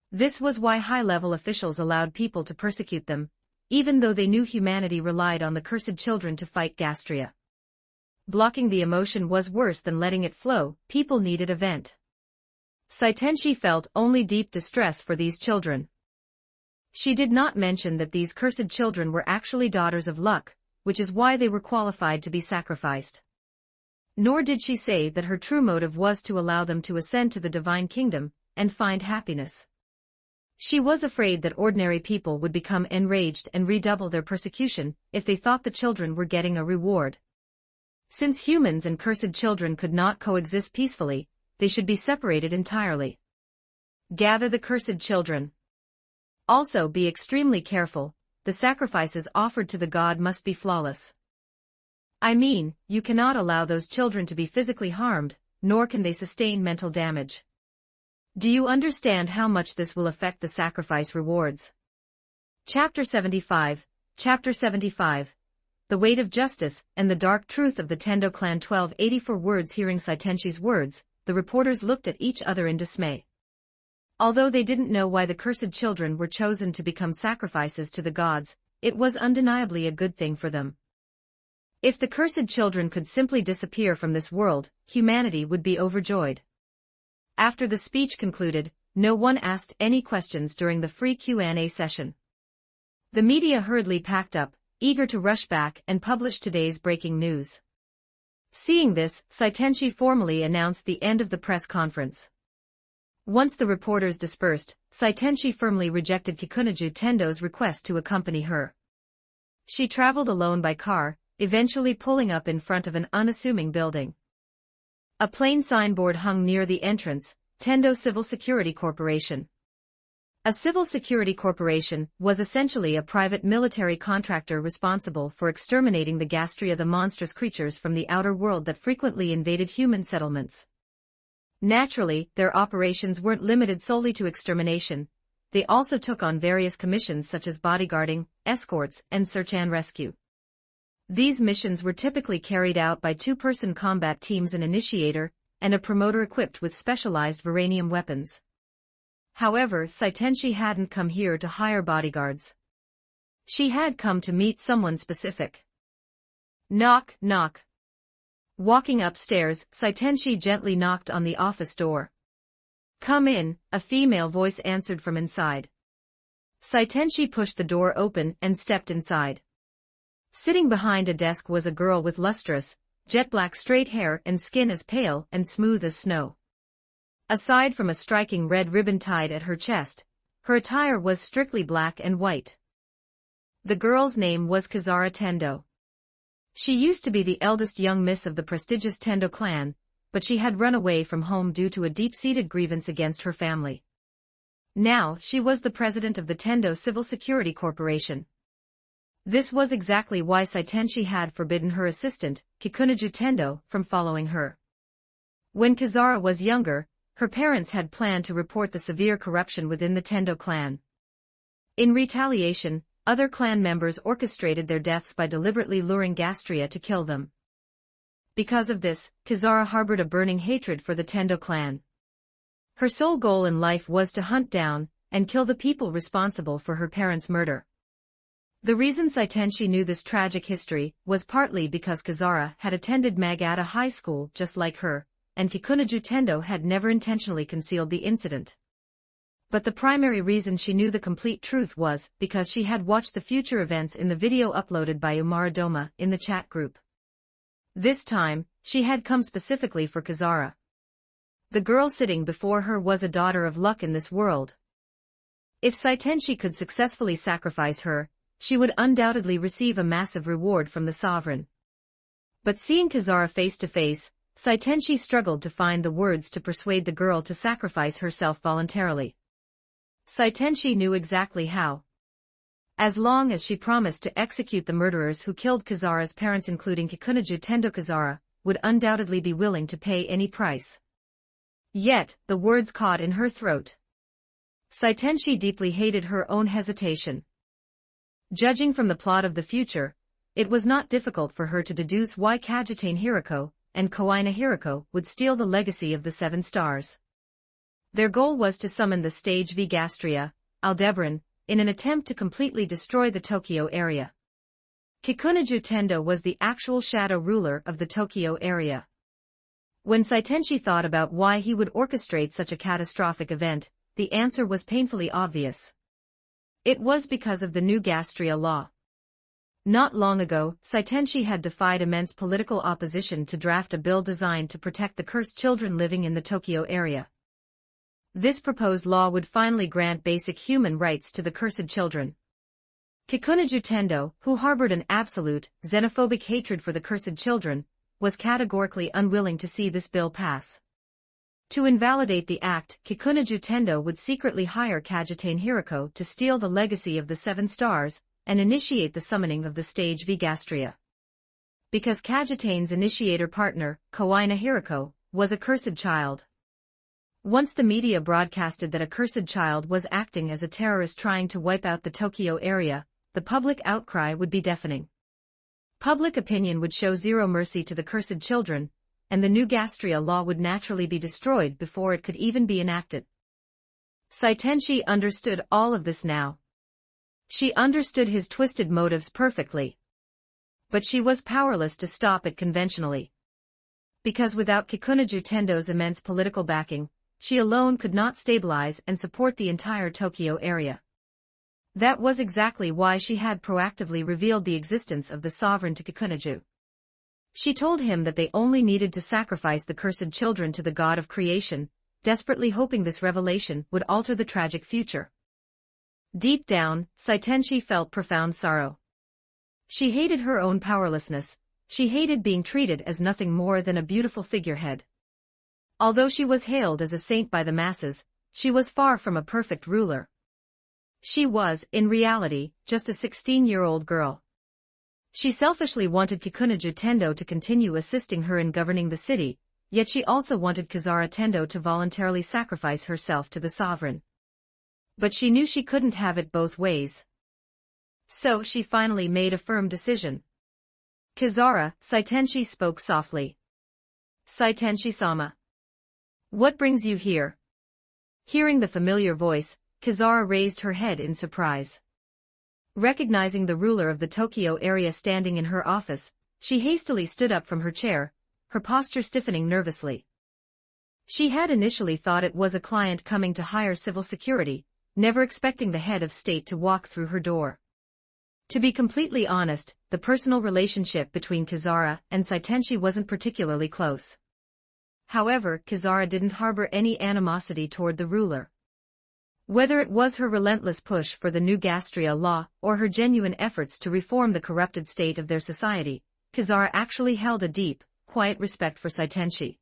This was why high-level officials allowed people to persecute them, even though they knew humanity relied on the cursed children to fight Gastria. Blocking the emotion was worse than letting it flow, people needed a vent. Saitenchi felt only deep distress for these children. She did not mention that these cursed children were actually daughters of luck, which is why they were qualified to be sacrificed. Nor did she say that her true motive was to allow them to ascend to the divine kingdom and find happiness. She was afraid that ordinary people would become enraged and redouble their persecution if they thought the children were getting a reward. Since humans and cursed children could not coexist peacefully, they should be separated entirely. Gather the cursed children. Also be extremely careful, the sacrifices offered to the god must be flawless. I mean, you cannot allow those children to be physically harmed, nor can they sustain mental damage. Do you understand how much this will affect the sacrifice rewards? Chapter 75, Chapter 75. The Weight of Justice and the Dark Truth of the Tendo Clan. 1284 words. Hearing Saitenshi's words, the reporters looked at each other in dismay. Although they didn't know why the cursed children were chosen to become sacrifices to the gods, it was undeniably a good thing for them. If the cursed children could simply disappear from this world, humanity would be overjoyed. After the speech concluded, no one asked any questions during the free Q&A session. The media hurriedly packed up, eager to rush back and publish today's breaking news. Seeing this, Saitenshi formally announced the end of the press conference. Once the reporters dispersed, Saitenshi firmly rejected Kikunojo Tendo's request to accompany her. She traveled alone by car, eventually pulling up in front of an unassuming building. A plain signboard hung near the entrance, Tendo Civil Security Corporation. A civil security corporation was essentially a private military contractor responsible for exterminating the Gastria, the monstrous creatures from the outer world that frequently invaded human settlements. Naturally, their operations weren't limited solely to extermination. They also took on various commissions such as bodyguarding, escorts, and search and rescue. These missions were typically carried out by two-person combat teams, an initiator, and a promoter equipped with specialized Varanium weapons. However, Saitenshi hadn't come here to hire bodyguards. She had come to meet someone specific. Knock, knock. Walking upstairs, Saitenshi gently knocked on the office door. Come in, a female voice answered from inside. Saitenshi pushed the door open and stepped inside. Sitting behind a desk was a girl with lustrous, jet-black straight hair and skin as pale and smooth as snow. Aside from a striking red ribbon tied at her chest, her attire was strictly black and white. The girl's name was Kizara Tendo. She used to be the eldest young miss of the prestigious Tendo clan, but she had run away from home due to a deep-seated grievance against her family. Now she was the president of the Tendo Civil Security Corporation. This was exactly why Saitenshi had forbidden her assistant, Kikunojo Tendo, from following her. When Kizara was younger, her parents had planned to report the severe corruption within the Tendo clan. In retaliation, other clan members orchestrated their deaths by deliberately luring Gastria to kill them. Because of this, Kizara harbored a burning hatred for the Tendo clan. Her sole goal in life was to hunt down and kill the people responsible for her parents' murder. The reason Saitenshi knew this tragic history was partly because Kizara had attended Magata High School just like her, and Kikunojo Tendo had never intentionally concealed the incident. But the primary reason she knew the complete truth was because she had watched the future events in the video uploaded by Umaradoma in the chat group. This time, she had come specifically for Kizara. The girl sitting before her was a daughter of luck in this world. If Saitenshi could successfully sacrifice her, she would undoubtedly receive a massive reward from the sovereign. But seeing Kizara face to face, Saitenshi struggled to find the words to persuade the girl to sacrifice herself voluntarily. Saitenshi knew exactly how. As long as she promised to execute the murderers who killed Kizara's parents, including Kikunojo Tendo, Kizara would undoubtedly be willing to pay any price. Yet, the words caught in her throat. Saitenshi deeply hated her own hesitation. Judging from the plot of the future, it was not difficult for her to deduce why Kajitane Hirako and Koina Hirako would steal the legacy of the Seven Stars. Their goal was to summon the stage V Gastria, Aldebaran, in an attempt to completely destroy the Tokyo area. Kikunojo Tendo was the actual shadow ruler of the Tokyo area. When Saitenshi thought about why he would orchestrate such a catastrophic event, the answer was painfully obvious. It was because of the new Gastria law. Not long ago, Saitenshi had defied immense political opposition to draft a bill designed to protect the cursed children living in the Tokyo area. This proposed law would finally grant basic human rights to the cursed children. Kikunojo Tendo, who harbored an absolute, xenophobic hatred for the cursed children, was categorically unwilling to see this bill pass. To invalidate the act, Kikunojo Tendo would secretly hire Kajitane Hiroko to steal the legacy of the 7 stars, and initiate the summoning of the stage Vigastria. Because Kajitane's initiator partner, Kawaii Hiroko, was a cursed child. Once the media broadcasted that a cursed child was acting as a terrorist trying to wipe out the Tokyo area, the public outcry would be deafening. Public opinion would show zero mercy to the cursed children, and the new Gastria law would naturally be destroyed before it could even be enacted. Saitenshi understood all of this now. She understood his twisted motives perfectly. But she was powerless to stop it conventionally. Because without Kikunojo Tendo's immense political backing, she alone could not stabilize and support the entire Tokyo area. That was exactly why she had proactively revealed the existence of the sovereign to Kikunojo. She told him that they only needed to sacrifice the cursed children to the god of creation, desperately hoping this revelation would alter the tragic future. Deep down, Saitenshi felt profound sorrow. She hated her own powerlessness, she hated being treated as nothing more than a beautiful figurehead. Although she was hailed as a saint by the masses, she was far from a perfect ruler. She was, in reality, just a 16-year-old girl. She selfishly wanted Kikunojo Tendo to continue assisting her in governing the city, yet she also wanted Kizara Tendo to voluntarily sacrifice herself to the sovereign. But she knew she couldn't have it both ways. So she finally made a firm decision. Kizara, Saitenshi spoke softly. Saitenshi-sama. What brings you here? Hearing the familiar voice, Kizara raised her head in surprise. Recognizing the ruler of the Tokyo area standing in her office, she hastily stood up from her chair, her posture stiffening nervously. She had initially thought it was a client coming to hire civil security, never expecting the head of state to walk through her door. To be completely honest, the personal relationship between Kizara and Saitenshi wasn't particularly close. However, Kizara didn't harbor any animosity toward the ruler. Whether it was her relentless push for the new Gastria law or her genuine efforts to reform the corrupted state of their society, Kizara actually held a deep, quiet respect for Saitenshi.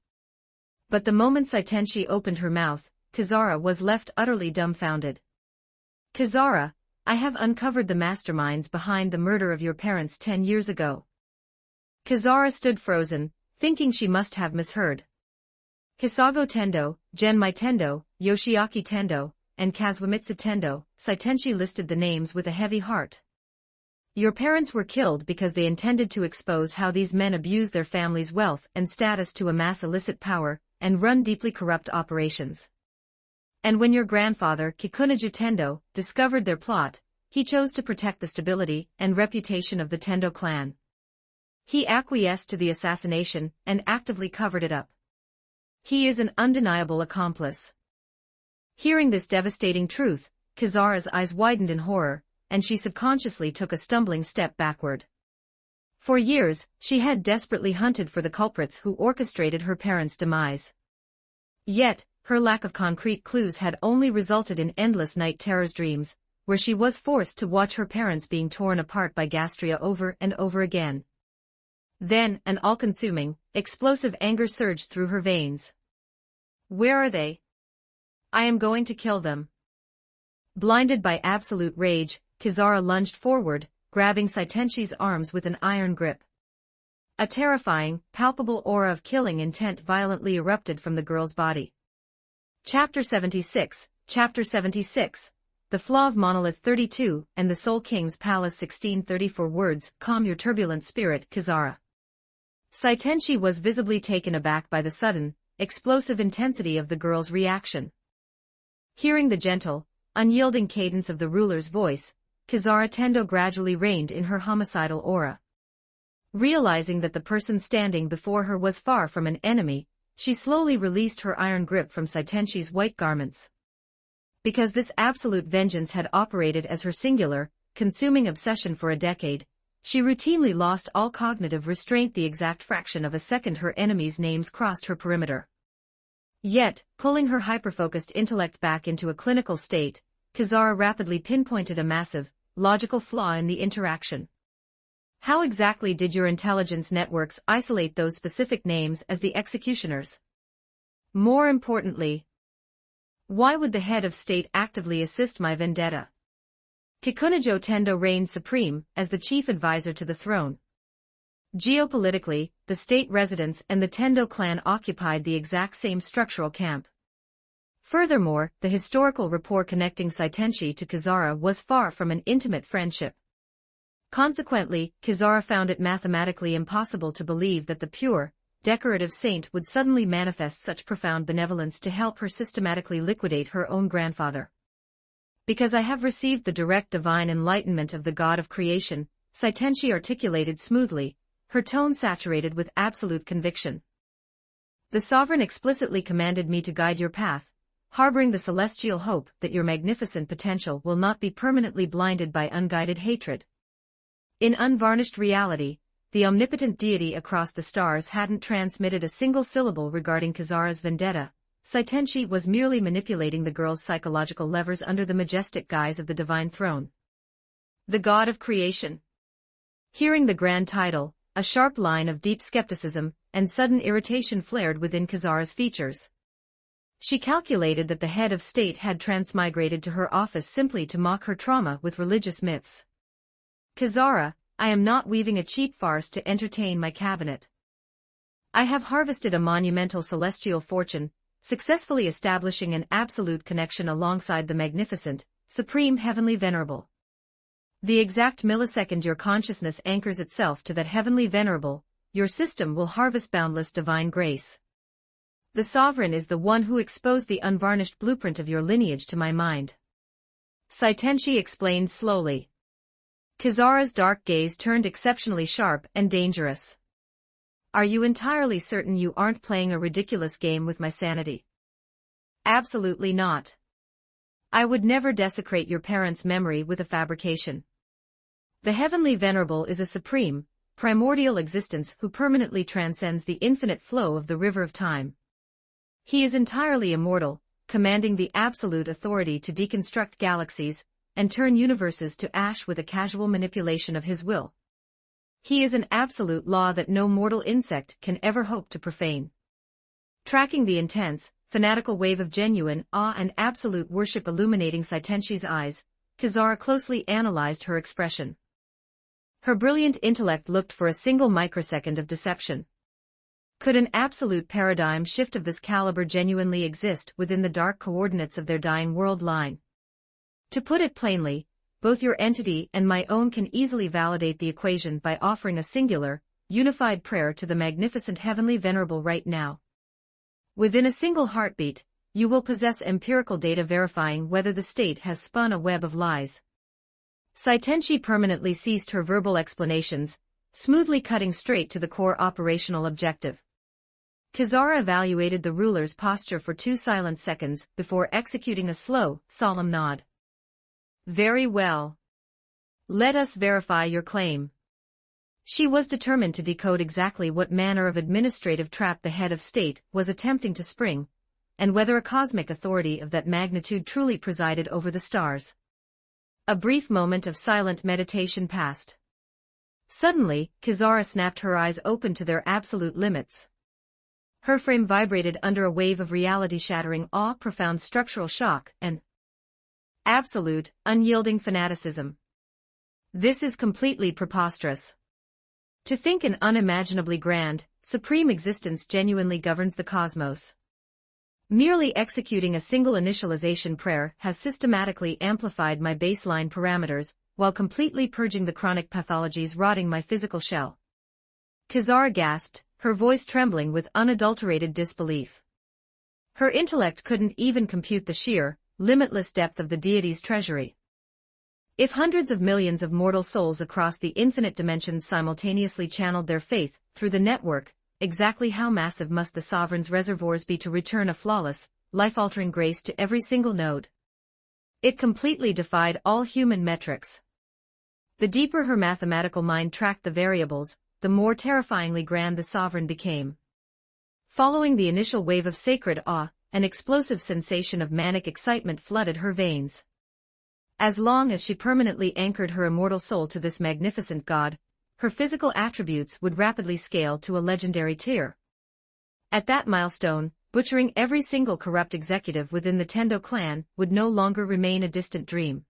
But the moment Saitenshi opened her mouth, Kizara was left utterly dumbfounded. Kizara, I have uncovered the masterminds behind the murder of your parents 10 years ago. Kizara stood frozen, thinking she must have misheard. Hisago Tendo, Genmai Tendo, Yoshiaki Tendo, and Kazumitsu Tendo, Saitenshi listed the names with a heavy heart. Your parents were killed because they intended to expose how these men abuse their family's wealth and status to amass illicit power and run deeply corrupt operations. And when your grandfather, Kikunojo Tendo, discovered their plot, he chose to protect the stability and reputation of the Tendo clan. He acquiesced to the assassination and actively covered it up. He is an undeniable accomplice. Hearing this devastating truth, Kizara's eyes widened in horror, and she subconsciously took a stumbling step backward. For years, she had desperately hunted for the culprits who orchestrated her parents' demise. Yet, her lack of concrete clues had only resulted in endless night terrors dreams, where she was forced to watch her parents being torn apart by Gastria over and over again. Then, an all-consuming, explosive anger surged through her veins. Where are they? I am going to kill them. Blinded by absolute rage, Kizara lunged forward, grabbing Saitenshi's arms with an iron grip. A terrifying, palpable aura of killing intent violently erupted from the girl's body. Chapter 76, Chapter 76, The Flaw of Monolith 32 and the Soul King's Palace 1634 Words, calm your turbulent spirit, Kizara. Saitenshi was visibly taken aback by the sudden, explosive intensity of the girl's reaction. Hearing the gentle, unyielding cadence of the ruler's voice, Kizara Tendo gradually reined in her homicidal aura. Realizing that the person standing before her was far from an enemy, she slowly released her iron grip from Saitenshi's white garments. Because this absolute vengeance had operated as her singular, consuming obsession for a decade, she routinely lost all cognitive restraint the exact fraction of a second her enemies' names crossed her perimeter. Yet, pulling her hyperfocused intellect back into a clinical state, Kizara rapidly pinpointed a massive, logical flaw in the interaction. How exactly did your intelligence networks isolate those specific names as the executioners? More importantly, why would the head of state actively assist my vendetta? Kikunajo Tendo reigned supreme as the chief advisor to the throne. Geopolitically, the state residents and the Tendo clan occupied the exact same structural camp. Furthermore, the historical rapport connecting Saitenshi to Kizara was far from an intimate friendship. Consequently, Kizara found it mathematically impossible to believe that the pure, decorative saint would suddenly manifest such profound benevolence to help her systematically liquidate her own grandfather. Because I have received the direct divine enlightenment of the God of creation, Saitenshi articulated smoothly, her tone saturated with absolute conviction. The sovereign explicitly commanded me to guide your path, harboring the celestial hope that your magnificent potential will not be permanently blinded by unguided hatred. In unvarnished reality, the omnipotent deity across the stars hadn't transmitted a single syllable regarding Kizara's vendetta. Saitenshi was merely manipulating the girl's psychological levers under the majestic guise of the divine throne. The God of creation. Hearing the grand title, a sharp line of deep skepticism and sudden irritation flared within Kizara's features. She calculated that the head of state had transmigrated to her office simply to mock her trauma with religious myths. Kizara, I am not weaving a cheap farce to entertain my cabinet. I have harvested a monumental celestial fortune, successfully establishing an absolute connection alongside the magnificent, supreme heavenly venerable. The exact millisecond your consciousness anchors itself to that heavenly venerable, your system will harvest boundless divine grace. The sovereign is the one who exposed the unvarnished blueprint of your lineage to my mind. Saitenshi explained slowly. Kizara's dark gaze turned exceptionally sharp and dangerous. Are you entirely certain you aren't playing a ridiculous game with my sanity? Absolutely not. I would never desecrate your parents' memory with a fabrication. The heavenly venerable is a supreme, primordial existence who permanently transcends the infinite flow of the river of time. He is entirely immortal, commanding the absolute authority to deconstruct galaxies and turn universes to ash with a casual manipulation of his will. He is an absolute law that no mortal insect can ever hope to profane. Tracking the intense, fanatical wave of genuine awe and absolute worship illuminating Saitenshi's eyes, Kizara closely analyzed her expression. Her brilliant intellect looked for a single microsecond of deception. Could an absolute paradigm shift of this caliber genuinely exist within the dark coordinates of their dying world line? To put it plainly, both your entity and my own can easily validate the equation by offering a singular, unified prayer to the magnificent heavenly venerable right now. Within a single heartbeat, you will possess empirical data verifying whether the state has spun a web of lies. Saitenshi permanently ceased her verbal explanations, smoothly cutting straight to the core operational objective. Kizara evaluated the ruler's posture for 2 silent seconds before executing a slow, solemn nod. Very well. Let us verify your claim. She was determined to decode exactly what manner of administrative trap the head of state was attempting to spring, and whether a cosmic authority of that magnitude truly presided over the stars. A brief moment of silent meditation passed. Suddenly, Kizara snapped her eyes open to their absolute limits. Her frame vibrated under a wave of reality-shattering awe, profound structural shock, and absolute, unyielding fanaticism. This is completely preposterous. To think an unimaginably grand, supreme existence genuinely governs the cosmos. Merely executing a single initialization prayer has systematically amplified my baseline parameters, while completely purging the chronic pathologies rotting my physical shell. Kizara gasped, her voice trembling with unadulterated disbelief. Her intellect couldn't even compute the sheer, limitless depth of the deity's treasury. If hundreds of millions of mortal souls across the infinite dimensions simultaneously channeled their faith through the network, exactly how massive must the sovereign's reservoirs be to return a flawless, life-altering grace to every single node? It completely defied all human metrics. The deeper her mathematical mind tracked the variables, the more terrifyingly grand the sovereign became. Following the initial wave of sacred awe, an explosive sensation of manic excitement flooded her veins. As long as she permanently anchored her immortal soul to this magnificent god, her physical attributes would rapidly scale to a legendary tier. At that milestone, butchering every single corrupt executive within the Tendo clan would no longer remain a distant dream.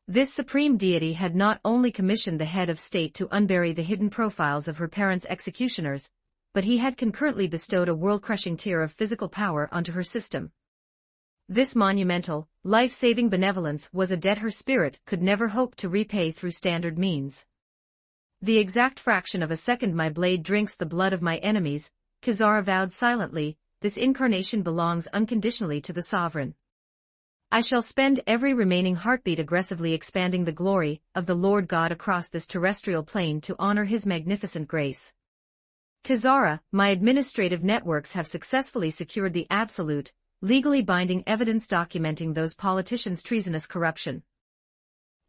This supreme deity had not only commissioned the head of state to unbury the hidden profiles of her parents' executioners, but he had concurrently bestowed a world-crushing tier of physical power onto her system. This monumental, life-saving benevolence was a debt her spirit could never hope to repay through standard means. The exact fraction of a second my blade drinks the blood of my enemies, Kizara vowed silently, this incarnation belongs unconditionally to the sovereign. I shall spend every remaining heartbeat aggressively expanding the glory of the Lord God across this terrestrial plane to honor his magnificent grace. Kizara, my administrative networks have successfully secured the absolute, legally binding evidence documenting those politicians' treasonous corruption.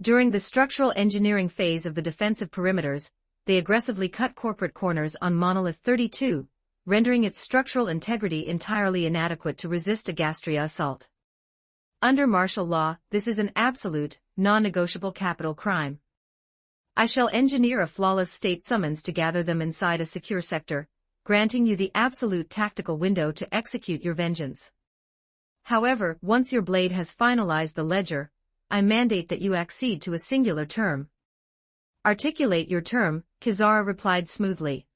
During the structural engineering phase of the defensive perimeters, they aggressively cut corporate corners on Monolith 32, rendering its structural integrity entirely inadequate to resist a Gastria assault. Under martial law, this is an absolute, non-negotiable capital crime. I shall engineer a flawless state summons to gather them inside a secure sector, granting you the absolute tactical window to execute your vengeance. However, once your blade has finalized the ledger, I mandate that you accede to a singular term. Articulate your term, Kizara replied smoothly.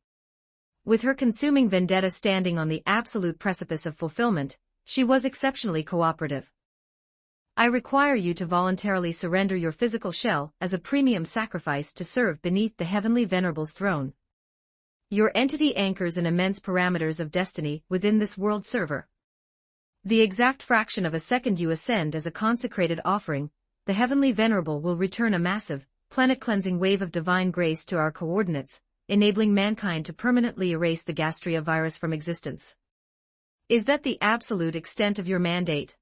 With her consuming vendetta standing on the absolute precipice of fulfillment, she was exceptionally cooperative. I require you to voluntarily surrender your physical shell as a premium sacrifice to serve beneath the heavenly venerable's throne. Your entity anchors in immense parameters of destiny within this world server. The exact fraction of a second you ascend as a consecrated offering, the heavenly venerable will return a massive, planet-cleansing wave of divine grace to our coordinates, enabling mankind to permanently erase the Gastria virus from existence. Is that the absolute extent of your mandate?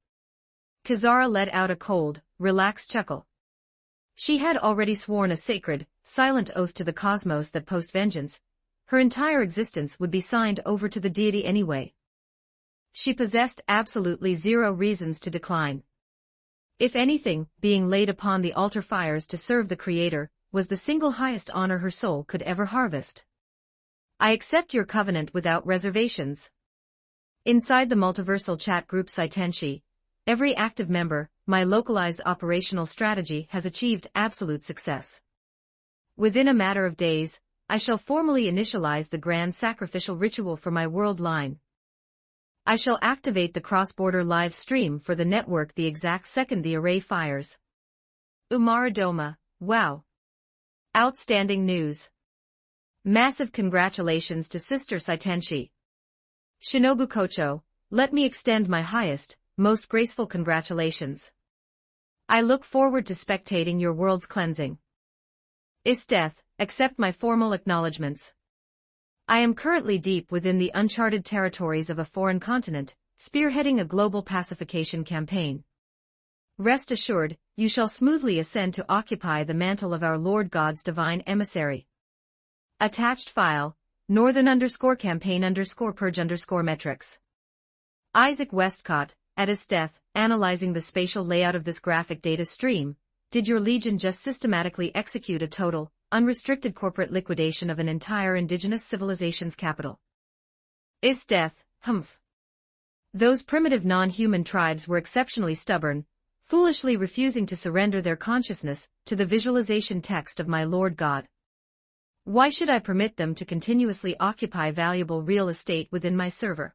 Kizara let out a cold, relaxed chuckle. She had already sworn a sacred, silent oath to the cosmos that post-vengeance, her entire existence would be signed over to the deity anyway. She possessed absolutely zero reasons to decline. If anything, being laid upon the altar fires to serve the Creator was the single highest honor her soul could ever harvest. I accept your covenant without reservations. Inside the multiversal chat group Saitenshi, every active member, my localized operational strategy has achieved absolute success. Within a matter of days, I shall formally initialize the grand sacrificial ritual for my world line. I shall activate the cross-border live stream for the network the exact second the array fires. Umaradoma, wow. Outstanding news. Massive congratulations to Sister Saitenshi. Shinobu Kocho, let me extend my highest, most graceful congratulations. I look forward to spectating your world's cleansing. Isteth, accept my formal acknowledgements. I am currently deep within the uncharted territories of a foreign continent, spearheading a global pacification campaign. Rest assured, you shall smoothly ascend to occupy the mantle of our Lord God's divine emissary. Attached file, Northern_campaign_purge_metrics. Isaac Westcott, at his death, analyzing the spatial layout of this graphic data stream, did your legion just systematically execute a total, unrestricted corporate liquidation of an entire indigenous civilization's capital? Is death, humph. Those primitive non-human tribes were exceptionally stubborn, foolishly refusing to surrender their consciousness to the visualization text of my Lord God. Why should I permit them to continuously occupy valuable real estate within my server?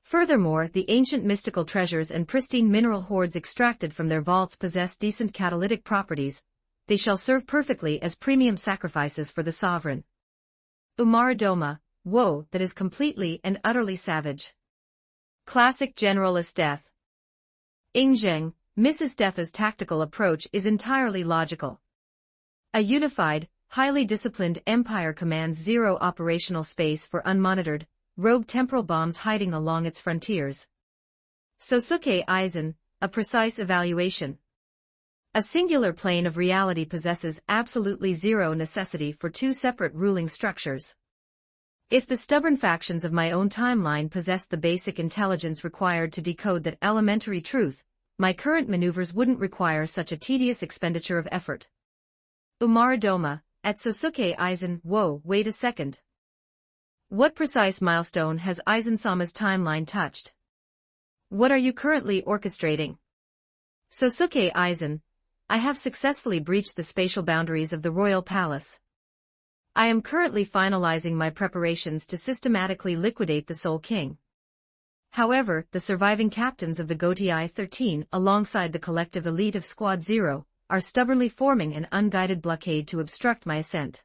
Furthermore, the ancient mystical treasures and pristine mineral hoards extracted from their vaults possess decent catalytic properties. They shall serve perfectly as premium sacrifices for the sovereign. Umaradoma, woe that is completely and utterly savage. Classic General Isteth. Ingzheng, Mrs. Detha's tactical approach is entirely logical. A unified, highly disciplined empire commands zero operational space for unmonitored, rogue temporal bombs hiding along its frontiers. Sosuke Eisen, a precise evaluation. A singular plane of reality possesses absolutely zero necessity for two separate ruling structures. If the stubborn factions of my own timeline possessed the basic intelligence required to decode that elementary truth, my current maneuvers wouldn't require such a tedious expenditure of effort. Umaradoma, at Sosuke Aizen. Whoa, wait a second. What precise milestone has Aizen-sama's timeline touched? What are you currently orchestrating? Sosuke Aizen, I have successfully breached the spatial boundaries of the royal palace. I am currently finalizing my preparations to systematically liquidate the Soul King. However, the surviving captains of the Gotei 13, alongside the collective elite of Squad 0, are stubbornly forming an unguided blockade to obstruct my ascent.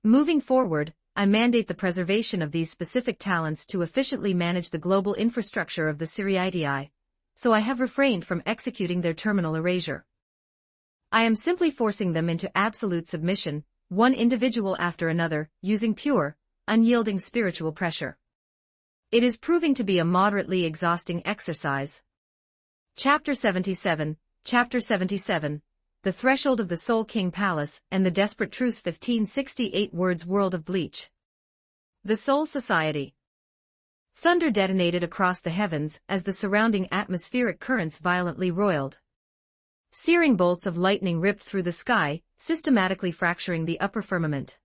Moving forward, I mandate the preservation of these specific talents to efficiently manage the global infrastructure of the Siriidii, so I have refrained from executing their terminal erasure. I am simply forcing them into absolute submission, one individual after another, using pure, unyielding spiritual pressure. It is proving to be a moderately exhausting exercise. Chapter 77, Chapter 77, The Threshold of the Soul King Palace and the Desperate Truce. 1568 Words. World of Bleach. The Soul Society. Thunder detonated across the heavens as the surrounding atmospheric currents violently roiled. Searing bolts of lightning ripped through the sky, systematically fracturing the upper firmament.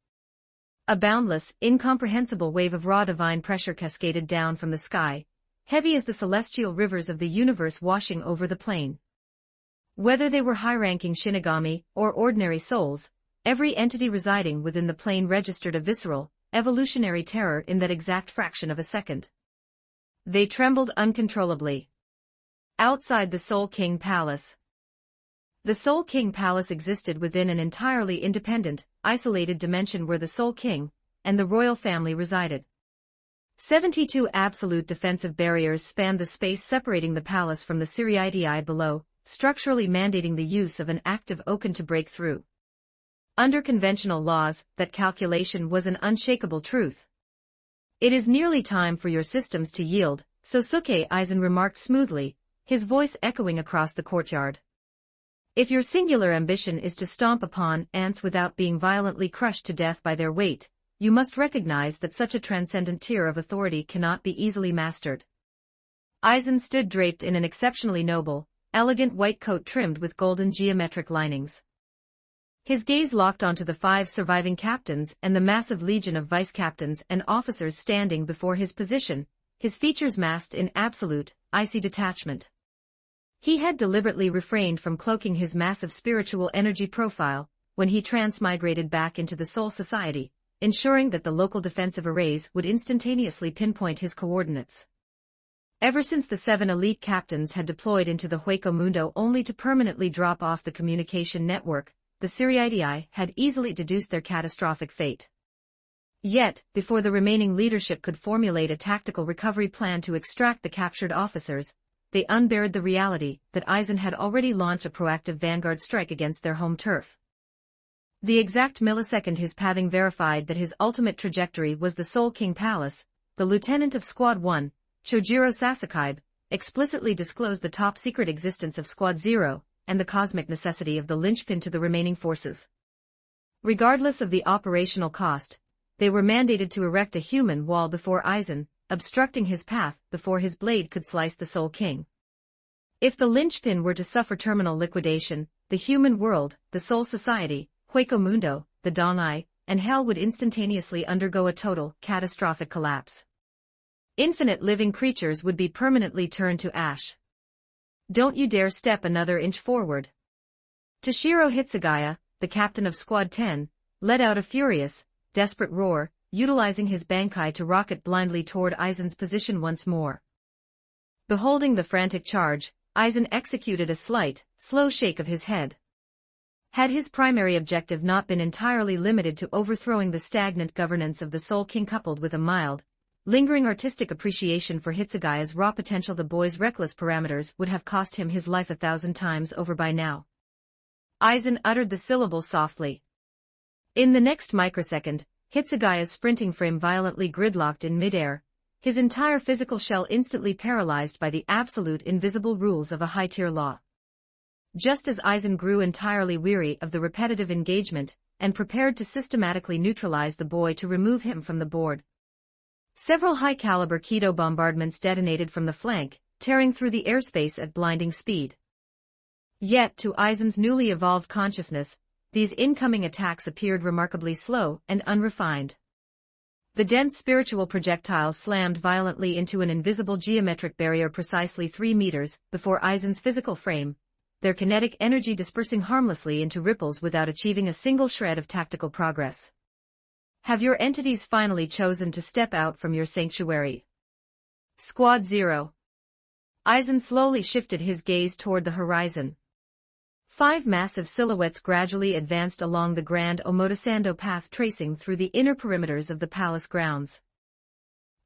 A boundless, incomprehensible wave of raw divine pressure cascaded down from the sky, heavy as the celestial rivers of the universe washing over the plain. Whether they were high-ranking Shinigami or ordinary souls, every entity residing within the plane registered a visceral, evolutionary terror in that exact fraction of a second. They trembled uncontrollably. Outside the Soul King Palace. The Soul King Palace existed within an entirely independent, isolated dimension where the Soul King and the royal family resided. 72 absolute defensive barriers spanned the space separating the palace from the Siriidii below, structurally mandating the use of an active oaken to break through. Under conventional laws, that calculation was an unshakable truth. It is nearly time for your systems to yield, Sosuke Aizen remarked smoothly, his voice echoing across the courtyard. If your singular ambition is to stomp upon ants without being violently crushed to death by their weight, you must recognize that such a transcendent tier of authority cannot be easily mastered. Aizen stood draped in an exceptionally noble, elegant white coat trimmed with golden geometric linings. His gaze locked onto the 5 surviving captains and the massive legion of vice-captains and officers standing before his position, his features masked in absolute, icy detachment. He had deliberately refrained from cloaking his massive spiritual energy profile when he transmigrated back into the Soul Society, ensuring that the local defensive arrays would instantaneously pinpoint his coordinates. Ever since the 7 elite captains had deployed into the Hueco Mundo only to permanently drop off the communication network, the Siriidii had easily deduced their catastrophic fate. Yet, before the remaining leadership could formulate a tactical recovery plan to extract the captured officers, they unbared the reality that Aizen had already launched a proactive vanguard strike against their home turf. The exact millisecond his pathing verified that his ultimate trajectory was the Soul King Palace, the lieutenant of Squad 1, Chojiro Sasakaibe, explicitly disclosed the top-secret existence of Squad 0 and the cosmic necessity of the linchpin to the remaining forces. Regardless of the operational cost, they were mandated to erect a human wall before Aizen, obstructing his path before his blade could slice the Soul King. If the linchpin were to suffer terminal liquidation, the human world, the Soul Society, Hueco Mundo, the Donai, and Hell would instantaneously undergo a total, catastrophic collapse. Infinite living creatures would be permanently turned to ash. Don't you dare step another inch forward. Toshiro Hitsugaya, the captain of Squad 10, let out a furious, desperate roar, utilizing his Bankai to rocket blindly toward Aizen's position once more. Beholding the frantic charge, Aizen executed a slight, slow shake of his head. Had his primary objective not been entirely limited to overthrowing the stagnant governance of the Soul King coupled with a mild, lingering artistic appreciation for Hitsugaya's raw potential, the boy's reckless parameters would have cost him his life 1,000 times over by now. Aizen uttered the syllable softly. In the next microsecond, Hitsugaya's sprinting frame violently gridlocked in midair, his entire physical shell instantly paralyzed by the absolute invisible rules of a high-tier law. Just as Aizen grew entirely weary of the repetitive engagement and prepared to systematically neutralize the boy to remove him from the board, Several high-caliber Keto bombardments detonated from the flank, tearing through the airspace at blinding speed. Yet, to Aizen's newly evolved consciousness, these incoming attacks appeared remarkably slow and unrefined. The dense spiritual projectile slammed violently into an invisible geometric barrier precisely 3 meters before Aizen's physical frame, their kinetic energy dispersing harmlessly into ripples without achieving a single shred of tactical progress. Have your entities finally chosen to step out from your sanctuary? Squad 0. Aizen slowly shifted his gaze toward the horizon. 5 massive silhouettes gradually advanced along the grand Omotesando path tracing through the inner perimeters of the palace grounds.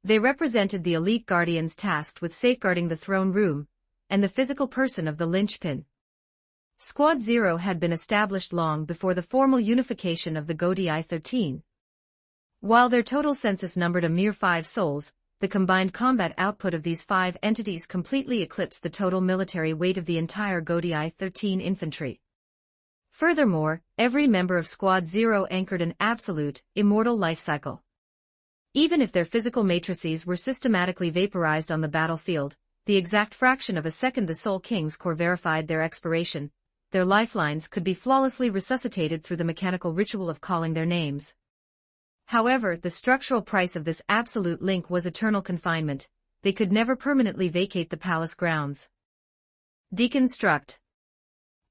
They represented the elite guardians tasked with safeguarding the throne room, and the physical person of the linchpin. Squad 0 had been established long before the formal unification of the Godii 13. While their total census numbered a mere 5 souls, the combined combat output of these 5 entities completely eclipsed the total military weight of the entire Godii 13 infantry. Furthermore, every member of Squad 0 anchored an absolute, immortal life cycle. Even if their physical matrices were systematically vaporized on the battlefield, the exact fraction of a second the Soul King's core verified their expiration, their lifelines could be flawlessly resuscitated through the mechanical ritual of calling their names. However, the structural price of this absolute link was eternal confinement. They could never permanently vacate the palace grounds. Deconstruct.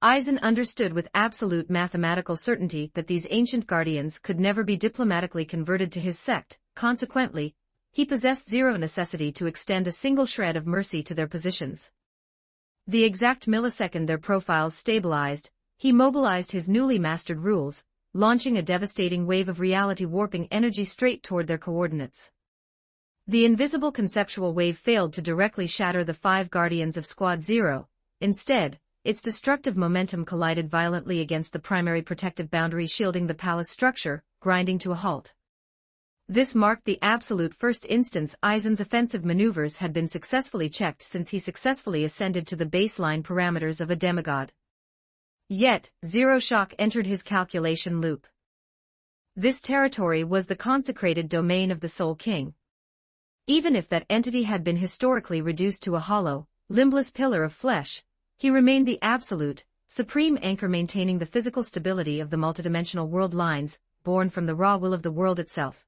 Aizen understood with absolute mathematical certainty that these ancient guardians could never be diplomatically converted to his sect. Consequently, he possessed zero necessity to extend a single shred of mercy to their positions. The exact millisecond their profiles stabilized, he mobilized his newly mastered rules, launching a devastating wave of reality warping energy straight toward their coordinates. The invisible conceptual wave failed to directly shatter the 5 guardians of Squad 0. Instead, its destructive momentum collided violently against the primary protective boundary shielding the palace structure, grinding to a halt. This marked the absolute first instance Aizen's offensive maneuvers had been successfully checked since he successfully ascended to the baseline parameters of a demigod. Yet, zero shock entered his calculation loop. This territory was the consecrated domain of the Soul King. Even if that entity had been historically reduced to a hollow, limbless pillar of flesh, he remained the absolute, supreme anchor maintaining the physical stability of the multidimensional world lines, born from the raw will of the world itself.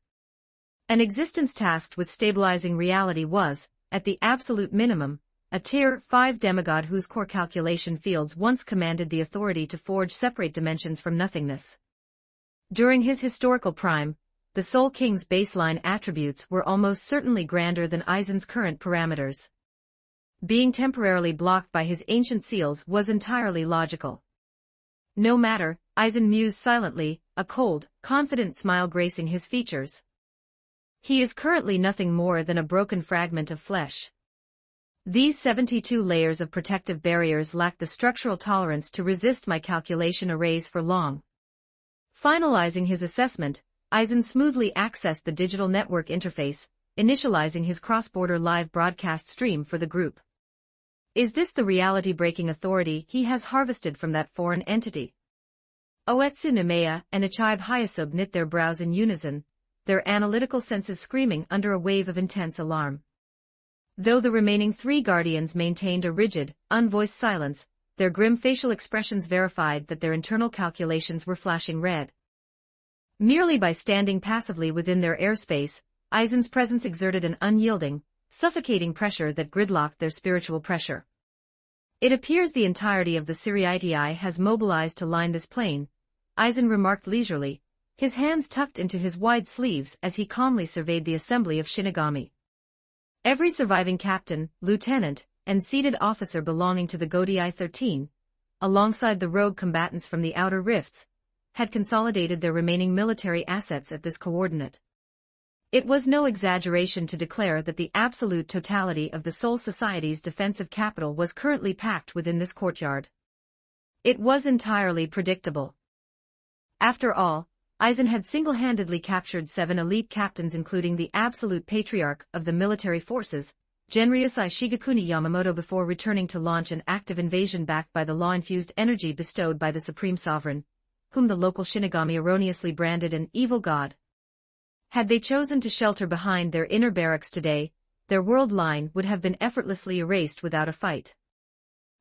An existence tasked with stabilizing reality was, at the absolute minimum, a Tier 5 demigod whose core calculation fields once commanded the authority to forge separate dimensions from nothingness. During his historical prime, the Soul King's baseline attributes were almost certainly grander than Aizen's current parameters. Being temporarily blocked by his ancient seals was entirely logical. No matter, Aizen mused silently, a cold, confident smile gracing his features. He is currently nothing more than a broken fragment of flesh. These 72 layers of protective barriers lack the structural tolerance to resist my calculation arrays for long. Finalizing his assessment, Aizen smoothly accessed the digital network interface, initializing his cross-border live broadcast stream for the group. Is this the reality-breaking authority he has harvested from that foreign entity? Oetsu Nemea and Ichibe Hyasub knit their brows in unison, their analytical senses screaming under a wave of intense alarm. Though the remaining 3 guardians maintained a rigid, unvoiced silence, their grim facial expressions verified that their internal calculations were flashing red. Merely by standing passively within their airspace, Aizen's presence exerted an unyielding, suffocating pressure that gridlocked their spiritual pressure. It appears the entirety of the Siriitii has mobilized to line this plane, Aizen remarked leisurely, his hands tucked into his wide sleeves as he calmly surveyed the assembly of Shinigami. Every surviving captain, lieutenant, and seated officer belonging to the Godii 13, alongside the rogue combatants from the outer rifts, had consolidated their remaining military assets at this coordinate. It was no exaggeration to declare that the absolute totality of the Soul Society's defensive capital was currently packed within this courtyard. It was entirely predictable. After all, Aizen had single-handedly captured 7 elite captains including the absolute patriarch of the military forces, Genryusai Shigekuni Yamamoto before returning to launch an active invasion backed by the law-infused energy bestowed by the Supreme Sovereign, whom the local Shinigami erroneously branded an evil god. Had they chosen to shelter behind their inner barracks today, their world line would have been effortlessly erased without a fight.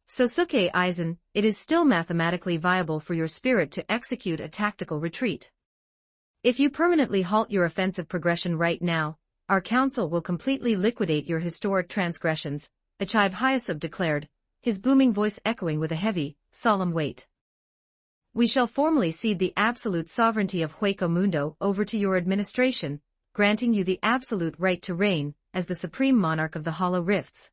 Sosuke Aizen, it is still mathematically viable for your spirit to execute a tactical retreat. If you permanently halt your offensive progression right now, our council will completely liquidate your historic transgressions, Achibe Hyasub declared, his booming voice echoing with a heavy, solemn weight. We shall formally cede the absolute sovereignty of Hueco Mundo over to your administration, granting you the absolute right to reign as the supreme monarch of the Hollow Rifts.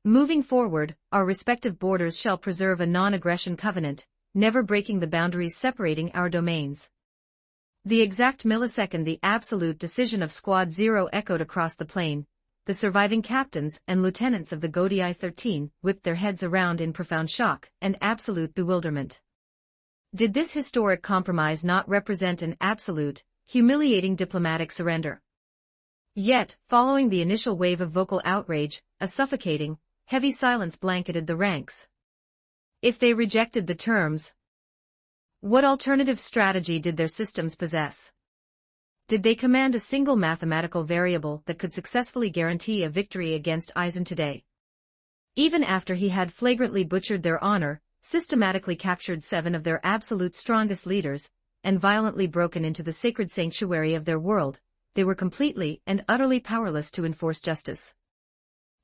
Moving forward, our respective borders shall preserve a non-aggression covenant, never breaking the boundaries separating our domains. The exact millisecond the absolute decision of Squad Zero echoed across the plain, the surviving captains and lieutenants of the Godii 13 whipped their heads around in profound shock and absolute bewilderment. Did this historic compromise not represent an absolute, humiliating diplomatic surrender? Yet, following the initial wave of vocal outrage, a suffocating, heavy silence blanketed the ranks. If they rejected the terms, what alternative strategy did their systems possess? Did they command a single mathematical variable that could successfully guarantee a victory against Aizen today? Even after he had flagrantly butchered their honor, systematically captured 7 of their absolute strongest leaders, and violently broken into the sacred sanctuary of their world, they were completely and utterly powerless to enforce justice.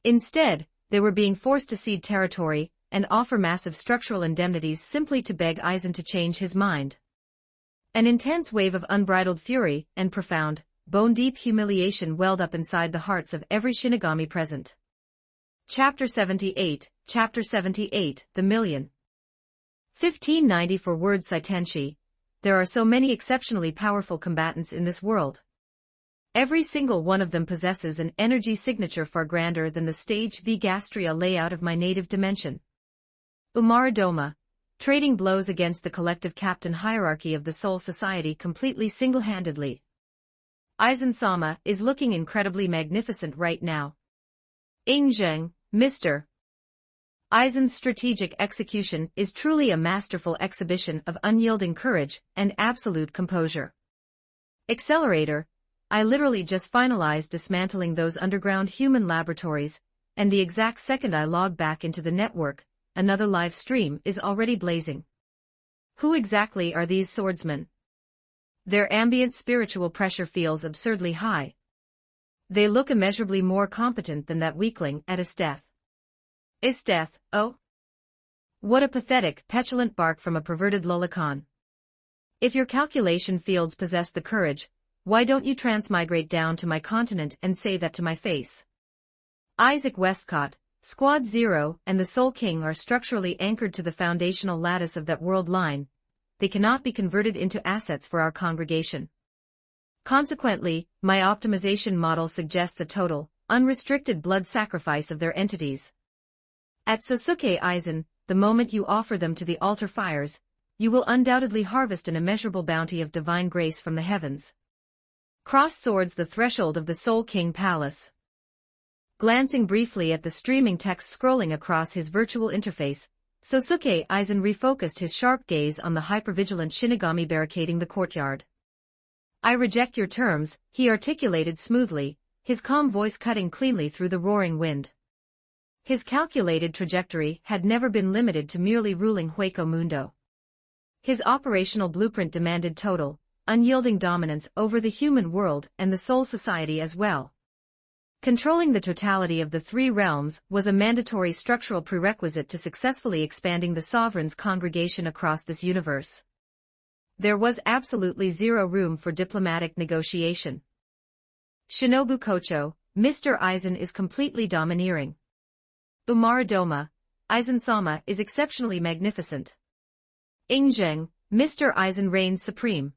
Instead, they were being forced to cede territory and offer massive structural indemnities simply to beg Aizen to change his mind. An intense wave of unbridled fury and profound, bone-deep humiliation welled up inside the hearts of every Shinigami present. Chapter 78, The Million. 1590 for word Saitenshi. There are so many exceptionally powerful combatants in this world. Every single one of them possesses an energy signature far grander than the stage V Gastria layout of my native dimension. Umaradoma, trading blows against the collective captain hierarchy of the Soul Society completely single-handedly. Aizen-sama is looking incredibly magnificent right now. Ingzheng, Mr. Aizen's strategic execution is truly a masterful exhibition of unyielding courage and absolute composure. Accelerator, I literally just finalized dismantling those underground human laboratories, and the exact second I log back into the network, another live stream is already blazing. Who exactly are these swordsmen? Their ambient spiritual pressure feels absurdly high. They look immeasurably more competent than that weakling at Isteth. Isteth, oh? What a pathetic, petulant bark from a perverted lolicon. If your calculation fields possess the courage, why don't you transmigrate down to my continent and say that to my face? Isaac Westcott, Squad Zero and the Soul King are structurally anchored to the foundational lattice of that world line. They cannot be converted into assets for our congregation. Consequently, my optimization model suggests a total, unrestricted blood sacrifice of their entities. At Sosuke Aizen, the moment you offer them to the altar fires, you will undoubtedly harvest an immeasurable bounty of divine grace from the heavens. Cross swords the threshold of the Soul King Palace. Glancing briefly at the streaming text scrolling across his virtual interface, Sosuke Aizen refocused his sharp gaze on the hypervigilant Shinigami barricading the courtyard. I reject your terms, he articulated smoothly, his calm voice cutting cleanly through the roaring wind. His calculated trajectory had never been limited to merely ruling Hueco Mundo. His operational blueprint demanded total, unyielding dominance over the human world and the Soul Society as well. Controlling the totality of the 3 realms was a mandatory structural prerequisite to successfully expanding the Sovereign's congregation across this universe. There was absolutely zero room for diplomatic negotiation. Shinobu Kocho, Mr. Aizen is completely domineering. Umaradoma, Aizen-sama is exceptionally magnificent. Ingzheng, Mr. Aizen reigns supreme.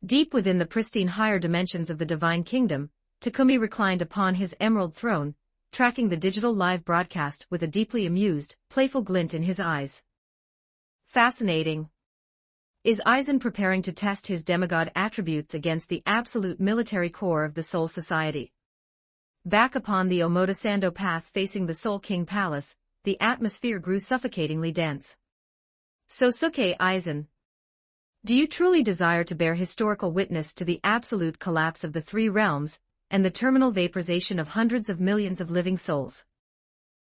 Deep within the pristine higher dimensions of the Divine Kingdom, Takumi reclined upon his emerald throne, tracking the digital live broadcast with a deeply amused, playful glint in his eyes. Fascinating. Is Aizen preparing to test his demigod attributes against the absolute military core of the Soul Society? Back upon the Omotesando path facing the Soul King Palace, the atmosphere grew suffocatingly dense. Sosuke Aizen. Do you truly desire to bear historical witness to the absolute collapse of the three realms, and the terminal vaporization of hundreds of millions of living souls?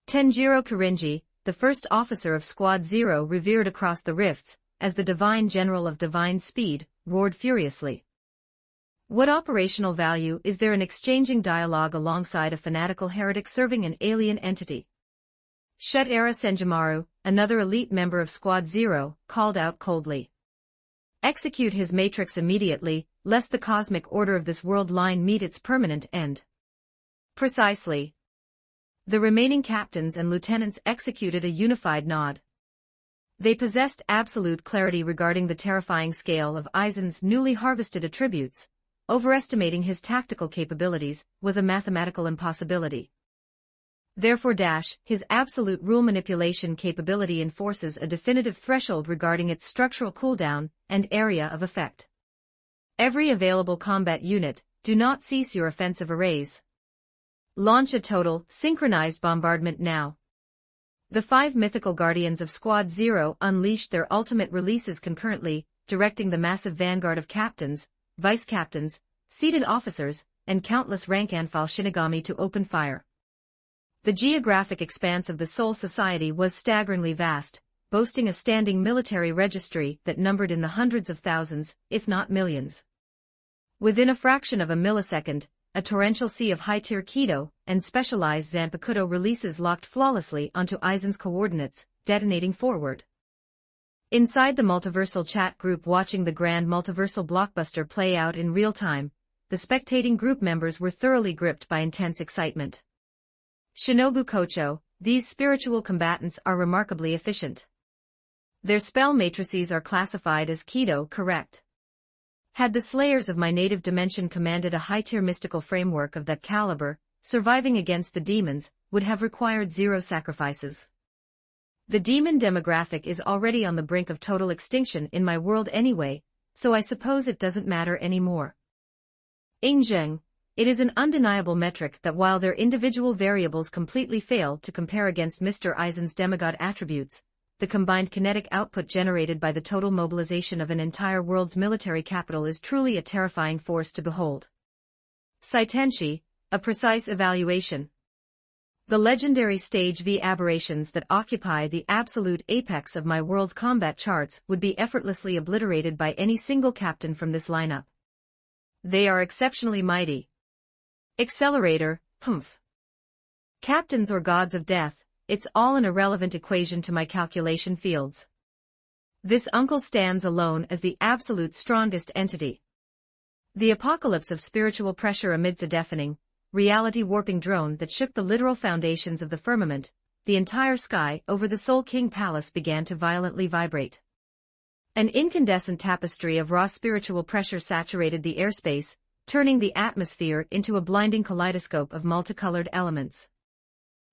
Tenjiro Kirinji, the first officer of Squad Zero revered across the rifts, as the divine general of divine speed, roared furiously. What operational value is there in exchanging dialogue alongside a fanatical heretic serving an alien entity? Shutara Senjimaru, another elite member of Squad Zero, called out coldly. Execute his matrix immediately, lest the cosmic order of this world line meet its permanent end. Precisely. The remaining captains and lieutenants executed a unified nod. They possessed absolute clarity regarding the terrifying scale of Aizen's newly harvested attributes. Overestimating his tactical capabilities was a mathematical impossibility. Therefore, his absolute rule manipulation capability enforces a definitive threshold regarding its structural cooldown and area of effect. Every available combat unit, do not cease your offensive arrays. Launch a total, synchronized bombardment now. The 5 mythical guardians of Squad Zero unleashed their ultimate releases concurrently, directing the massive vanguard of captains, vice-captains, seated officers, and countless rank-and-file Shinigami to open fire. The geographic expanse of the Soul Society was staggeringly vast, boasting a standing military registry that numbered in the hundreds of thousands, if not millions. Within a fraction of a millisecond, a torrential sea of high-tier Kido and specialized Zanpakuto releases locked flawlessly onto Aizen's coordinates, detonating forward. Inside the multiversal chat group watching the grand multiversal blockbuster play out in real time, the spectating group members were thoroughly gripped by intense excitement. Shinobu Kocho, these spiritual combatants are remarkably efficient. Their spell matrices are classified as Kido correct. Had the slayers of my native dimension commanded a high-tier mystical framework of that caliber, surviving against the demons would have required 0 sacrifices. The demon demographic is already on the brink of total extinction in my world anyway, so I suppose it doesn't matter anymore. Ingzheng, it is an undeniable metric that while their individual variables completely fail to compare against Mr. Aizen's demigod attributes, the combined kinetic output generated by the total mobilization of an entire world's military capital is truly a terrifying force to behold. Saitenshi, a precise evaluation. The legendary Stage V aberrations that occupy the absolute apex of my world's combat charts would be effortlessly obliterated by any single captain from this lineup. They are exceptionally mighty. Accelerator, humph. Captains or gods of death, it's all an irrelevant equation to my calculation fields. This uncle stands alone as the absolute strongest entity. The apocalypse of spiritual pressure amidst a deafening, reality-warping drone that shook the literal foundations of the firmament, the entire sky over the Soul King Palace began to violently vibrate. An incandescent tapestry of raw spiritual pressure saturated the airspace, turning the atmosphere into a blinding kaleidoscope of multicolored elements.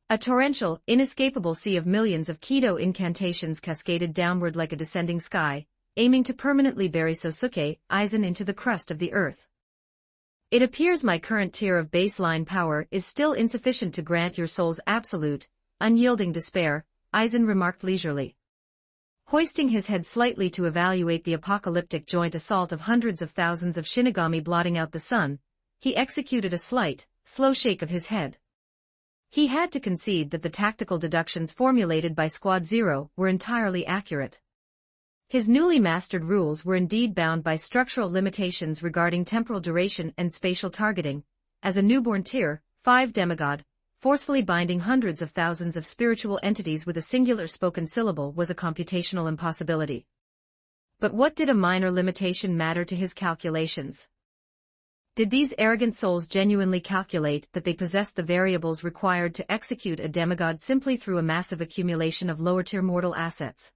A torrential, inescapable sea of millions of Kido incantations cascaded downward like a descending sky, aiming to permanently bury Sosuke Aizen into the crust of the earth. It appears my current tier of baseline power is still insufficient to grant your soul's absolute, unyielding despair, Aizen remarked leisurely. Hoisting his head slightly to evaluate the apocalyptic joint assault of hundreds of thousands of Shinigami blotting out the sun, he executed a slight, slow shake of his head. He had to concede that the tactical deductions formulated by Squad Zero were entirely accurate. His newly mastered rules were indeed bound by structural limitations regarding temporal duration and spatial targeting. As a newborn Tier 5 demigod, forcefully binding hundreds of thousands of spiritual entities with a singular spoken syllable was a computational impossibility. But what did a minor limitation matter to his calculations? Did these arrogant souls genuinely calculate that they possessed the variables required to execute a demigod simply through a massive accumulation of lower-tier mortal assets?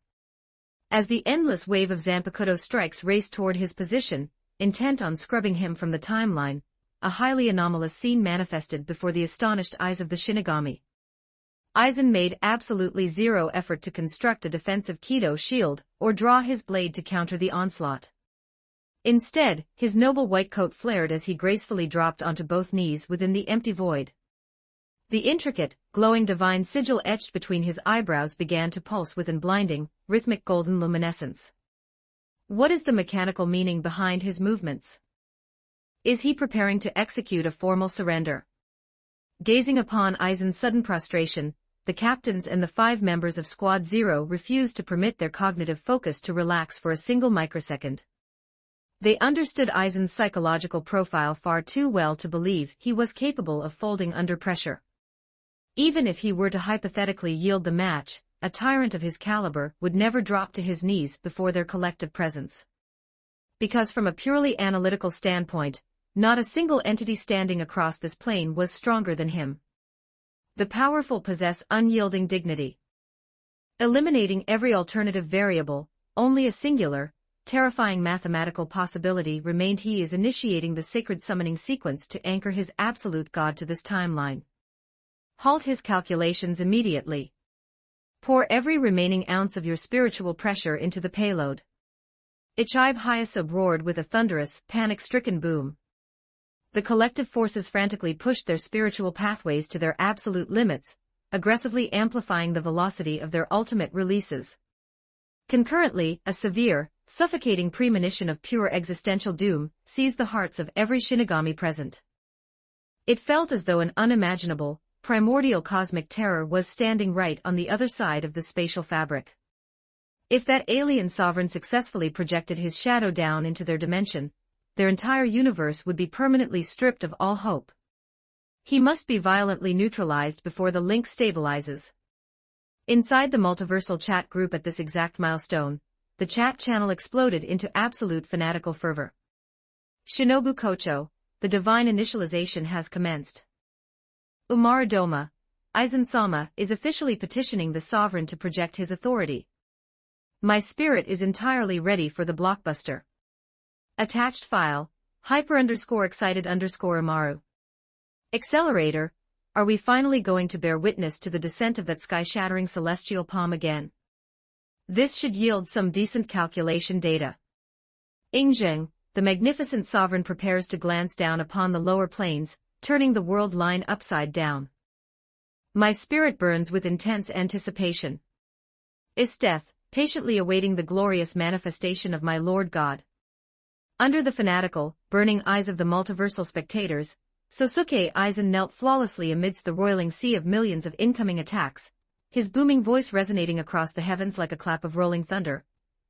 As the endless wave of Zanpakuto strikes raced toward his position, intent on scrubbing him from the timeline, a highly anomalous scene manifested before the astonished eyes of the Shinigami. Aizen made absolutely zero effort to construct a defensive Kido shield or draw his blade to counter the onslaught. Instead, his noble white coat flared as he gracefully dropped onto both knees within the empty void. The intricate, glowing divine sigil etched between his eyebrows began to pulse with a blinding, rhythmic golden luminescence. What is the mechanical meaning behind his movements? Is he preparing to execute a formal surrender? Gazing upon Aizen's sudden prostration, the captains and the 5 members of Squad Zero refused to permit their cognitive focus to relax for a single microsecond. They understood Aizen's psychological profile far too well to believe he was capable of folding under pressure. Even if he were to hypothetically yield the match, a tyrant of his caliber would never drop to his knees before their collective presence. Because from a purely analytical standpoint, not a single entity standing across this plane was stronger than him. The powerful possess unyielding dignity. Eliminating every alternative variable, only a singular, terrifying mathematical possibility remained: he is initiating the sacred summoning sequence to anchor his absolute God to this timeline. Halt his calculations immediately. Pour every remaining ounce of your spiritual pressure into the payload. Ichib Hyasub roared with a thunderous, panic-stricken boom. The collective forces frantically pushed their spiritual pathways to their absolute limits, aggressively amplifying the velocity of their ultimate releases. Concurrently, a severe, suffocating premonition of pure existential doom seized the hearts of every Shinigami present. It felt as though an unimaginable, primordial cosmic terror was standing right on the other side of the spatial fabric. If that alien sovereign successfully projected his shadow down into their dimension, their entire universe would be permanently stripped of all hope. He must be violently neutralized before the link stabilizes. Inside the multiversal chat group at this exact milestone, the chat channel exploded into absolute fanatical fervor. Shinobu Kocho, the divine initialization has commenced. Umaru Doma, Aizen-sama, is officially petitioning the sovereign to project his authority. My spirit is entirely ready for the blockbuster. Attached file, hyper_excited_Umaru. Accelerator, are we finally going to bear witness to the descent of that sky-shattering celestial palm again? This should yield some decent calculation data. Ingzheng, the magnificent sovereign, prepares to glance down upon the lower planes, turning the world line upside down. My spirit burns with intense anticipation. Isteth, patiently awaiting the glorious manifestation of my Lord God. Under the fanatical, burning eyes of the multiversal spectators, Sosuke Aizen knelt flawlessly amidst the roiling sea of millions of incoming attacks, his booming voice resonating across the heavens like a clap of rolling thunder.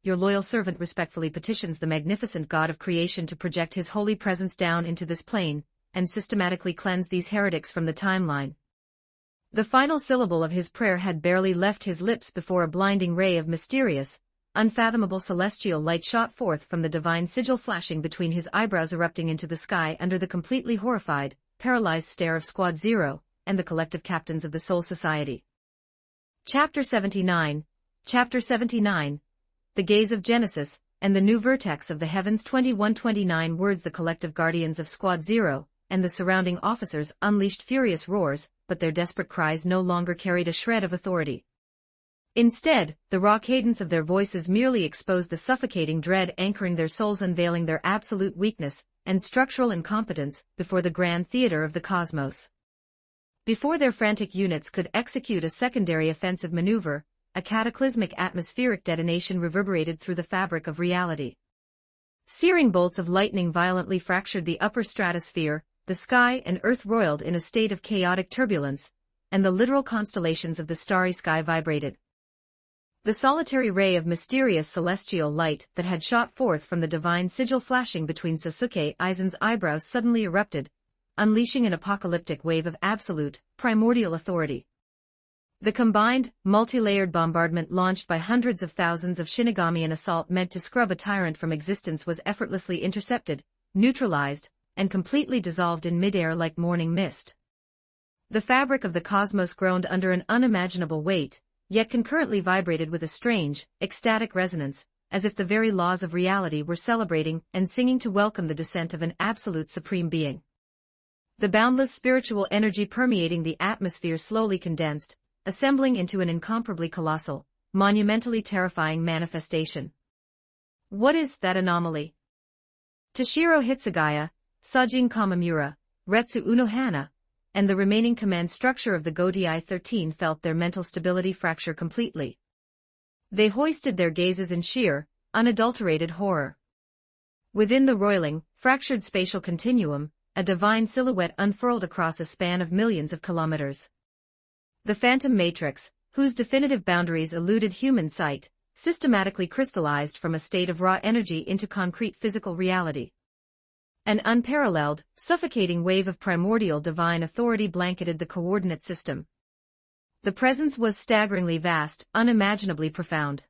Your loyal servant respectfully petitions the magnificent God of creation to project his holy presence down into this plane, and systematically cleanse these heretics from the timeline. The final syllable of his prayer had barely left his lips before a blinding ray of mysterious, unfathomable celestial light shot forth from the divine sigil, flashing between his eyebrows, erupting into the sky under the completely horrified, paralyzed stare of Squad Zero, and the collective captains of the Soul Society. Chapter 79, The Gaze of Genesis, and the New Vertex of the Heavens. 21-29 words. The collective guardians of Squad Zero, and the surrounding officers unleashed furious roars, but their desperate cries no longer carried a shred of authority. Instead, the raw cadence of their voices merely exposed the suffocating dread anchoring their souls, unveiling their absolute weakness and structural incompetence before the grand theater of the cosmos. Before their frantic units could execute a secondary offensive maneuver, a cataclysmic atmospheric detonation reverberated through the fabric of reality. Searing bolts of lightning violently fractured the upper stratosphere, the sky and earth roiled in a state of chaotic turbulence, and the literal constellations of the starry sky vibrated. The solitary ray of mysterious celestial light that had shot forth from the divine sigil flashing between Sosuke Aizen's eyebrows suddenly erupted, unleashing an apocalyptic wave of absolute, primordial authority. The combined, multi-layered bombardment launched by hundreds of thousands of Shinigami, an assault meant to scrub a tyrant from existence, was effortlessly intercepted, neutralized, and completely dissolved in midair like morning mist. The fabric of the cosmos groaned under an unimaginable weight, yet concurrently vibrated with a strange, ecstatic resonance, as if the very laws of reality were celebrating and singing to welcome the descent of an absolute supreme being. The boundless spiritual energy permeating the atmosphere slowly condensed, assembling into an incomparably colossal, monumentally terrifying manifestation. What is that anomaly? Toshiro Hitsugaya, Sajin Kamamura, Retsu Unohana, and the remaining command structure of the Godai-13 felt their mental stability fracture completely. They hoisted their gazes in sheer, unadulterated horror. Within the roiling, fractured spatial continuum, a divine silhouette unfurled across a span of millions of kilometers. The phantom matrix, whose definitive boundaries eluded human sight, systematically crystallized from a state of raw energy into concrete physical reality. An unparalleled, suffocating wave of primordial divine authority blanketed the coordinate system. The presence was staggeringly vast, unimaginably profound.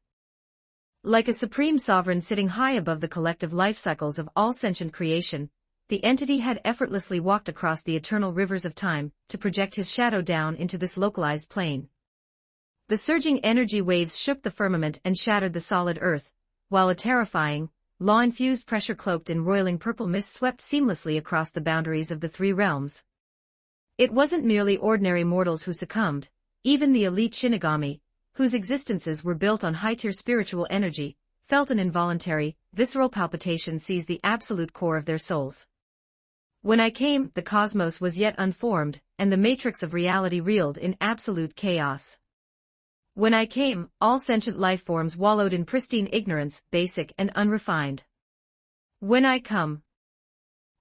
Like a supreme sovereign sitting high above the collective life cycles of all sentient creation, the entity had effortlessly walked across the eternal rivers of time to project his shadow down into this localized plane. The surging energy waves shook the firmament and shattered the solid earth, while a terrifying, law-infused pressure cloaked in roiling purple mist swept seamlessly across the boundaries of the three realms. It wasn't merely ordinary mortals who succumbed, even the elite Shinigami, whose existences were built on high-tier spiritual energy, felt an involuntary, visceral palpitation seize the absolute core of their souls. When I came, the cosmos was yet unformed, and the matrix of reality reeled in absolute chaos. When I came, all sentient life forms wallowed in pristine ignorance, basic and unrefined. When I come.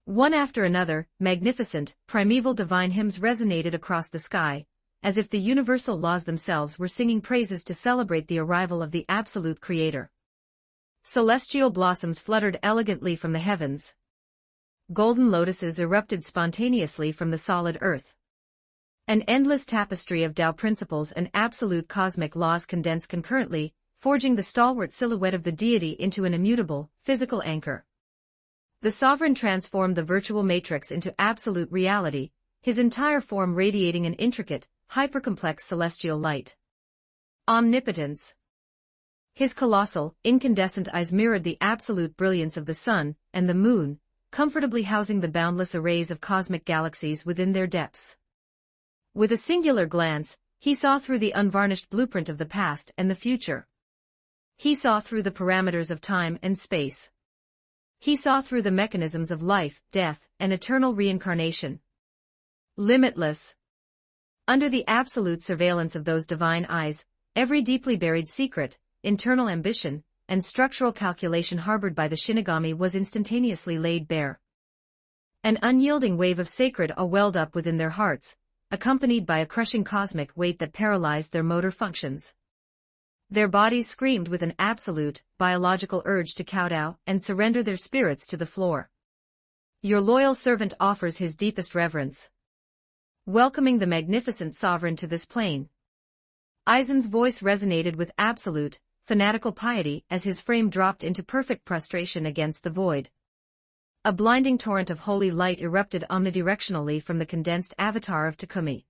One after another, magnificent, primeval divine hymns resonated across the sky, as if the universal laws themselves were singing praises to celebrate the arrival of the absolute creator. Celestial blossoms fluttered elegantly from the heavens. Golden lotuses erupted spontaneously from the solid earth. An endless tapestry of Tao principles and absolute cosmic laws condensed concurrently, forging the stalwart silhouette of the deity into an immutable, physical anchor. The sovereign transformed the virtual matrix into absolute reality, his entire form radiating an intricate, hypercomplex celestial light. Omnipotence. His colossal, incandescent eyes mirrored the absolute brilliance of the sun and the moon, comfortably housing the boundless arrays of cosmic galaxies within their depths. With a singular glance, he saw through the unvarnished blueprint of the past and the future. He saw through the parameters of time and space. He saw through the mechanisms of life, death, and eternal reincarnation. Limitless. Under the absolute surveillance of those divine eyes, every deeply buried secret, internal ambition, and structural calculation harbored by the Shinigami was instantaneously laid bare. An unyielding wave of sacred awe welled up within their hearts, accompanied by a crushing cosmic weight that paralyzed their motor functions. Their bodies screamed with an absolute, biological urge to kowtow and surrender their spirits to the floor. Your loyal servant offers his deepest reverence. Welcoming the magnificent sovereign to this plane. Aizen's voice resonated with absolute, fanatical piety as his frame dropped into perfect prostration against the void. A blinding torrent of holy light erupted omnidirectionally from the condensed avatar of Takumi.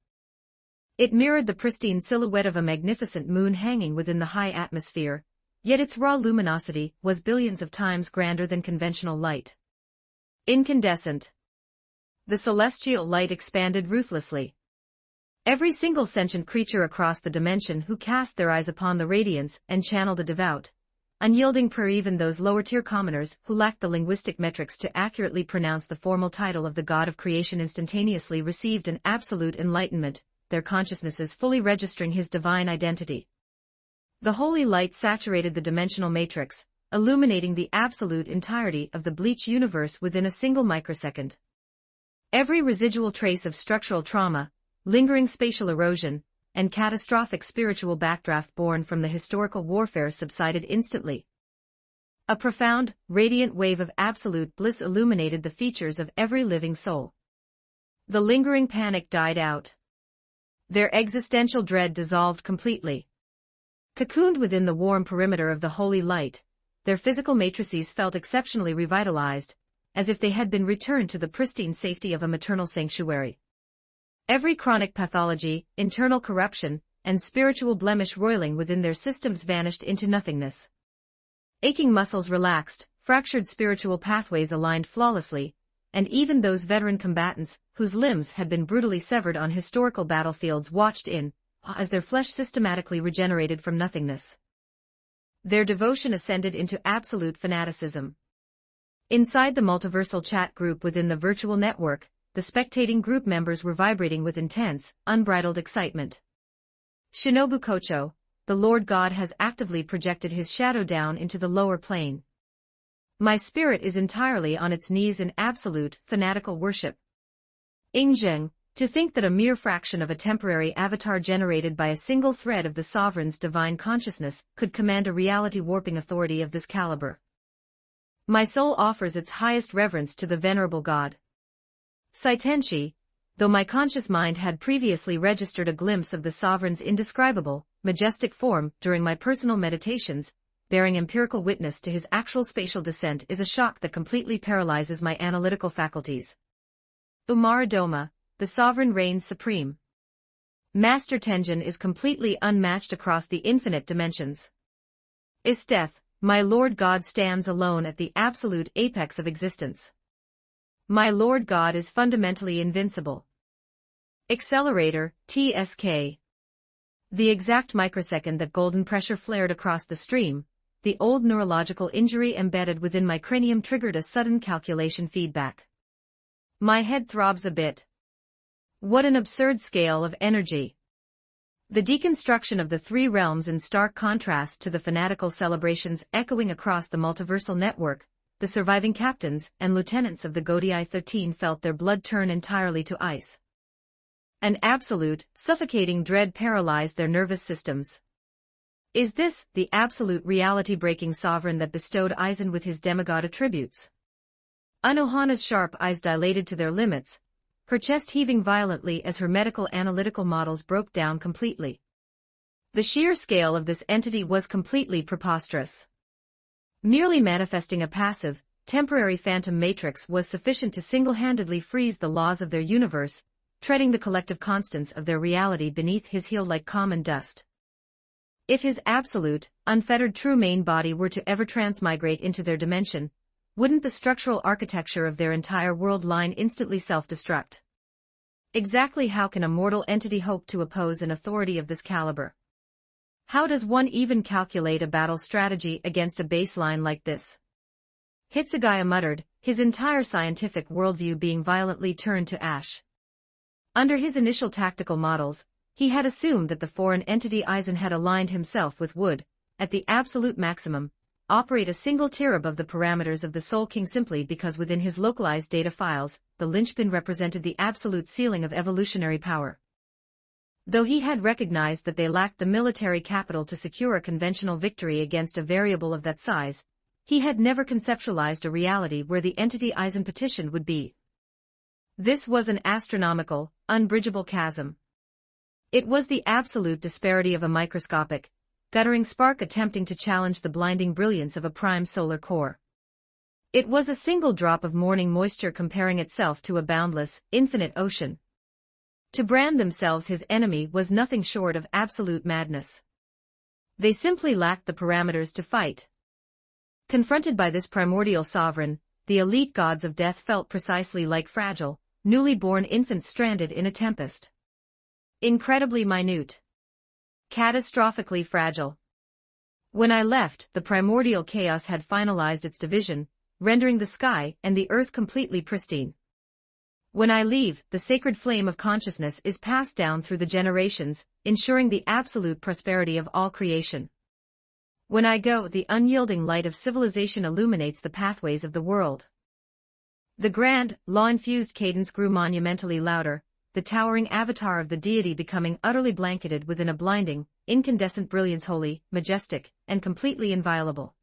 It mirrored the pristine silhouette of a magnificent moon hanging within the high atmosphere, yet its raw luminosity was billions of times grander than conventional light. Incandescent. The celestial light expanded ruthlessly. Every single sentient creature across the dimension who cast their eyes upon the radiance and channeled a devout, unyielding prayer, even those lower-tier commoners who lacked the linguistic metrics to accurately pronounce the formal title of the God of creation, instantaneously received an absolute enlightenment, their consciousnesses fully registering his divine identity. The holy light saturated the dimensional matrix, illuminating the absolute entirety of the Bleach universe within a single microsecond. Every residual trace of structural trauma, lingering spatial erosion, and catastrophic spiritual backdraft born from the historical warfare subsided instantly. A profound, radiant wave of absolute bliss illuminated the features of every living soul. The lingering panic died out. Their existential dread dissolved completely. Cocooned within the warm perimeter of the holy light, their physical matrices felt exceptionally revitalized, as if they had been returned to the pristine safety of a maternal sanctuary. Every chronic pathology, internal corruption, and spiritual blemish roiling within their systems vanished into nothingness. Aching muscles relaxed, fractured spiritual pathways aligned flawlessly, and even those veteran combatants, whose limbs had been brutally severed on historical battlefields, watched in awe as their flesh systematically regenerated from nothingness. Their devotion ascended into absolute fanaticism. Inside the multiversal chat group within the virtual network, the spectating group members were vibrating with intense, unbridled excitement. Shinobu Kocho, the Lord God has actively projected his shadow down into the lower plane. My spirit is entirely on its knees in absolute, fanatical worship. Ingzheng, to think that a mere fraction of a temporary avatar generated by a single thread of the sovereign's divine consciousness could command a reality-warping authority of this caliber. My soul offers its highest reverence to the venerable God. Saitenshi, though my conscious mind had previously registered a glimpse of the sovereign's indescribable, majestic form during my personal meditations, bearing empirical witness to his actual spatial descent is a shock that completely paralyzes my analytical faculties. Umaradoma, the sovereign reigns supreme. Master Tenjin is completely unmatched across the infinite dimensions. Isteth, my Lord God stands alone at the absolute apex of existence. My Lord God is fundamentally invincible. Accelerator, TSK. The exact microsecond that golden pressure flared across the stream, the old neurological injury embedded within my cranium triggered a sudden calculation feedback. My head throbs a bit. What an absurd scale of energy. The deconstruction of the three realms in stark contrast to the fanatical celebrations echoing across the multiversal network, the surviving captains and lieutenants of the Godii 13 felt their blood turn entirely to ice. An absolute, suffocating dread paralyzed their nervous systems. Is this the absolute reality-breaking sovereign that bestowed Aizen with his demigod attributes? Anohana's sharp eyes dilated to their limits, her chest heaving violently as her medical analytical models broke down completely. The sheer scale of this entity was completely preposterous. Merely manifesting a passive, temporary phantom matrix was sufficient to single-handedly freeze the laws of their universe, treading the collective constants of their reality beneath his heel like common dust. If his absolute, unfettered true main body were to ever transmigrate into their dimension, wouldn't the structural architecture of their entire world line instantly self-destruct? Exactly how can a mortal entity hope to oppose an authority of this caliber? How does one even calculate a battle strategy against a baseline like this? Hitsugaya muttered, his entire scientific worldview being violently turned to ash. Under his initial tactical models, he had assumed that the foreign entity Aizen had aligned himself with would, at the absolute maximum, operate a single tier above the parameters of the Soul King simply because within his localized data files, the linchpin represented the absolute ceiling of evolutionary power. Though he had recognized that they lacked the military capital to secure a conventional victory against a variable of that size, he had never conceptualized a reality where the entity Aizen petitioned would be. This was an astronomical, unbridgeable chasm. It was the absolute disparity of a microscopic, guttering spark attempting to challenge the blinding brilliance of a prime solar core. It was a single drop of morning moisture comparing itself to a boundless, infinite ocean. To brand themselves his enemy was nothing short of absolute madness. They simply lacked the parameters to fight. Confronted by this primordial sovereign, the elite gods of death felt precisely like fragile, newly born infants stranded in a tempest. Incredibly minute. Catastrophically fragile. When I left, the primordial chaos had finalized its division, rendering the sky and the earth completely pristine. When I leave, the sacred flame of consciousness is passed down through the generations, ensuring the absolute prosperity of all creation. When I go, the unyielding light of civilization illuminates the pathways of the world. The grand, law-infused cadence grew monumentally louder, the towering avatar of the deity becoming utterly blanketed within a blinding, incandescent brilliance holy, majestic, and completely inviolable.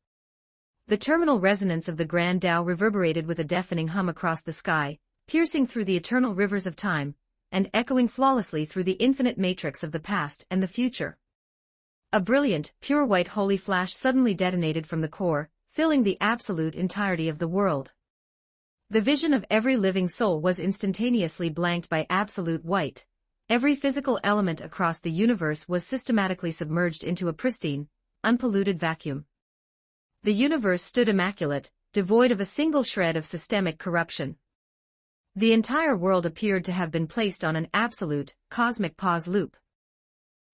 The terminal resonance of the grand Tao reverberated with a deafening hum across the sky, piercing through the eternal rivers of time, and echoing flawlessly through the infinite matrix of the past and the future. A brilliant, pure white holy flash suddenly detonated from the core, filling the absolute entirety of the world. The vision of every living soul was instantaneously blanked by absolute white. Every physical element across the universe was systematically submerged into a pristine, unpolluted vacuum. The universe stood immaculate, devoid of a single shred of systemic corruption. The entire world appeared to have been placed on an absolute, cosmic pause loop.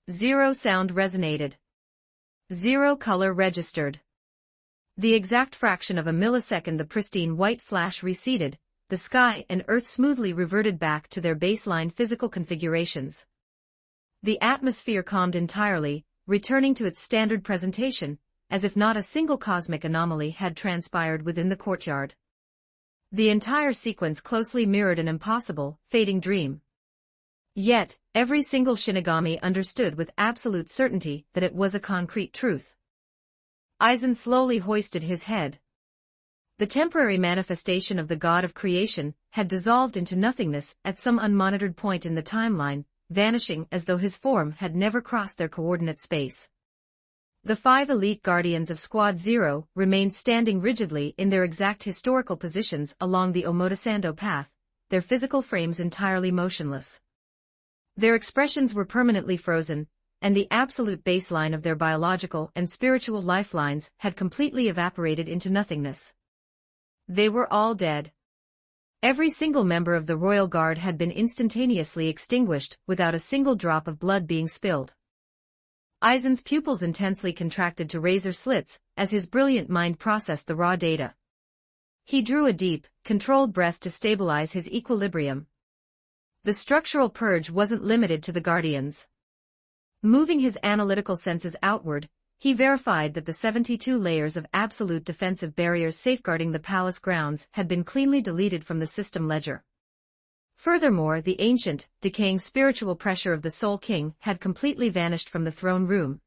Zero sound resonated. Zero color registered. The exact fraction of a millisecond the pristine white flash receded, the sky and earth smoothly reverted back to their baseline physical configurations. The atmosphere calmed entirely, returning to its standard presentation, as if not a single cosmic anomaly had transpired within the courtyard. The entire sequence closely mirrored an impossible, fading dream. Yet, every single Shinigami understood with absolute certainty that it was a concrete truth. Aizen slowly hoisted his head. The temporary manifestation of the god of creation had dissolved into nothingness at some unmonitored point in the timeline, vanishing as though his form had never crossed their coordinate space. The 5 elite guardians of Squad Zero remained standing rigidly in their exact historical positions along the Omotesando path, their physical frames entirely motionless. Their expressions were permanently frozen, and the absolute baseline of their biological and spiritual lifelines had completely evaporated into nothingness. They were all dead. Every single member of the Royal Guard had been instantaneously extinguished without a single drop of blood being spilled. Aizen's pupils intensely contracted to razor slits as his brilliant mind processed the raw data. He drew a deep, controlled breath to stabilize his equilibrium. The structural purge wasn't limited to the Guardians. Moving his analytical senses outward, he verified that the 72 layers of absolute defensive barriers safeguarding the palace grounds had been cleanly deleted from the system ledger. Furthermore, the ancient, decaying spiritual pressure of the Soul King had completely vanished from the throne room.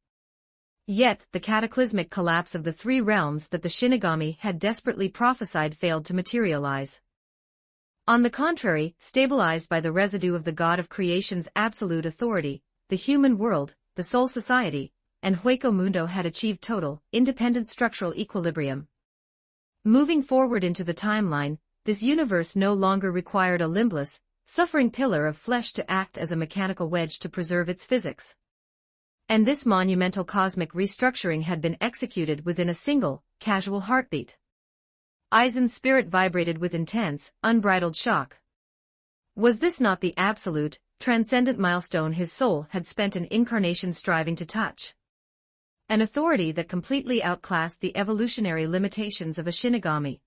Yet, the cataclysmic collapse of the 3 realms that the Shinigami had desperately prophesied failed to materialize. On the contrary, stabilized by the residue of the God of Creation's absolute authority, the human world, the Soul Society, and Hueco Mundo had achieved total, independent structural equilibrium. Moving forward into the timeline, this universe no longer required a limbless, suffering pillar of flesh to act as a mechanical wedge to preserve its physics. And this monumental cosmic restructuring had been executed within a single, casual heartbeat. Aizen's spirit vibrated with intense, unbridled shock. Was this not the absolute, transcendent milestone his soul had spent an incarnation striving to touch? An authority that completely outclassed the evolutionary limitations of a Shinigami.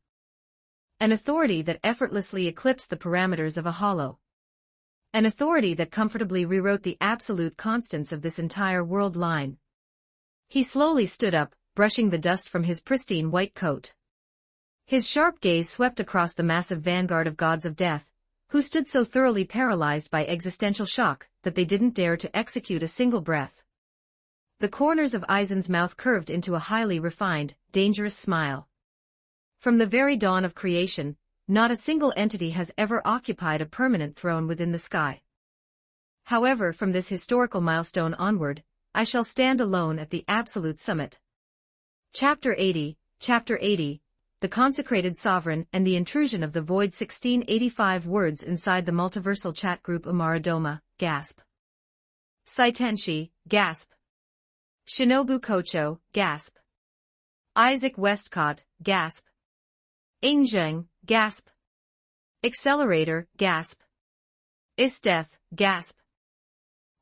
An authority that effortlessly eclipsed the parameters of a hollow. An authority that comfortably rewrote the absolute constants of this entire world line. He slowly stood up, brushing the dust from his pristine white coat. His sharp gaze swept across the massive vanguard of gods of death, who stood so thoroughly paralyzed by existential shock that they didn't dare to execute a single breath. The corners of Aizen's mouth curved into a highly refined, dangerous smile. From the very dawn of creation, not a single entity has ever occupied a permanent throne within the sky. However, from this historical milestone onward, I shall stand alone at the absolute summit. Chapter 80, The Consecrated Sovereign and the Intrusion of the Void. 1685 words inside the multiversal chat group. Umaradoma, gasp. Saitenshi, gasp. Shinobu Kocho, gasp. Isaac Westcott, gasp. Ingzheng, gasp. Accelerator, gasp. Isdeath, gasp.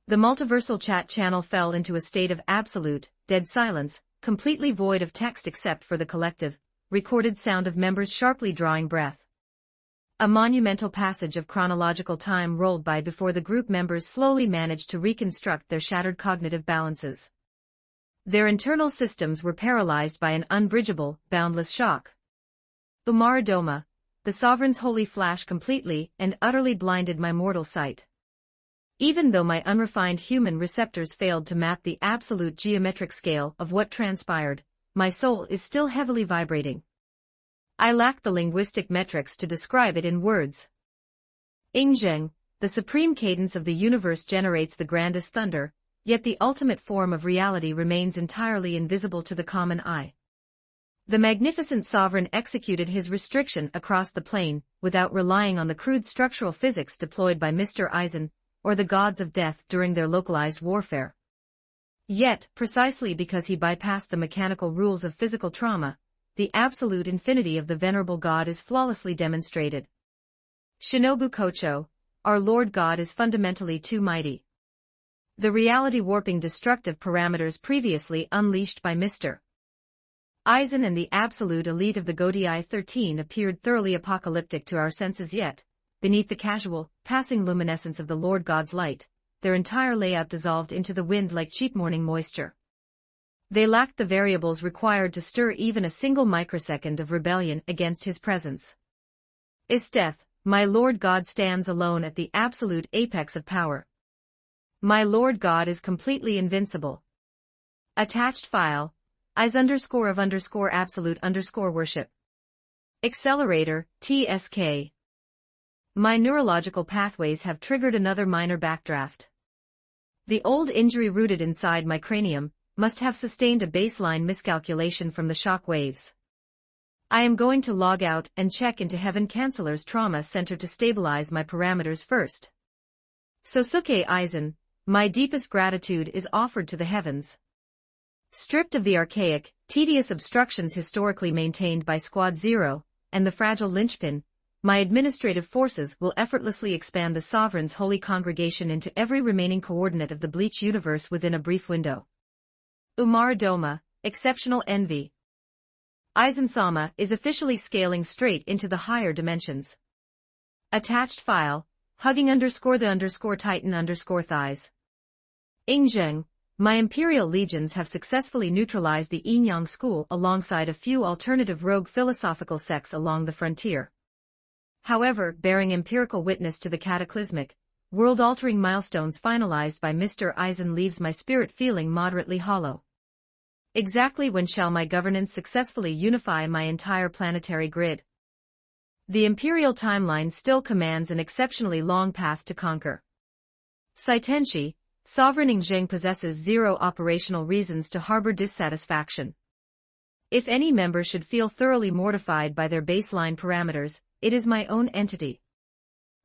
The multiversal chat channel fell into a state of absolute, dead silence, completely void of text except for the collective, recorded sound of members sharply drawing breath. A monumental passage of chronological time rolled by before the group members slowly managed to reconstruct their shattered cognitive balances. Their internal systems were paralyzed by an unbridgeable, boundless shock. Umaradoma, the sovereign's holy flash completely and utterly blinded my mortal sight. Even though my unrefined human receptors failed to map the absolute geometric scale of what transpired, my soul is still heavily vibrating. I lack the linguistic metrics to describe it in words. Ingzheng, the supreme cadence of the universe generates the grandest thunder, yet the ultimate form of reality remains entirely invisible to the common eye. The magnificent sovereign executed his restriction across the plane, without relying on the crude structural physics deployed by Mr. Aizen, or the gods of death during their localized warfare. Yet, precisely because he bypassed the mechanical rules of physical trauma, the absolute infinity of the venerable god is flawlessly demonstrated. Shinobu Kocho, our Lord God is fundamentally too mighty. The reality-warping destructive parameters previously unleashed by Mr. Aizen and the absolute elite of the Godii 13 appeared thoroughly apocalyptic to our senses, yet, beneath the casual, passing luminescence of the Lord God's light, their entire layout dissolved into the wind like cheap morning moisture. They lacked the variables required to stir even a single microsecond of rebellion against his presence. Isteth, my Lord God stands alone at the absolute apex of power. My Lord God is completely invincible. Attached file, is_of_absolute_worship. Accelerator, TSK. My neurological pathways have triggered another minor backdraft. The old injury rooted inside my cranium must have sustained a baseline miscalculation from the shock waves. I am going to log out and check into Heaven Canceller's trauma center to stabilize my parameters first. Sosuke Aizen, my deepest gratitude is offered to the heavens. Stripped of the archaic, tedious obstructions historically maintained by Squad Zero, and the fragile linchpin, my administrative forces will effortlessly expand the Sovereign's holy congregation into every remaining coordinate of the Bleach universe within a brief window. Umar Doma, Exceptional Envy. Aizen-sama is officially scaling straight into the higher dimensions. Attached file, hugging_the_titan_thighs. Ingzheng, my Imperial legions have successfully neutralized the Yinyang school alongside a few alternative rogue philosophical sects along the frontier. However, bearing empirical witness to the cataclysmic, world-altering milestones finalized by Mr. Aizen leaves my spirit feeling moderately hollow. Exactly when shall my governance successfully unify my entire planetary grid? The Imperial timeline still commands an exceptionally long path to conquer. Saitenshi, Sovereign Ingzheng possesses zero operational reasons to harbor dissatisfaction. If any member should feel thoroughly mortified by their baseline parameters, it is my own entity.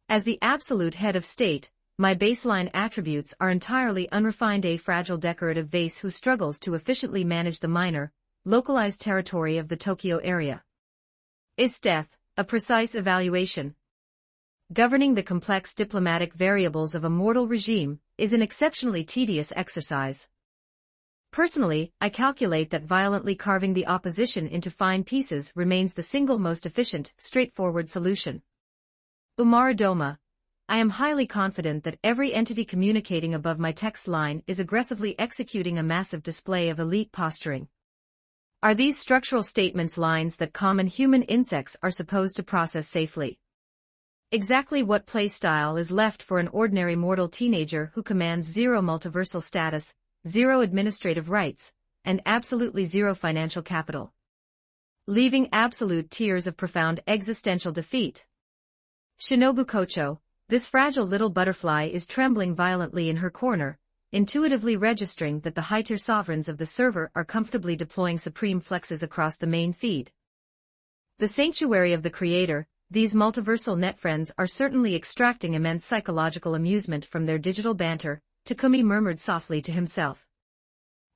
As the absolute head of state, my baseline attributes are entirely unrefined, a fragile decorative vase who struggles to efficiently manage the minor, localized territory of the Tokyo area. Isteth, a precise evaluation. Governing the complex diplomatic variables of a mortal regime is an exceptionally tedious exercise. Personally, I calculate that violently carving the opposition into fine pieces remains the single most efficient, straightforward solution. Umar Doma, I am highly confident that every entity communicating above my text line is aggressively executing a massive display of elite posturing. Are these structural statements lines that common human insects are supposed to process safely? Exactly what playstyle is left for an ordinary mortal teenager who commands zero multiversal status, zero administrative rights, and absolutely zero financial capital? Leaving absolute tears of profound existential defeat. Shinobu Kocho, this fragile little butterfly is trembling violently in her corner, intuitively registering that the high-tier sovereigns of the server are comfortably deploying supreme flexes across the main feed. The sanctuary of the creator, these multiversal netfriends are certainly extracting immense psychological amusement from their digital banter, Takumi murmured softly to himself.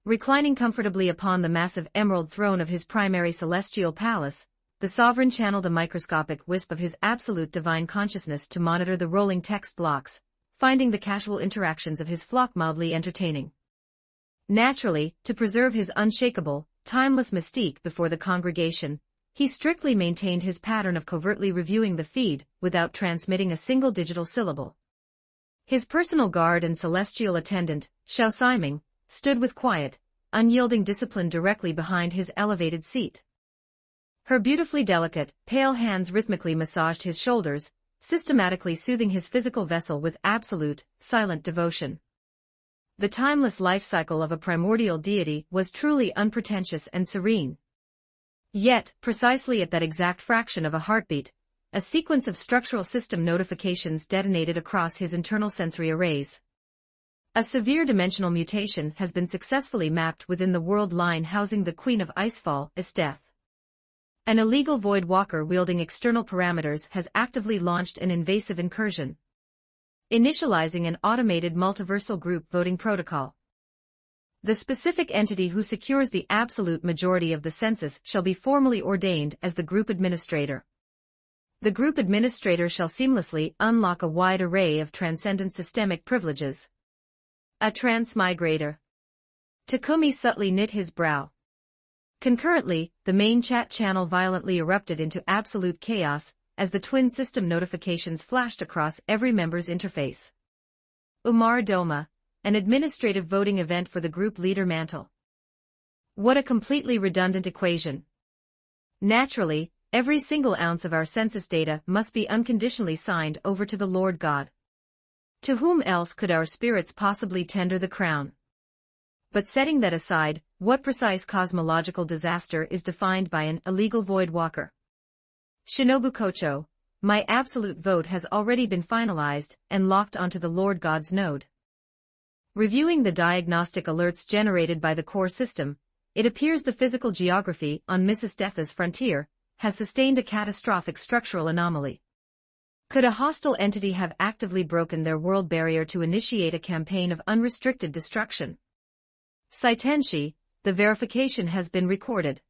Reclining comfortably upon the massive emerald throne of his primary celestial palace, the sovereign channeled a microscopic wisp of his absolute divine consciousness to monitor the rolling text blocks, finding the casual interactions of his flock mildly entertaining. Naturally, to preserve his unshakable, timeless mystique before the congregation, he strictly maintained his pattern of covertly reviewing the feed without transmitting a single digital syllable. His personal guard and celestial attendant, Xiao Siming, stood with quiet, unyielding discipline directly behind his elevated seat. Her beautifully delicate, pale hands rhythmically massaged his shoulders, systematically soothing his physical vessel with absolute, silent devotion. The timeless life cycle of a primordial deity was truly unpretentious and serene. Yet, precisely at that exact fraction of a heartbeat, a sequence of structural system notifications detonated across his internal sensory arrays. A severe dimensional mutation has been successfully mapped within the world line housing the Queen of Icefall, Isteth. An illegal void walker wielding external parameters has actively launched an invasive incursion, initializing an automated multiversal group voting protocol. The specific entity who secures the absolute majority of the census shall be formally ordained as the group administrator. The group administrator shall seamlessly unlock a wide array of transcendent systemic privileges. A transmigrator. Takumi subtly knit his brow. Concurrently, the main chat channel violently erupted into absolute chaos as the twin system notifications flashed across every member's interface. Umar Doma, an administrative voting event for the group leader mantle. What a completely redundant equation. Naturally, every single ounce of our census data must be unconditionally signed over to the Lord God. To whom else could our spirits possibly tender the crown? But setting that aside, what precise cosmological disaster is defined by an illegal void walker? Shinobu Kocho, my absolute vote has already been finalized and locked onto the Lord God's node. Reviewing the diagnostic alerts generated by the core system, it appears the physical geography on Mrs. Death's frontier has sustained a catastrophic structural anomaly. Could a hostile entity have actively broken their world barrier to initiate a campaign of unrestricted destruction? Saitenshi, the verification has been recorded.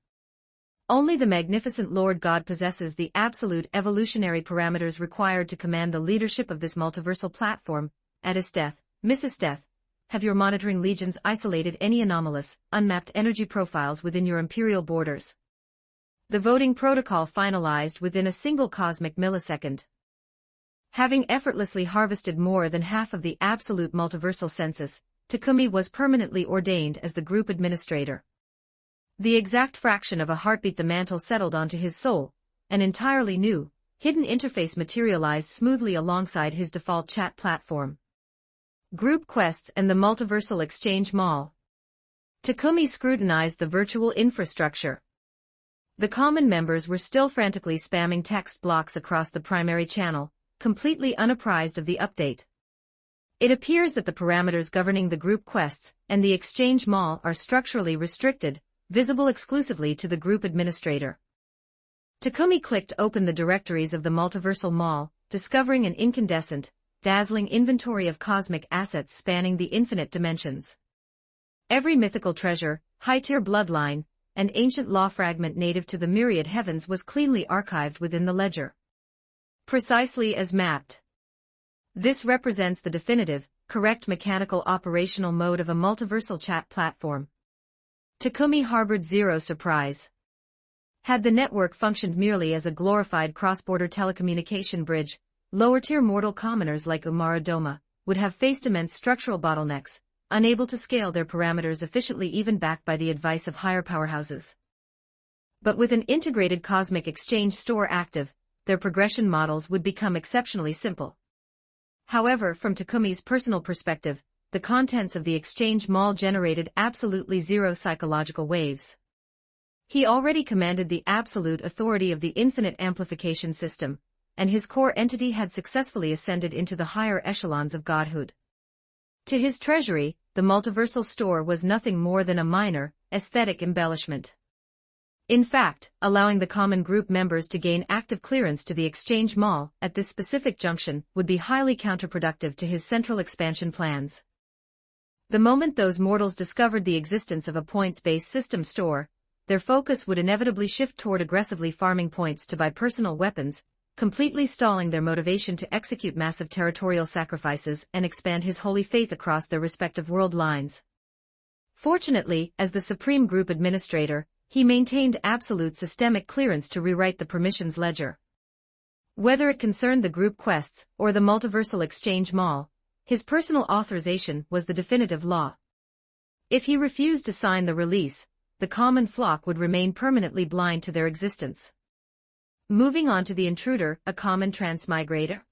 Only the magnificent Lord God possesses the absolute evolutionary parameters required to command the leadership of this multiversal platform. At his death, Mrs. Death, have your monitoring legions isolated any anomalous, unmapped energy profiles within your imperial borders? The voting protocol finalized within a single cosmic millisecond. Having effortlessly harvested more than half of the absolute multiversal census, Takumi was permanently ordained as the group administrator. The exact fraction of a heartbeat the mantle settled onto his soul, an entirely new, hidden interface materialized smoothly alongside his default chat platform. Group quests and the multiversal exchange mall. Takumi scrutinized the virtual infrastructure. The common members were still frantically spamming text blocks across the primary channel, completely unapprised of the update. It appears that the parameters governing the group quests and the exchange mall are structurally restricted, visible exclusively to the group administrator. Takumi clicked open the directories of the multiversal mall, discovering an incandescent, dazzling inventory of cosmic assets spanning the infinite dimensions. Every mythical treasure, high-tier bloodline, and ancient law fragment native to the myriad heavens was cleanly archived within the ledger. Precisely as mapped. This represents the definitive, correct mechanical operational mode of a multiversal chat platform. Takumi harbored zero surprise. Had the network functioned merely as a glorified cross-border telecommunication bridge, lower-tier mortal commoners like Umara Doma would have faced immense structural bottlenecks, unable to scale their parameters efficiently even backed by the advice of higher powerhouses. But with an integrated cosmic exchange store active, their progression models would become exceptionally simple. However, from Takumi's personal perspective, the contents of the exchange mall generated absolutely zero psychological waves. He already commanded the absolute authority of the infinite amplification system, and his core entity had successfully ascended into the higher echelons of godhood. To his treasury, the multiversal store was nothing more than a minor, aesthetic embellishment. In fact, allowing the common group members to gain active clearance to the exchange mall at this specific junction would be highly counterproductive to his central expansion plans. The moment those mortals discovered the existence of a points-based system store, their focus would inevitably shift toward aggressively farming points to buy personal weapons, completely stalling their motivation to execute massive territorial sacrifices and expand his holy faith across their respective world lines. Fortunately, as the Supreme Group Administrator, he maintained absolute systemic clearance to rewrite the permissions ledger. Whether it concerned the group quests or the multiversal exchange mall, his personal authorization was the definitive law. If he refused to sign the release, the common flock would remain permanently blind to their existence. Moving on to the intruder, a common transmigrator.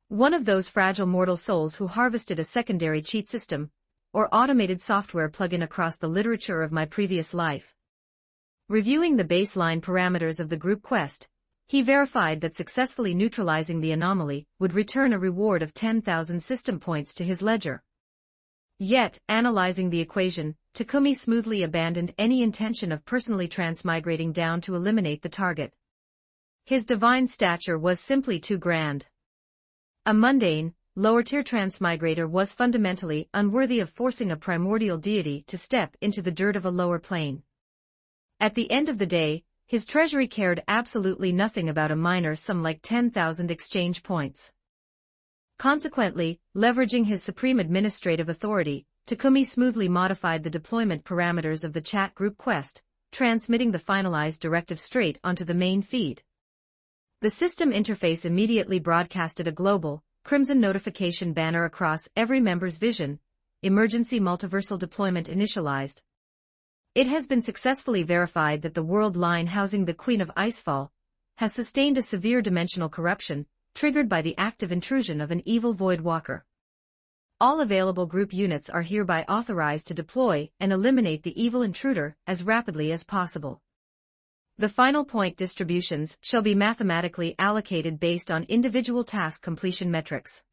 One of those fragile mortal souls who harvested a secondary cheat system, or automated software plugin across the literature of my previous life. Reviewing the baseline parameters of the group quest, he verified that successfully neutralizing the anomaly would return a reward of 10,000 system points to his ledger. Yet, analyzing the equation, Takumi smoothly abandoned any intention of personally transmigrating down to eliminate the target. His divine stature was simply too grand. A mundane, lower-tier transmigrator was fundamentally unworthy of forcing a primordial deity to step into the dirt of a lower plane. At the end of the day, his treasury cared absolutely nothing about a minor sum like 10,000 exchange points. Consequently, leveraging his supreme administrative authority, Takumi smoothly modified the deployment parameters of the chat group quest, transmitting the finalized directive straight onto the main feed. The system interface immediately broadcasted a global, crimson notification banner across every member's vision: emergency multiversal deployment initialized. It has been successfully verified that the world line housing the Queen of Icefall has sustained a severe dimensional corruption, triggered by the active intrusion of an evil Void Walker. All available group units are hereby authorized to deploy and eliminate the evil intruder as rapidly as possible. The final point distributions shall be mathematically allocated based on individual task completion metrics.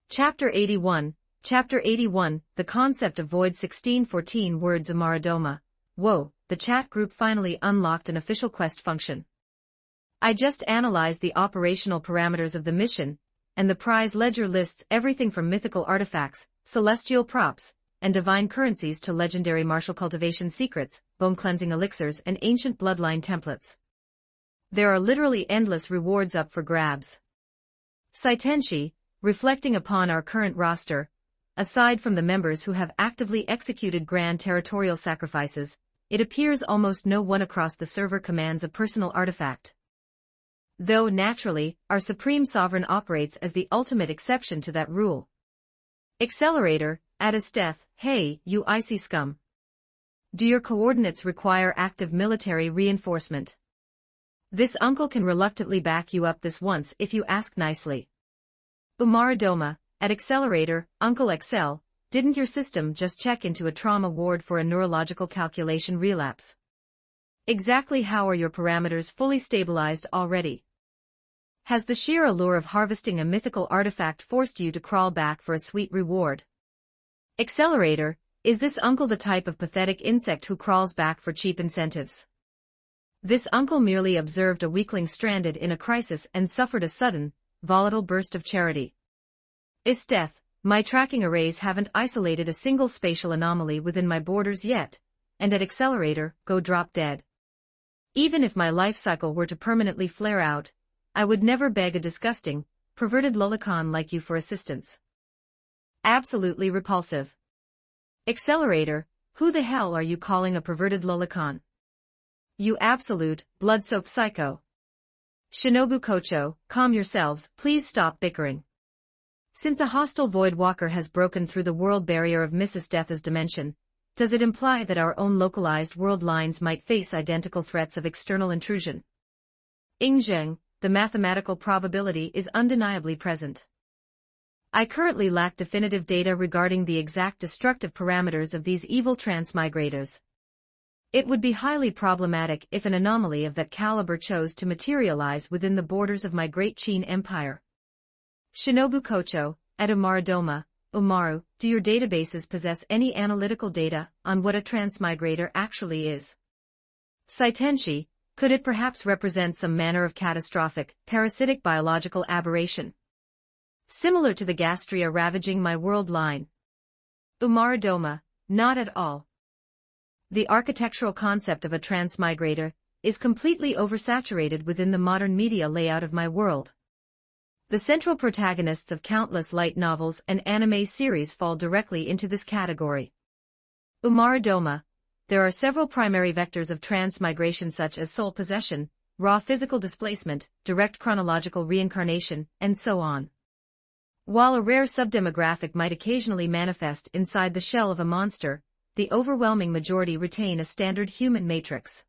Chapter 81, The Concept of Void. 1614 words. Amaradoma. Whoa, the chat group finally unlocked an official quest function. I just analyzed the operational parameters of the mission, and the prize ledger lists everything from mythical artifacts, celestial props, and divine currencies to legendary martial cultivation secrets, bone cleansing elixirs, and ancient bloodline templates. There are literally endless rewards up for grabs. Saitenshi, reflecting upon our current roster, aside from the members who have actively executed grand territorial sacrifices, it appears almost no one across the server commands a personal artifact. Though naturally, our Supreme Sovereign operates as the ultimate exception to that rule. Accelerator, Adisteth, hey, you icy scum. Do your coordinates require active military reinforcement? This uncle can reluctantly back you up this once if you ask nicely. Umaradoma, at Accelerator, Uncle Excel, didn't your system just check into a trauma ward for a neurological calculation relapse? Exactly how are your parameters fully stabilized already? Has the sheer allure of harvesting a mythical artifact forced you to crawl back for a sweet reward? Accelerator, is this uncle the type of pathetic insect who crawls back for cheap incentives? This uncle merely observed a weakling stranded in a crisis and suffered a sudden, volatile burst of charity. Isteth, my tracking arrays haven't isolated a single spatial anomaly within my borders yet, and at Accelerator, go drop dead. Even if my life cycle were to permanently flare out, I would never beg a disgusting, perverted lolicon like you for assistance. Absolutely repulsive. Accelerator, who the hell are you calling a perverted lolicon? You absolute, blood-soaked psycho. Shinobu Kocho, calm yourselves, please stop bickering. Since a hostile Void Walker has broken through the world barrier of Mrs. Death's dimension, does it imply that our own localized world lines might face identical threats of external intrusion? Ingzheng, the mathematical probability is undeniably present. I currently lack definitive data regarding the exact destructive parameters of these evil transmigrators. It would be highly problematic if an anomaly of that caliber chose to materialize within the borders of my great Qin Empire. Shinobu Kocho, at Umaradoma, Umaru, do your databases possess any analytical data on what a transmigrator actually is? Saitenshi, could it perhaps represent some manner of catastrophic, parasitic biological aberration, similar to the gastria ravaging my world line? Umaradoma, not at all. The architectural concept of a transmigrator is completely oversaturated within the modern media layout of my world. The central protagonists of countless light novels and anime series fall directly into this category. Umaradoma, there are several primary vectors of transmigration such as soul possession, raw physical displacement, direct chronological reincarnation, and so on. While a rare subdemographic might occasionally manifest inside the shell of a monster, the overwhelming majority retain a standard human matrix.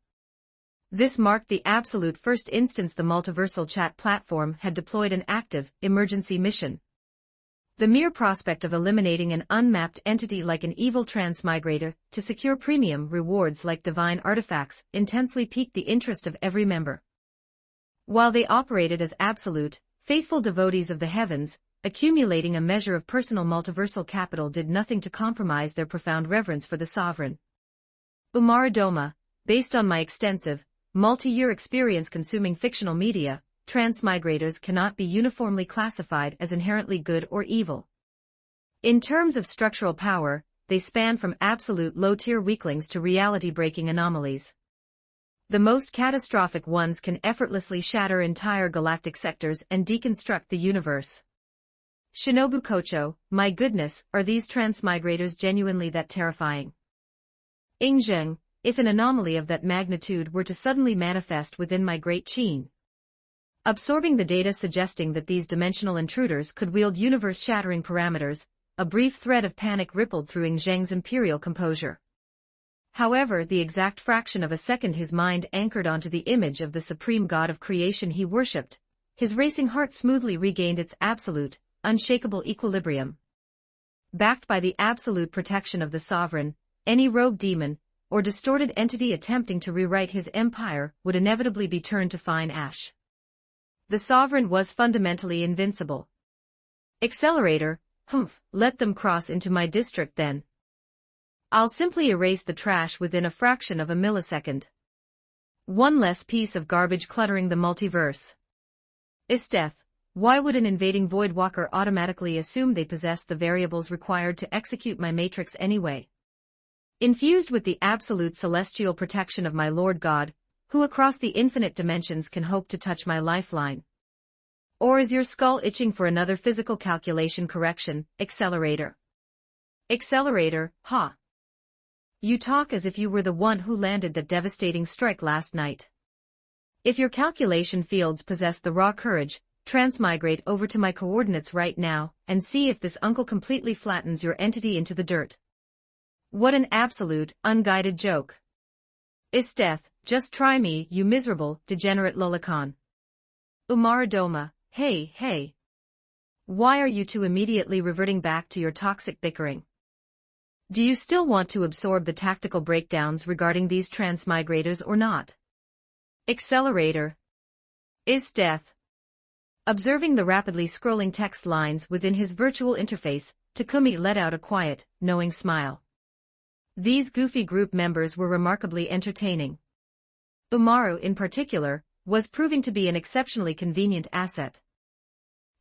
This marked the absolute first instance the multiversal chat platform had deployed an active, emergency mission. The mere prospect of eliminating an unmapped entity like an evil transmigrator to secure premium rewards like divine artifacts intensely piqued the interest of every member. While they operated as absolute, faithful devotees of the heavens, accumulating a measure of personal multiversal capital did nothing to compromise their profound reverence for the sovereign. Umaradoma, based on my extensive, multi-year experience consuming fictional media, transmigrators cannot be uniformly classified as inherently good or evil. In terms of structural power, they span from absolute low-tier weaklings to reality-breaking anomalies. The most catastrophic ones can effortlessly shatter entire galactic sectors and deconstruct the universe. Shinobu Kocho, my goodness, are these transmigrators genuinely that terrifying? Ingzheng, if an anomaly of that magnitude were to suddenly manifest within my great Qin, absorbing the data suggesting that these dimensional intruders could wield universe-shattering parameters, a brief thread of panic rippled through Ingzheng's imperial composure. However, the exact fraction of a second his mind anchored onto the image of the supreme God of creation he worshipped, his racing heart smoothly regained its absolute, unshakable equilibrium. Backed by the absolute protection of the sovereign, any rogue demon, or distorted entity attempting to rewrite his empire would inevitably be turned to fine ash. The sovereign was fundamentally invincible. Accelerator, humph, let them cross into my district then. I'll simply erase the trash within a fraction of a millisecond. One less piece of garbage cluttering the multiverse. Isteth, why would an invading Voidwalker automatically assume they possess the variables required to execute my matrix anyway? Infused with the absolute celestial protection of my Lord God, who across the infinite dimensions can hope to touch my lifeline? Or is your skull itching for another physical calculation correction, Accelerator? Accelerator, ha! You talk as if you were the one who landed that devastating strike last night. If your calculation fields possess the raw courage, transmigrate over to my coordinates right now, and see if this uncle completely flattens your entity into the dirt. What an absolute, unguided joke. Isteth, just try me, you miserable, degenerate lolicon. Umaradoma, hey. Why are you two immediately reverting back to your toxic bickering? Do you still want to absorb the tactical breakdowns regarding these transmigrators or not? Accelerator. Isteth. Observing the rapidly scrolling text lines within his virtual interface, Takumi let out a quiet, knowing smile. These goofy group members were remarkably entertaining. Umaru, in particular, was proving to be an exceptionally convenient asset.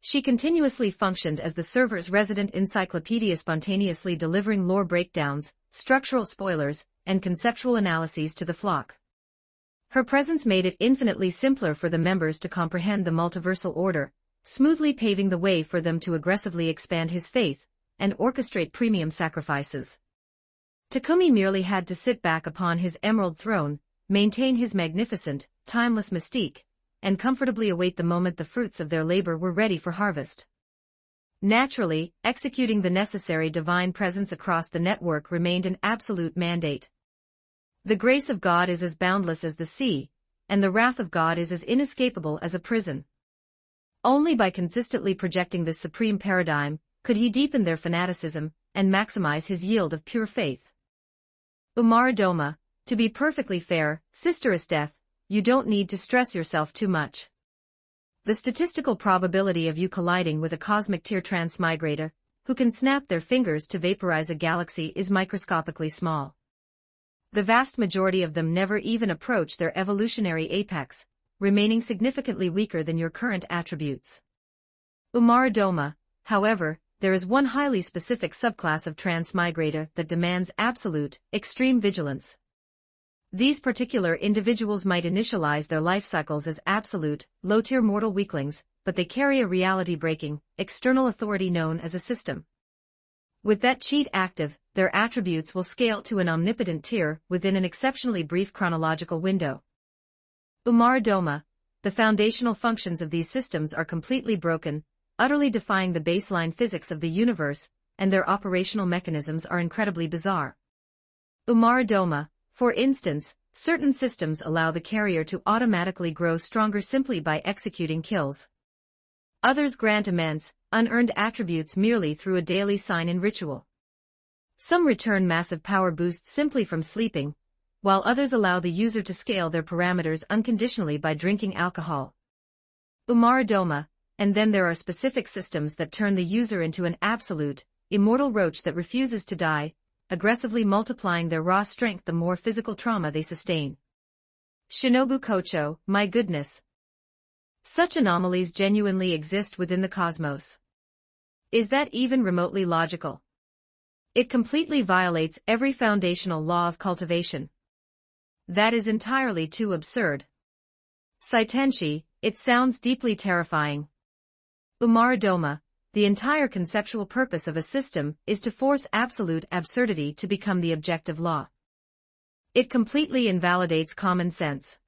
She continuously functioned as the server's resident encyclopedia, spontaneously delivering lore breakdowns, structural spoilers, and conceptual analyses to the flock. Her presence made it infinitely simpler for the members to comprehend the multiversal order, smoothly paving the way for them to aggressively expand his faith and orchestrate premium sacrifices. Takumi merely had to sit back upon his emerald throne, maintain his magnificent, timeless mystique, and comfortably await the moment the fruits of their labor were ready for harvest. Naturally, executing the necessary divine presence across the network remained an absolute mandate. The grace of God is as boundless as the sea, and the wrath of God is as inescapable as a prison. Only by consistently projecting this supreme paradigm could he deepen their fanaticism and maximize his yield of pure faith. Umaradoma, to be perfectly fair, Sister Isteth, you don't need to stress yourself too much. The statistical probability of you colliding with a cosmic tier transmigrator, who can snap their fingers to vaporize a galaxy, is microscopically small. The vast majority of them never even approach their evolutionary apex, remaining significantly weaker than your current attributes. Umaradoma, however, there is one highly specific subclass of transmigrator that demands absolute, extreme vigilance. These particular individuals might initialize their life cycles as absolute, low-tier mortal weaklings, but they carry a reality-breaking, external authority known as a system. With that cheat active, their attributes will scale to an omnipotent tier within an exceptionally brief chronological window. Umaradoma, the foundational functions of these systems are completely broken, utterly defying the baseline physics of the universe, and their operational mechanisms are incredibly bizarre. Umaradoma, for instance, certain systems allow the carrier to automatically grow stronger simply by executing kills. Others grant immense, unearned attributes merely through a daily sign-in ritual. Some return massive power boosts simply from sleeping, while others allow the user to scale their parameters unconditionally by drinking alcohol. Umaradoma, and then there are specific systems that turn the user into an absolute, immortal roach that refuses to die, aggressively multiplying their raw strength the more physical trauma they sustain. Shinobu Kocho, my goodness. Such anomalies genuinely exist within the cosmos. Is that even remotely logical? It completely violates every foundational law of cultivation. That is entirely too absurd. Saitenshi, it sounds deeply terrifying. Umaradoma, the entire conceptual purpose of a system is to force absolute absurdity to become the objective law. It completely invalidates common sense.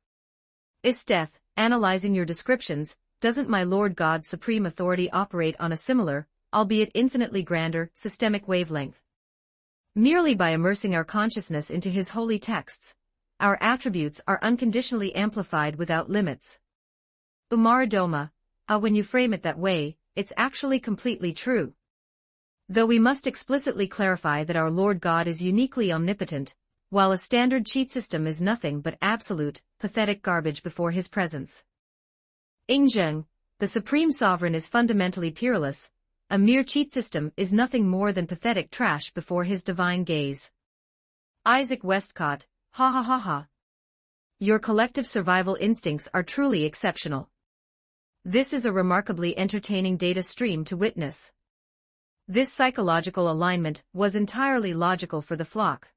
Isteth, analyzing your descriptions, doesn't my Lord God's supreme authority operate on a similar, albeit infinitely grander, systemic wavelength? Merely by immersing our consciousness into his holy texts, our attributes are unconditionally amplified without limits. Umaradoma, when you frame it that way, it's actually completely true. Though we must explicitly clarify that our Lord God is uniquely omnipotent, while a standard cheat system is nothing but absolute, pathetic garbage before his presence. Ingzheng, the Supreme Sovereign is fundamentally peerless. A mere cheat system is nothing more than pathetic trash before his divine gaze. Isaac Westcott, ha ha ha ha. Your collective survival instincts are truly exceptional. This is a remarkably entertaining data stream to witness. This psychological alignment was entirely logical for the flock.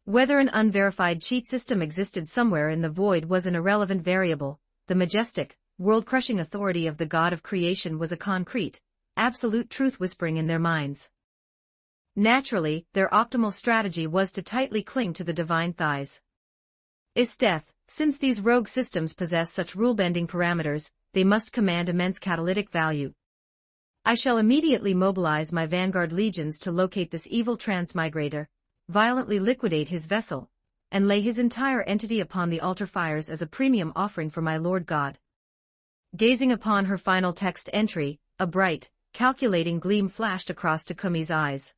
Whether an unverified cheat system existed somewhere in the void was an irrelevant variable. The majestic, world-crushing authority of the God of creation was a concrete, absolute truth whispering in their minds. Naturally, their optimal strategy was to tightly cling to the divine thighs. Isteth, since these rogue systems possess such rule-bending parameters, they must command immense catalytic value. I shall immediately mobilize my vanguard legions to locate this evil transmigrator, violently liquidate his vessel, and lay his entire entity upon the altar fires as a premium offering for my Lord God. Gazing upon her final text entry, a bright, calculating gleam flashed across Takumi's eyes.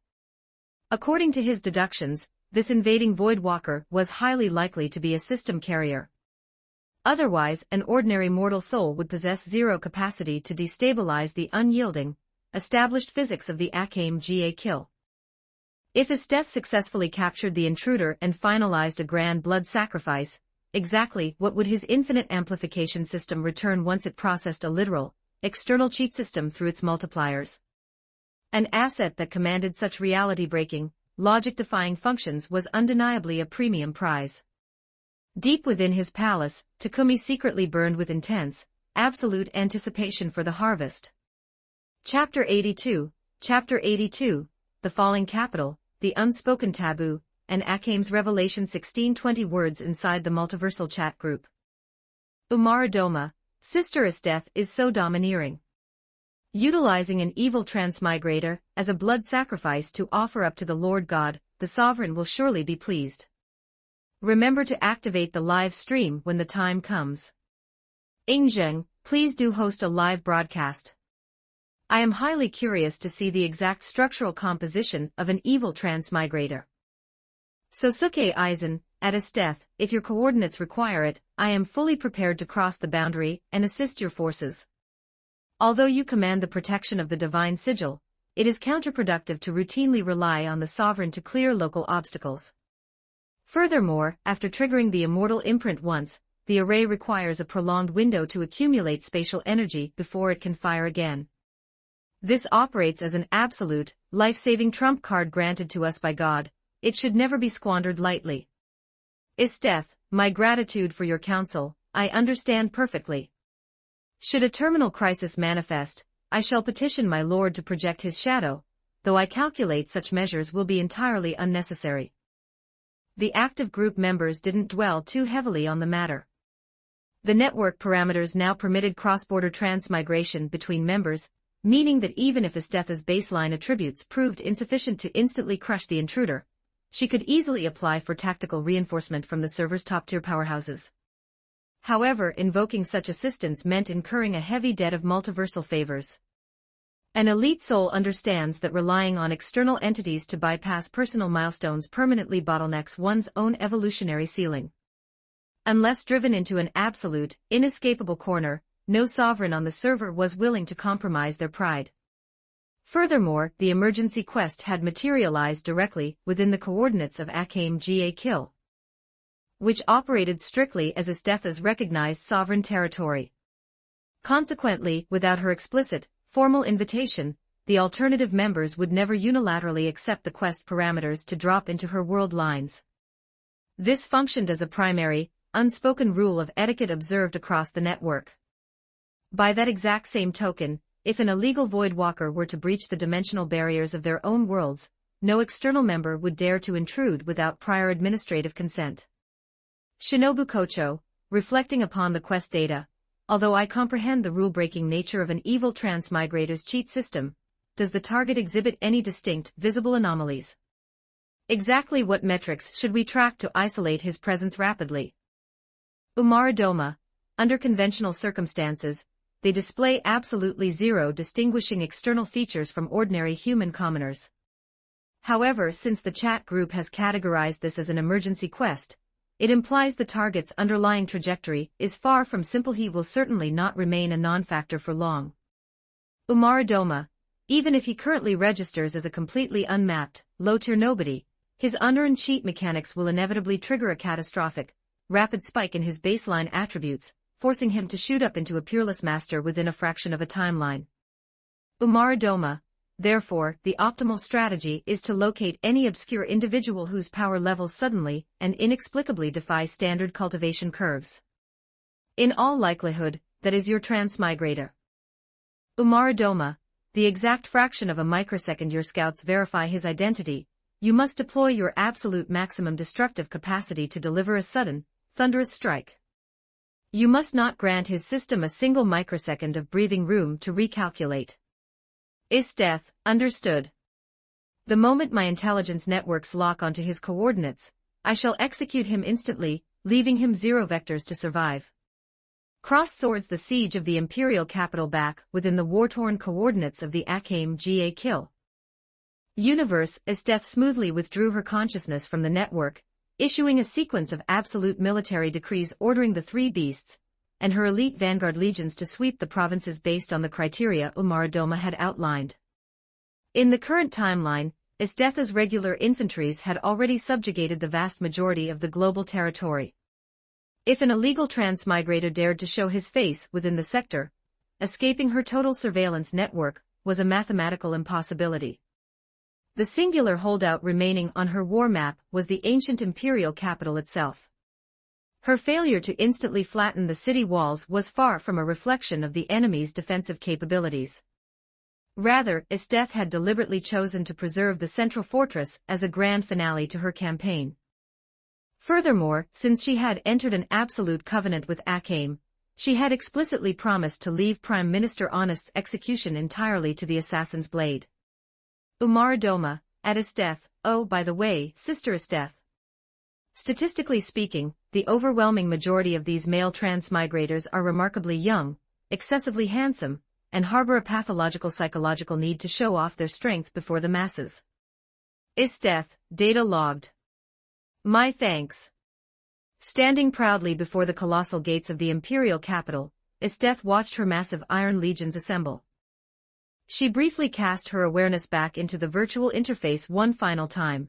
According to his deductions, this invading Voidwalker was highly likely to be a system carrier. Otherwise, an ordinary mortal soul would possess zero capacity to destabilize the unyielding, established physics of the Akame-ga kill. If Isteth successfully captured the intruder and finalized a grand blood sacrifice, exactly what would his infinite amplification system return once it processed a literal, external cheat system through its multipliers? An asset that commanded such reality-breaking, logic-defying functions was undeniably a premium prize. Deep within his palace, Takumi secretly burned with intense, absolute anticipation for the harvest. Chapter 82, The Falling Capital, The Unspoken Taboo, and Akame's Revelation 1620 words inside the multiversal chat group. Umaradoma, Sister Isteth is so domineering. Utilizing an evil transmigrator as a blood sacrifice to offer up to the Lord God, the Sovereign will surely be pleased. Remember to activate the live stream when the time comes. Ingzheng, please do host a live broadcast. I am highly curious to see the exact structural composition of an evil transmigrator. Sosuke Aizen, at Isteth, if your coordinates require it, I am fully prepared to cross the boundary and assist your forces. Although you command the protection of the divine sigil, it is counterproductive to routinely rely on the Sovereign to clear local obstacles. Furthermore, after triggering the immortal imprint once, the array requires a prolonged window to accumulate spatial energy before it can fire again. This operates as an absolute, life-saving trump card granted to us by God. It should never be squandered lightly. Isteth, my gratitude for your counsel, I understand perfectly. Should a terminal crisis manifest, I shall petition my Lord to project his shadow, though I calculate such measures will be entirely unnecessary. The active group members didn't dwell too heavily on the matter. The network parameters now permitted cross-border transmigration between members, meaning that even if Isteth's baseline attributes proved insufficient to instantly crush the intruder, she could easily apply for tactical reinforcement from the server's top-tier powerhouses. However, invoking such assistance meant incurring a heavy debt of multiversal favors. An elite soul understands that relying on external entities to bypass personal milestones permanently bottlenecks one's own evolutionary ceiling. Unless driven into an absolute, inescapable corner, no sovereign on the server was willing to compromise their pride. Furthermore, the emergency quest had materialized directly within the coordinates of Akame-ga kill, which operated strictly as Isteth's recognized sovereign territory. Consequently, without her explicit, formal invitation, the alternative members would never unilaterally accept the quest parameters to drop into her world lines. This functioned as a primary, unspoken rule of etiquette observed across the network. By that exact same token, if an illegal Voidwalker were to breach the dimensional barriers of their own worlds, no external member would dare to intrude without prior administrative consent. Shinobu Kocho, reflecting upon the quest data, although I comprehend the rule-breaking nature of an evil transmigrator's cheat system, does the target exhibit any distinct, visible anomalies? Exactly what metrics should we track to isolate his presence rapidly? Umaradoma, under conventional circumstances, they display absolutely zero distinguishing external features from ordinary human commoners. However, since the chat group has categorized this as an emergency quest, it implies the target's underlying trajectory is far from simple. He will certainly not remain a non-factor for long. Umaradoma, even if he currently registers as a completely unmapped, low-tier nobody, his unearned cheat mechanics will inevitably trigger a catastrophic, rapid spike in his baseline attributes, forcing him to shoot up into a peerless master within a fraction of a timeline. Umaradoma, therefore, the optimal strategy is to locate any obscure individual whose power levels suddenly and inexplicably defy standard cultivation curves. In all likelihood, that is your transmigrator. Umaradoma, the exact fraction of a microsecond your scouts verify his identity, you must deploy your absolute maximum destructive capacity to deliver a sudden, thunderous strike. You must not grant his system a single microsecond of breathing room to recalculate. Is death, understood? The moment my intelligence networks lock onto his coordinates, I shall execute him instantly, leaving him 0 vectors to survive. Cross swords the siege of the imperial capital back within the war-torn coordinates of the Akame Ga kill. Universe, Esteth smoothly withdrew her consciousness from the network, issuing a sequence of absolute military decrees ordering the 3 beasts and her elite vanguard legions to sweep the provinces based on the criteria Umaradoma had outlined. In the current timeline, Esteth's regular infantries had already subjugated the vast majority of the global territory. If an illegal transmigrator dared to show his face within the sector, escaping her total surveillance network was a mathematical impossibility. The singular holdout remaining on her war map was the ancient imperial capital itself. Her failure to instantly flatten the city walls was far from a reflection of the enemy's defensive capabilities. Rather, Esteth had deliberately chosen to preserve the central fortress as a grand finale to her campaign. Furthermore, since she had entered an absolute covenant with Akame, she had explicitly promised to leave Prime Minister Honest's execution entirely to the assassin's blade. Umaradoma, at Esteth, oh by the way, Sister Esteth. Statistically speaking, the overwhelming majority of these male transmigrators are remarkably young, excessively handsome, and harbor a pathological psychological need to show off their strength before the masses. Esteth, data logged. My thanks. Standing proudly before the colossal gates of the imperial capital, Esteth watched her massive iron legions assemble. She briefly cast her awareness back into the virtual interface one final time.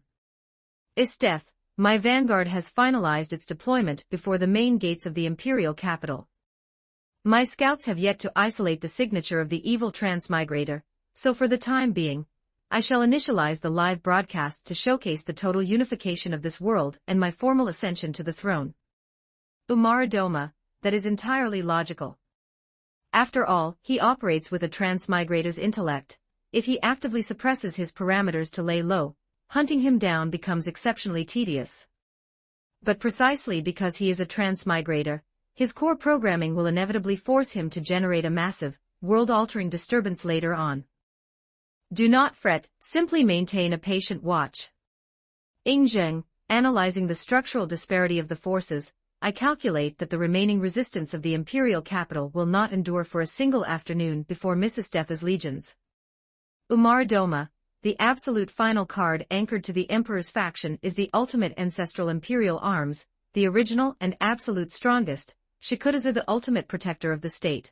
Esteth, my vanguard has finalized its deployment before the main gates of the imperial capital. My scouts have yet to isolate the signature of the evil transmigrator, so for the time being, I shall initialize the live broadcast to showcase the total unification of this world and my formal ascension to the throne. Umaradoma, that is entirely logical. After all, he operates with a transmigrator's intellect. If he actively suppresses his parameters to lay low, hunting him down becomes exceptionally tedious. But precisely because he is a transmigrator, his core programming will inevitably force him to generate a massive, world-altering disturbance later on. Do not fret, simply maintain a patient watch. Ingzheng, analyzing the structural disparity of the forces, I calculate that the remaining resistance of the imperial capital will not endure for a single afternoon before Mrs. Death's legions. Umaradoma, the absolute final card anchored to the Emperor's faction is the ultimate ancestral imperial arms, the original and absolute strongest, Shikudaza the ultimate protector of the state.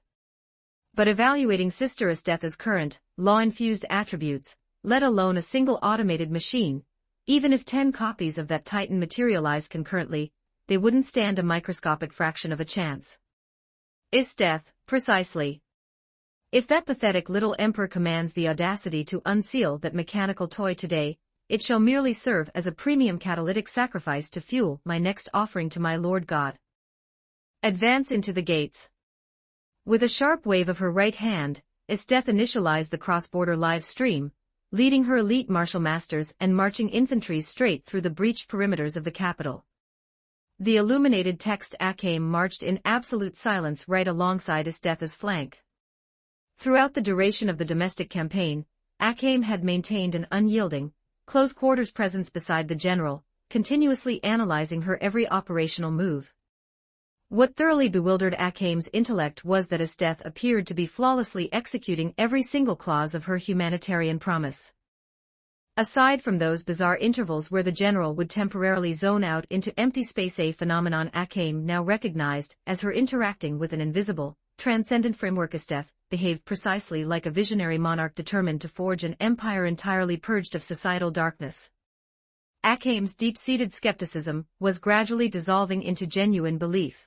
But evaluating Sister Esteth's current, law-infused attributes, let alone a single automated machine, even if 10 copies of that titan materialize concurrently, they wouldn't stand a microscopic fraction of a chance. Esteth, precisely. If that pathetic little emperor commands the audacity to unseal that mechanical toy today, it shall merely serve as a premium catalytic sacrifice to fuel my next offering to my Lord God. Advance into the gates. With a sharp wave of her right hand, Esteth initialized the cross-border live stream, leading her elite martial masters and marching infantry straight through the breached perimeters of the capital. The illuminated text Akame marched in absolute silence right alongside Esteth's flank. Throughout the duration of the domestic campaign, Akame had maintained an unyielding, close quarters presence beside the general, continuously analyzing her every operational move. What thoroughly bewildered Akhaim's intellect was that Esteth appeared to be flawlessly executing every single clause of her humanitarian promise. Aside from those bizarre intervals where the general would temporarily zone out into empty space, a phenomenon Akhaim now recognized as her interacting with an invisible, transcendent framework, Esteth behaved precisely like a visionary monarch determined to forge an empire entirely purged of societal darkness. Akhaim's deep-seated skepticism was gradually dissolving into genuine belief.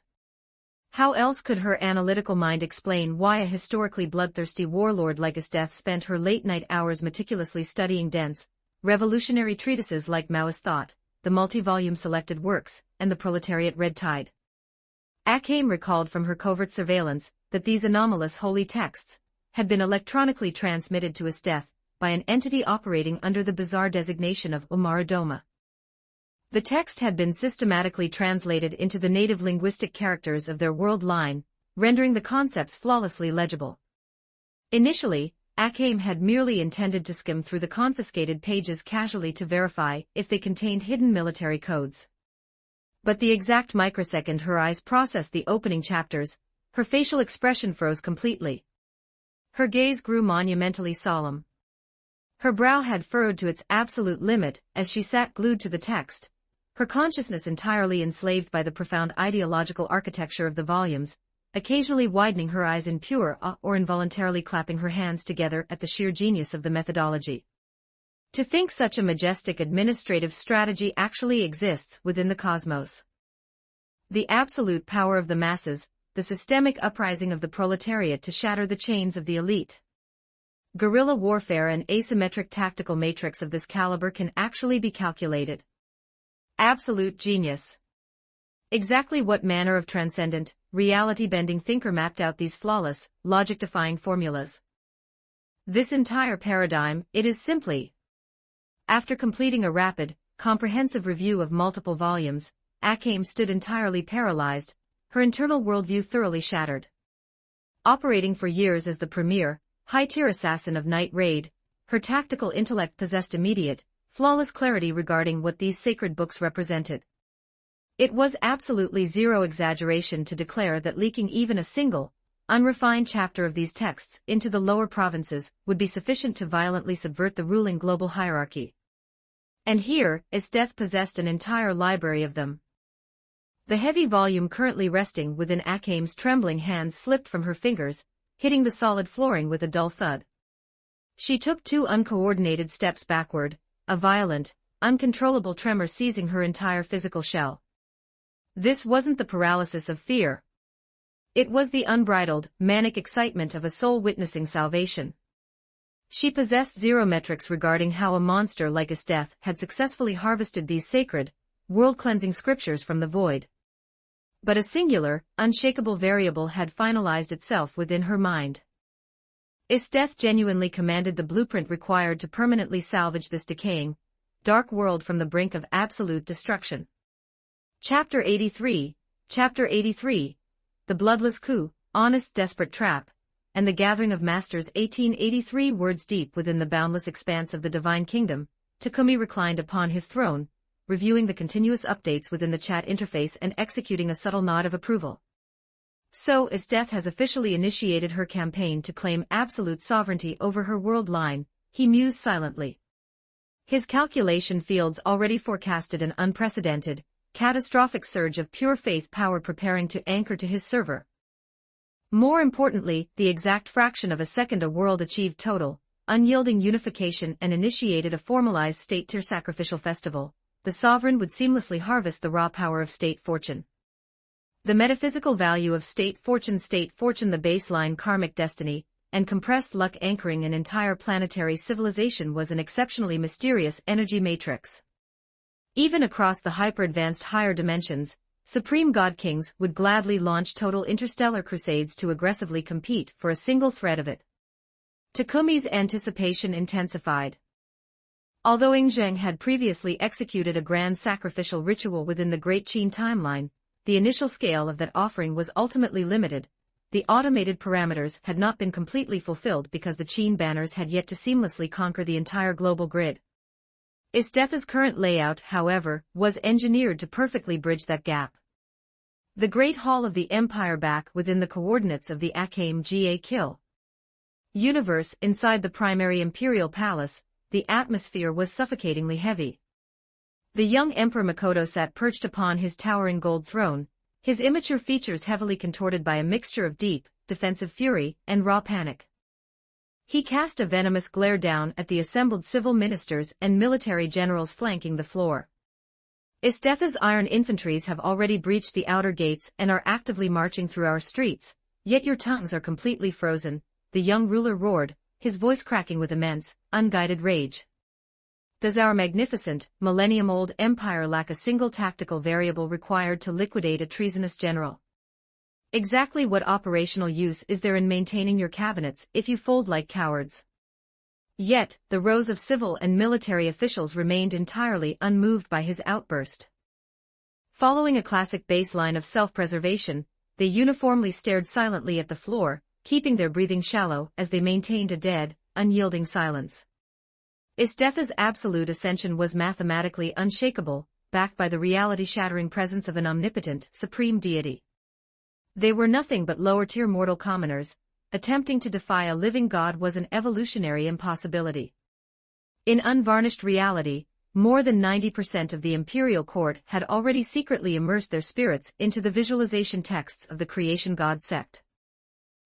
How else could her analytical mind explain why a historically bloodthirsty warlord like Esteth spent her late-night hours meticulously studying dense, revolutionary treatises like Maoist Thought, the multi-volume Selected Works, and the Proletariat Red Tide? Akhaim recalled from her covert surveillance that these anomalous holy texts had been electronically transmitted to Esteth by an entity operating under the bizarre designation of Umaradoma. The text had been systematically translated into the native linguistic characters of their world line, rendering the concepts flawlessly legible. Initially, Akhaim had merely intended to skim through the confiscated pages casually to verify if they contained hidden military codes. But the exact microsecond her eyes processed the opening chapters, her facial expression froze completely. Her gaze grew monumentally solemn. Her brow had furrowed to its absolute limit as she sat glued to the text, her consciousness entirely enslaved by the profound ideological architecture of the volumes, occasionally widening her eyes in pure awe or involuntarily clapping her hands together at the sheer genius of the methodology. To think such a majestic administrative strategy actually exists within the cosmos. The absolute power of the masses, the systemic uprising of the proletariat to shatter the chains of the elite. Guerrilla warfare and asymmetric tactical matrix of this caliber can actually be calculated. Absolute genius. Exactly what manner of transcendent, reality-bending thinker mapped out these flawless, logic-defying formulas? This entire paradigm, it is simply. After completing a rapid, comprehensive review of multiple volumes, Akhaim stood entirely paralyzed, her internal worldview thoroughly shattered. Operating for years as the premier, high-tier assassin of Night Raid, her tactical intellect possessed immediate, flawless clarity regarding what these sacred books represented. It was absolutely zero exaggeration to declare that leaking even a single, unrefined chapter of these texts into the lower provinces would be sufficient to violently subvert the ruling global hierarchy. And here, Esteth possessed an entire library of them. The heavy volume currently resting within Akhaim's trembling hands slipped from her fingers, hitting the solid flooring with a dull thud. She took 2 uncoordinated steps backward, a violent, uncontrollable tremor seizing her entire physical shell. This wasn't the paralysis of fear. It was the unbridled, manic excitement of a soul witnessing salvation. She possessed zero metrics regarding how a monster like Esteth had successfully harvested these sacred, world-cleansing scriptures from the void. But a singular, unshakable variable had finalized itself within her mind. Esteth genuinely commanded the blueprint required to permanently salvage this decaying, dark world from the brink of absolute destruction. Chapter 83, The Bloodless Coup, Honest Desperate Trap, and the Gathering of Masters. 1883 words deep within the boundless expanse of the Divine Kingdom, Takumi reclined upon his throne, reviewing the continuous updates within the chat interface and executing a subtle nod of approval. So, Esteth has officially initiated her campaign to claim absolute sovereignty over her world line, he mused silently. His calculation fields already forecasted an unprecedented, catastrophic surge of pure faith power preparing to anchor to his server. More importantly, the exact fraction of a second a world achieved total, unyielding unification and initiated a formalized state-tier sacrificial festival, the sovereign would seamlessly harvest the raw power of state fortune. The metaphysical value of state fortune, the baseline karmic destiny, and compressed luck anchoring an entire planetary civilization was an exceptionally mysterious energy matrix. Even across the hyper-advanced higher dimensions, supreme god kings would gladly launch total interstellar crusades to aggressively compete for a single thread of it. Takumi's anticipation intensified. Although Ingzheng had previously executed a grand sacrificial ritual within the Great Qin timeline, the initial scale of that offering was ultimately limited. The automated parameters had not been completely fulfilled because the Qin banners had yet to seamlessly conquer the entire global grid. Isteth's current layout, however, was engineered to perfectly bridge that gap. The Great Hall of the Empire back within the coordinates of the Akame-ga Kill universe inside the primary Imperial Palace, the atmosphere was suffocatingly heavy. The young Emperor Makoto sat perched upon his towering gold throne, his immature features heavily contorted by a mixture of deep, defensive fury and raw panic. He cast a venomous glare down at the assembled civil ministers and military generals flanking the floor. Isteth's iron infantries have already breached the outer gates and are actively marching through our streets, yet your tongues are completely frozen, the young ruler roared, his voice cracking with immense, unguided rage. Does our magnificent, millennium-old empire lack a single tactical variable required to liquidate a treasonous general? Exactly what operational use is there in maintaining your cabinets if you fold like cowards? Yet, the rows of civil and military officials remained entirely unmoved by his outburst. Following a classic baseline of self-preservation, they uniformly stared silently at the floor, keeping their breathing shallow as they maintained a dead, unyielding silence. Isteth's absolute ascension was mathematically unshakable, backed by the reality-shattering presence of an omnipotent, supreme deity. They were nothing but lower-tier mortal commoners. Attempting to defy a living god was an evolutionary impossibility. In unvarnished reality, more than 90% of the imperial court had already secretly immersed their spirits into the visualization texts of the creation god sect.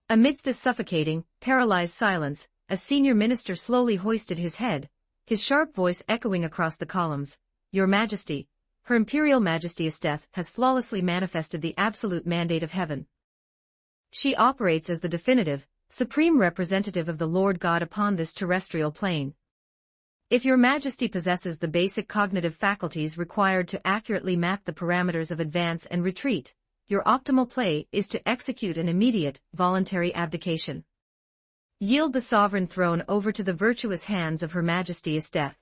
Amidst this suffocating, paralyzed silence, a senior minister slowly hoisted his head, his sharp voice echoing across the columns. Your Majesty, Her Imperial Majesty Isteth has flawlessly manifested the absolute mandate of heaven. She operates as the definitive, supreme representative of the Lord God upon this terrestrial plane. If Your Majesty possesses the basic cognitive faculties required to accurately map the parameters of advance and retreat, your optimal play is to execute an immediate, voluntary abdication. Yield the sovereign throne over to the virtuous hands of Her Majesty Isteth.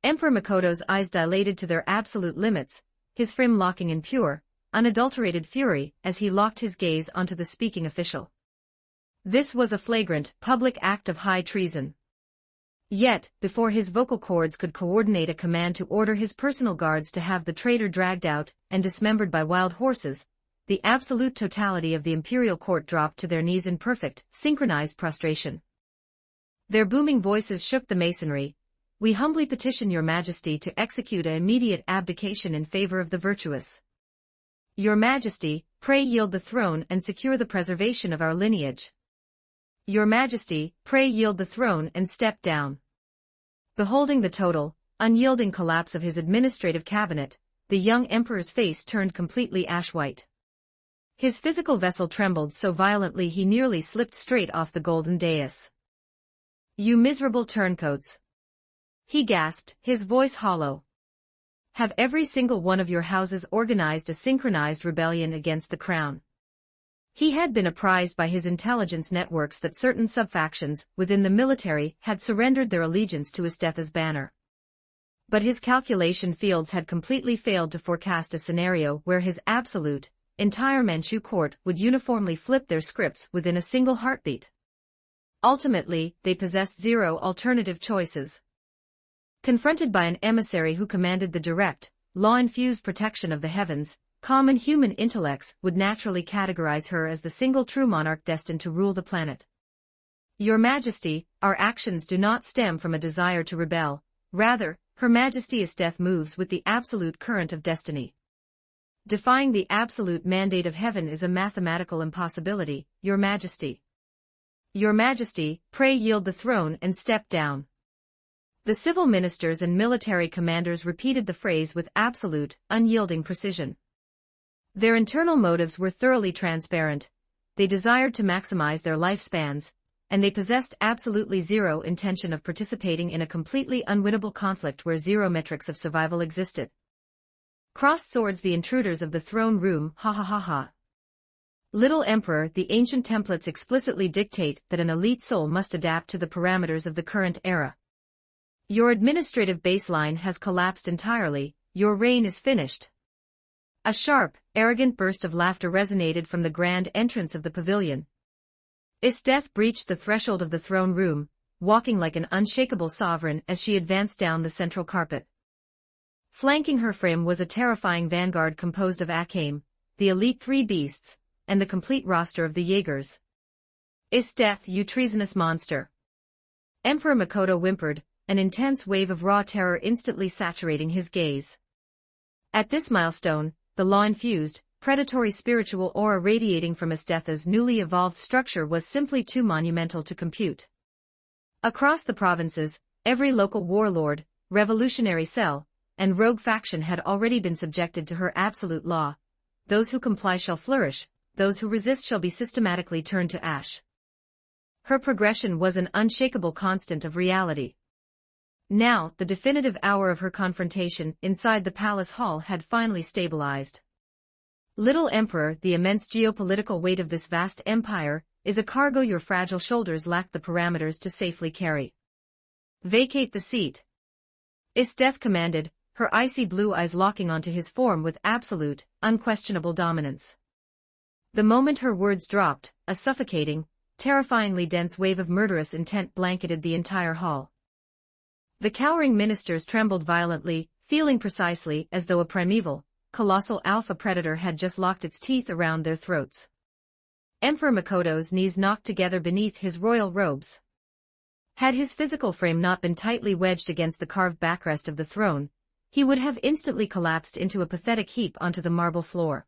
Emperor Makoto's eyes dilated to their absolute limits, his frame locking in pure, unadulterated fury as he locked his gaze onto the speaking official. This was a flagrant, public act of high treason. Yet, before his vocal cords could coordinate a command to order his personal guards to have the traitor dragged out and dismembered by wild horses, the absolute totality of the imperial court dropped to their knees in perfect, synchronized prostration. Their booming voices shook the masonry. We humbly petition Your Majesty to execute an immediate abdication in favor of the virtuous. Your Majesty, pray yield the throne and secure the preservation of our lineage. Your Majesty, pray yield the throne and step down. Beholding the total, unyielding collapse of his administrative cabinet, the young emperor's face turned completely ash-white. His physical vessel trembled so violently he nearly slipped straight off the golden dais. You miserable turncoats! He gasped, his voice hollow. Have every single one of your houses organized a synchronized rebellion against the crown? He had been apprised by his intelligence networks that certain subfactions within the military had surrendered their allegiance to Isteth's banner. But his calculation fields had completely failed to forecast a scenario where his absolute, entire Manchu court would uniformly flip their scripts within a single heartbeat. Ultimately, they possessed zero alternative choices. Confronted by an emissary who commanded the direct, law-infused protection of the heavens, common human intellects would naturally categorize her as the single true monarch destined to rule the planet. Your Majesty, our actions do not stem from a desire to rebel, rather, Her Majesty Isteth moves with the absolute current of destiny. Defying the absolute mandate of heaven is a mathematical impossibility, Your Majesty. Your Majesty, pray yield the throne and step down. The civil ministers and military commanders repeated the phrase with absolute, unyielding precision. Their internal motives were thoroughly transparent. They desired to maximize their lifespans, and they possessed absolutely zero intention of participating in a completely unwinnable conflict where zero metrics of survival existed. Crossed swords the intruders of the throne room, ha ha ha ha. Little Emperor, the ancient templates explicitly dictate that an elite soul must adapt to the parameters of the current era. Your administrative baseline has collapsed entirely, your reign is finished. A sharp, arrogant burst of laughter resonated from the grand entrance of the pavilion. Isteth breached the threshold of the throne room, walking like an unshakable sovereign as she advanced down the central carpet. Flanking her frame was a terrifying vanguard composed of Akame, the elite three beasts, and the complete roster of the Jaegers. "Is death, you treasonous monster!" Emperor Makoto whimpered, an intense wave of raw terror instantly saturating his gaze. At this milestone, the law-infused, predatory spiritual aura radiating from Estetha's newly evolved structure was simply too monumental to compute. Across the provinces, every local warlord, revolutionary cell, and rogue faction had already been subjected to her absolute law. Those who comply shall flourish, those who resist shall be systematically turned to ash. Her progression was an unshakable constant of reality. Now, the definitive hour of her confrontation inside the palace hall had finally stabilized. "Little Emperor, the immense geopolitical weight of this vast empire is a cargo your fragile shoulders lack the parameters to safely carry. Vacate the seat." Estetha commanded, her icy blue eyes locking onto his form with absolute, unquestionable dominance. The moment her words dropped, a suffocating, terrifyingly dense wave of murderous intent blanketed the entire hall. The cowering ministers trembled violently, feeling precisely as though a primeval, colossal alpha predator had just locked its teeth around their throats. Emperor Makoto's knees knocked together beneath his royal robes. Had his physical frame not been tightly wedged against the carved backrest of the throne, he would have instantly collapsed into a pathetic heap onto the marble floor.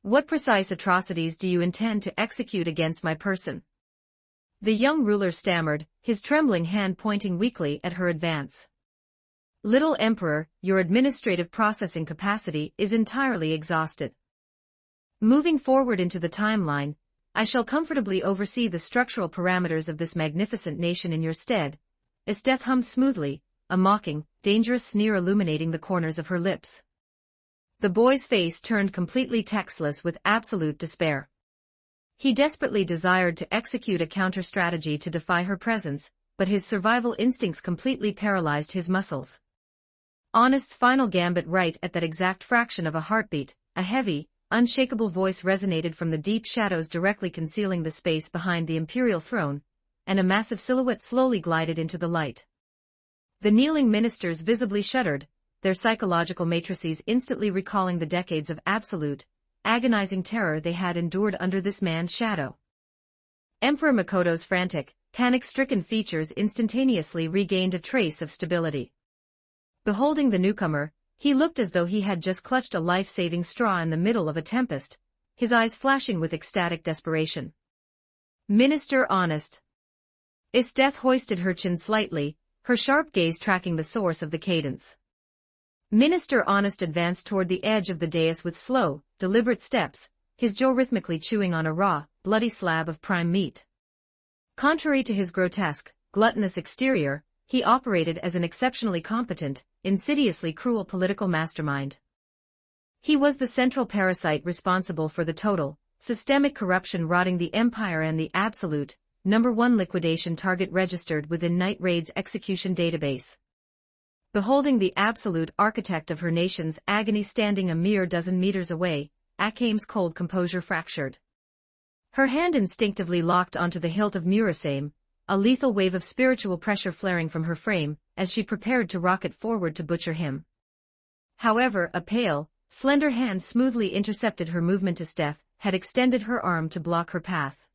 "What precise atrocities do you intend to execute against my person?" The young ruler stammered, his trembling hand pointing weakly at her advance. "Little Emperor, your administrative processing capacity is entirely exhausted. Moving forward into the timeline, I shall comfortably oversee the structural parameters of this magnificent nation in your stead." Estetha hummed smoothly, a mocking, dangerous sneer illuminating the corners of her lips. The boy's face turned completely textless with absolute despair. He desperately desired to execute a counter-strategy to defy her presence, but his survival instincts completely paralyzed his muscles. Honest's final gambit right at that exact fraction of a heartbeat, a heavy, unshakable voice resonated from the deep shadows directly concealing the space behind the imperial throne, and a massive silhouette slowly glided into the light. The kneeling ministers visibly shuddered, their psychological matrices instantly recalling the decades of absolute, agonizing terror they had endured under this man's shadow. Emperor Makoto's frantic, panic-stricken features instantaneously regained a trace of stability. Beholding the newcomer, he looked as though he had just clutched a life-saving straw in the middle of a tempest, his eyes flashing with ecstatic desperation. "Minister Honest." Estetha hoisted her chin slightly, her sharp gaze tracking the source of the cadence. Minister Honest advanced toward the edge of the dais with slow, deliberate steps, his jaw rhythmically chewing on a raw, bloody slab of prime meat. Contrary to his grotesque, gluttonous exterior, he operated as an exceptionally competent, insidiously cruel political mastermind. He was the central parasite responsible for the total, systemic corruption rotting the empire and the absolute, #1 liquidation target registered within Night Raid's execution database. Beholding the absolute architect of her nation's agony standing a mere dozen meters away, Akame's cold composure fractured. Her hand instinctively locked onto the hilt of Murasame, a lethal wave of spiritual pressure flaring from her frame, as she prepared to rocket forward to butcher him. However, a pale, slender hand smoothly intercepted her movement. Estetha had extended her arm to block her path.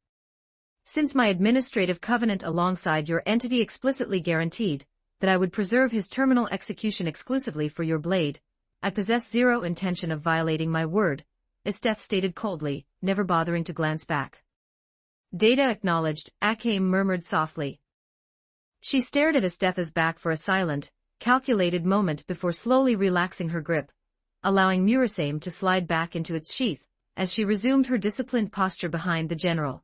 "Since my administrative covenant alongside your entity explicitly guaranteed that I would preserve his terminal execution exclusively for your blade, I possess zero intention of violating my word," Estetha stated coldly, never bothering to glance back. "Data acknowledged," Akame murmured softly. She stared at Estetha's back for a silent, calculated moment before slowly relaxing her grip, allowing Murasame to slide back into its sheath, as she resumed her disciplined posture behind the general.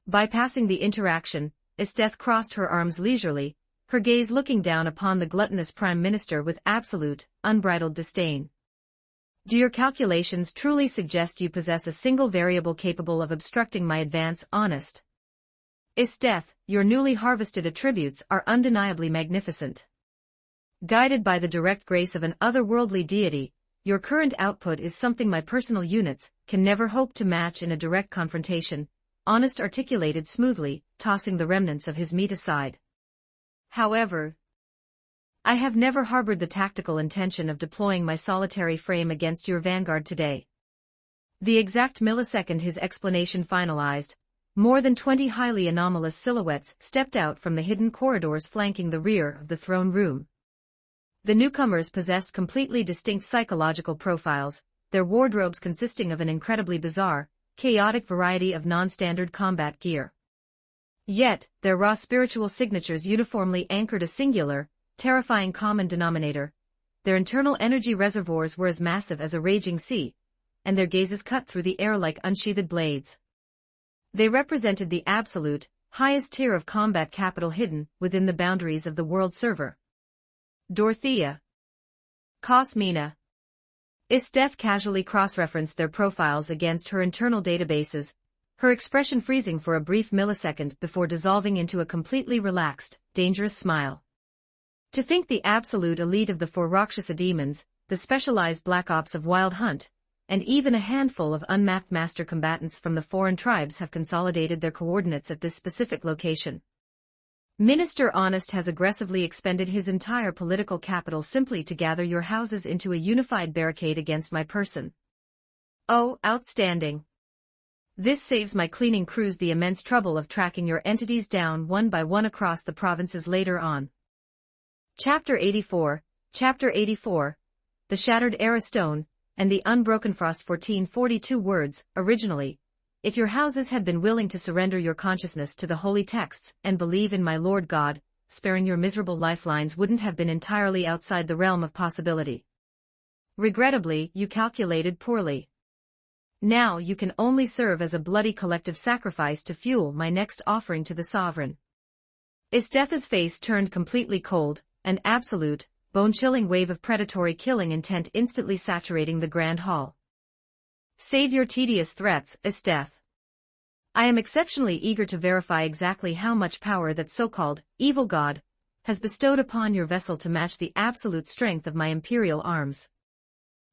Bypassing the interaction, Estetha crossed her arms leisurely, her gaze looking down upon the gluttonous prime minister with absolute, unbridled disdain. "Do your calculations truly suggest you possess a single variable capable of obstructing my advance, Honest?" "Estetha, your newly harvested attributes are undeniably magnificent. Guided by the direct grace of an otherworldly deity, your current output is something my personal units can never hope to match in a direct confrontation," Honest articulated smoothly, tossing the remnants of his meat aside. However, I have never harbored the tactical intention of deploying my solitary frame against your vanguard today. The exact millisecond his explanation finalized, more than 20 highly anomalous silhouettes stepped out from the hidden corridors flanking the rear of the throne room. The newcomers possessed completely distinct psychological profiles, their wardrobes consisting of an incredibly bizarre, chaotic variety of non-standard combat gear. Yet, their raw spiritual signatures uniformly anchored a singular, terrifying common denominator. Their internal energy reservoirs were as massive as a raging sea, and their gazes cut through the air like unsheathed blades. They represented the absolute, highest tier of combat capital hidden within the boundaries of the world server. Dorothea, Cosmina, Isteth casually cross-referenced their profiles against her internal databases, her expression freezing for a brief millisecond before dissolving into a completely relaxed, dangerous smile. To think the absolute elite of the four Rakshasa demons, the specialized black ops of Wild Hunt, and even a handful of unmapped master combatants from the foreign tribes have consolidated their coordinates at this specific location. Minister Honest has aggressively expended his entire political capital simply to gather your houses into a unified barricade against my person. Oh, outstanding. This saves my cleaning crews the immense trouble of tracking your entities down one by one across the provinces later on. Chapter 84, The Shattered Era Stone, and the Unbroken Frost. 1442 words, originally. If your houses had been willing to surrender your consciousness to the holy texts and believe in my Lord God, sparing your miserable lifelines wouldn't have been entirely outside the realm of possibility. Regrettably, you calculated poorly. Now you can only serve as a bloody collective sacrifice to fuel my next offering to the sovereign. Isteth's face turned completely cold, an absolute, bone-chilling wave of predatory killing intent instantly saturating the grand hall. Save your tedious threats, Isteth. I am exceptionally eager to verify exactly how much power that so-called evil god has bestowed upon your vessel to match the absolute strength of my imperial arms.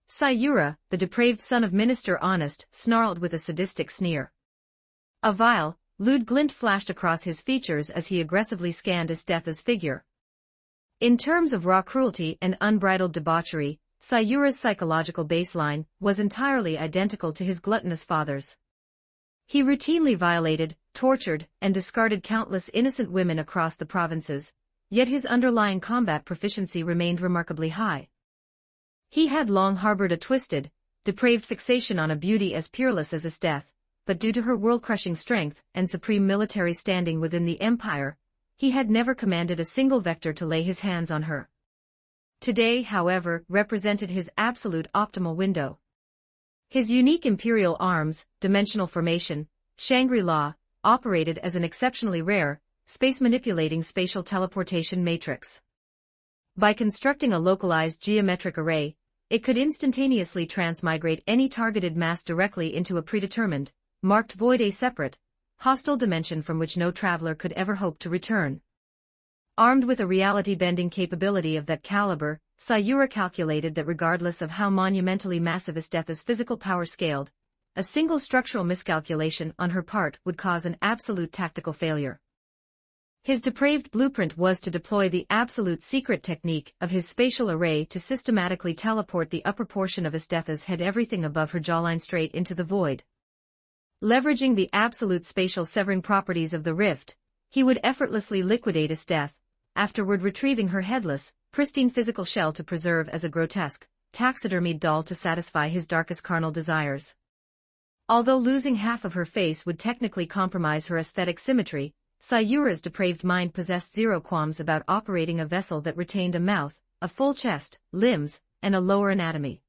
Sayura, the depraved son of Minister Honest, snarled with a sadistic sneer. A vile, lewd glint flashed across his features as he aggressively scanned Isteth's figure. In terms of raw cruelty and unbridled debauchery, Sayura's psychological baseline was entirely identical to his gluttonous father's. He routinely violated, tortured, and discarded countless innocent women across the provinces, yet his underlying combat proficiency remained remarkably high. He had long harbored a twisted, depraved fixation on a beauty as peerless as Isteth, but due to her world-crushing strength and supreme military standing within the empire, he had never commanded a single vector to lay his hands on her. Today, however, represented his absolute optimal window. His unique imperial arms, dimensional formation, Shangri-La, operated as an exceptionally rare, space-manipulating spatial teleportation matrix. By constructing a localized geometric array, it could instantaneously transmigrate any targeted mass directly into a predetermined, marked void, a separate, hostile dimension from which no traveler could ever hope to return. Armed with a reality-bending capability of that caliber, Sayura calculated that regardless of how monumentally massive Isteth's physical power scaled, a single structural miscalculation on her part would cause an absolute tactical failure. His depraved blueprint was to deploy the absolute secret technique of his spatial array to systematically teleport the upper portion of Isteth's head, everything above her jawline, straight into the void. Leveraging the absolute spatial severing properties of the rift, he would effortlessly liquidate Isteth, afterward retrieving her headless, pristine physical shell to preserve as a grotesque, taxidermied doll to satisfy his darkest carnal desires. Although losing half of her face would technically compromise her aesthetic symmetry, Sayura's depraved mind possessed zero qualms about operating a vessel that retained a mouth, a full chest, limbs, and a lower anatomy.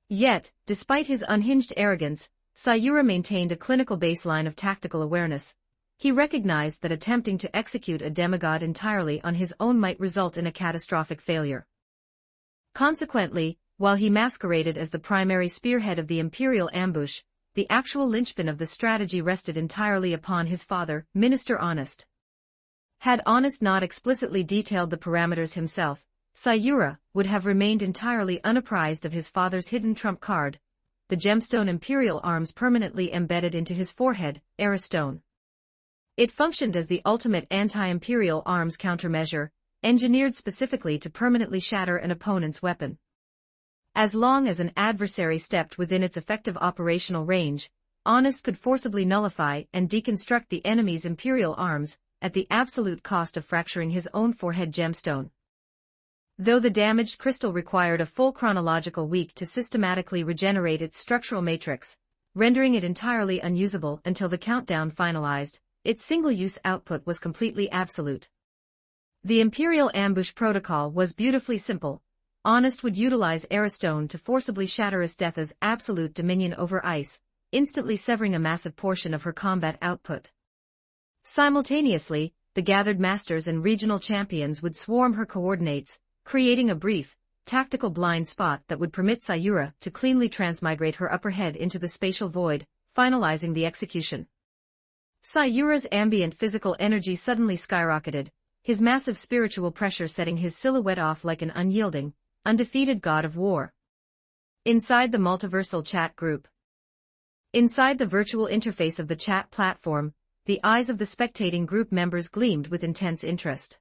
Yet, despite his unhinged arrogance, Sayura maintained a clinical baseline of tactical awareness. He recognized that attempting to execute a demigod entirely on his own might result in a catastrophic failure. Consequently, while he masqueraded as the primary spearhead of the imperial ambush, the actual linchpin of the strategy rested entirely upon his father, Minister Honest. Had Honest not explicitly detailed the parameters himself, Sayura would have remained entirely unapprised of his father's hidden trump card, the gemstone imperial arms permanently embedded into his forehead, Aristone. It functioned as the ultimate anti-imperial arms countermeasure, engineered specifically to permanently shatter an opponent's weapon. As long as an adversary stepped within its effective operational range, Honest could forcibly nullify and deconstruct the enemy's imperial arms, at the absolute cost of fracturing his own forehead gemstone. Though the damaged crystal required a full chronological week to systematically regenerate its structural matrix, rendering it entirely unusable until the countdown finalized, its single-use output was completely absolute. The Imperial Ambush Protocol was beautifully simple. Honest would utilize Aristone to forcibly shatter Isthetha's absolute dominion over ice, instantly severing a massive portion of her combat output. Simultaneously, the gathered masters and regional champions would swarm her coordinates, creating a brief, tactical blind spot that would permit Sayura to cleanly transmigrate her upper head into the spatial void, finalizing the execution. Sayura's ambient physical energy suddenly skyrocketed, his massive spiritual pressure setting his silhouette off like an unyielding, undefeated god of war. Inside the multiversal chat group. Inside the virtual interface of the chat platform, the eyes of the spectating group members gleamed with intense interest.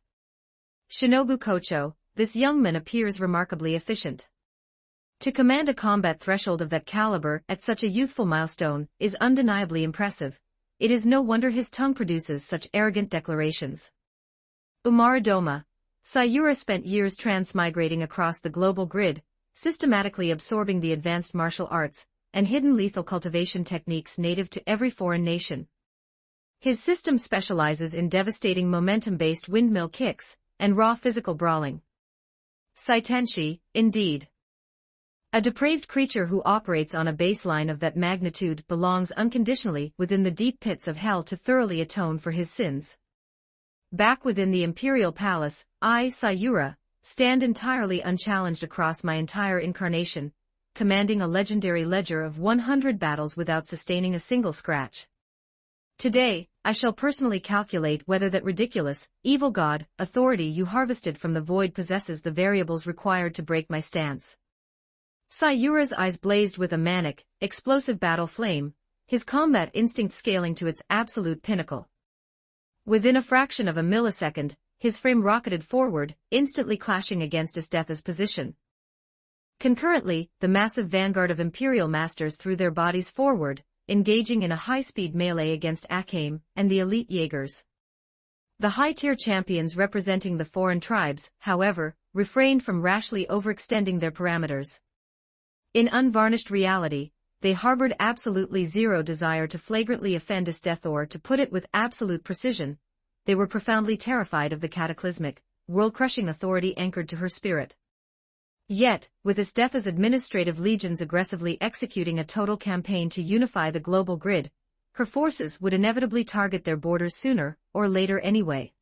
Shinobu Kocho, this young man appears remarkably efficient. To command a combat threshold of that caliber at such a youthful milestone is undeniably impressive. It is no wonder his tongue produces such arrogant declarations. Umaradoma. Sayura spent years transmigrating across the global grid, systematically absorbing the advanced martial arts and hidden lethal cultivation techniques native to every foreign nation. His system specializes in devastating momentum-based windmill kicks and raw physical brawling. Saitenshi, indeed. A depraved creature who operates on a baseline of that magnitude belongs unconditionally within the deep pits of hell to thoroughly atone for his sins. Back within the Imperial Palace, I, Sayura, stand entirely unchallenged across my entire incarnation, commanding a legendary ledger of 100 battles without sustaining a single scratch. Today, I shall personally calculate whether that ridiculous, evil god, authority you harvested from the void possesses the variables required to break my stance. Sayura's eyes blazed with a manic, explosive battle flame, his combat instinct scaling to its absolute pinnacle. Within a fraction of a millisecond, his frame rocketed forward, instantly clashing against Isthetha's position. Concurrently, the massive vanguard of Imperial Masters threw their bodies forward, engaging in a high-speed melee against Akame and the elite Jaegers. The high-tier champions representing the foreign tribes, however, refrained from rashly overextending their parameters. In unvarnished reality, they harbored absolutely zero desire to flagrantly offend Isthetha or to put it with absolute precision. They were profoundly terrified of the cataclysmic, world-crushing authority anchored to her spirit. Yet, with Isthetha's administrative legions aggressively executing a total campaign to unify the global grid, her forces would inevitably target their borders sooner or later anyway.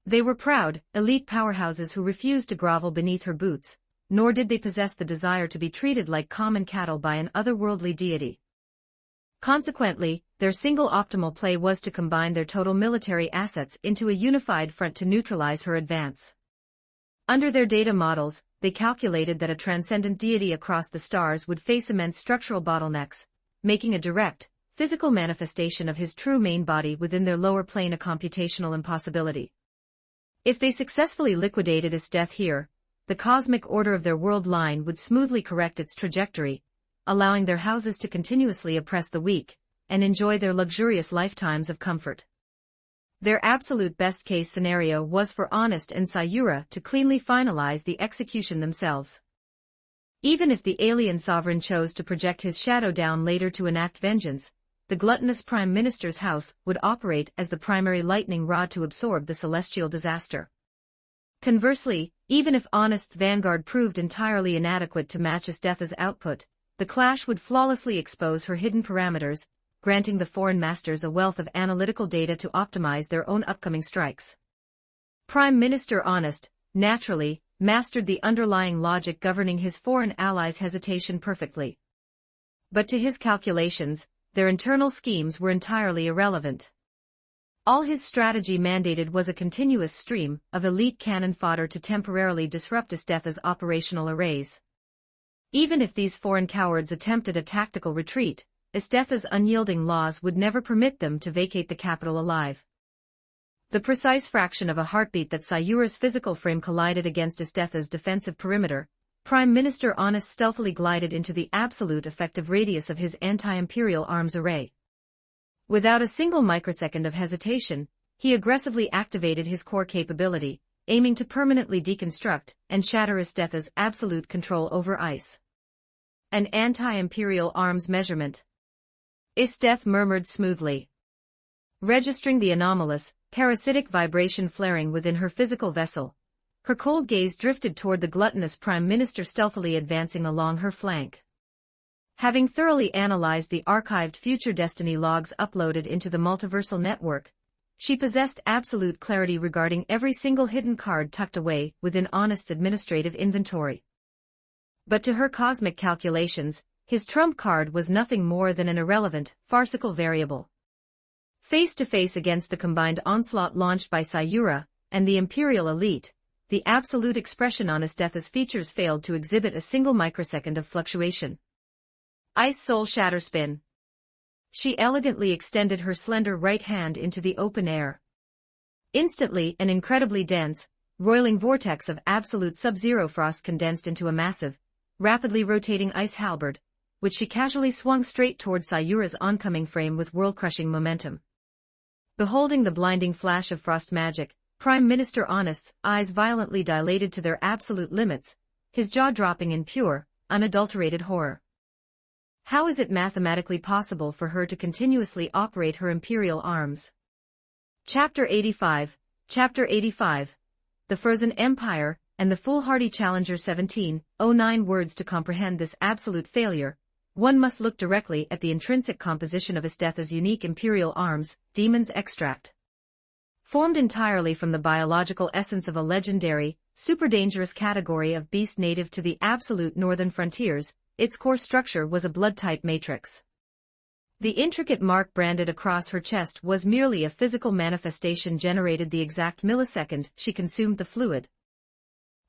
They were proud, elite powerhouses who refused to grovel beneath her boots, nor did they possess the desire to be treated like common cattle by an otherworldly deity. Consequently, their single optimal play was to combine their total military assets into a unified front to neutralize her advance. Under their data models, they calculated that a transcendent deity across the stars would face immense structural bottlenecks, making a direct, physical manifestation of his true main body within their lower plane a computational impossibility. If they successfully liquidated his death here, the cosmic order of their world line would smoothly correct its trajectory, allowing their houses to continuously oppress the weak, and enjoy their luxurious lifetimes of comfort. Their absolute best-case scenario was for Honest and Sayura to cleanly finalize the execution themselves. Even if the alien sovereign chose to project his shadow down later to enact vengeance, the gluttonous Prime Minister's house would operate as the primary lightning rod to absorb the celestial disaster. Conversely, even if Honest's vanguard proved entirely inadequate to match Isthetha's output, the clash would flawlessly expose her hidden parameters, granting the foreign masters a wealth of analytical data to optimize their own upcoming strikes. Prime Minister Honest, naturally, mastered the underlying logic governing his foreign allies' hesitation perfectly. But to his calculations, their internal schemes were entirely irrelevant. All his strategy mandated was a continuous stream of elite cannon fodder to temporarily disrupt Isthetha's operational arrays. Even if these foreign cowards attempted a tactical retreat, Estetha's unyielding laws would never permit them to vacate the capital alive. The precise fraction of a heartbeat that Sayura's physical frame collided against Estetha's defensive perimeter, Prime Minister Honest stealthily glided into the absolute effective radius of his anti-imperial arms array. Without a single microsecond of hesitation, he aggressively activated his core capability, aiming to permanently deconstruct and shatter Estetha's absolute control over ice. An anti-imperial arms measurement. Estetha murmured smoothly. Registering the anomalous, parasitic vibration flaring within her physical vessel, her cold gaze drifted toward the gluttonous Prime Minister stealthily advancing along her flank. Having thoroughly analyzed the archived future destiny logs uploaded into the multiversal network, she possessed absolute clarity regarding every single hidden card tucked away within Honest's administrative inventory. But to her cosmic calculations, his trump card was nothing more than an irrelevant, farcical variable. Face to face against the combined onslaught launched by Sayura and the Imperial elite, the absolute expression on Estetha's features failed to exhibit a single microsecond of fluctuation. Ice Soul Shatter Spin. She elegantly extended her slender right hand into the open air. Instantly, an incredibly dense, roiling vortex of absolute sub-zero frost condensed into a massive, rapidly rotating ice halberd, which she casually swung straight toward Sayura's oncoming frame with world-crushing momentum. Beholding the blinding flash of frost magic, Prime Minister Honest's eyes violently dilated to their absolute limits, his jaw dropping in pure, unadulterated horror. How is it mathematically possible for her to continuously operate her imperial arms? Chapter 85, Chapter 85. The Frozen Empire, and the Foolhardy Challenger 1709 words to comprehend this absolute failure. One must look directly at the intrinsic composition of Estetha's unique imperial arms, Demon's Extract. Formed entirely from the biological essence of a legendary, super-dangerous category of beast native to the absolute northern frontiers, its core structure was a blood-type matrix. The intricate mark branded across her chest was merely a physical manifestation generated the exact millisecond she consumed the fluid.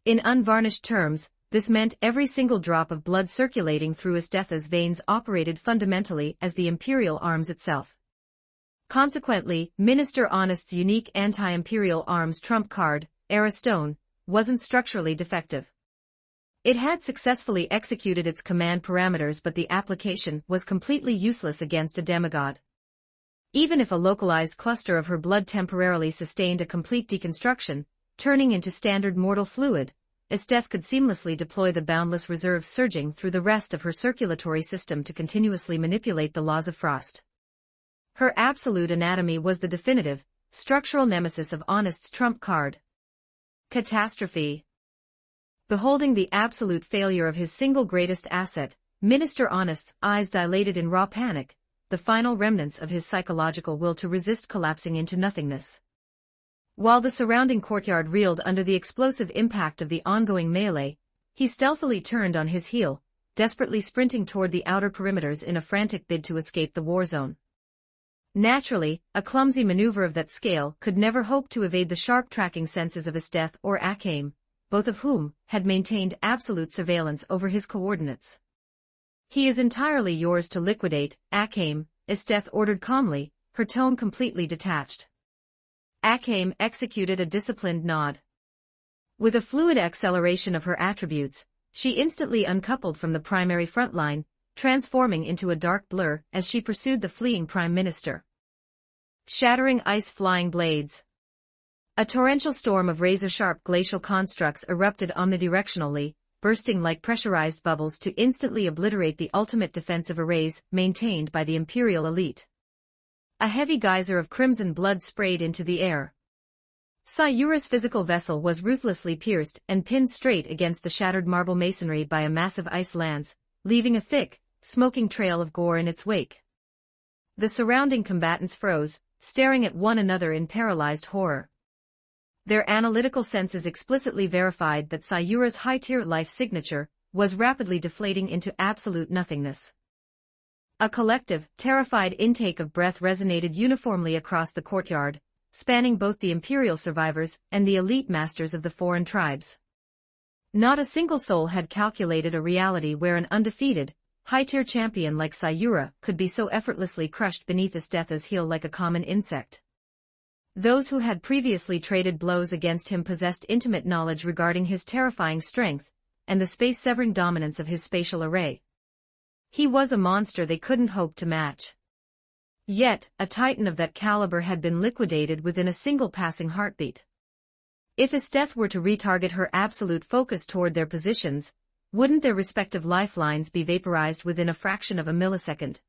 In unvarnished terms, this meant every single drop of blood circulating through Estetha's veins operated fundamentally as the imperial arms itself. Consequently, Minister Honest's unique anti-imperial arms trump card, Era Stone, wasn't structurally defective. It had successfully executed its command parameters, but the application was completely useless against a demigod. Even if a localized cluster of her blood temporarily sustained a complete deconstruction, turning into standard mortal fluid, Estetha could seamlessly deploy the boundless reserves surging through the rest of her circulatory system to continuously manipulate the laws of frost. Her absolute anatomy was the definitive, structural nemesis of Honest's trump card. Catastrophe. Beholding the absolute failure of his single greatest asset, Minister Honest's eyes dilated in raw panic, the final remnants of his psychological will to resist collapsing into nothingness. While the surrounding courtyard reeled under the explosive impact of the ongoing melee, he stealthily turned on his heel, desperately sprinting toward the outer perimeters in a frantic bid to escape the war zone. Naturally, a clumsy maneuver of that scale could never hope to evade the sharp tracking senses of Estetha or Akame, both of whom had maintained absolute surveillance over his coordinates. "He is entirely yours to liquidate, Akame," Estetha ordered calmly, her tone completely detached. Akame executed a disciplined nod. With a fluid acceleration of her attributes, she instantly uncoupled from the primary front line, transforming into a dark blur as she pursued the fleeing Prime Minister. Shattering ice flying blades. A torrential storm of razor-sharp glacial constructs erupted omnidirectionally, bursting like pressurized bubbles to instantly obliterate the ultimate defensive arrays maintained by the Imperial elite. A heavy geyser of crimson blood sprayed into the air. Sayura's physical vessel was ruthlessly pierced and pinned straight against the shattered marble masonry by a massive ice lance, leaving a thick, smoking trail of gore in its wake. The surrounding combatants froze, staring at one another in paralyzed horror. Their analytical senses explicitly verified that Sayura's high-tier life signature was rapidly deflating into absolute nothingness. A collective, terrified intake of breath resonated uniformly across the courtyard, spanning both the Imperial survivors and the elite masters of the foreign tribes. Not a single soul had calculated a reality where an undefeated, high-tier champion like Sayura could be so effortlessly crushed beneath Estetha's heel like a common insect. Those who had previously traded blows against him possessed intimate knowledge regarding his terrifying strength, and the space-severing dominance of his spatial array. He was a monster they couldn't hope to match. Yet, a titan of that caliber had been liquidated within a single passing heartbeat. If Estetha were to retarget her absolute focus toward their positions, wouldn't their respective lifelines be vaporized within a fraction of a millisecond?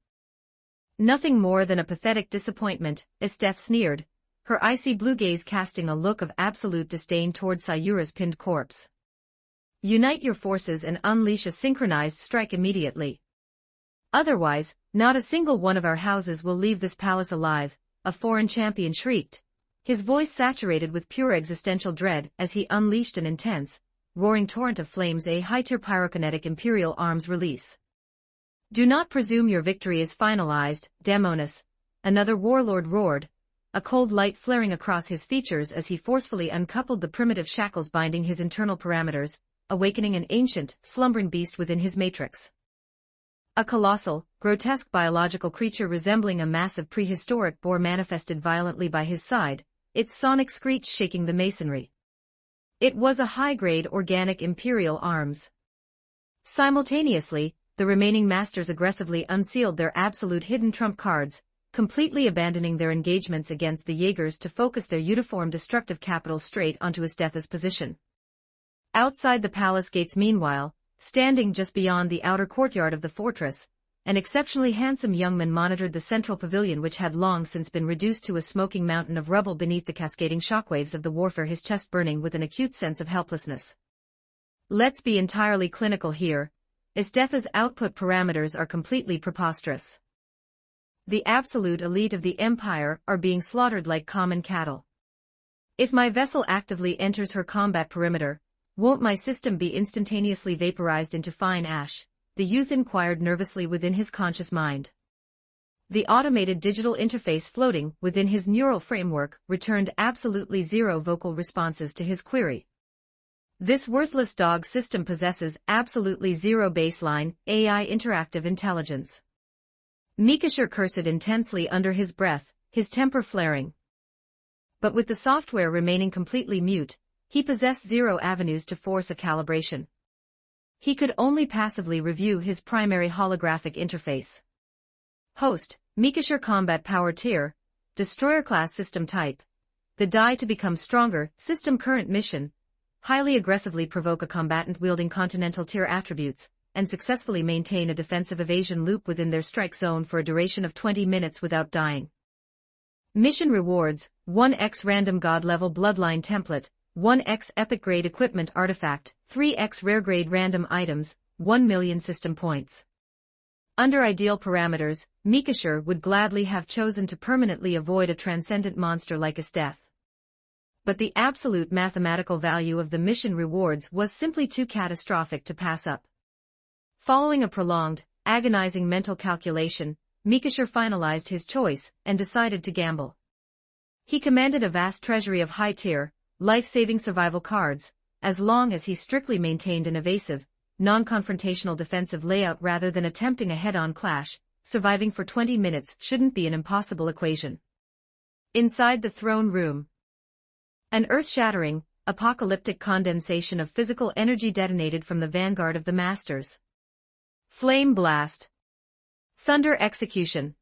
Nothing more than a pathetic disappointment, Estetha sneered, her icy blue gaze casting a look of absolute disdain toward Sayura's pinned corpse. Unite your forces and unleash a synchronized strike immediately. Otherwise, not a single one of our houses will leave this palace alive, a foreign champion shrieked, his voice saturated with pure existential dread as he unleashed an intense, roaring torrent of flames, a high-tier pyrokinetic imperial arms release. Do not presume your victory is finalized, Daemonis, another warlord roared, a cold light flaring across his features as he forcefully uncoupled the primitive shackles binding his internal parameters, awakening an ancient, slumbering beast within his matrix. A colossal, grotesque biological creature resembling a massive prehistoric boar manifested violently by his side, its sonic screech shaking the masonry. It was a high-grade organic imperial arms. Simultaneously, the remaining masters aggressively unsealed their absolute hidden trump cards, completely abandoning their engagements against the Jaegers to focus their uniform destructive capital straight onto Estetha's position. Outside the palace gates meanwhile, standing just beyond the outer courtyard of the fortress, an exceptionally handsome young man monitored the central pavilion which had long since been reduced to a smoking mountain of rubble beneath the cascading shockwaves of the warfare, his chest burning with an acute sense of helplessness. Let's be entirely clinical here. Estetha's output parameters are completely preposterous. The absolute elite of the Empire are being slaughtered like common cattle. If my vessel actively enters her combat perimeter, won't my system be instantaneously vaporized into fine ash? The youth inquired nervously within his conscious mind. The automated digital interface floating within his neural framework returned absolutely zero vocal responses to his query. This worthless dog system possesses absolutely zero baseline AI interactive intelligence. Mikashir cursed intensely under his breath, his temper flaring. But with the software remaining completely mute, he possessed zero avenues to force a calibration. He could only passively review his primary holographic interface. Host, Mikashir Combat Power Tier, Destroyer Class System Type. The die to become stronger, System Current Mission. Highly aggressively provoke a combatant wielding Continental Tier attributes, and successfully maintain a defensive evasion loop within their strike zone for a duration of 20 minutes without dying. Mission Rewards, 1x Random God Level Bloodline Template, 1x Epic Grade Equipment Artifact, 3x Rare Grade Random Items, 1 million System Points. Under ideal parameters, Mikashir would gladly have chosen to permanently avoid a transcendent monster like Estetha. But the absolute mathematical value of the mission rewards was simply too catastrophic to pass up. Following a prolonged, agonizing mental calculation, Mikashir finalized his choice and decided to gamble. He commanded a vast treasury of high-tier, life-saving survival cards, as long as he strictly maintained an evasive, non-confrontational defensive layout rather than attempting a head-on clash. Surviving for 20 minutes shouldn't be an impossible equation. Inside the throne room, an earth-shattering, apocalyptic condensation of physical energy detonated from the vanguard of the Masters. Flame blast. Thunder execution.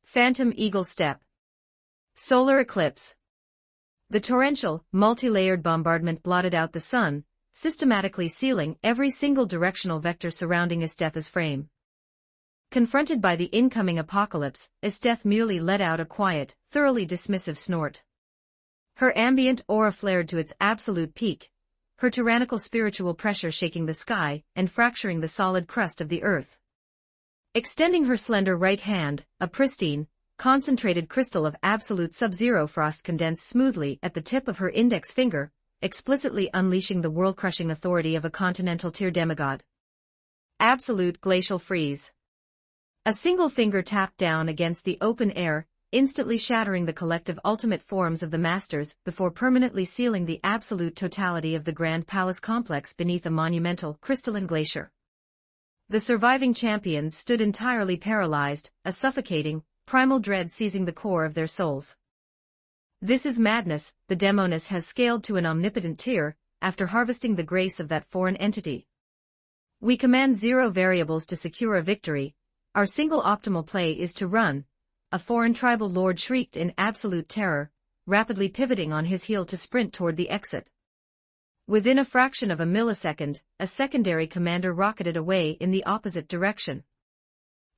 Phantom eagle step. Solar eclipse. The torrential, multi-layered bombardment blotted out the sun, systematically sealing every single directional vector surrounding Estetha's frame. Confronted by the incoming apocalypse, Estetha merely let out a quiet, thoroughly dismissive snort. Her ambient aura flared to its absolute peak, her tyrannical spiritual pressure shaking the sky and fracturing the solid crust of the earth. Extending her slender right hand, a pristine, concentrated crystal of absolute sub-zero frost condensed smoothly at the tip of her index finger, explicitly unleashing the world-crushing authority of a continental tier demigod. Absolute glacial freeze. A single finger tapped down against the open air, instantly shattering the collective ultimate forms of the masters before permanently sealing the absolute totality of the Grand Palace complex beneath a monumental, crystalline glacier. The surviving champions stood entirely paralyzed, a suffocating, primal dread seizing the core of their souls. This is madness, the Demoness has scaled to an omnipotent tier, after harvesting the grace of that foreign entity. We command 0 variables to secure a victory, our single optimal play is to run, a foreign tribal lord shrieked in absolute terror, rapidly pivoting on his heel to sprint toward the exit. Within a fraction of a millisecond, a secondary commander rocketed away in the opposite direction.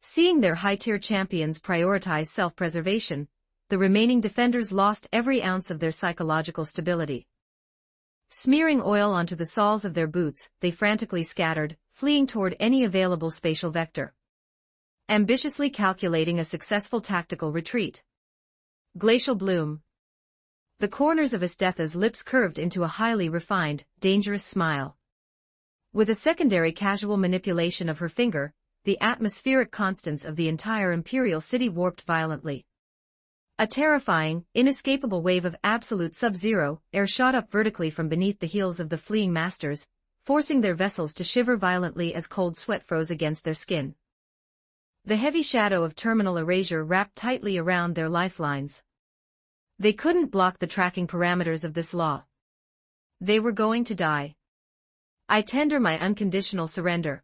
Seeing their high-tier champions prioritize self-preservation, the remaining defenders lost every ounce of their psychological stability. Smearing oil onto the soles of their boots, they frantically scattered, fleeing toward any available spatial vector. Ambitiously calculating a successful tactical retreat. Glacial bloom. The corners of Estetha's lips curved into a highly refined, dangerous smile. With a secondary casual manipulation of her finger, the atmospheric constants of the entire imperial city warped violently. A terrifying, inescapable wave of absolute sub-zero air shot up vertically from beneath the heels of the fleeing masters, forcing their vessels to shiver violently as cold sweat froze against their skin. The heavy shadow of terminal erasure wrapped tightly around their lifelines. They couldn't block the tracking parameters of this law. They were going to die. I tender my unconditional surrender.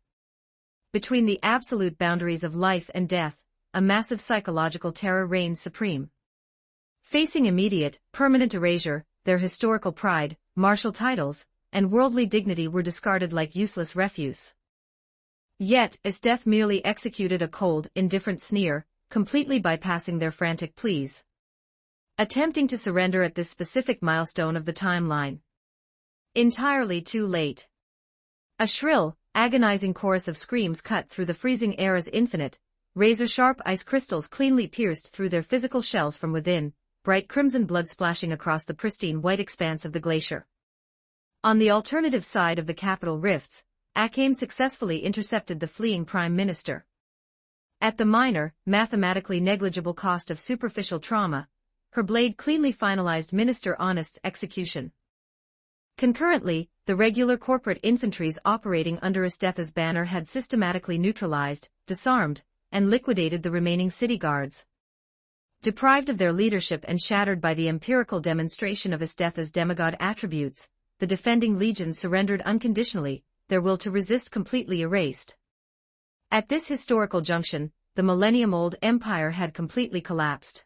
Between the absolute boundaries of life and death, a massive psychological terror reigns supreme. Facing immediate, permanent erasure, their historical pride, martial titles, and worldly dignity were discarded like useless refuse. Yet, Estetha merely executed a cold, indifferent sneer, completely bypassing their frantic pleas. Attempting to surrender at this specific milestone of the timeline. Entirely too late. A shrill, agonizing chorus of screams cut through the freezing air as infinite, razor-sharp ice crystals cleanly pierced through their physical shells from within, bright crimson blood splashing across the pristine white expanse of the glacier. On the alternative side of the capital rifts, Akame successfully intercepted the fleeing prime minister. At the minor, mathematically negligible cost of superficial trauma, her blade cleanly finalized Minister Honest's execution. Concurrently, the regular corporate infantries operating under Estetha's banner had systematically neutralized, disarmed, and liquidated the remaining city guards. Deprived of their leadership and shattered by the empirical demonstration of Estetha's demigod attributes, the defending legions surrendered unconditionally, their will to resist completely erased. At this historical junction, the millennium-old empire had completely collapsed.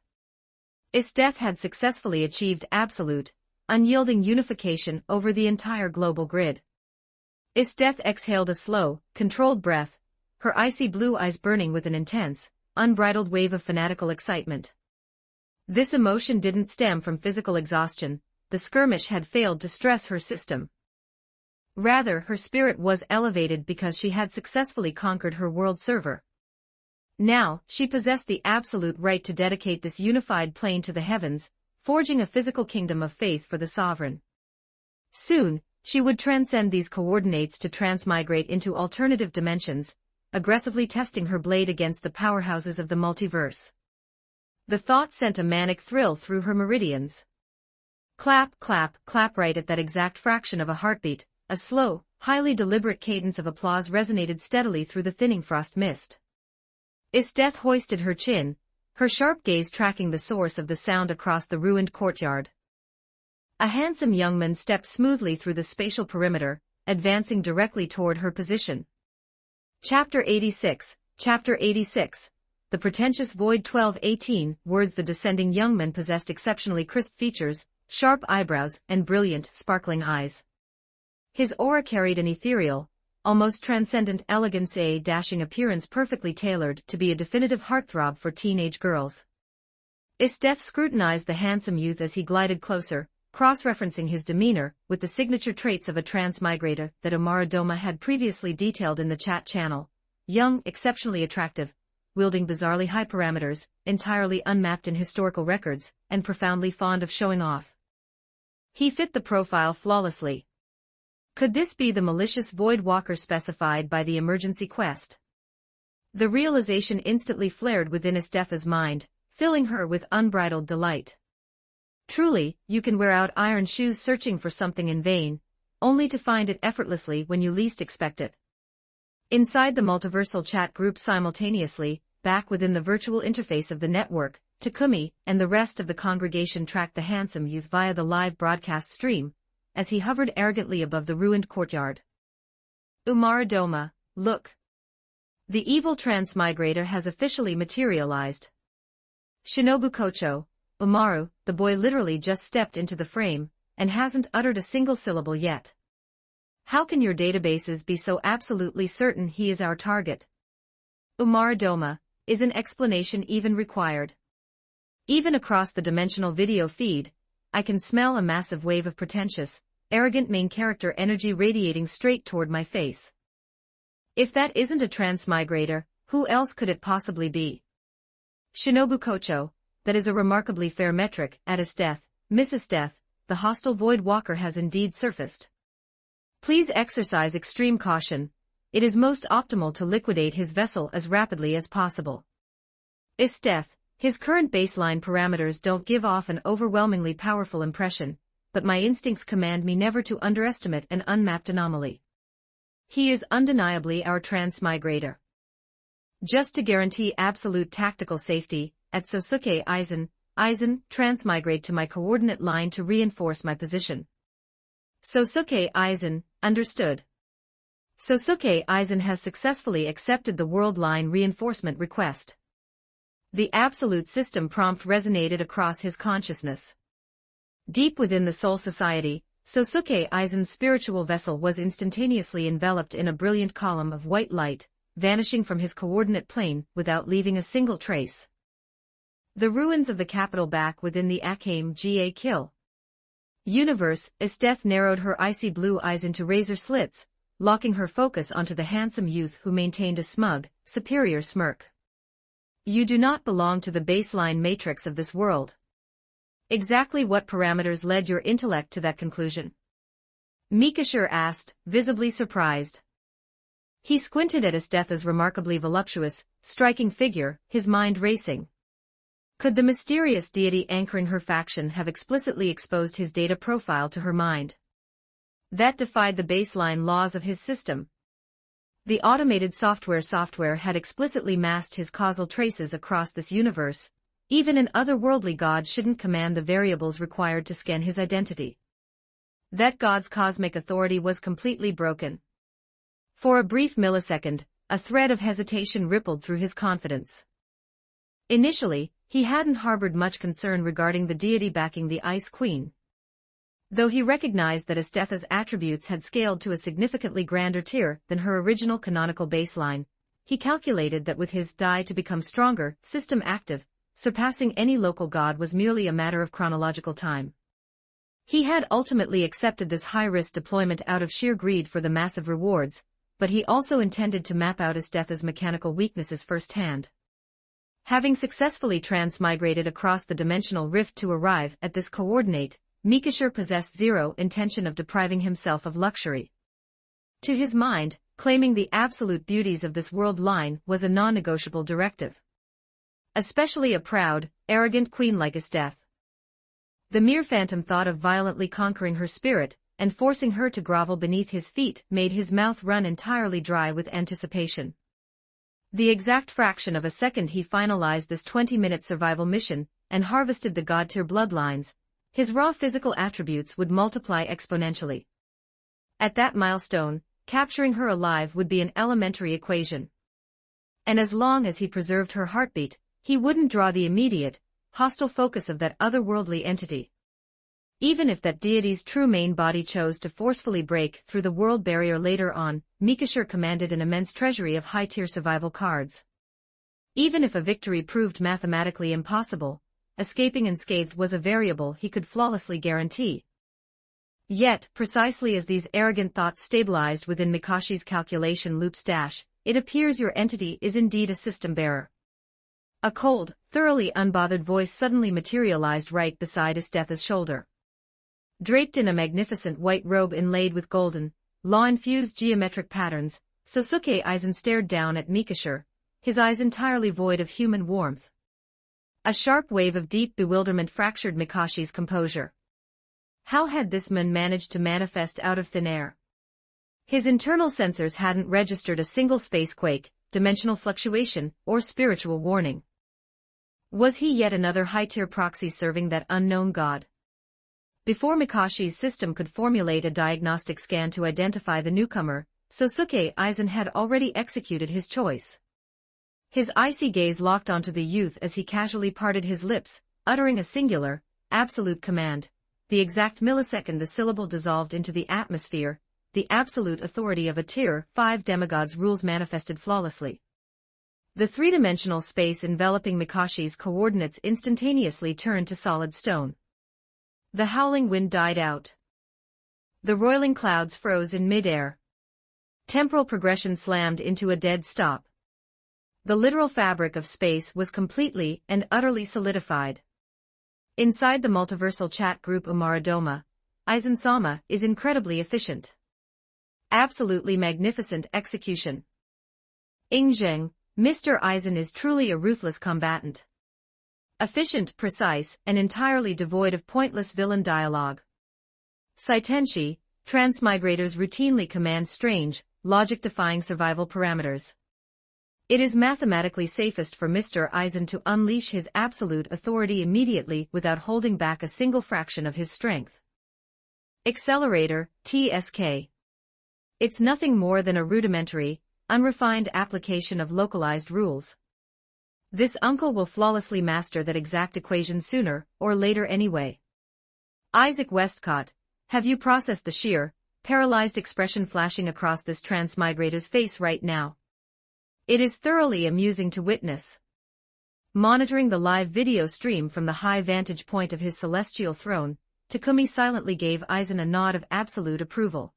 Estetha had successfully achieved absolute, unyielding unification over the entire global grid. Estetha exhaled a slow, controlled breath, her icy blue eyes burning with an intense, unbridled wave of fanatical excitement. This emotion didn't stem from physical exhaustion, the skirmish had failed to stress her system. Rather, her spirit was elevated because she had successfully conquered her world server. Now, she possessed the absolute right to dedicate this unified plane to the heavens, forging a physical kingdom of faith for the sovereign. Soon, she would transcend these coordinates to transmigrate into alternative dimensions, aggressively testing her blade against the powerhouses of the multiverse. The thought sent a manic thrill through her meridians. Clap, clap, clap. Right at that exact fraction of a heartbeat, a slow, highly deliberate cadence of applause resonated steadily through the thinning frost mist. Estetha hoisted her chin, her sharp gaze tracking the source of the sound across the ruined courtyard. A handsome young man stepped smoothly through the spatial perimeter, advancing directly toward her position. Chapter 86, Chapter 86. The pretentious Void 1218 words. The descending young man possessed exceptionally crisp features, sharp eyebrows, and brilliant, sparkling eyes. His aura carried an ethereal, almost transcendent elegance, a dashing appearance perfectly tailored to be a definitive heartthrob for teenage girls. Estetha scrutinized the handsome youth as he glided closer, cross-referencing his demeanor with the signature traits of a transmigrator that Omara Doma had previously detailed in the chat channel. Young, exceptionally attractive, wielding bizarrely high parameters, entirely unmapped in historical records, and profoundly fond of showing off. He fit the profile flawlessly. Could this be the malicious Void Walker specified by the emergency quest? The realization instantly flared within Estetha's mind, filling her with unbridled delight. Truly, you can wear out iron shoes searching for something in vain, only to find it effortlessly when you least expect it. Inside the multiversal chat group simultaneously, back within the virtual interface of the network, Takumi and the rest of the congregation tracked the handsome youth via the live broadcast stream, as he hovered arrogantly above the ruined courtyard. Umaradoma, look. The evil transmigrator has officially materialized. Shinobu Kocho, Umaru, the boy literally just stepped into the frame, and hasn't uttered a single syllable yet. How can your databases be so absolutely certain he is our target? Umaradoma, is an explanation even required? Even across the dimensional video feed, I can smell a massive wave of pretentious, arrogant main character energy radiating straight toward my face. If that isn't a transmigrator, who else could it possibly be? Shinobu Kocho, that is a remarkably fair metric. At his death, Mrs. Death, the hostile Void Walker has indeed surfaced. Please exercise extreme caution. It is most optimal to liquidate his vessel as rapidly as possible. Death, his current baseline parameters don't give off an overwhelmingly powerful impression, but my instincts command me never to underestimate an unmapped anomaly. He is undeniably our transmigrator. Just to guarantee absolute tactical safety, at Sosuke Aizen, transmigrate to my coordinate line to reinforce my position. Sosuke Aizen, understood. Sosuke Aizen has successfully accepted the world line reinforcement request. The absolute system prompt resonated across his consciousness. Deep within the Soul Society, Sosuke Aizen's spiritual vessel was instantaneously enveloped in a brilliant column of white light, vanishing from his coordinate plane without leaving a single trace. The ruins of the capital back within the Akame Ga Kill universe, Esteth narrowed her icy blue eyes into razor slits, locking her focus onto the handsome youth who maintained a smug, superior smirk. You do not belong to the baseline matrix of this world. Exactly what parameters led your intellect to that conclusion? Mikashir asked, visibly surprised. He squinted at Esteth's remarkably voluptuous, striking figure, his mind racing. Could the mysterious deity anchoring her faction have explicitly exposed his data profile to her mind? That defied the baseline laws of his system. The automated software had explicitly masked his causal traces across this universe. Even an otherworldly god shouldn't command the variables required to scan his identity. That god's cosmic authority was completely broken. For a brief millisecond, a thread of hesitation rippled through his confidence. Initially, he hadn't harbored much concern regarding the deity backing the Ice Queen. Though he recognized that Esteth's attributes had scaled to a significantly grander tier than her original canonical baseline, he calculated that with his die to become stronger, system active, surpassing any local god was merely a matter of chronological time. He had ultimately accepted this high-risk deployment out of sheer greed for the massive rewards, but he also intended to map out Esteth's mechanical weaknesses firsthand. Having successfully transmigrated across the dimensional rift to arrive at this coordinate, Mikashir possessed zero intention of depriving himself of luxury. To his mind, claiming the absolute beauties of this world line was a non-negotiable directive. Especially a proud, arrogant queen like Esteth. The mere phantom thought of violently conquering her spirit and forcing her to grovel beneath his feet made his mouth run entirely dry with anticipation. The exact fraction of a second he finalized this 20-minute survival mission and harvested the god-tier bloodlines, his raw physical attributes would multiply exponentially. At that milestone, capturing her alive would be an elementary equation. And as long as he preserved her heartbeat, he wouldn't draw the immediate, hostile focus of that otherworldly entity. Even if that deity's true main body chose to forcefully break through the world barrier later on, Mikashir commanded an immense treasury of high-tier survival cards. Even if a victory proved mathematically impossible, escaping unscathed was a variable he could flawlessly guarantee. Yet, precisely as these arrogant thoughts stabilized within Mikashi's calculation loop stash, it appears your entity is indeed a system bearer. A cold, thoroughly unbothered voice suddenly materialized right beside Esteth's shoulder. Draped in a magnificent white robe inlaid with golden, law-infused geometric patterns, Sosuke Aizen stared down at Mikashir, his eyes entirely void of human warmth. A sharp wave of deep bewilderment fractured Mikashi's composure. How had this man managed to manifest out of thin air? His internal sensors hadn't registered a single spacequake, dimensional fluctuation, or spiritual warning. Was he yet another high-tier proxy serving that unknown god? Before Mikashi's system could formulate a diagnostic scan to identify the newcomer, Sosuke Aizen had already executed his choice. His icy gaze locked onto the youth as he casually parted his lips, uttering a singular, absolute command. The exact millisecond the syllable dissolved into the atmosphere, the absolute authority of a Tier 5 demigod's rules manifested flawlessly. The three-dimensional space enveloping Mikashi's coordinates instantaneously turned to solid stone. The howling wind died out. The roiling clouds froze in mid-air. Temporal progression slammed into a dead stop. The literal fabric of space was completely and utterly solidified. Inside the multiversal chat group Umaradoma, Aizen-sama is incredibly efficient. Absolutely magnificent execution. Ingzheng, Mr. Aizen is truly a ruthless combatant. Efficient, precise, and entirely devoid of pointless villain dialogue. Saitenshi, transmigrators routinely command strange, logic-defying survival parameters. It is mathematically safest for Mr. Aizen to unleash his absolute authority immediately without holding back a single fraction of his strength. Accelerator, TSK. It's nothing more than a rudimentary, unrefined application of localized rules. This uncle will flawlessly master that exact equation sooner or later anyway. Isaac Westcott, have you processed the sheer, paralyzed expression flashing across this transmigrator's face right now? It is thoroughly amusing to witness. Monitoring the live video stream from the high vantage point of his celestial throne, Takumi silently gave Aizen a nod of absolute approval.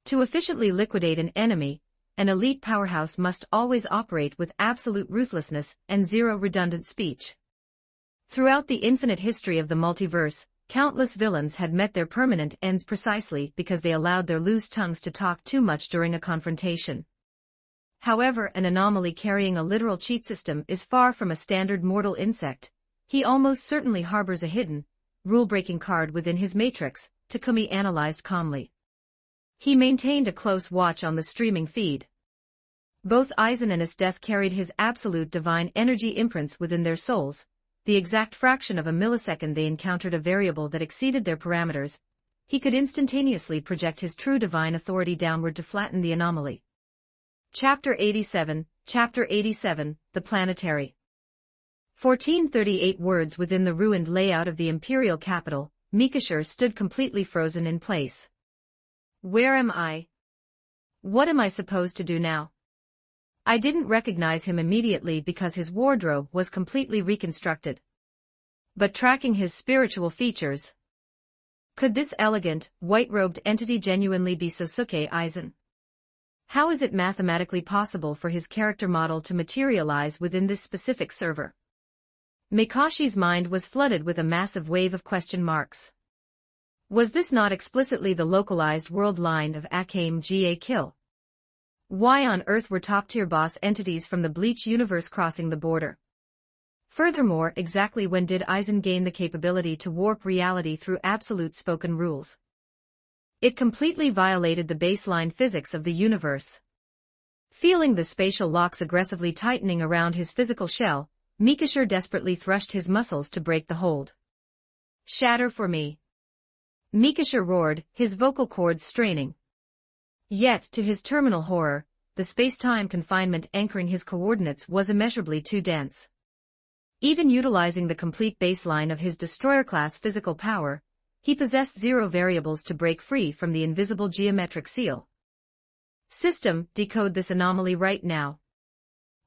To efficiently liquidate an enemy, an elite powerhouse must always operate with absolute ruthlessness and zero redundant speech. Throughout the infinite history of the multiverse, countless villains had met their permanent ends precisely because they allowed their loose tongues to talk too much during a confrontation. However, an anomaly carrying a literal cheat system is far from a standard mortal insect. He almost certainly harbors a hidden, rule-breaking card within his matrix, Takumi analyzed calmly. He maintained a close watch on the streaming feed. Both Aizen and Esdeath carried his absolute divine energy imprints within their souls. The exact fraction of a millisecond they encountered a variable that exceeded their parameters, he could instantaneously project his true divine authority downward to flatten the anomaly. Chapter 87, The Planetary. 1438 words within the ruined layout of the imperial capital, Mikasher stood completely frozen in place. Where am I? What am I supposed to do now? I didn't recognize him immediately because his wardrobe was completely reconstructed. But tracking his spiritual features. Could this elegant, white-robed entity genuinely be Sosuke Aizen? How is it mathematically possible for his character model to materialize within this specific server? Mikashi's mind was flooded with a massive wave of question marks. Was this not explicitly the localized world line of Akame Ga Kill? Why on earth were top-tier boss entities from the Bleach universe crossing the border? Furthermore, exactly when did Aizen gain the capability to warp reality through absolute spoken rules? It completely violated the baseline physics of the universe. Feeling the spatial locks aggressively tightening around his physical shell, Mikasher desperately thrust his muscles to break the hold. Shatter for me. Mikasher roared, his vocal cords straining. Yet, to his terminal horror, the space-time confinement anchoring his coordinates was immeasurably too dense. Even utilizing the complete baseline of his destroyer-class physical power, he possessed zero variables to break free from the invisible geometric seal. System, decode this anomaly right now.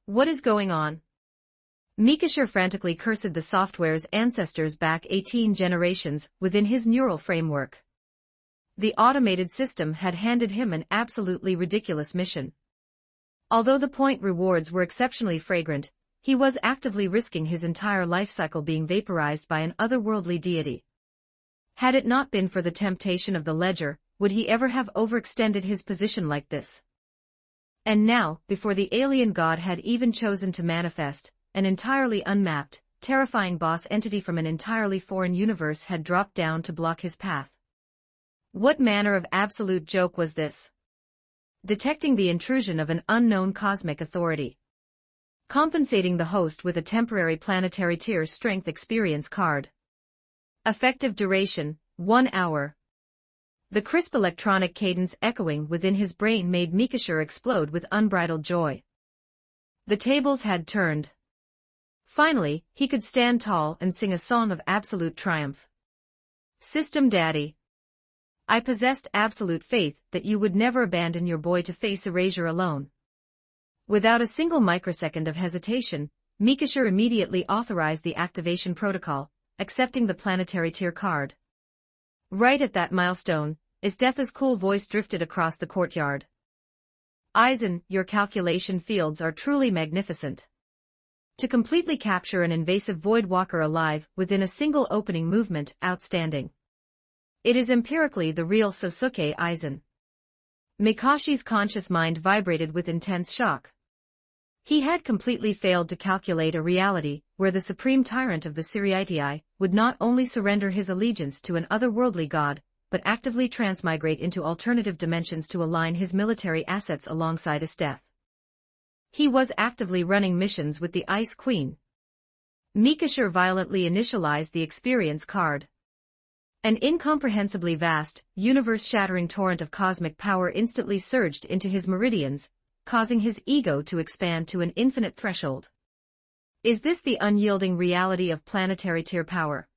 What is going on? Mikasher frantically cursed the software's ancestors back 18 generations within his neural framework. The automated system had handed him an absolutely ridiculous mission. Although the point rewards were exceptionally fragrant, he was actively risking his entire life cycle being vaporized by an otherworldly deity. Had it not been for the temptation of the ledger, would he ever have overextended his position like this? And now, before the alien god had even chosen to manifest, an entirely unmapped, terrifying boss entity from an entirely foreign universe had dropped down to block his path. What manner of absolute joke was this? Detecting the intrusion of an unknown cosmic authority. Compensating the host with a temporary planetary tier strength experience card. Effective duration, 1 hour. The crisp electronic cadence echoing within his brain made Mikashir explode with unbridled joy. The tables had turned. Finally, he could stand tall and sing a song of absolute triumph. System Daddy. I possessed absolute faith that you would never abandon your boy to face erasure alone. Without a single microsecond of hesitation, Mikashir immediately authorized the activation protocol, accepting the planetary tier card. Right at that milestone, Isthetha's cool voice drifted across the courtyard. Aizen, your calculation fields are truly magnificent. To completely capture an invasive Voidwalker alive within a single opening movement, outstanding. It is empirically the real Sosuke Aizen. Mikashi's conscious mind vibrated with intense shock. He had completely failed to calculate a reality where the supreme tyrant of the Siriitii would not only surrender his allegiance to an otherworldly god, but actively transmigrate into alternative dimensions to align his military assets alongside Isthetha. He was actively running missions with the Ice Queen. Mikashir violently initialized the experience card. An incomprehensibly vast, universe-shattering torrent of cosmic power instantly surged into his meridians, causing his ego to expand to an infinite threshold. Is this the unyielding reality of planetary tier power?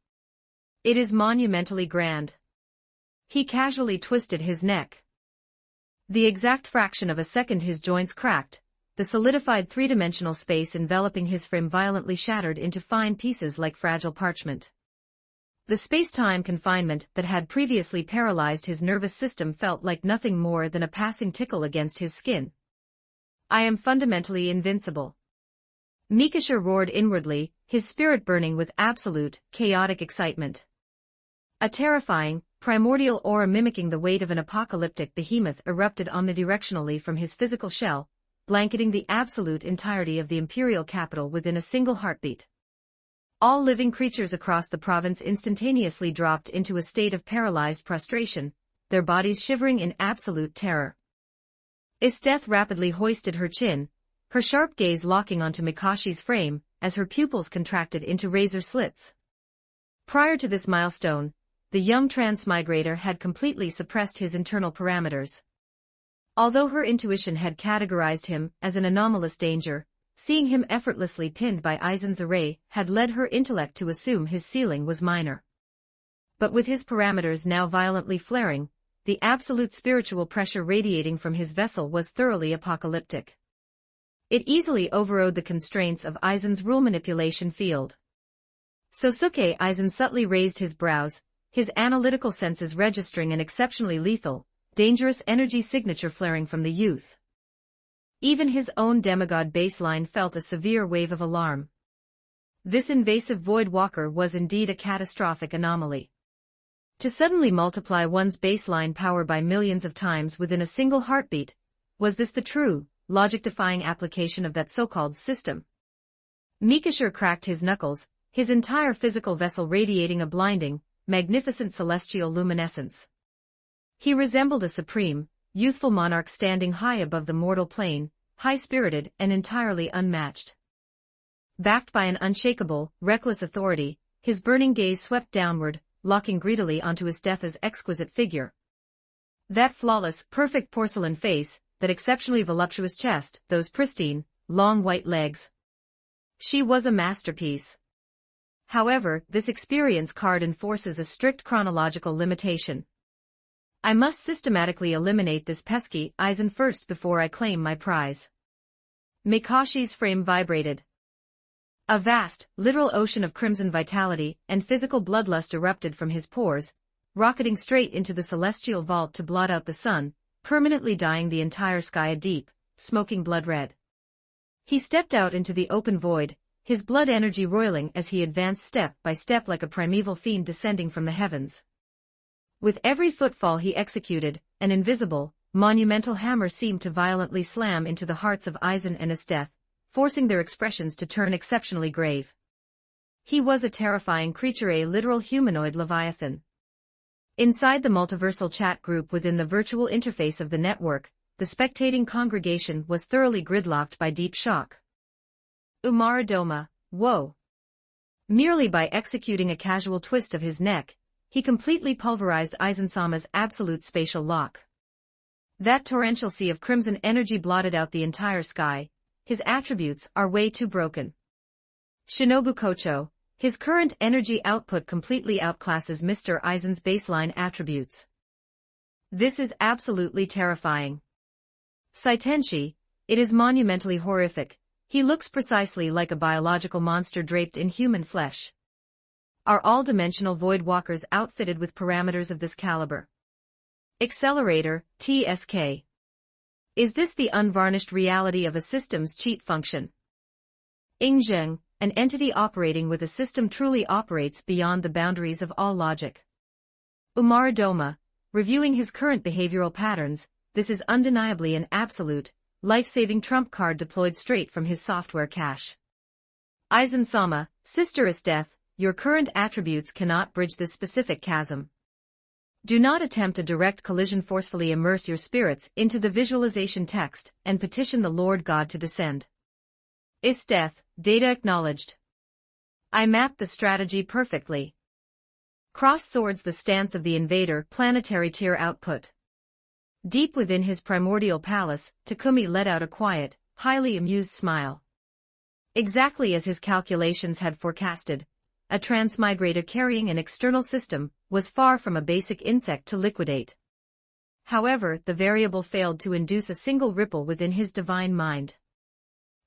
It is monumentally grand. He casually twisted his neck. The exact fraction of a second his joints cracked, the solidified three-dimensional space enveloping his frame violently shattered into fine pieces like fragile parchment. The space-time confinement that had previously paralyzed his nervous system felt like nothing more than a passing tickle against his skin. I am fundamentally invincible. Mikashir roared inwardly, his spirit burning with absolute, chaotic excitement. A terrifying, primordial aura mimicking the weight of an apocalyptic behemoth erupted omnidirectionally from his physical shell, blanketing the absolute entirety of the imperial capital within a single heartbeat. All living creatures across the province instantaneously dropped into a state of paralyzed prostration, their bodies shivering in absolute terror. Isthetha rapidly hoisted her chin, her sharp gaze locking onto Mikashi's frame, as her pupils contracted into razor slits. Prior to this milestone, the young transmigrator had completely suppressed his internal parameters. Although her intuition had categorized him as an anomalous danger, seeing him effortlessly pinned by Aizen's array had led her intellect to assume his ceiling was minor. But with his parameters now violently flaring, the absolute spiritual pressure radiating from his vessel was thoroughly apocalyptic. It easily overrode the constraints of Aizen's rule manipulation field. Sosuke Aizen subtly raised his brows, his analytical senses registering an exceptionally lethal, dangerous energy signature flaring from the youth. Even his own demigod baseline felt a severe wave of alarm. This invasive Voidwalker was indeed a catastrophic anomaly. To suddenly multiply one's baseline power by millions of times within a single heartbeat, was this the true, logic-defying application of that so-called system? Mikashir cracked his knuckles, his entire physical vessel radiating a blinding, magnificent celestial luminescence. He resembled a supreme, youthful monarch standing high above the mortal plane, high-spirited and entirely unmatched. Backed by an unshakable, reckless authority, his burning gaze swept downward, locking greedily onto Isthetha's exquisite figure. That flawless, perfect porcelain face, that exceptionally voluptuous chest, those pristine, long white legs. She was a masterpiece. However, this experience card enforces a strict chronological limitation. I must systematically eliminate this pesky Aizen first before I claim my prize. Mikashi's frame vibrated. A vast, literal ocean of crimson vitality and physical bloodlust erupted from his pores, rocketing straight into the celestial vault to blot out the sun, permanently dyeing the entire sky a deep, smoking blood red. He stepped out into the open void, his blood energy roiling as he advanced step by step like a primeval fiend descending from the heavens. With every footfall he executed, an invisible, monumental hammer seemed to violently slam into the hearts of Aizen and Isthetha, forcing their expressions to turn exceptionally grave. He was a terrifying creature, a literal humanoid leviathan. Inside the multiversal chat group within the virtual interface of the network, the spectating congregation was thoroughly gridlocked by deep shock. Umaradoma, whoa! Merely by executing a casual twist of his neck, he completely pulverized Aizen-sama's absolute spatial lock. That torrential sea of crimson energy blotted out the entire sky. His attributes are way too broken. Shinobu Kocho, his current energy output completely outclasses Mr. Aizen's baseline attributes. This is absolutely terrifying. Saitenshi, it is monumentally horrific. He looks precisely like a biological monster draped in human flesh. Are all dimensional void walkers outfitted with parameters of this caliber? Accelerator, TSK. Is this the unvarnished reality of a system's cheat function? Ingzheng, an entity operating with a system, truly operates beyond the boundaries of all logic. Umaradoma, reviewing his current behavioral patterns, this is undeniably an absolute, life-saving trump card deployed straight from his software cache. Aizen-sama, Sister Esteth, your current attributes cannot bridge this specific chasm. Do not attempt a direct collision. Forcefully immerse your spirits into the visualization text and petition the Lord God to descend. Esteth, data acknowledged. I mapped the strategy perfectly. Cross swords the stance of the invader. Planetary tier output. Deep within his primordial palace, Takumi let out a quiet, highly amused smile. Exactly as his calculations had forecasted, a transmigrator carrying an external system was far from a basic insect to liquidate. However, the variable failed to induce a single ripple within his divine mind.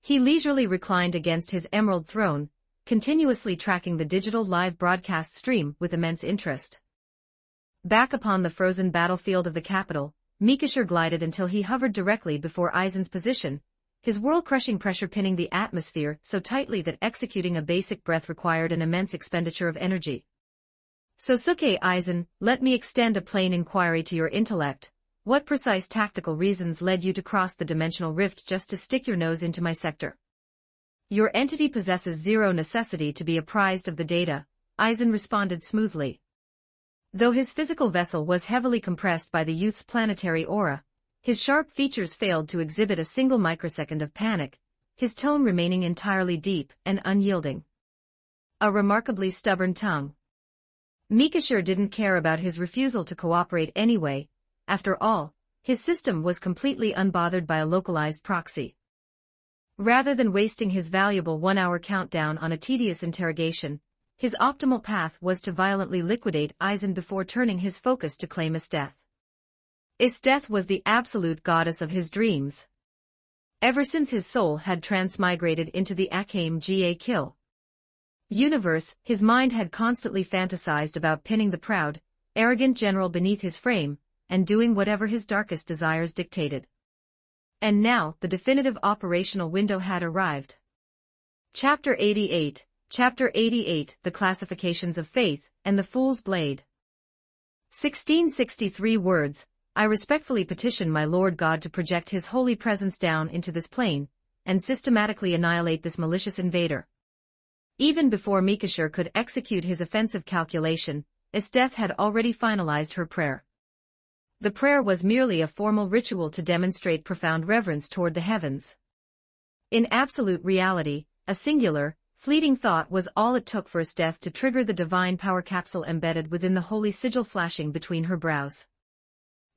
He leisurely reclined against his emerald throne, continuously tracking the digital live broadcast stream with immense interest. Back upon the frozen battlefield of the capital, Mikashir glided until he hovered directly before Aizen's position, his world-crushing pressure pinning the atmosphere so tightly that executing a basic breath required an immense expenditure of energy. Sosuke Aizen, let me extend a plain inquiry to your intellect. What precise tactical reasons led you to cross the dimensional rift just to stick your nose into my sector? Your entity possesses zero necessity to be apprised of the data, Aizen responded smoothly. Though his physical vessel was heavily compressed by the youth's planetary aura, his sharp features failed to exhibit a single microsecond of panic, his tone remaining entirely deep and unyielding. A remarkably stubborn tongue. Mikashir didn't care about his refusal to cooperate anyway. After all, his system was completely unbothered by a localized proxy. Rather than wasting his valuable 1-hour countdown on a tedious interrogation, his optimal path was to violently liquidate Aizen before turning his focus to claim Esteth. Esteth was the absolute goddess of his dreams. Ever since his soul had transmigrated into the Akame Ga Kill universe, his mind had constantly fantasized about pinning the proud, arrogant general beneath his frame, and doing whatever his darkest desires dictated. And now, the definitive operational window had arrived. Chapter 88, The Classifications of Faith, and the Fool's Blade. 1663 words. I respectfully petition my Lord God to project his holy presence down into this plane, and systematically annihilate this malicious invader. Even before Mikashir could execute his offensive calculation, Esteth had already finalized her prayer. The prayer was merely a formal ritual to demonstrate profound reverence toward the heavens. In absolute reality, a singular, fleeting thought was all it took for Esteth to trigger the divine power capsule embedded within the holy sigil flashing between her brows.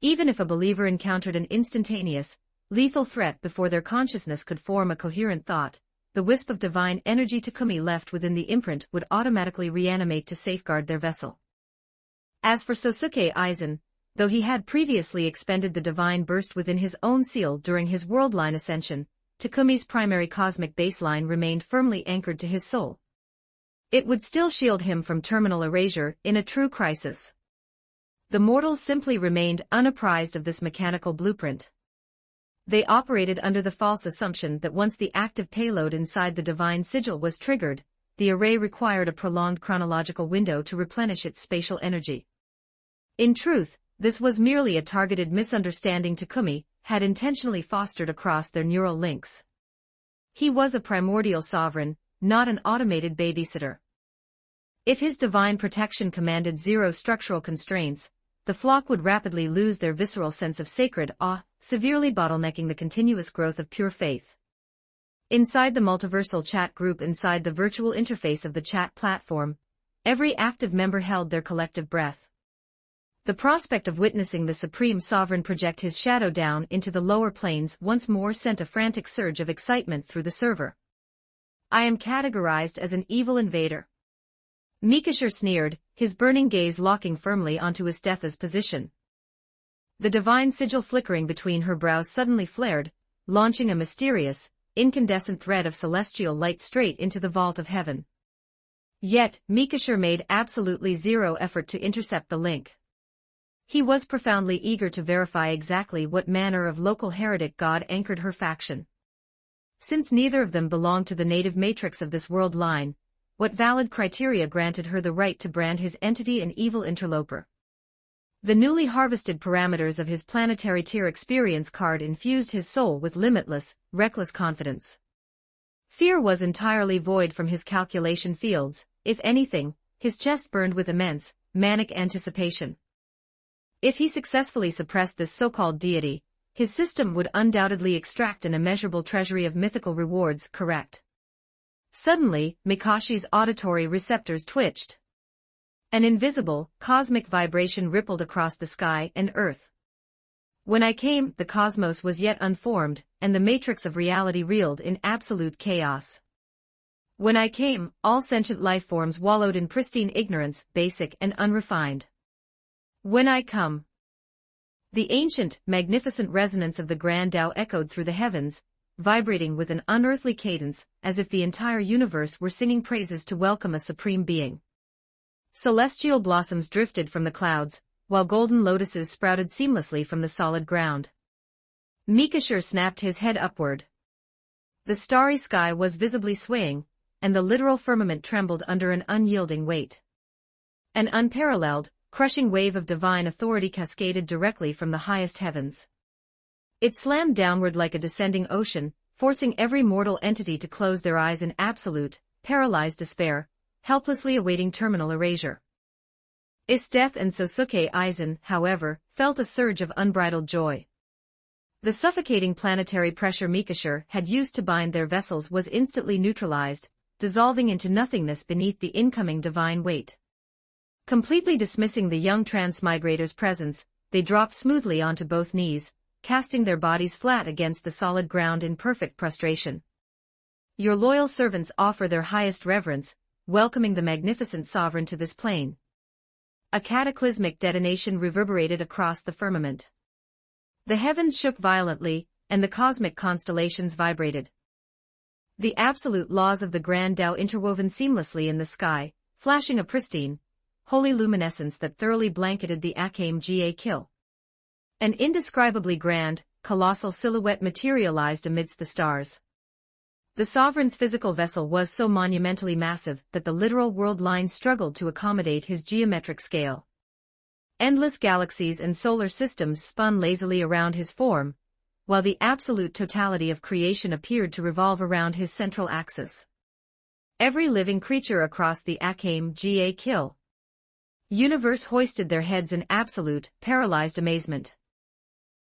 Even if a believer encountered an instantaneous, lethal threat before their consciousness could form a coherent thought, the wisp of divine energy Takumi left within the imprint would automatically reanimate to safeguard their vessel. As for Sosuke Aizen, though he had previously expended the divine burst within his own seal during his worldline ascension, Takumi's primary cosmic baseline remained firmly anchored to his soul. It would still shield him from terminal erasure in a true crisis. The mortals simply remained unapprised of this mechanical blueprint. They operated under the false assumption that once the active payload inside the divine sigil was triggered, the array required a prolonged chronological window to replenish its spatial energy. In truth, this was merely a targeted misunderstanding Takumi had intentionally fostered across their neural links. He was a primordial sovereign, not an automated babysitter. If his divine protection commanded zero structural constraints, the flock would rapidly lose their visceral sense of sacred awe, severely bottlenecking the continuous growth of pure faith. Inside the multiversal chat group, inside the virtual interface of the chat platform, every active member held their collective breath. The prospect of witnessing the Supreme Sovereign project his shadow down into the lower planes once more sent a frantic surge of excitement through the server. I am categorized as an evil invader. Mikashir sneered, his burning gaze locking firmly onto Istetha's position. The divine sigil flickering between her brows suddenly flared, launching a mysterious, incandescent thread of celestial light straight into the vault of heaven. Yet, Mikashir made absolutely zero effort to intercept the link. He was profoundly eager to verify exactly what manner of local heretic god anchored her faction. Since neither of them belonged to the native matrix of this world line, what valid criteria granted her the right to brand his entity an evil interloper? The newly harvested parameters of his planetary tier experience card infused his soul with limitless, reckless confidence. Fear was entirely void from his calculation fields. If anything, his chest burned with immense, manic anticipation. If he successfully suppressed this so-called deity, his system would undoubtedly extract an immeasurable treasury of mythical rewards. Correct. Suddenly, Mikashi's auditory receptors twitched. An invisible, cosmic vibration rippled across the sky and earth. When I came, the cosmos was yet unformed, and the matrix of reality reeled in absolute chaos. When I came, all sentient life forms wallowed in pristine ignorance, basic and unrefined. When I come. The ancient, magnificent resonance of the Grand Tao echoed through the heavens, vibrating with an unearthly cadence, as if the entire universe were singing praises to welcome a supreme being. Celestial blossoms drifted from the clouds, while golden lotuses sprouted seamlessly from the solid ground. Mikashir snapped his head upward. The starry sky was visibly swaying, and the literal firmament trembled under an unyielding weight. An unparalleled, crushing wave of divine authority cascaded directly from the highest heavens. It slammed downward like a descending ocean, forcing every mortal entity to close their eyes in absolute, paralyzed despair, helplessly awaiting terminal erasure. Istetha and Sosuke Aizen, however, felt a surge of unbridled joy. The suffocating planetary pressure Mikashir had used to bind their vessels was instantly neutralized, dissolving into nothingness beneath the incoming divine weight. Completely dismissing the young transmigrator's presence, they dropped smoothly onto both knees, casting their bodies flat against the solid ground in perfect prostration. Your loyal servants offer their highest reverence, welcoming the magnificent sovereign to this plane. A cataclysmic detonation reverberated across the firmament. The heavens shook violently, and the cosmic constellations vibrated. The absolute laws of the Grand Tao interwoven seamlessly in the sky, flashing a pristine, holy luminescence that thoroughly blanketed the Akame Kill. An indescribably grand, colossal silhouette materialized amidst the stars. The sovereign's physical vessel was so monumentally massive that the literal world line struggled to accommodate his geometric scale. Endless galaxies and solar systems spun lazily around his form, while the absolute totality of creation appeared to revolve around his central axis. Every living creature across the Akame Kill universe hoisted their heads in absolute, paralyzed amazement.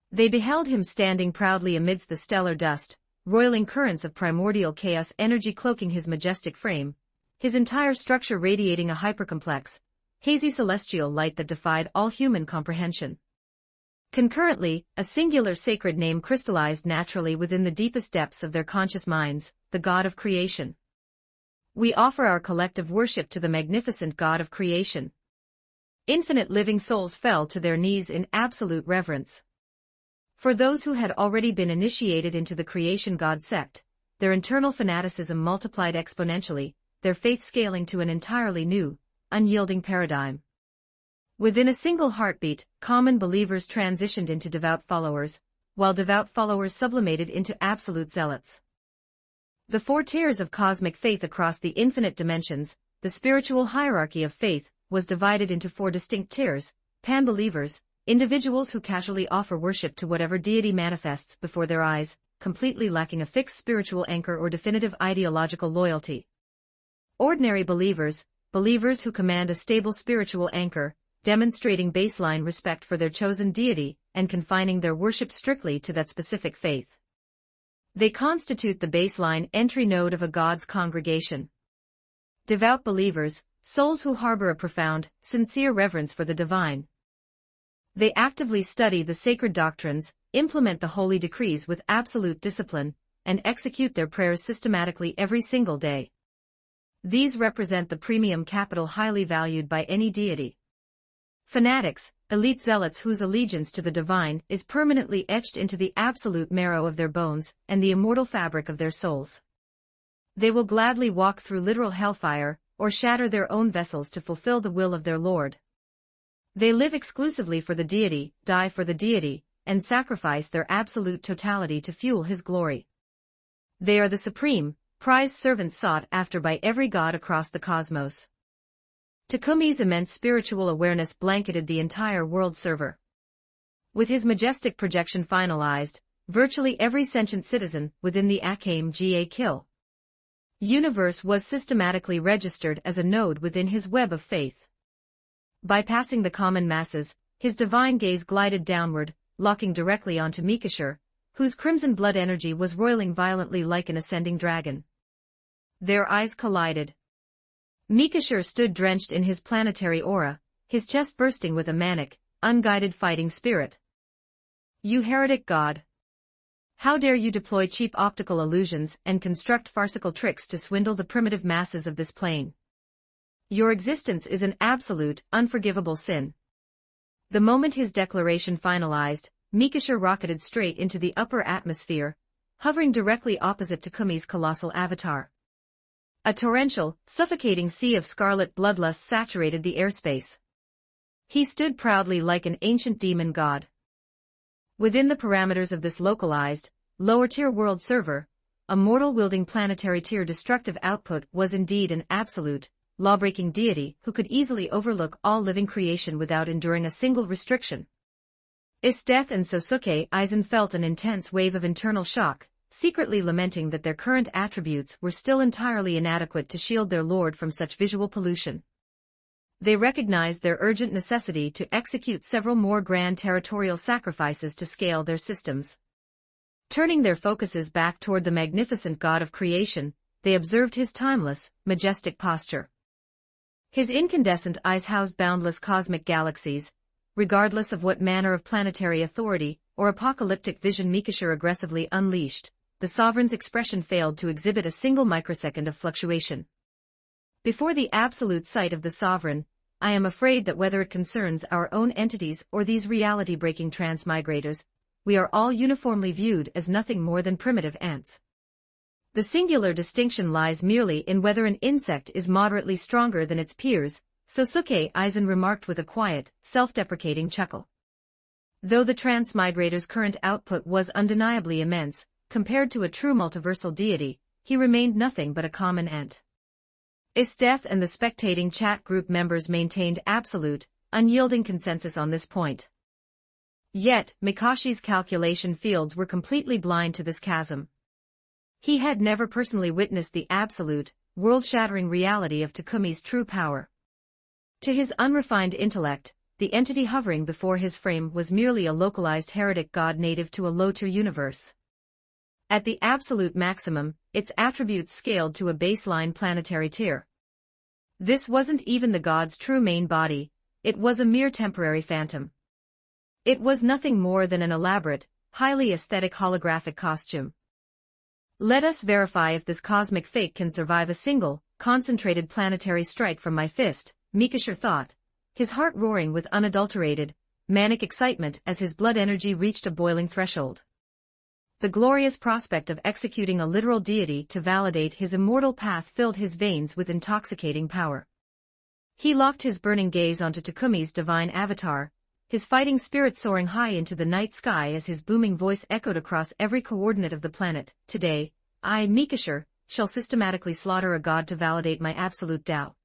They beheld him standing proudly amidst the stellar dust, roiling currents of primordial chaos energy cloaking his majestic frame, his entire structure radiating a hypercomplex, hazy celestial light that defied all human comprehension. Concurrently, a singular sacred name crystallized naturally within the deepest depths of their conscious minds, the God of Creation. We offer our collective worship to the magnificent God of Creation. Infinite living souls fell to their knees in absolute reverence. For those who had already been initiated into the creation god sect, their internal fanaticism multiplied exponentially, their faith scaling to an entirely new, unyielding paradigm. Within a single heartbeat, common believers transitioned into devout followers, while devout followers sublimated into absolute zealots. The four tiers of cosmic faith across the infinite dimensions, the spiritual hierarchy of faith, was divided into four distinct tiers: pan-believers, individuals who casually offer worship to whatever deity manifests before their eyes, completely lacking a fixed spiritual anchor or definitive ideological loyalty. Ordinary believers, believers who command a stable spiritual anchor, demonstrating baseline respect for their chosen deity, and confining their worship strictly to that specific faith. They constitute the baseline entry node of a God's congregation. Devout believers, souls who harbor a profound, sincere reverence for the divine. They actively study the sacred doctrines, implement the holy decrees with absolute discipline, and execute their prayers systematically every single day. These represent the premium capital highly valued by any deity. Fanatics, elite zealots whose allegiance to the divine is permanently etched into the absolute marrow of their bones and the immortal fabric of their souls. They will gladly walk through literal hellfire, or shatter their own vessels to fulfill the will of their Lord. They live exclusively for the deity, die for the deity, and sacrifice their absolute totality to fuel his glory. They are the supreme, prized servants sought after by every god across the cosmos. Takumi's immense spiritual awareness blanketed the entire world server. With his majestic projection finalized, virtually every sentient citizen within the Akame Kill universe was systematically registered as a node within his web of faith. Bypassing the common masses, his divine gaze glided downward, locking directly onto Mikashir, whose crimson blood energy was roiling violently like an ascending dragon. Their eyes collided. Mikashir stood drenched in his planetary aura, his chest bursting with a manic, unguided fighting spirit. You heretic god! How dare you deploy cheap optical illusions and construct farcical tricks to swindle the primitive masses of this plane? Your existence is an absolute, unforgivable sin. The moment his declaration finalized, Mikashir rocketed straight into the upper atmosphere, hovering directly opposite Takumi's colossal avatar. A torrential, suffocating sea of scarlet bloodlust saturated the airspace. He stood proudly like an ancient demon god. Within the parameters of this localized, lower-tier world server, a mortal-wielding planetary-tier destructive output was indeed an absolute, law-breaking deity who could easily overlook all living creation without enduring a single restriction. Death and Sosuke Aizen felt an intense wave of internal shock, secretly lamenting that their current attributes were still entirely inadequate to shield their lord from such visual pollution. They recognized their urgent necessity to execute several more grand territorial sacrifices to scale their systems. Turning their focuses back toward the magnificent god of creation, they observed his timeless, majestic posture. His incandescent eyes housed boundless cosmic galaxies, regardless of what manner of planetary authority or apocalyptic vision Mikashir aggressively unleashed. The sovereign's expression failed to exhibit a single microsecond of fluctuation. Before the absolute sight of the sovereign, I am afraid that whether it concerns our own entities or these reality-breaking transmigrators, we are all uniformly viewed as nothing more than primitive ants. The singular distinction lies merely in whether an insect is moderately stronger than its peers, Sosuke Aizen remarked with a quiet, self-deprecating chuckle. Though the transmigrator's current output was undeniably immense, compared to a true multiversal deity, he remained nothing but a common ant. Death and the spectating chat group members maintained absolute, unyielding consensus on this point. Yet, Mikashi's calculation fields were completely blind to this chasm. He had never personally witnessed the absolute, world-shattering reality of Takumi's true power. To his unrefined intellect, the entity hovering before his frame was merely a localized heretic god native to a low-tier universe. At the absolute maximum, its attributes scaled to a baseline planetary tier. This wasn't even the god's true main body, it was a mere temporary phantom. It was nothing more than an elaborate, highly aesthetic holographic costume. Let us verify if this cosmic fake can survive a single, concentrated planetary strike from my fist, Mikashir thought, his heart roaring with unadulterated, manic excitement as his blood energy reached a boiling threshold. The glorious prospect of executing a literal deity to validate his immortal path filled his veins with intoxicating power. He locked his burning gaze onto Takumi's divine avatar, his fighting spirit soaring high into the night sky as his booming voice echoed across every coordinate of the planet. Today, I, Mikashir, shall systematically slaughter a god to validate my absolute Tao.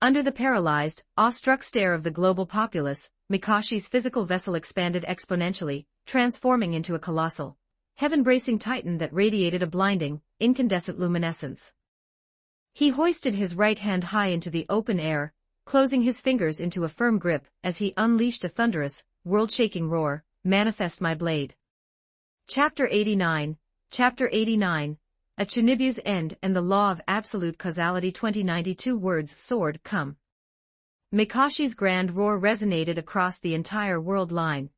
Under the paralyzed, awestruck stare of the global populace, Mikashi's physical vessel expanded exponentially, transforming into a colossal, heaven-bracing titan that radiated a blinding, incandescent luminescence. He hoisted his right hand high into the open air, closing his fingers into a firm grip as he unleashed a thunderous, world-shaking roar, "Manifest my blade." Chapter 89, A Chunibyu's End and the Law of Absolute Causality. 2092 words. Sword, come. Mikashi's grand roar resonated across the entire world line.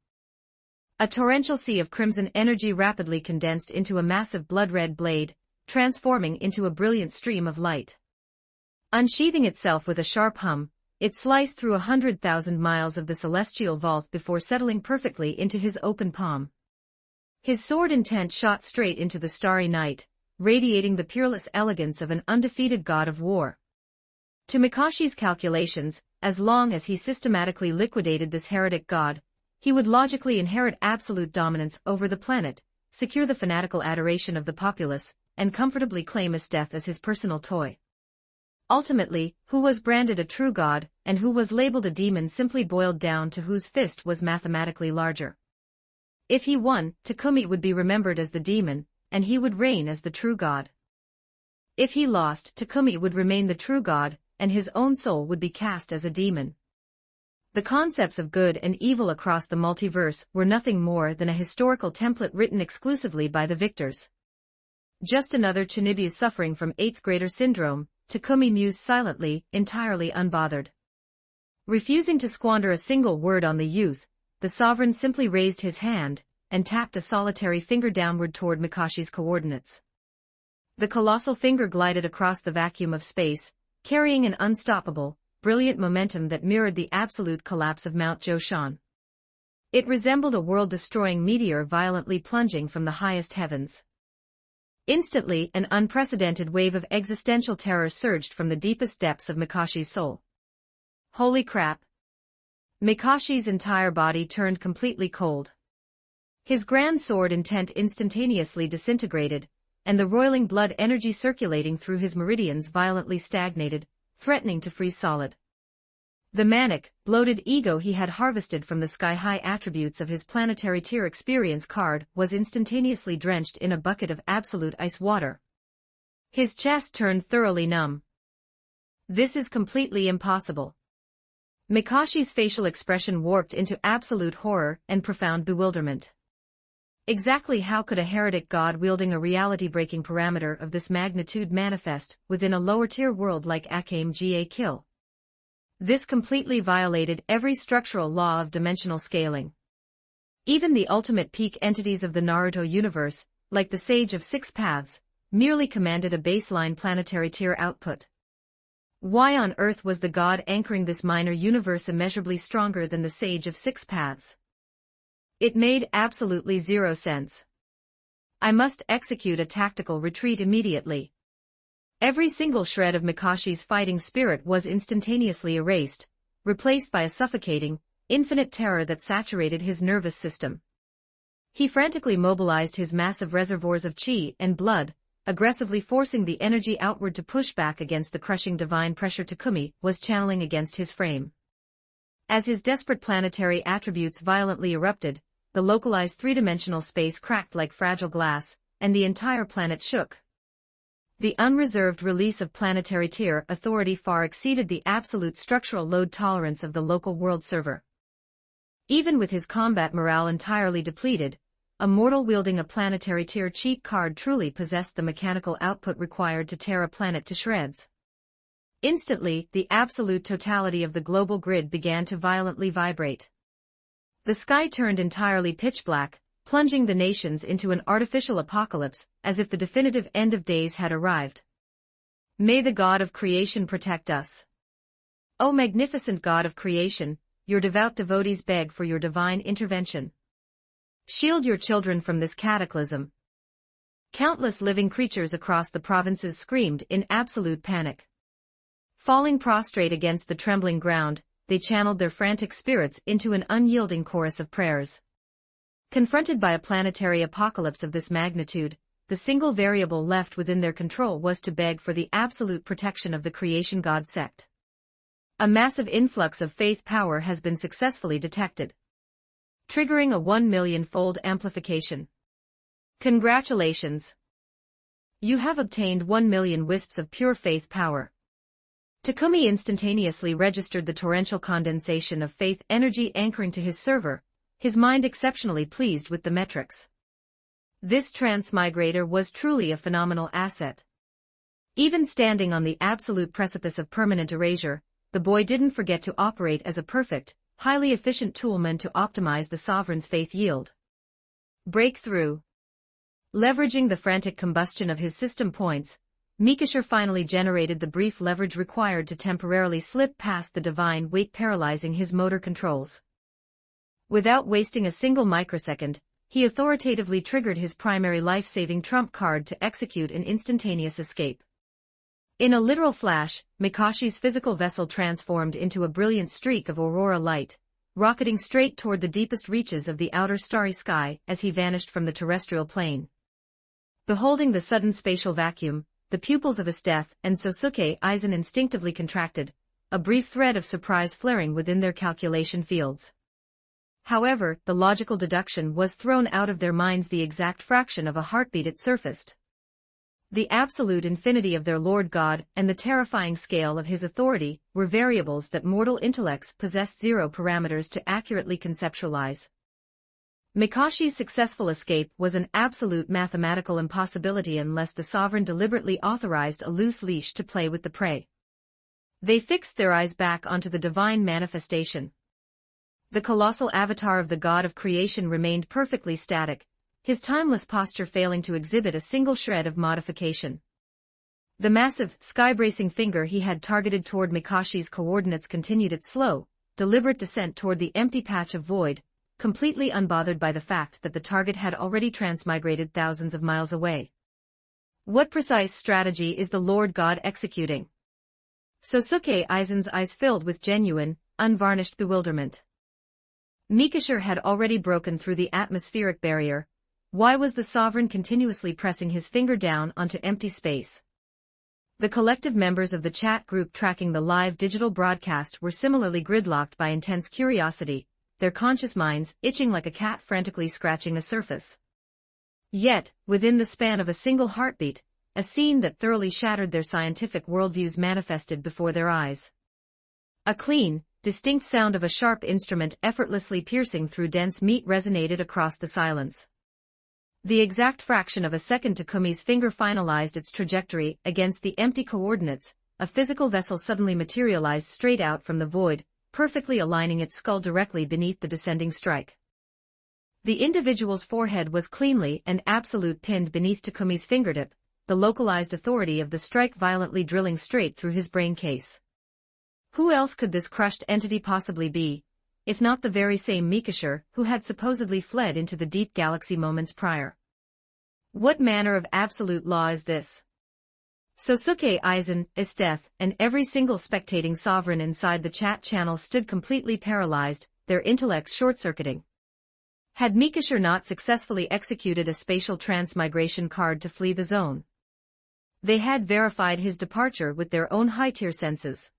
A torrential sea of crimson energy rapidly condensed into a massive blood-red blade, transforming into a brilliant stream of light. Unsheathing itself with a sharp hum, it sliced through 100,000 miles of the celestial vault before settling perfectly into his open palm. His sword intent shot straight into the starry night, radiating the peerless elegance of an undefeated god of war. To Mikashi's calculations, as long as he systematically liquidated this heretic god, he would logically inherit absolute dominance over the planet, secure the fanatical adoration of the populace, and comfortably claim his death as his personal toy. Ultimately, who was branded a true god, and who was labeled a demon simply boiled down to whose fist was mathematically larger. If he won, Takumi would be remembered as the demon, and he would reign as the true god. If he lost, Takumi would remain the true god, and his own soul would be cast as a demon. The concepts of good and evil across the multiverse were nothing more than a historical template written exclusively by the victors. Just another Chunibyu suffering from 8th grader syndrome, Takumi mused silently, entirely unbothered. Refusing to squander a single word on the youth, the sovereign simply raised his hand, and tapped a solitary finger downward toward Mikashi's coordinates. The colossal finger glided across the vacuum of space, carrying an unstoppable, brilliant momentum that mirrored the absolute collapse of Mount Joshan. It resembled a world-destroying meteor violently plunging from the highest heavens. Instantly, an unprecedented wave of existential terror surged from the deepest depths of Mikashi's soul. Holy crap! Mikashi's entire body turned completely cold. His grand sword intent instantaneously disintegrated, and the roiling blood energy circulating through his meridians violently stagnated, threatening to freeze solid. The manic, bloated ego he had harvested from the sky-high attributes of his planetary tier experience card was instantaneously drenched in a bucket of absolute ice water. His chest turned thoroughly numb. This is completely impossible. Mikashi's facial expression warped into absolute horror and profound bewilderment. Exactly how could a heretic god wielding a reality-breaking parameter of this magnitude manifest within a lower-tier world like Akame Kill? This completely violated every structural law of dimensional scaling. Even the ultimate peak entities of the Naruto universe, like the Sage of Six Paths, merely commanded a baseline planetary tier output. Why on earth was the god anchoring this minor universe immeasurably stronger than the Sage of Six Paths? It made absolutely zero sense. I must execute a tactical retreat immediately. Every single shred of Mikashi's fighting spirit was instantaneously erased, replaced by a suffocating, infinite terror that saturated his nervous system. He frantically mobilized his massive reservoirs of chi and blood, aggressively forcing the energy outward to push back against the crushing divine pressure Takumi was channeling against his frame. As his desperate planetary attributes violently erupted, the localized three-dimensional space cracked like fragile glass, and the entire planet shook. The unreserved release of planetary tier authority far exceeded the absolute structural load tolerance of the local world server. Even with his combat morale entirely depleted, a mortal wielding a planetary tier cheat card truly possessed the mechanical output required to tear a planet to shreds. Instantly, the absolute totality of the global grid began to violently vibrate. The sky turned entirely pitch black, plunging the nations into an artificial apocalypse, as if the definitive end of days had arrived. May the God of creation protect us. O magnificent God of creation, your devout devotees beg for your divine intervention. Shield your children from this cataclysm. Countless living creatures across the provinces screamed in absolute panic. Falling prostrate against the trembling ground, they channeled their frantic spirits into an unyielding chorus of prayers. Confronted by a planetary apocalypse of this magnitude, the single variable left within their control was to beg for the absolute protection of the creation god sect. A massive influx of faith power has been successfully detected, triggering a 1 million-fold amplification. Congratulations! You have obtained 1,000,000 wisps of pure faith power. Takumi instantaneously registered the torrential condensation of faith energy anchoring to his server, his mind exceptionally pleased with the metrics. This transmigrator was truly a phenomenal asset. Even standing on the absolute precipice of permanent erasure, the boy didn't forget to operate as a perfect, highly efficient tool meant to optimize the sovereign's faith yield. Breakthrough. Leveraging the frantic combustion of his system points, Mikasher finally generated the brief leverage required to temporarily slip past the divine weight paralyzing his motor controls. Without wasting a single microsecond, he authoritatively triggered his primary life-saving trump card to execute an instantaneous escape. In a literal flash, Mikashi's physical vessel transformed into a brilliant streak of aurora light, rocketing straight toward the deepest reaches of the outer starry sky as he vanished from the terrestrial plane. Beholding the sudden spatial vacuum, the pupils of Esteth and Sosuke Aizen instinctively contracted, a brief thread of surprise flaring within their calculation fields. However, the logical deduction was thrown out of their minds the exact fraction of a heartbeat it surfaced. The absolute infinity of their Lord God and the terrifying scale of his authority were variables that mortal intellects possessed zero parameters to accurately conceptualize. Mikashi's successful escape was an absolute mathematical impossibility unless the sovereign deliberately authorized a loose leash to play with the prey. They fixed their eyes back onto the divine manifestation. The colossal avatar of the god of creation remained perfectly static, his timeless posture failing to exhibit a single shred of modification. The massive, sky-bracing finger he had targeted toward Mikashi's coordinates continued its slow, deliberate descent toward the empty patch of void, completely unbothered by the fact that the target had already transmigrated thousands of miles away. What precise strategy is the Lord God executing? Sosuke Aizen's eyes filled with genuine, unvarnished bewilderment. Mikasher had already broken through the atmospheric barrier. Why was the sovereign continuously pressing his finger down onto empty space? The collective members of the chat group tracking the live digital broadcast were similarly gridlocked by intense curiosity, their conscious minds itching like a cat frantically scratching a surface. Yet, within the span of a single heartbeat, a scene that thoroughly shattered their scientific worldviews manifested before their eyes. A clean, distinct sound of a sharp instrument effortlessly piercing through dense meat resonated across the silence. The exact fraction of a second Takumi's finger finalized its trajectory against the empty coordinates, a physical vessel suddenly materialized straight out from the void, perfectly aligning its skull directly beneath the descending strike. The individual's forehead was cleanly and absolute pinned beneath Takumi's fingertip, the localized authority of the strike violently drilling straight through his brain case. Who else could this crushed entity possibly be, if not the very same Mikasher who had supposedly fled into the deep galaxy moments prior? What manner of absolute law is this? Sosuke Aizen, Esteth, and every single spectating sovereign inside the chat channel stood completely paralyzed, their intellects short-circuiting. Had Mikasher not successfully executed a spatial transmigration card to flee the zone? They had verified his departure with their own high-tier senses.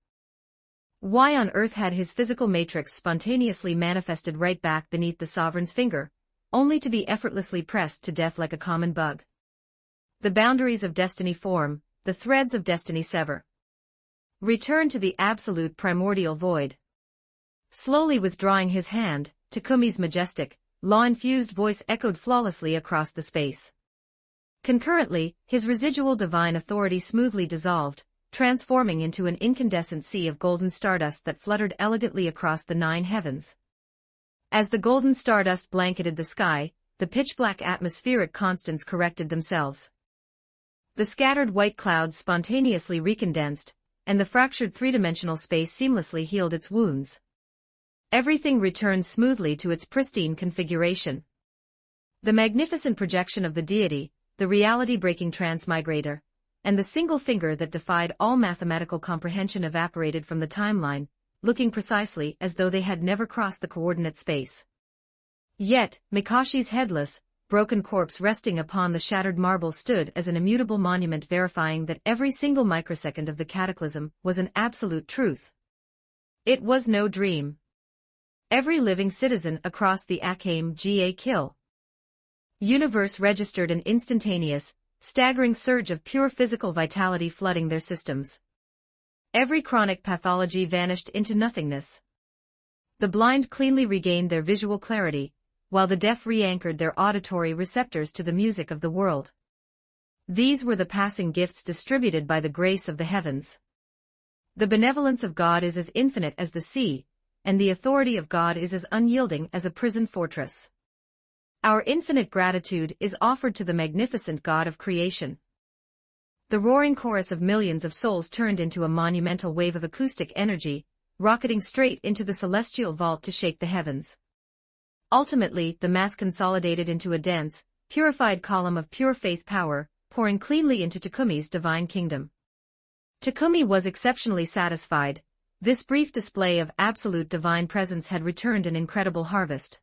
Why on earth had his physical matrix spontaneously manifested right back beneath the sovereign's finger, only to be effortlessly pressed to death like a common bug? The boundaries of destiny form, the threads of destiny sever. Return to the absolute primordial void. Slowly withdrawing his hand, Takumi's majestic, law-infused voice echoed flawlessly across the space. Concurrently, his residual divine authority smoothly dissolved, transforming into an incandescent sea of golden stardust that fluttered elegantly across the 9 heavens. As the golden stardust blanketed the sky, the pitch-black atmospheric constants corrected themselves. The scattered white clouds spontaneously recondensed, and the fractured three-dimensional space seamlessly healed its wounds. Everything returned smoothly to its pristine configuration. The magnificent projection of the deity, the reality-breaking transmigrator, and the single finger that defied all mathematical comprehension evaporated from the timeline, looking precisely as though they had never crossed the coordinate space. Yet, Mikashi's headless, broken corpse resting upon the shattered marble stood as an immutable monument verifying that every single microsecond of the cataclysm was an absolute truth. It was no dream. Every living citizen across the Akame Ga Kill universe registered an instantaneous, staggering surge of pure physical vitality flooding their systems. Every chronic pathology vanished into nothingness. The blind cleanly regained their visual clarity, while the deaf re-anchored their auditory receptors to the music of the world. These were the passing gifts distributed by the grace of the heavens. The benevolence of God is as infinite as the sea, and the authority of God is as unyielding as a prison fortress. Our infinite gratitude is offered to the magnificent God of creation. The roaring chorus of millions of souls turned into a monumental wave of acoustic energy, rocketing straight into the celestial vault to shake the heavens. Ultimately, the mass consolidated into a dense, purified column of pure faith power, pouring cleanly into Takumi's divine kingdom. Takumi was exceptionally satisfied. This brief display of absolute divine presence had returned an incredible harvest.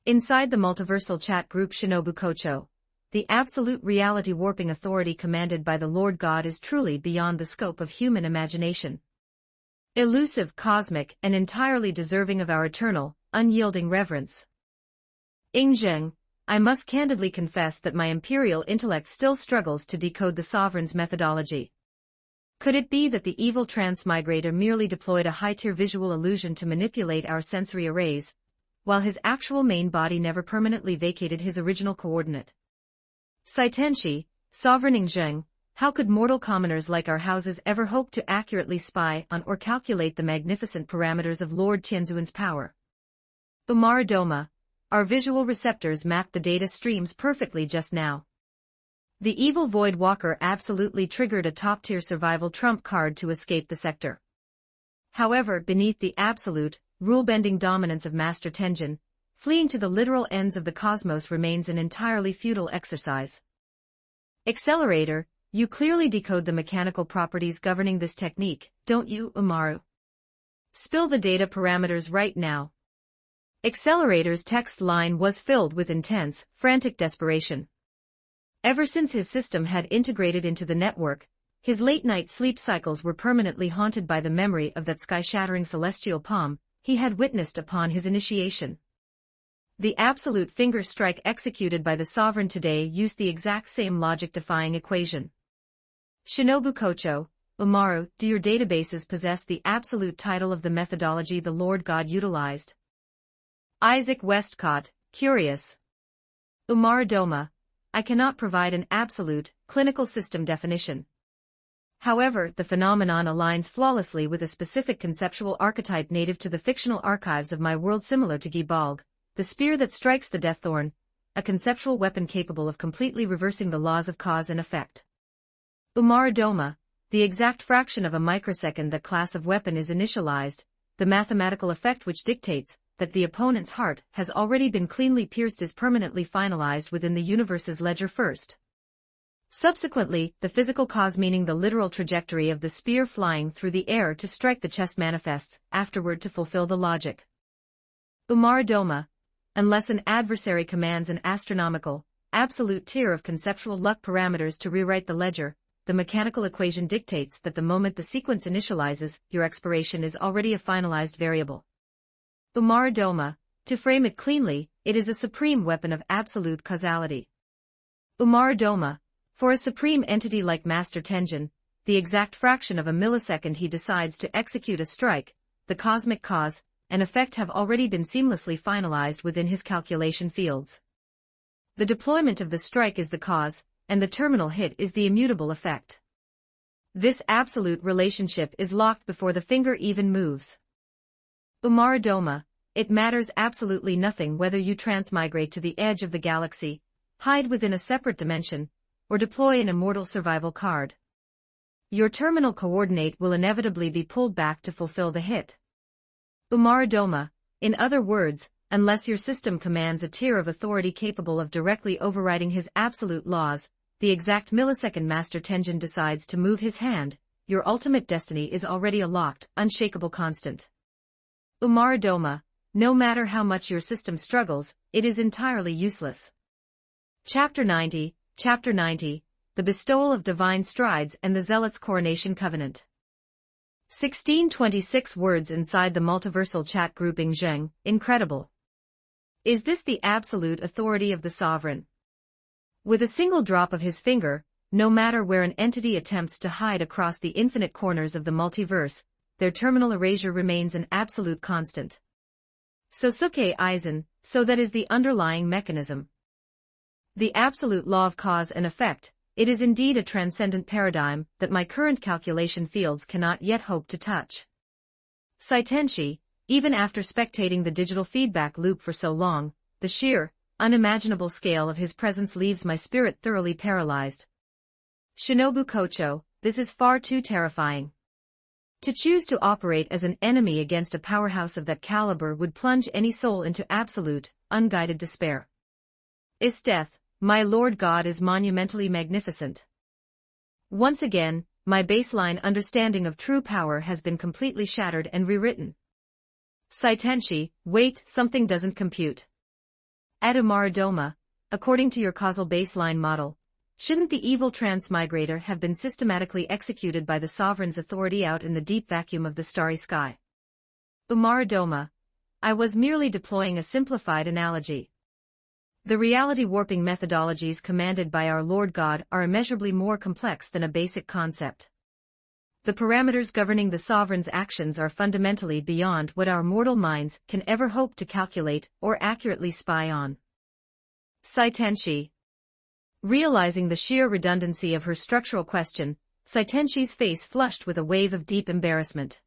Inside the multiversal chat group Shinobu Kocho, the absolute reality warping authority commanded by the Lord God is truly beyond the scope of human imagination. Elusive, cosmic, and entirely deserving of our eternal, unyielding reverence. Ingzheng, I must candidly confess that my imperial intellect still struggles to decode the sovereign's methodology. Could it be that the evil transmigrator merely deployed a high-tier visual illusion to manipulate our sensory arrays, while his actual main body never permanently vacated his original coordinate? Saitenshi, Sovereign Ingzheng, how could mortal commoners like our houses ever hope to accurately spy on or calculate the magnificent parameters of Lord Tianzuan's power? Umar Doma, our visual receptors mapped the data streams perfectly just now. The evil Void Walker absolutely triggered a top-tier survival trump card to escape the sector. However, beneath the absolute, rule-bending dominance of Master Tenjin, fleeing to the literal ends of the cosmos remains an entirely futile exercise. Accelerator, you clearly decode the mechanical properties governing this technique, don't you, Umaru? Spill the data parameters right now. Accelerator's text line was filled with intense, frantic desperation. Ever since his system had integrated into the network, his late-night sleep cycles were permanently haunted by the memory of that sky-shattering celestial palm he had witnessed upon his initiation. The absolute finger strike executed by the sovereign today used the exact same logic-defying equation. Shinobu Kocho, Umaru, do your databases possess the absolute title of the methodology the Lord God utilized? Isaac Westcott, curious. Umaru Doma, I cannot provide an absolute, clinical system definition. However, the phenomenon aligns flawlessly with a specific conceptual archetype native to the fictional archives of my world, similar to Gibalg, the spear that strikes the deaththorn, a conceptual weapon capable of completely reversing the laws of cause and effect. Umar Doma, the exact fraction of a microsecond that class of weapon is initialized, the mathematical effect which dictates that the opponent's heart has already been cleanly pierced is permanently finalized within the universe's ledger first. Subsequently, the physical cause, meaning the literal trajectory of the spear flying through the air to strike the chest, manifests afterward to fulfill the logic. Umar Doma, unless an adversary commands an astronomical, absolute tier of conceptual luck parameters to rewrite the ledger, the mechanical equation dictates that the moment the sequence initializes, your expiration is already a finalized variable. Umar Doma, to frame it cleanly, it is a supreme weapon of absolute causality. Umar Doma, for a supreme entity like Master Tenjin, the exact fraction of a millisecond he decides to execute a strike, the cosmic cause and effect have already been seamlessly finalized within his calculation fields. The deployment of the strike is the cause, and the terminal hit is the immutable effect. This absolute relationship is locked before the finger even moves. Umar Doma, it matters absolutely nothing whether you transmigrate to the edge of the galaxy, hide within a separate dimension, or deploy an immortal survival card. Your terminal coordinate will inevitably be pulled back to fulfill the hit. Umar Doma, in other words, unless your system commands a tier of authority capable of directly overriding his absolute laws, the exact millisecond Master Tenjin decides to move his hand, your ultimate destiny is already a locked, unshakable constant. Umar Doma, no matter how much your system struggles, it is entirely useless. Chapter 90, The Bestowal of Divine Strides and the Zealot's Coronation Covenant. 1626 words inside the multiversal chat grouping Zheng, incredible. Is this the absolute authority of the sovereign? With a single drop of his finger, no matter where an entity attempts to hide across the infinite corners of the multiverse, their terminal erasure remains an absolute constant. Sosuke Aizen, so that is the underlying mechanism. The absolute law of cause and effect, it is indeed a transcendent paradigm that my current calculation fields cannot yet hope to touch. Saitenshi, even after spectating the digital feedback loop for so long, the sheer, unimaginable scale of his presence leaves my spirit thoroughly paralyzed. Shinobu Kocho, this is far too terrifying. To choose to operate as an enemy against a powerhouse of that caliber would plunge any soul into absolute, unguided despair. Death, my Lord God is monumentally magnificent. Once again, my baseline understanding of true power has been completely shattered and rewritten. Saitenshi, wait, something doesn't compute. At Umaradoma, according to your causal baseline model, shouldn't the evil transmigrator have been systematically executed by the sovereign's authority out in the deep vacuum of the starry sky? Umaradoma, I was merely deploying a simplified analogy. The reality-warping methodologies commanded by our Lord God are immeasurably more complex than a basic concept. The parameters governing the sovereign's actions are fundamentally beyond what our mortal minds can ever hope to calculate or accurately spy on. Saitenshi. Realizing the sheer redundancy of her structural question, Saitenshi's face flushed with a wave of deep embarrassment.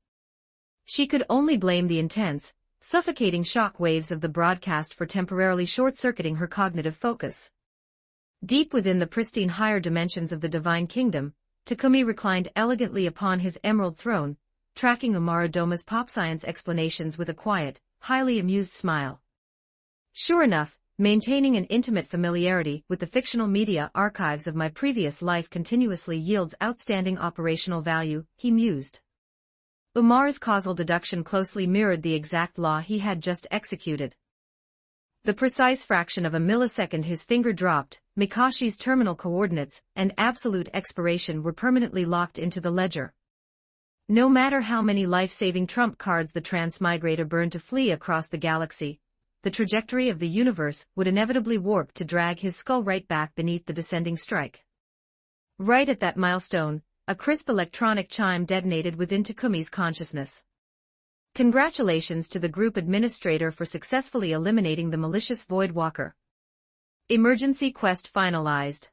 She could only blame the intense, suffocating shock waves of the broadcast for temporarily short-circuiting her cognitive focus. Deep within the pristine higher dimensions of the divine kingdom, Takumi reclined elegantly upon his emerald throne, tracking Umaradoma's pop science explanations with a quiet, highly amused smile. Sure enough, maintaining an intimate familiarity with the fictional media archives of my previous life continuously yields outstanding operational value, he mused. Umar's causal deduction closely mirrored the exact law he had just executed. The precise fraction of a millisecond his finger dropped, Mikashi's terminal coordinates and absolute expiration were permanently locked into the ledger. No matter how many life-saving trump cards the transmigrator burned to flee across the galaxy, the trajectory of the universe would inevitably warp to drag his skull right back beneath the descending strike. Right at that milestone, a crisp electronic chime detonated within Takumi's consciousness. Congratulations to the group administrator for successfully eliminating the malicious Voidwalker. Emergency quest finalized.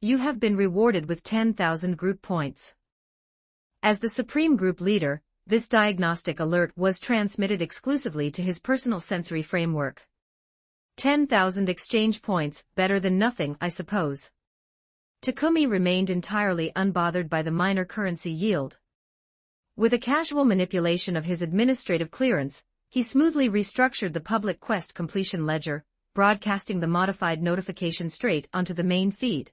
You have been rewarded with 10,000 group points. As the Supreme Group Leader, this diagnostic alert was transmitted exclusively to his personal sensory framework. 10,000 exchange points, better than nothing, I suppose. Takumi remained entirely unbothered by the minor currency yield. With a casual manipulation of his administrative clearance, he smoothly restructured the public quest completion ledger, broadcasting the modified notification straight onto the main feed.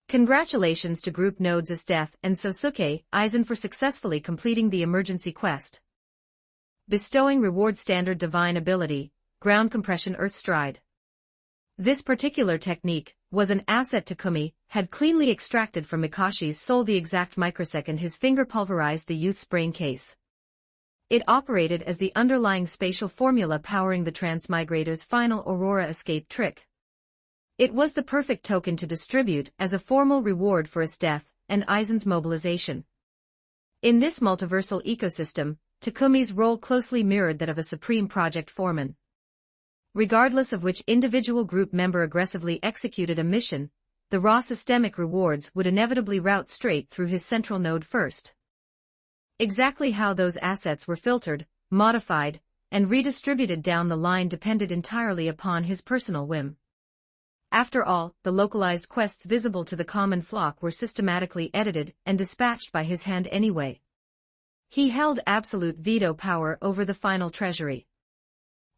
Congratulations to Group Nodes Death and Sosuke Aizen for successfully completing the emergency quest. Bestowing reward standard divine ability, ground compression earth stride. This particular technique was an asset Takumi had cleanly extracted from Mikashi's soul the exact microsecond his finger pulverized the youth's brain case. It operated as the underlying spatial formula powering the transmigrator's final Aurora escape trick. It was the perfect token to distribute as a formal reward for his death and Aizen's mobilization. In this multiversal ecosystem, Takumi's role closely mirrored that of a supreme project foreman. Regardless of which individual group member aggressively executed a mission, the raw systemic rewards would inevitably route straight through his central node first. Exactly how those assets were filtered, modified, and redistributed down the line depended entirely upon his personal whim. After all, the localized quests visible to the common flock were systematically edited and dispatched by his hand anyway. He held absolute veto power over the final treasury.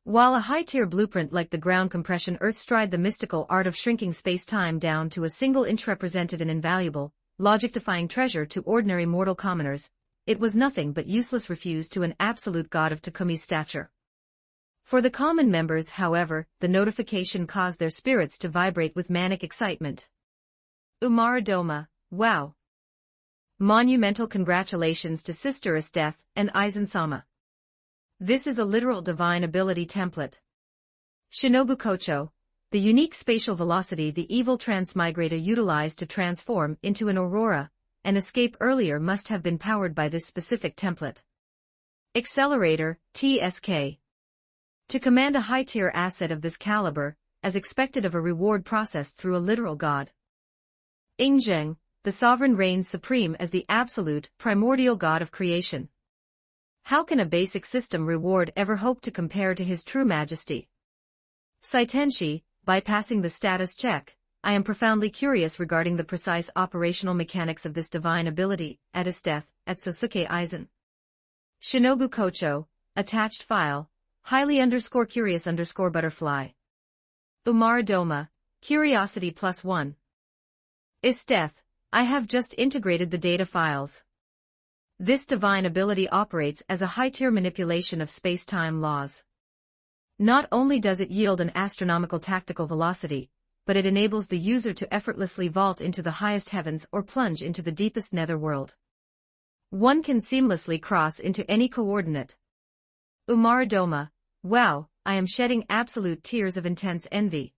While a high-tier blueprint like the ground compression Earthstride, the mystical art of shrinking space-time down to a single inch, represented an invaluable, logic-defying treasure to ordinary mortal commoners, it was nothing but useless refuse to an absolute god of Takumi's stature. For the common members, however, the notification caused their spirits to vibrate with manic excitement. Umaradoma, wow! Monumental congratulations to Sister Death and Aizen-sama. This is a literal divine ability template. Shinobu Kocho, the unique spatial velocity the evil transmigrator utilized to transform into an aurora and escape earlier must have been powered by this specific template. Accelerator, TSK. To command a high-tier asset of this caliber, as expected of a reward processed through a literal god. Ingzheng, the sovereign reigns supreme as the absolute, primordial god of creation. How can a basic system reward ever hope to compare to his true majesty? Saitenshi, bypassing the status check, I am profoundly curious regarding the precise operational mechanics of this divine ability, at his death, at Sosuke Aizen. Shinobu Kocho, attached file, highly_curious_butterfly. Umar Doma, curiosity +1. Is death, I have just integrated the data files. This divine ability operates as a high-tier manipulation of space-time laws. Not only does it yield an astronomical tactical velocity, but it enables the user to effortlessly vault into the highest heavens or plunge into the deepest netherworld. One can seamlessly cross into any coordinate. Umar Doma, wow, I am shedding absolute tears of intense envy.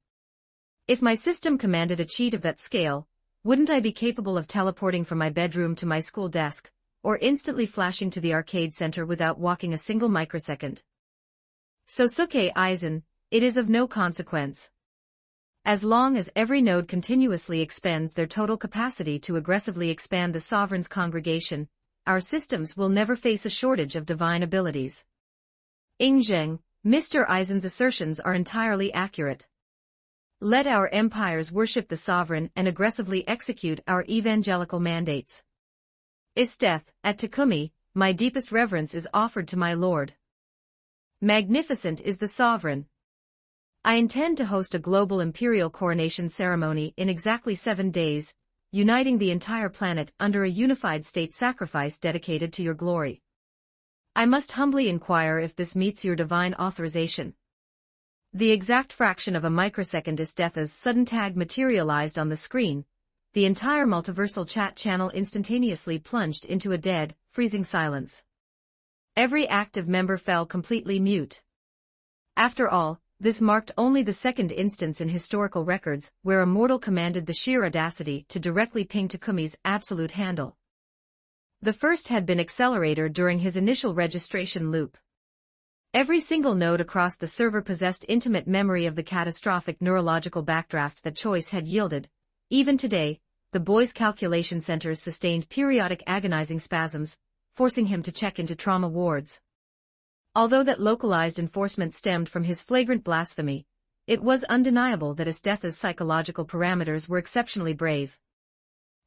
If my system commanded a cheat of that scale, wouldn't I be capable of teleporting from my bedroom to my school desk, or instantly flashing to the arcade center without walking a single microsecond? Sosuke Aizen, it is of no consequence. As long as every node continuously expends their total capacity to aggressively expand the sovereign's congregation, our systems will never face a shortage of divine abilities. Ingzheng, Mr. Aizen's assertions are entirely accurate. Let our empires worship the sovereign and aggressively execute our evangelical mandates. Isteth, at Takumi, my deepest reverence is offered to my lord. Magnificent is the sovereign. I intend to host a global imperial coronation ceremony in exactly 7 days, uniting the entire planet under a unified state sacrifice dedicated to your glory. I must humbly inquire if this meets your divine authorization. The exact fraction of a microsecond Isteth's sudden tag materialized on the screen. The entire multiversal chat channel instantaneously plunged into a dead, freezing silence. Every active member fell completely mute. After all, this marked only the second instance in historical records where a mortal commanded the sheer audacity to directly ping Takumi's absolute handle. The first had been Accelerator during his initial registration loop. Every single node across the server possessed intimate memory of the catastrophic neurological backdraft that choice had yielded. Even today, the boy's calculation centers sustained periodic agonizing spasms, forcing him to check into trauma wards. Although that localized enforcement stemmed from his flagrant blasphemy, it was undeniable that Isteth's psychological parameters were exceptionally brave.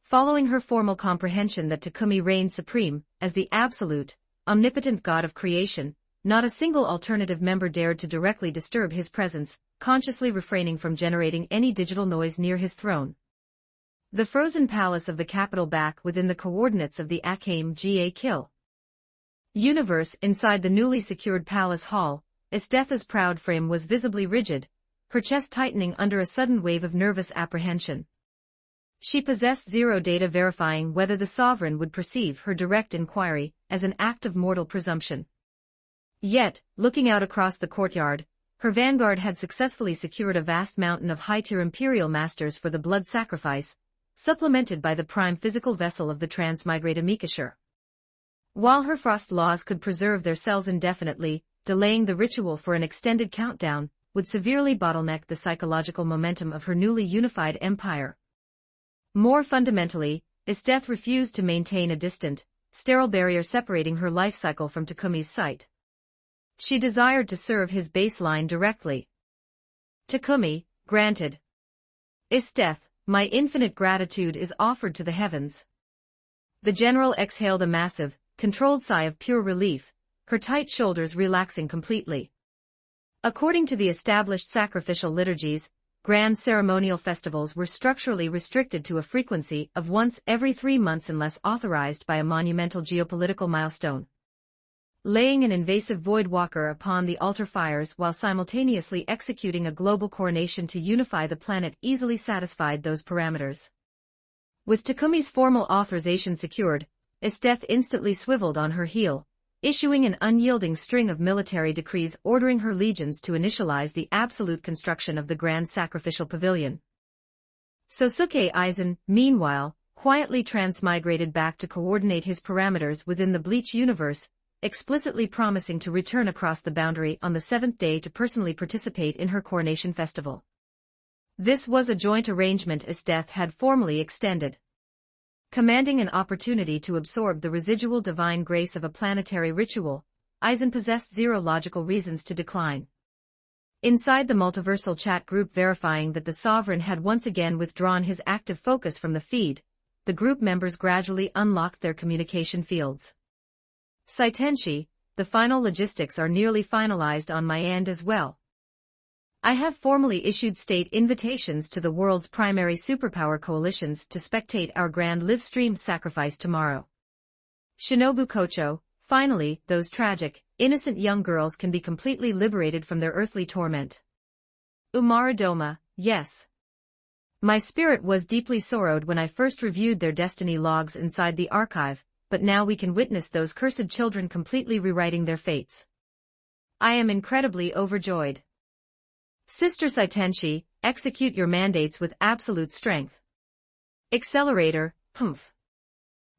Following her formal comprehension that Takumi reigned supreme, as the absolute, omnipotent god of creation, not a single alternative member dared to directly disturb his presence, consciously refraining from generating any digital noise near his throne. The frozen palace of the capital back within the coordinates of the Akame Ga Kill universe inside the newly secured palace hall, Isteth's proud frame was visibly rigid, her chest tightening under a sudden wave of nervous apprehension. She possessed zero data verifying whether the sovereign would perceive her direct inquiry as an act of mortal presumption. Yet, looking out across the courtyard, her vanguard had successfully secured a vast mountain of high-tier imperial masters for the blood sacrifice, supplemented by the prime physical vessel of the transmigrate Amikashur. While her frost laws could preserve their cells indefinitely, delaying the ritual for an extended countdown would severely bottleneck the psychological momentum of her newly unified empire. More fundamentally, Isteth refused to maintain a distant, sterile barrier separating her life cycle from Takumi's sight. She desired to serve his baseline directly. Takumi, granted. Isteth, my infinite gratitude is offered to the heavens. The general exhaled a massive, controlled sigh of pure relief, her tight shoulders relaxing completely. According to the established sacrificial liturgies, grand ceremonial festivals were structurally restricted to a frequency of once every 3 months unless authorized by a monumental geopolitical milestone. Laying an invasive void walker upon the altar fires while simultaneously executing a global coronation to unify the planet easily satisfied those parameters. With Takumi's formal authorization secured, Isteth instantly swiveled on her heel, issuing an unyielding string of military decrees ordering her legions to initialize the absolute construction of the grand sacrificial pavilion. Sosuke Aizen, meanwhile, quietly transmigrated back to coordinate his parameters within the Bleach universe, explicitly promising to return across the boundary on the 7th day to personally participate in her coronation festival. This was a joint arrangement as death had formally extended. Commanding an opportunity to absorb the residual divine grace of a planetary ritual, Aizen possessed zero logical reasons to decline. Inside the multiversal chat group verifying that the Sovereign had once again withdrawn his active focus from the feed, the group members gradually unlocked their communication fields. Saitenshi, the final logistics are nearly finalized on my end as well. I have formally issued state invitations to the world's primary superpower coalitions to spectate our grand live-stream sacrifice tomorrow. Shinobu Kocho, finally, those tragic, innocent young girls can be completely liberated from their earthly torment. Umaradoma, yes. My spirit was deeply sorrowed when I first reviewed their destiny logs inside the archive, but now we can witness those cursed children completely rewriting their fates. I am incredibly overjoyed. Sister Saitenshi, execute your mandates with absolute strength. Accelerator, humph.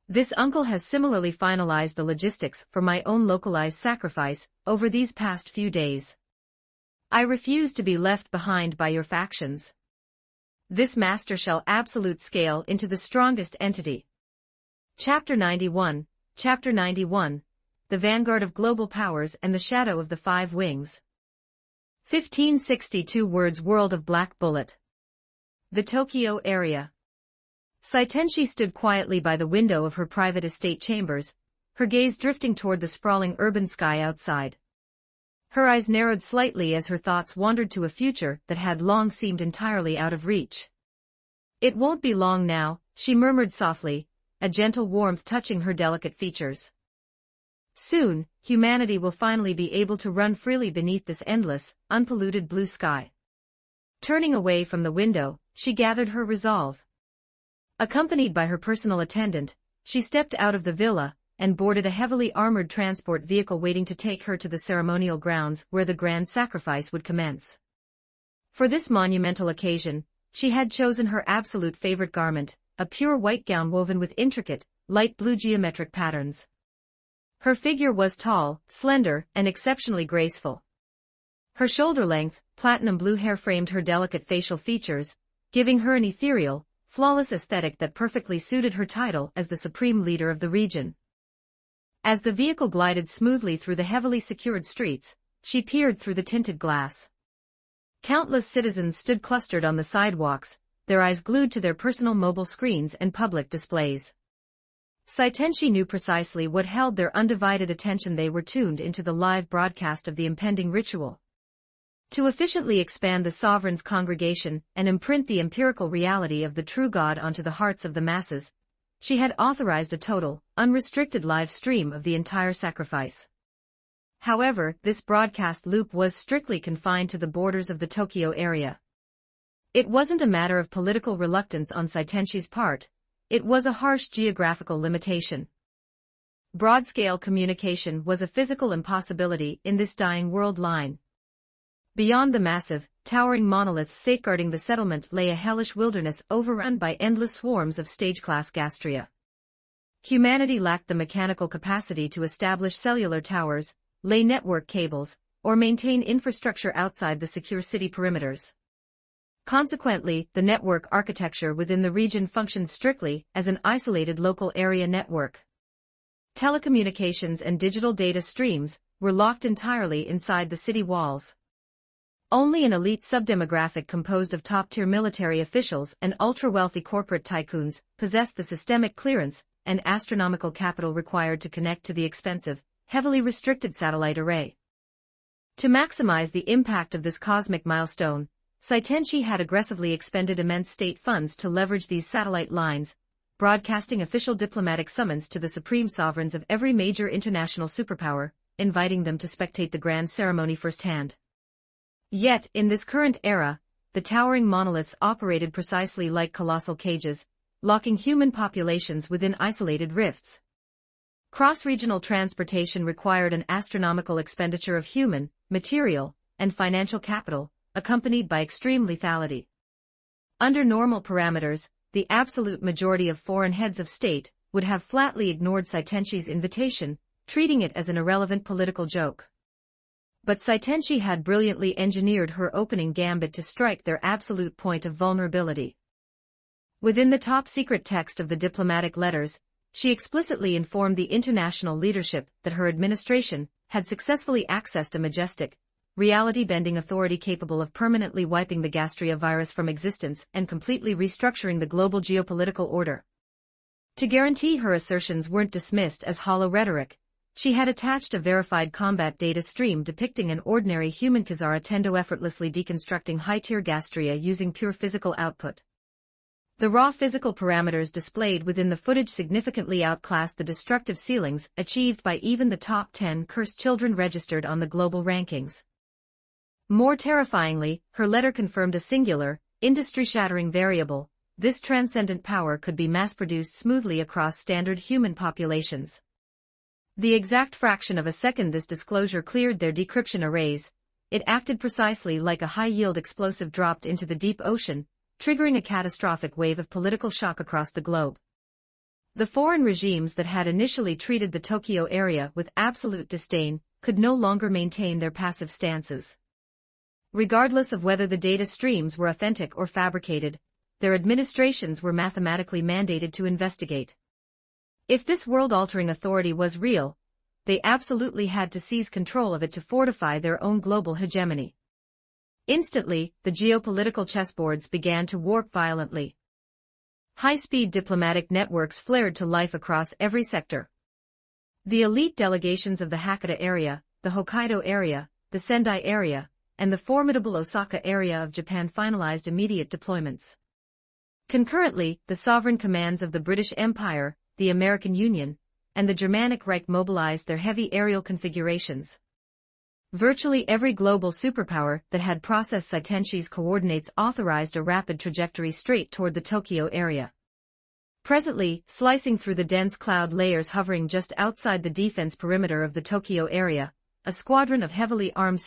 This uncle has similarly finalized the logistics for my own localized sacrifice over these past few days. I refuse to be left behind by your factions. This master shall absolute scale into the strongest entity. Chapter 91, Chapter 91, The Vanguard of Global Powers and the Shadow of the Five Wings. 1562 words World of Black Bullet. The Tokyo area. Saitenshi stood quietly by the window of her private estate chambers, her gaze drifting toward the sprawling urban sky outside. Her eyes narrowed slightly as her thoughts wandered to a future that had long seemed entirely out of reach. It won't be long now, she murmured softly, a gentle warmth touching her delicate features. Soon, humanity will finally be able to run freely beneath this endless, unpolluted blue sky. Turning away from the window, she gathered her resolve. Accompanied by her personal attendant, she stepped out of the villa and boarded a heavily armored transport vehicle waiting to take her to the ceremonial grounds where the grand sacrifice would commence. For this monumental occasion, she had chosen her absolute favorite garment, a pure white gown woven with intricate, light blue geometric patterns. Her figure was tall, slender, and exceptionally graceful. Her shoulder-length, platinum blue hair framed her delicate facial features, giving her an ethereal, flawless aesthetic that perfectly suited her title as the supreme leader of the region. As the vehicle glided smoothly through the heavily secured streets, she peered through the tinted glass. Countless citizens stood clustered on the sidewalks, their eyes glued to their personal mobile screens and public displays. Saitenshi knew precisely what held their undivided attention. They were tuned into the live broadcast of the impending ritual. To efficiently expand the sovereign's congregation and imprint the empirical reality of the true God onto the hearts of the masses, she had authorized a total, unrestricted live stream of the entire sacrifice. However, this broadcast loop was strictly confined to the borders of the Tokyo area. It wasn't a matter of political reluctance on Saitenshi's part. It was a harsh geographical limitation. Broad-scale communication was a physical impossibility in this dying world line. Beyond the massive, towering monoliths safeguarding the settlement lay a hellish wilderness overrun by endless swarms of stage-class gastria. Humanity lacked the mechanical capacity to establish cellular towers, lay network cables, or maintain infrastructure outside the secure city perimeters. Consequently, the network architecture within the region functioned strictly as an isolated local area network. Telecommunications and digital data streams were locked entirely inside the city walls. Only an elite subdemographic composed of top-tier military officials and ultra-wealthy corporate tycoons possessed the systemic clearance and astronomical capital required to connect to the expensive, heavily restricted satellite array. To maximize the impact of this cosmic milestone, Saitenshi had aggressively expended immense state funds to leverage these satellite lines, broadcasting official diplomatic summons to the supreme sovereigns of every major international superpower, inviting them to spectate the grand ceremony firsthand. Yet, in this current era, the towering monoliths operated precisely like colossal cages, locking human populations within isolated rifts. Cross-regional transportation required an astronomical expenditure of human, material, and financial capital, accompanied by extreme lethality. Under normal parameters, the absolute majority of foreign heads of state would have flatly ignored Saitenchi's invitation, treating it as an irrelevant political joke. But Saitenchi had brilliantly engineered her opening gambit to strike their absolute point of vulnerability. Within the top-secret text of the diplomatic letters, she explicitly informed the international leadership that her administration had successfully accessed a majestic, reality-bending authority capable of permanently wiping the Gastria virus from existence and completely restructuring the global geopolitical order. To guarantee her assertions weren't dismissed as hollow rhetoric, she had attached a verified combat data stream depicting an ordinary human Kazara Tendo effortlessly deconstructing high-tier Gastria using pure physical output. The raw physical parameters displayed within the footage significantly outclassed the destructive ceilings achieved by even the top 10 cursed children registered on the global rankings. More terrifyingly, her letter confirmed a singular, industry-shattering variable: this transcendent power could be mass-produced smoothly across standard human populations. The exact fraction of a second this disclosure cleared their decryption arrays, it acted precisely like a high-yield explosive dropped into the deep ocean, triggering a catastrophic wave of political shock across the globe. The foreign regimes that had initially treated the Tokyo area with absolute disdain could no longer maintain their passive stances. Regardless of whether the data streams were authentic or fabricated, their administrations were mathematically mandated to investigate. If this world-altering authority was real, they absolutely had to seize control of it to fortify their own global hegemony. Instantly, the geopolitical chessboards began to warp violently. High-speed diplomatic networks flared to life across every sector. The elite delegations of the Hakata area, the Hokkaido area, the Sendai area, and the formidable Osaka area of Japan finalized immediate deployments. Concurrently, the sovereign commands of the British Empire, the American Union, and the Germanic Reich mobilized their heavy aerial configurations. Virtually every global superpower that had processed Saitenchi's coordinates authorized a rapid trajectory straight toward the Tokyo area. Presently, slicing through the dense cloud layers hovering just outside the defense perimeter of the Tokyo area, a squadron of heavily armed